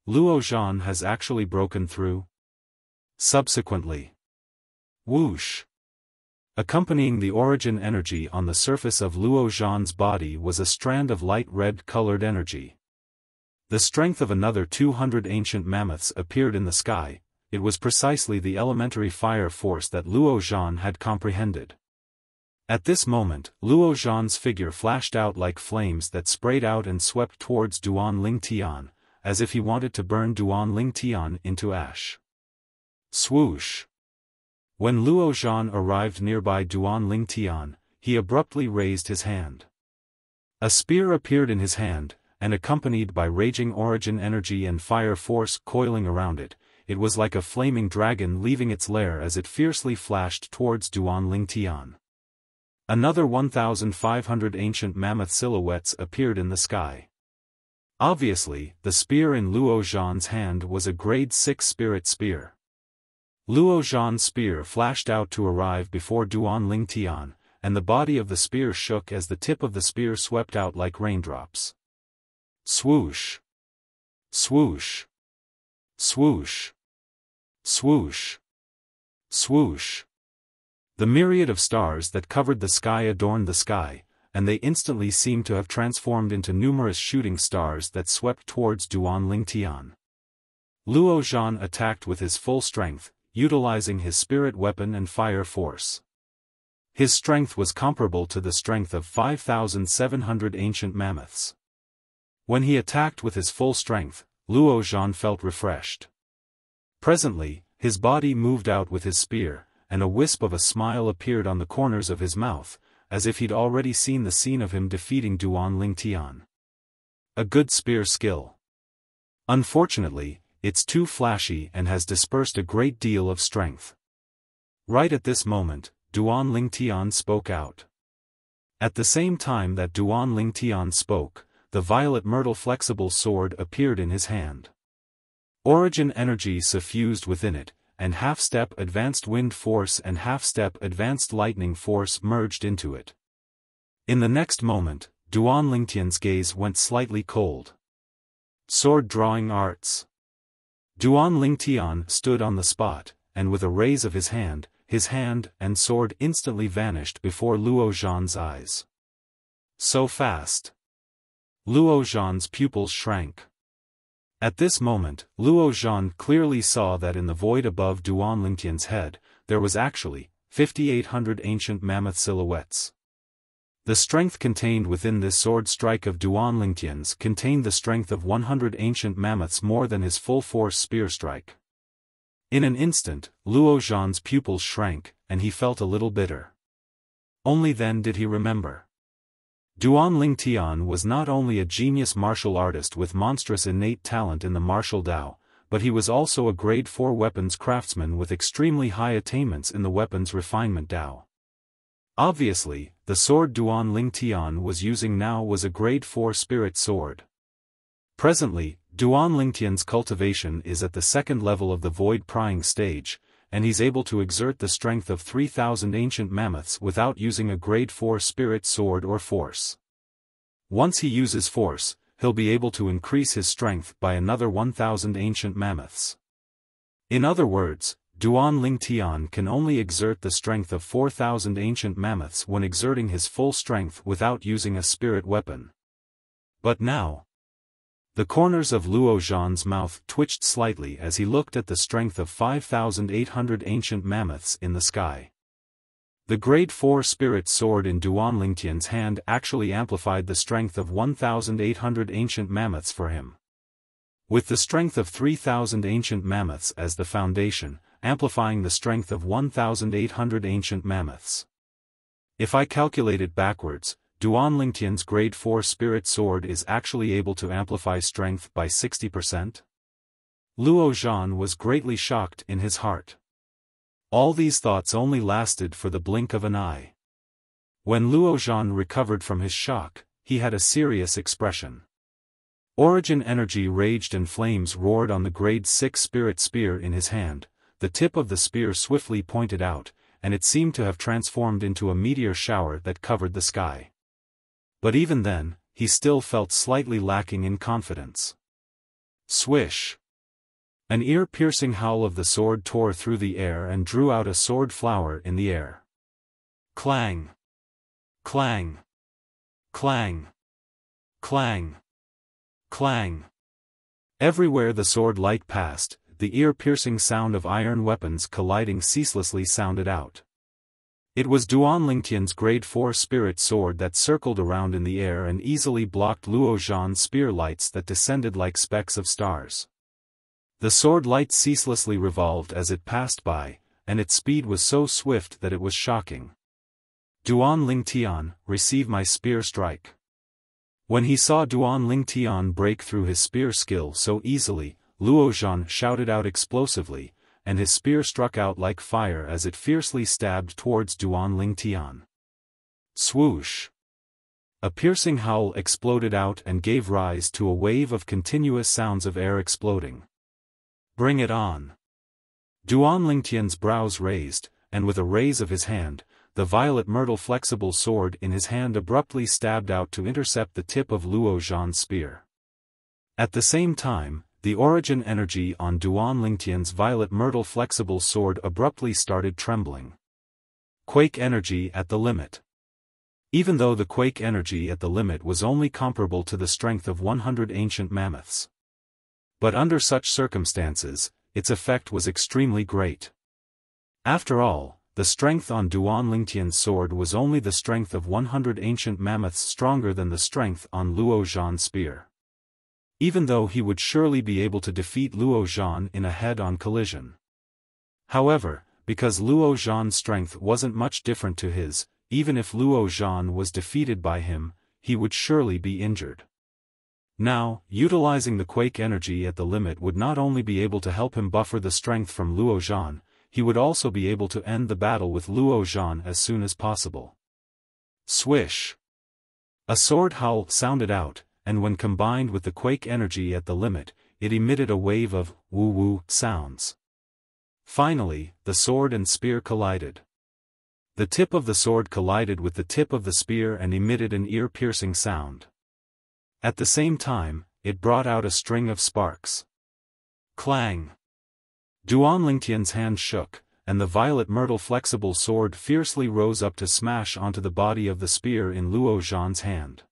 [SPEAKER 1] Luo Zhan has actually broken through. Subsequently. Whoosh. Accompanying the origin energy on the surface of Luo Zhan's body was a strand of light red-colored energy. The strength of another 200 ancient mammoths appeared in the sky. It was precisely the elementary fire force that Luo Zhan had comprehended. At this moment, Luo Zhan's figure flashed out like flames that sprayed out and swept towards Duan Lingtian, as if he wanted to burn Duan Lingtian into ash. Swoosh! When Luo Zhan arrived nearby Duan Lingtian, he abruptly raised his hand. A spear appeared in his hand, and accompanied by raging origin energy and fire force coiling around it, it was like a flaming dragon leaving its lair as it fiercely flashed towards Duan Lingtian. Another 1,500 ancient mammoth silhouettes appeared in the sky. Obviously, the spear in Luo Zhan's hand was a grade 6 spirit spear. Luo Zhan's spear flashed out to arrive before Duan Lingtian, and the body of the spear shook as the tip of the spear swept out like raindrops. Swoosh! Swoosh! Swoosh! Swoosh! Swoosh! The myriad of stars that covered the sky adorned the sky, and they instantly seemed to have transformed into numerous shooting stars that swept towards Duan Lingtian. Luo Zhan attacked with his full strength, utilizing his spirit weapon and fire force. His strength was comparable to the strength of 5,700 ancient mammoths. When he attacked with his full strength, Luo Zhan felt refreshed. Presently, his body moved out with his spear, and a wisp of a smile appeared on the corners of his mouth, as if he'd already seen the scene of him defeating Duan Lingtian. A good spear skill. Unfortunately, it's too flashy and has dispersed a great deal of strength. Right at this moment, Duan Lingtian spoke out. At the same time that Duan Lingtian spoke, the violet myrtle flexible sword appeared in his hand. Origin energy suffused within it, and half-step advanced wind force and half-step advanced lightning force merged into it. In the next moment, Duan Lingtian's gaze went slightly cold. Sword drawing arts. Duan Lingtian stood on the spot, and with a raise of his hand and sword instantly vanished before Luo Zhan's eyes. So fast. Luo Zhan's pupils shrank. At this moment, Luo Zhan clearly saw that in the void above Duan Lingtian's head, there was actually 5,800 ancient mammoth silhouettes. The strength contained within this sword strike of Duan Lingtian's contained the strength of 100 ancient mammoths more than his full-force spear strike. In an instant, Luo Zhan's pupils shrank, and he felt a little bitter. Only then did he remember. Duan Lingtian was not only a genius martial artist with monstrous innate talent in the martial Dao, but he was also a grade 4 weapons craftsman with extremely high attainments in the weapons refinement Dao. Obviously, the sword Duan Lingtian was using now was a grade 4 spirit sword. Presently, Duan Lingtian's cultivation is at the second level of the void prying stage, and he's able to exert the strength of 3,000 ancient mammoths without using a grade 4 spirit sword or force. Once he uses force, he'll be able to increase his strength by another 1,000 ancient mammoths. In other words, Duan Lingtian can only exert the strength of 4,000 ancient mammoths when exerting his full strength without using a spirit weapon. But now, the corners of Luo Zhan's mouth twitched slightly as he looked at the strength of 5,800 ancient mammoths in the sky. The grade 4 spirit sword in Duan Lingtian's hand actually amplified the strength of 1,800 ancient mammoths for him. With the strength of 3,000 ancient mammoths as the foundation, amplifying the strength of 1,800 ancient mammoths. If I calculate it backwards, Duan Lingtian's grade 4 spirit sword is actually able to amplify strength by 60%? Luo Zhan was greatly shocked in his heart. All these thoughts only lasted for the blink of an eye. When Luo Zhan recovered from his shock, he had a serious expression. Origin energy raged and flames roared on the grade 6 spirit spear in his hand. The tip of the spear swiftly pointed out, and it seemed to have transformed into a meteor shower that covered the sky. But even then, he still felt slightly lacking in confidence. Swish! An ear-piercing howl of the sword tore through the air and drew out a sword flower in the air. Clang! Clang! Clang! Clang! Clang! Everywhere the sword light passed, the ear-piercing sound of iron weapons colliding ceaselessly sounded out. It was Duan Lingtian's grade 4 spirit sword that circled around in the air and easily blocked Luo Zhan's spear lights that descended like specks of stars. The sword light ceaselessly revolved as it passed by, and its speed was so swift that it was shocking. Duan Lingtian, receive my spear strike. When he saw Duan Lingtian break through his spear skill so easily, Luo Zhan shouted out explosively, and his spear struck out like fire as it fiercely stabbed towards Duan Lingtian. Swoosh! A piercing howl exploded out and gave rise to a wave of continuous sounds of air exploding. Bring it on! Duan Lingtian's brows raised, and with a raise of his hand, the violet myrtle flexible sword in his hand abruptly stabbed out to intercept the tip of Luo Zhan's spear. At the same time, the origin energy on Duan Lingtian's violet myrtle flexible sword abruptly started trembling. Quake energy at the limit. Even though the quake energy at the limit was only comparable to the strength of 100 ancient mammoths. But under such circumstances, its effect was extremely great. After all, the strength on Duan Lingtian's sword was only the strength of 100 ancient mammoths stronger than the strength on Luo Zhan's spear. Even though he would surely be able to defeat Luo Zhan in a head-on collision. However, because Luo Zhan's strength wasn't much different to his, even if Luo Zhan was defeated by him, he would surely be injured. Now, utilizing the quake energy at the limit would not only be able to help him buffer the strength from Luo Zhan, he would also be able to end the battle with Luo Zhan as soon as possible. Swish! A sword howl sounded out, and when combined with the quake energy at the limit, it emitted a wave of woo-woo sounds. Finally, the sword and spear collided. The tip of the sword collided with the tip of the spear and emitted an ear-piercing sound. At the same time, it brought out a string of sparks. Clang! Duan Lingtian's hand shook, and the violet myrtle flexible sword fiercely rose up to smash onto the body of the spear in Luo Zhan's hand.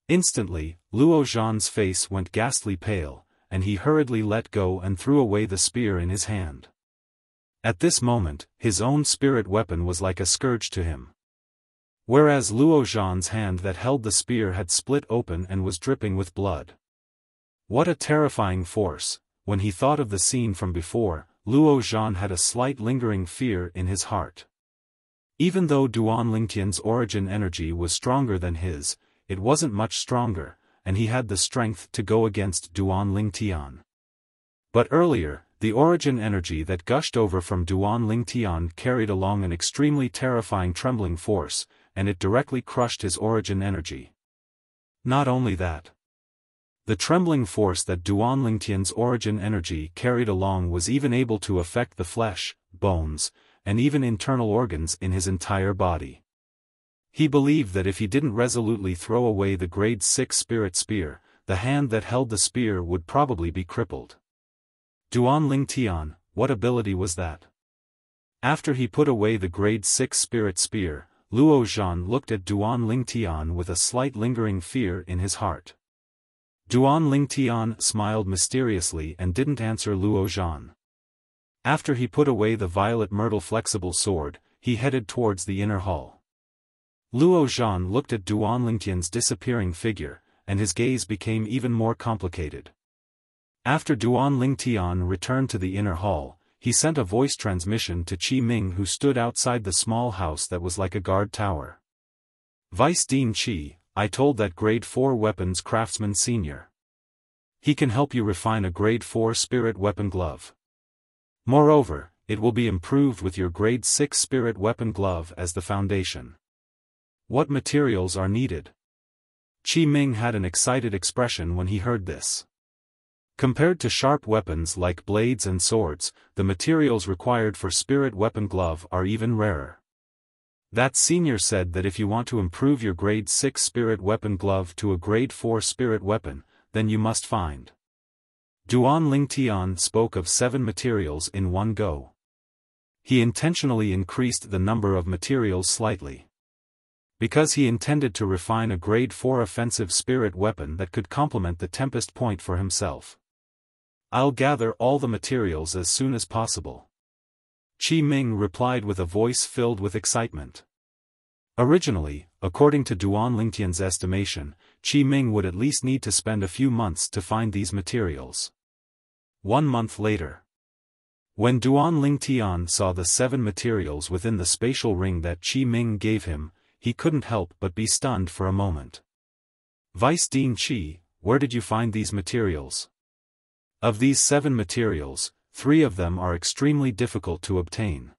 [SPEAKER 1] Instantly, Luo Zhan's face went ghastly pale, and he hurriedly let go and threw away the spear in his hand. At this moment, his own spirit weapon was like a scourge to him. Whereas Luo Zhan's hand that held the spear had split open and was dripping with blood. What a terrifying force! When he thought of the scene from before, Luo Zhan had a slight lingering fear in his heart. Even though Duan Lingtian's origin energy was stronger than his, it wasn't much stronger, and he had the strength to go against Duan Lingtian. But earlier, the origin energy that gushed over from Duan Lingtian carried along an extremely terrifying trembling force, and it directly crushed his origin energy. Not only that. The trembling force that Duan Lingtian's origin energy carried along was even able to affect the flesh, bones, and even internal organs in his entire body. He believed that if he didn't resolutely throw away the grade 6 spirit spear, the hand that held the spear would probably be crippled. Duan Lingtian, what ability was that? After he put away the grade 6 spirit spear, Luo Zhan looked at Duan Lingtian with a slight lingering fear in his heart. Duan Lingtian smiled mysteriously and didn't answer Luo Zhan. After he put away the violet myrtle flexible sword, he headed towards the inner hall. Luo Zhan looked at Duan Lingtian's disappearing figure, and his gaze became even more complicated. After Duan Lingtian returned to the inner hall, he sent a voice transmission to Qi Ming, who stood outside the small house that was like a guard tower. Vice Dean Qi, I told that grade 4 weapons craftsman senior. He can help you refine a grade 4 spirit weapon glove. Moreover, it will be improved with your grade 6 spirit weapon glove as the foundation. What materials are needed? Qi Ming had an excited expression when he heard this. Compared to sharp weapons like blades and swords, the materials required for spirit weapon glove are even rarer. That senior said that if you want to improve your grade 6 spirit weapon glove to a grade 4 spirit weapon, then you must find. Duan Lingtian spoke of 7 materials in one go. He intentionally increased the number of materials slightly. Because he intended to refine a grade 4 offensive spirit weapon that could complement the Tempest Point for himself. I'll gather all the materials as soon as possible. Qi Ming replied with a voice filled with excitement. Originally, according to Duan Lingtian's estimation, Qi Ming would at least need to spend a few months to find these materials. 1 month later. When Duan Lingtian saw the 7 materials within the spatial ring that Qi Ming gave him, he couldn't help but be stunned for a moment. Vice Dean Qi, where did you find these materials? Of these 7 materials, 3 of them are extremely difficult to obtain.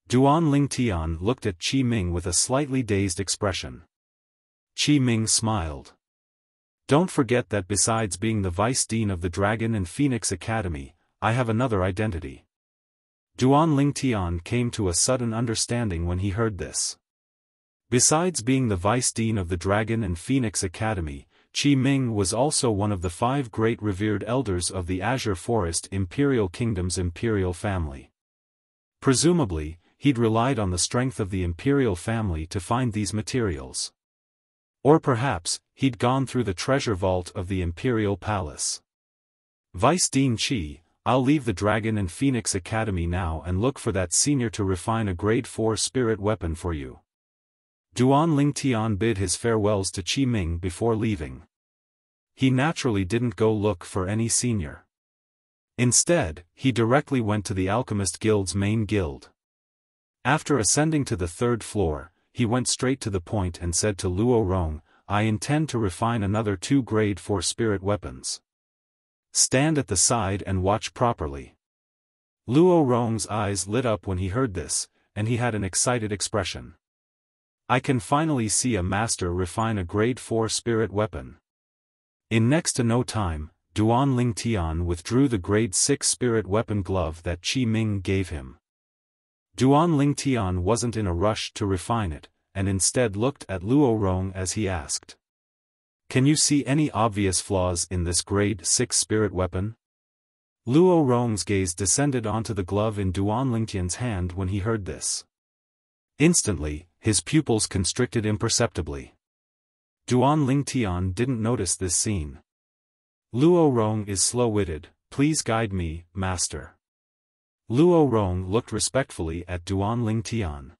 [SPEAKER 1] Duan Lingtian looked at Qi Ming with a slightly dazed expression. Qi Ming smiled. Don't forget that besides being the Vice Dean of the Dragon and Phoenix Academy, I have another identity. Duan Lingtian came to a sudden understanding when he heard this. Besides being the Vice Dean of the Dragon and Phoenix Academy, Qi Ming was also one of the 5 great revered elders of the Azure Forest Imperial Kingdom's imperial family. Presumably, he'd relied on the strength of the imperial family to find these materials. Or perhaps, he'd gone through the treasure vault of the imperial palace. Vice Dean Qi, I'll leave the Dragon and Phoenix Academy now and look for that senior to refine a grade 4 spirit weapon for you. Duan Lingtian bid his farewells to Qi Ming before leaving. He naturally didn't go look for any senior. Instead, he directly went to the Alchemist Guild's main guild. After ascending to the 3rd floor, he went straight to the point and said to Luo Rong, I intend to refine another 2 grade 4 spirit weapons. Stand at the side and watch properly. Luo Rong's eyes lit up when he heard this, and he had an excited expression. I can finally see a master refine a grade 4 spirit weapon. In next to no time, Duan Lingtian withdrew the grade 6 spirit weapon glove that Qi Ming gave him. Duan Lingtian wasn't in a rush to refine it, and instead looked at Luo Rong as he asked. Can you see any obvious flaws in this grade 6 spirit weapon? Luo Rong's gaze descended onto the glove in Duan Lingtian's hand when he heard this. Instantly, his pupils constricted imperceptibly. Duan Lingtian didn't notice this scene. Luo Rong is slow-witted, please guide me, master. Luo Rong looked respectfully at Duan Lingtian.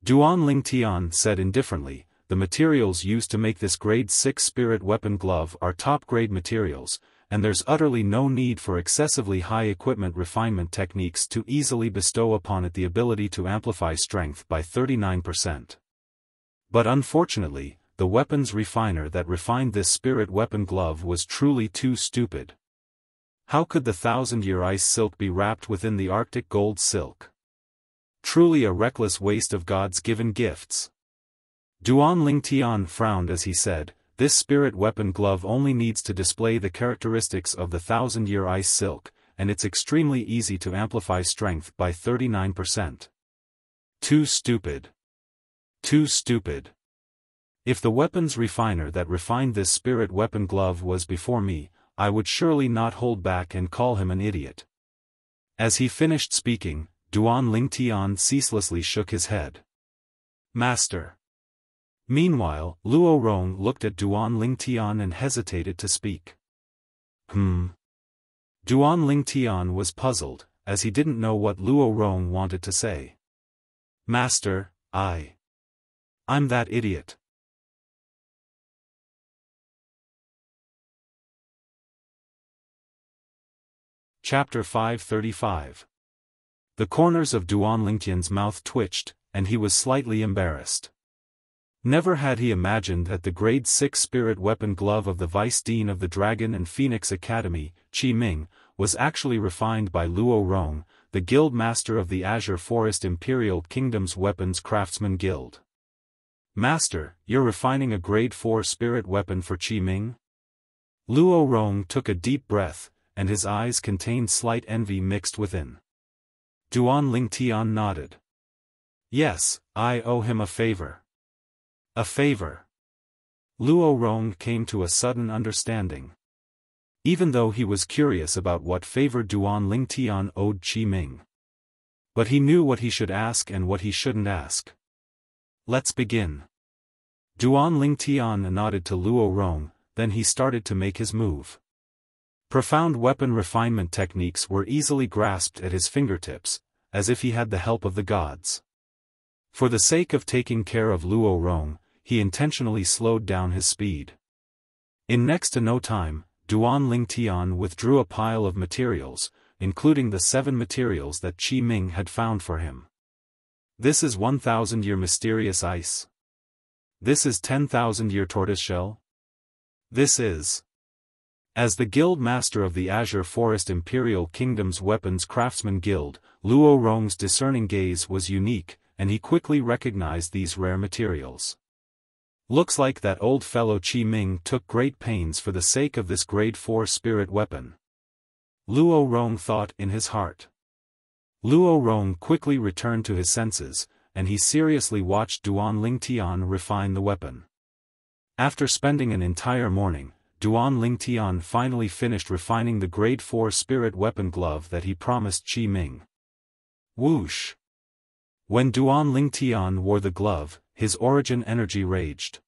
[SPEAKER 1] Duan Lingtian said indifferently, "The materials used to make this grade 6 spirit weapon glove are top-grade materials, and there's utterly no need for excessively high equipment refinement techniques to easily bestow upon it the ability to amplify strength by 39%. But unfortunately, the weapons refiner that refined this spirit weapon glove was truly too stupid. How could the 1,000-year ice silk be wrapped within the Arctic gold silk? Truly a reckless waste of God's given gifts." Duan Lingtian frowned as he said, "This spirit weapon glove only needs to display the characteristics of the 1,000-year ice silk, and it's extremely easy to amplify strength by 39%. Too stupid. Too stupid. If the weapons refiner that refined this spirit weapon glove was before me, I would surely not hold back and call him an idiot." As he finished speaking, Duan Lingtian ceaselessly shook his head. "Master." Meanwhile, Luo Rong looked at Duan Lingtian and hesitated to speak. Duan Lingtian was puzzled, as he didn't know what Luo Rong wanted to say. "Master, I'm that idiot." Chapter 535. The corners of Duan Lingtian's mouth twitched, and he was slightly embarrassed. Never had he imagined that the grade 6 spirit weapon glove of the Vice Dean of the Dragon and Phoenix Academy, Qi Ming, was actually refined by Luo Rong, the guild master of the Azure Forest Imperial Kingdom's Weapons Craftsman Guild. "Master, you're refining a grade 4 spirit weapon for Qi Ming?" Luo Rong took a deep breath, and his eyes contained slight envy mixed within. Duan Lingtian nodded. "Yes, I owe him a favor." "A favor?" Luo Rong came to a sudden understanding. Even though he was curious about what favor Duan Lingtian owed Qi Ming. But he knew what he should ask and what he shouldn't ask. "Let's begin." Duan Lingtian nodded to Luo Rong, then he started to make his move. Profound weapon refinement techniques were easily grasped at his fingertips, as if he had the help of the gods. For the sake of taking care of Luo Rong, he intentionally slowed down his speed. In next to no time, Duan Lingtian withdrew a pile of materials, including the 7 materials that Qi Ming had found for him. "This is 1,000-year mysterious ice. This is 10,000-year tortoiseshell. This is..." As the guild master of the Azure Forest Imperial Kingdom's Weapons Craftsman Guild, Luo Rong's discerning gaze was unique, and he quickly recognized these rare materials. "Looks like that old fellow Qi Ming took great pains for the sake of this grade 4 spirit weapon," Luo Rong thought in his heart. Luo Rong quickly returned to his senses, and he seriously watched Duan Lingtian refine the weapon. After spending an entire morning, Duan Lingtian finally finished refining the grade 4 spirit weapon glove that he promised Qi Ming. Whoosh! When Duan Lingtian wore the glove, his origin energy raged.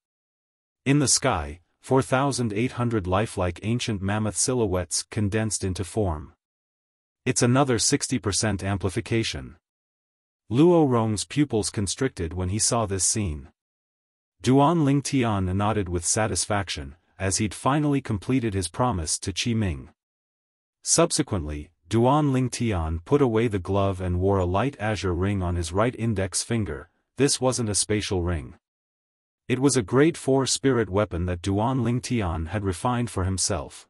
[SPEAKER 1] In the sky, 4,800 lifelike ancient mammoth silhouettes condensed into form. It's another 60% amplification. Luo Rong's pupils constricted when he saw this scene. Duan Lingtian nodded with satisfaction, as he'd finally completed his promise to Qi Ming. Subsequently, Duan Lingtian put away the glove and wore a light azure ring on his right index finger. This wasn't a spatial ring. It was a grade 4 spirit weapon that Duan Lingtian had refined for himself.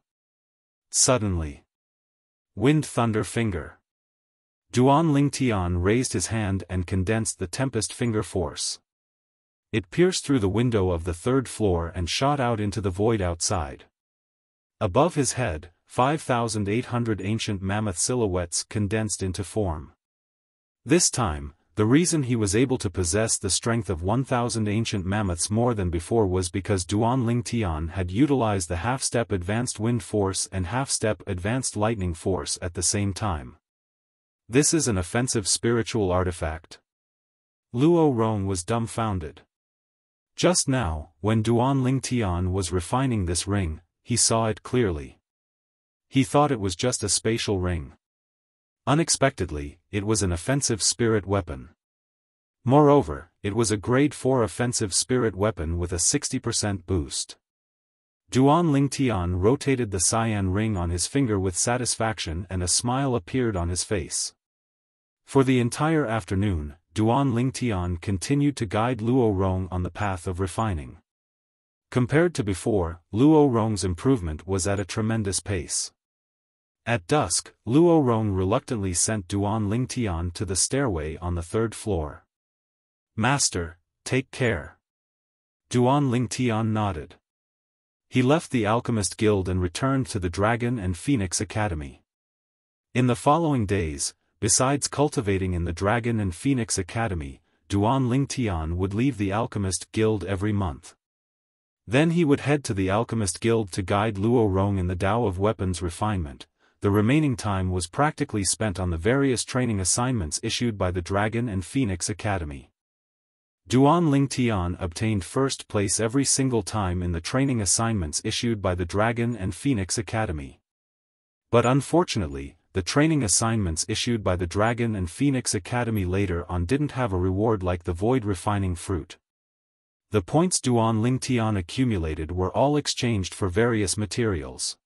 [SPEAKER 1] Suddenly. Wind Thunder Finger. Duan Lingtian raised his hand and condensed the Tempest Finger force. It pierced through the window of the 3rd floor and shot out into the void outside. Above his head, 5,800 ancient mammoth silhouettes condensed into form. This time, the reason he was able to possess the strength of 1,000 ancient mammoths more than before was because Duan Lingtian had utilized the half-step advanced wind force and half-step advanced lightning force at the same time. This is an offensive spiritual artifact. Luo Rong was dumbfounded. Just now, when Duan Lingtian was refining this ring, he saw it clearly. He thought it was just a spatial ring. Unexpectedly, it was an offensive spirit weapon. Moreover, it was a grade 4 offensive spirit weapon with a 60% boost. Duan Lingtian rotated the cyan ring on his finger with satisfaction and a smile appeared on his face. For the entire afternoon, Duan Lingtian continued to guide Luo Rong on the path of refining. Compared to before, Luo Rong's improvement was at a tremendous pace. At dusk, Luo Rong reluctantly sent Duan Lingtian to the stairway on the 3rd floor. "Master, take care." Duan Lingtian nodded. He left the Alchemist Guild and returned to the Dragon and Phoenix Academy. In the following days, besides cultivating in the Dragon and Phoenix Academy, Duan Lingtian would leave the Alchemist Guild every month. Then he would head to the Alchemist Guild to guide Luo Rong in the Tao of Weapons Refinement. The remaining time was practically spent on the various training assignments issued by the Dragon and Phoenix Academy. Duan Lingtian obtained first place every single time in the training assignments issued by the Dragon and Phoenix Academy. But unfortunately, the training assignments issued by the Dragon and Phoenix Academy later on didn't have a reward like the Void Refining Fruit. The points Duan Lingtian accumulated were all exchanged for various materials.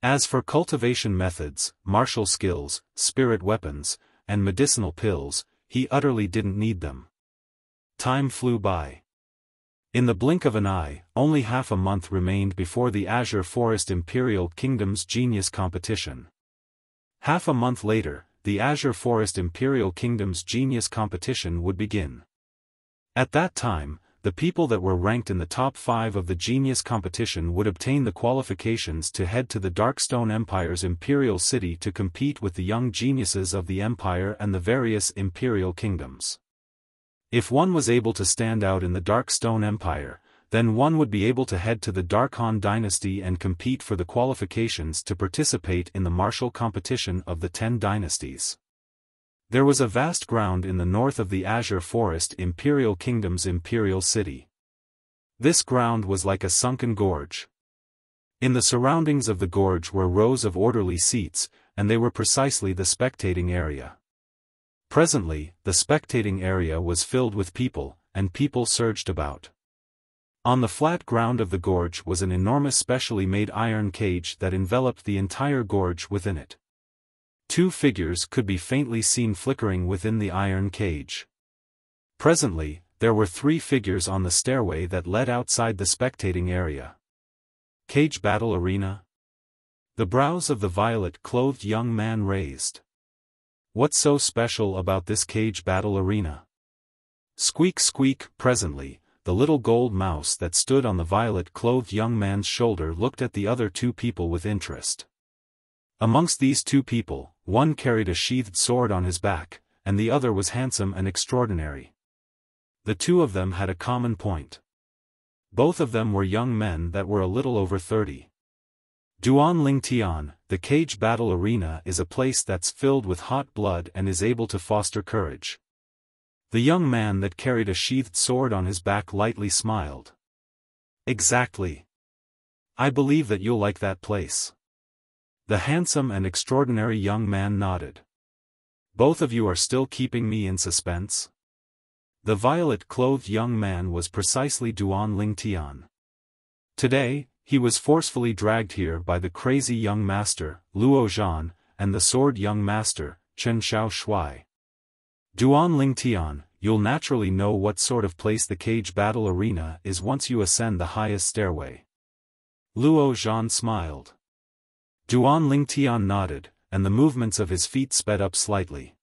[SPEAKER 1] As for cultivation methods, martial skills, spirit weapons, and medicinal pills, he utterly didn't need them. Time flew by. In the blink of an eye, only half a month remained before the Azure Forest Imperial Kingdom's Genius Competition. Half a month later, the Azure Forest Imperial Kingdom's Genius Competition would begin. At that time, the people that were ranked in the top 5 of the Genius Competition would obtain the qualifications to head to the Darkstone Empire's Imperial City to compete with the young geniuses of the Empire and the various Imperial Kingdoms. If one was able to stand out in the Darkstone Empire, then one would be able to head to the Darkhan Dynasty and compete for the qualifications to participate in the martial competition of the 10 dynasties. There was a vast ground in the north of the Azure Forest Imperial Kingdom's Imperial City. This ground was like a sunken gorge. In the surroundings of the gorge were rows of orderly seats, and they were precisely the spectating area. Presently, the spectating area was filled with people, and people surged about. On the flat ground of the gorge was an enormous specially made iron cage that enveloped the entire gorge within it. 2 figures could be faintly seen flickering within the iron cage. Presently, there were 3 figures on the stairway that led outside the spectating area. Cage battle arena? The brows of the violet-clothed young man raised. What's so special about this cage battle arena? Squeak squeak. Presently, the little gold mouse that stood on the violet-clothed young man's shoulder looked at the other 2 people with interest. Amongst these 2 people, one carried a sheathed sword on his back, and the other was handsome and extraordinary. The 2 of them had a common point. Both of them were young men that were a little over 30. Duan Lingtian, the cage battle arena is a place that's filled with hot blood and is able to foster courage. The young man that carried a sheathed sword on his back lightly smiled. Exactly. I believe that you'll like that place. The handsome and extraordinary young man nodded. Both of you are still keeping me in suspense? The violet-clothed young man was precisely Duan Lingtian. Today, he was forcefully dragged here by the crazy young master, Luo Zhan, and the sword young master, Chen Xiao Shuai. Duan Lingtian, you'll naturally know what sort of place the cage battle arena is once you ascend the highest stairway. Luo Zhan smiled. Duan Lingtian nodded, and the movements of his feet sped up slightly.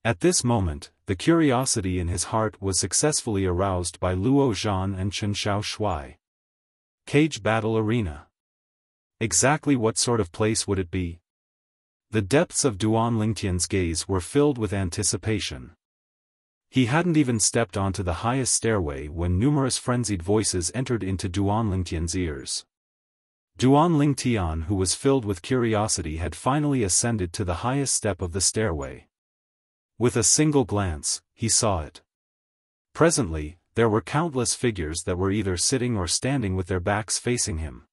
[SPEAKER 1] At this moment, the curiosity in his heart was successfully aroused by Luo Zhan and Chen Xiao Shuai. Cage battle arena. Exactly what sort of place would it be? The depths of Duan Lingtian's gaze were filled with anticipation. He hadn't even stepped onto the highest stairway when numerous frenzied voices entered into Duan Lingtian's ears. Duan Lingtian, who was filled with curiosity, had finally ascended to the highest step of the stairway. With a single glance, he saw it. Presently, there were countless figures that were either sitting or standing with their backs facing him.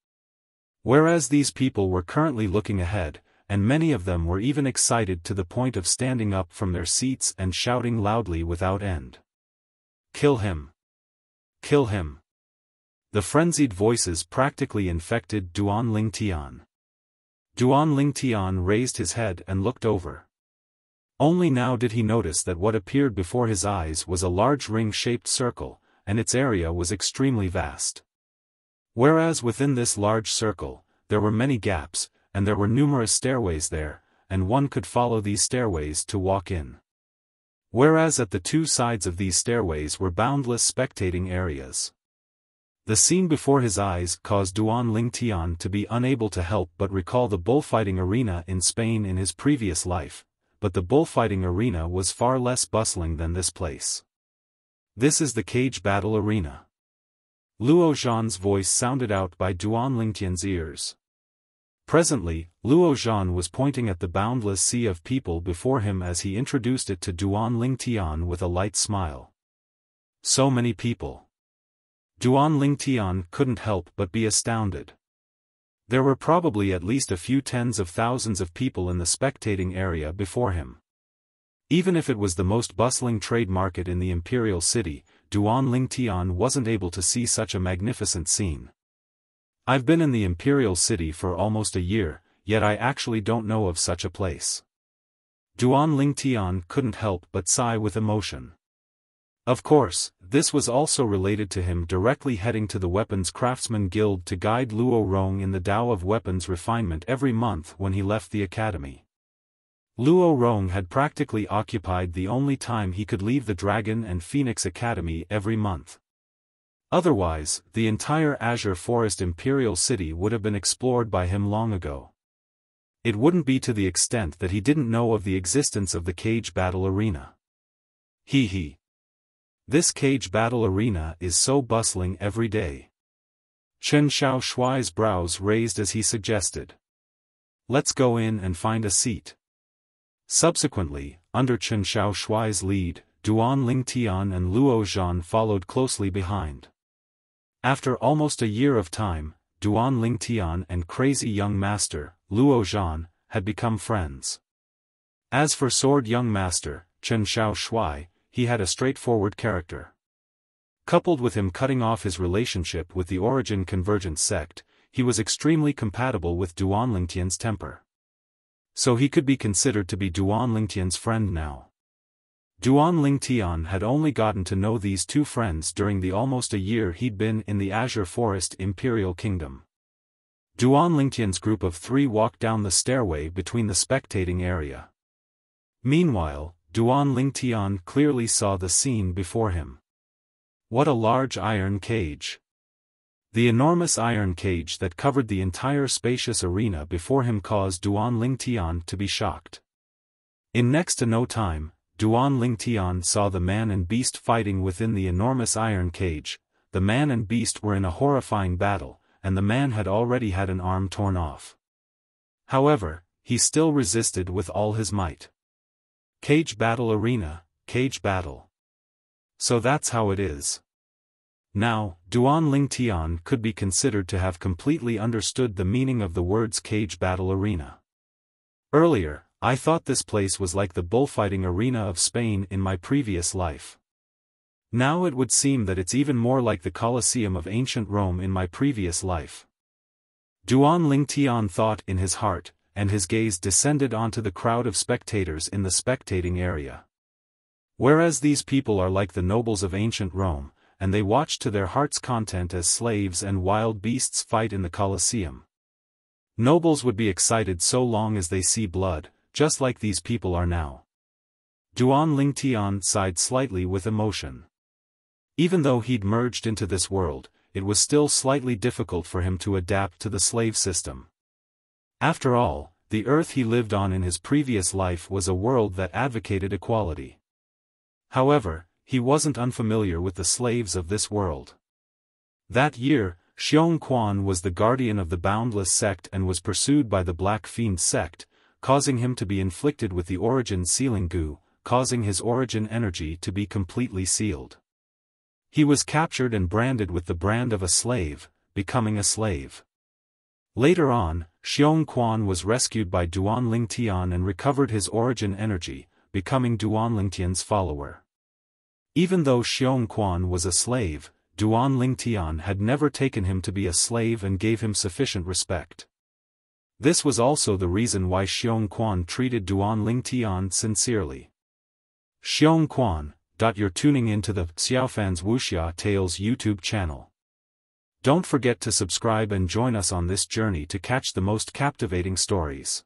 [SPEAKER 1] Whereas these people were currently looking ahead, and many of them were even excited to the point of standing up from their seats and shouting loudly without end. "Kill him! Kill him!" The frenzied voices practically infected Duan Lingtian. Duan Lingtian raised his head and looked over. Only now did he notice that what appeared before his eyes was a large ring-shaped circle, and its area was extremely vast. Whereas within this large circle, there were many gaps, and there were numerous stairways there, and one could follow these stairways to walk in. Whereas at the two sides of these stairways were boundless spectating areas. The scene before his eyes caused Duan Lingtian to be unable to help but recall the bullfighting arena in Spain in his previous life, but the bullfighting arena was far less bustling than this place. "This is the cage battle arena." Luo Zhan's voice sounded out by Duan Lingtian's ears. Presently, Luo Zhan was pointing at the boundless sea of people before him as he introduced it to Duan Lingtian with a light smile. So many people. Duan Lingtian couldn't help but be astounded. There were probably at least a few tens of thousands of people in the spectating area before him. Even if it was the most bustling trade market in the imperial city, Duan Lingtian wasn't able to see such a magnificent scene. "I've been in the imperial city for almost a year, yet I actually don't know of such a place." Duan Lingtian couldn't help but sigh with emotion. Of course, this was also related to him directly heading to the Weapons Craftsman Guild to guide Luo Rong in the Tao of weapons refinement every month when he left the academy. Luo Rong had practically occupied the only time he could leave the Dragon and Phoenix Academy every month. Otherwise, the entire Azure Forest Imperial City would have been explored by him long ago. It wouldn't be to the extent that he didn't know of the existence of the cage battle arena. Hee. This cage battle arena is so bustling every day. Chen Xiaoshuai's brows raised as he suggested. "Let's go in and find a seat." Subsequently, under Chen Xiaoshuai's lead, Duan Lingtian and Luo Zhan followed closely behind. After almost a year of time, Duan Lingtian and crazy young master, Luo Zhan, had become friends. As for sword young master, Chen Xiaoshuai, he had a straightforward character. Coupled with him cutting off his relationship with the Origin Convergent sect, he was extremely compatible with Duan Lingtian's temper. So he could be considered to be Duan Lingtian's friend now. Duan Lingtian had only gotten to know these two friends during the almost a year he'd been in the Azure Forest Imperial Kingdom. Duan Lingtian's group of three walked down the stairway between the spectating area. Meanwhile, Duan Lingtian clearly saw the scene before him. What a large iron cage! The enormous iron cage that covered the entire spacious arena before him caused Duan Lingtian to be shocked. In next to no time, Duan Lingtian saw the man and beast fighting within the enormous iron cage. The man and beast were in a horrifying battle, and the man had already had an arm torn off. However, he still resisted with all his might. Cage battle arena, cage battle. So that's how it is. Now, Duan Lingtian could be considered to have completely understood the meaning of the words cage battle arena. Earlier, I thought this place was like the bullfighting arena of Spain in my previous life. Now it would seem that it's even more like the Colosseum of ancient Rome in my previous life. Duan Lingtian thought in his heart, and his gaze descended onto the crowd of spectators in the spectating area. Whereas these people are like the nobles of ancient Rome, and they watch to their heart's content as slaves and wild beasts fight in the Colosseum. Nobles would be excited so long as they see blood, just like these people are now. Duan Lingtian sighed slightly with emotion. Even though he'd merged into this world, it was still slightly difficult for him to adapt to the slave system. After all, the earth he lived on in his previous life was a world that advocated equality. However, he wasn't unfamiliar with the slaves of this world. That year, Xiong Quan was the guardian of the Boundless sect and was pursued by the Black Fiend sect, causing him to be inflicted with the Origin sealing goo, causing his origin energy to be completely sealed. He was captured and branded with the brand of a slave, becoming a slave. Later on, Xiong Quan was rescued by Duan Lingtian and recovered his origin energy, becoming Duan Lingtian's follower. Even though Xiong Quan was a slave, Duan Lingtian had never taken him to be a slave and gave him sufficient respect. This was also the reason why Xiong Quan treated Duan Lingtian sincerely. Xiong Quan. You're tuning into the Xiaofan's Wuxia Tales YouTube channel. Don't forget to subscribe and join us on this journey to catch the most captivating stories.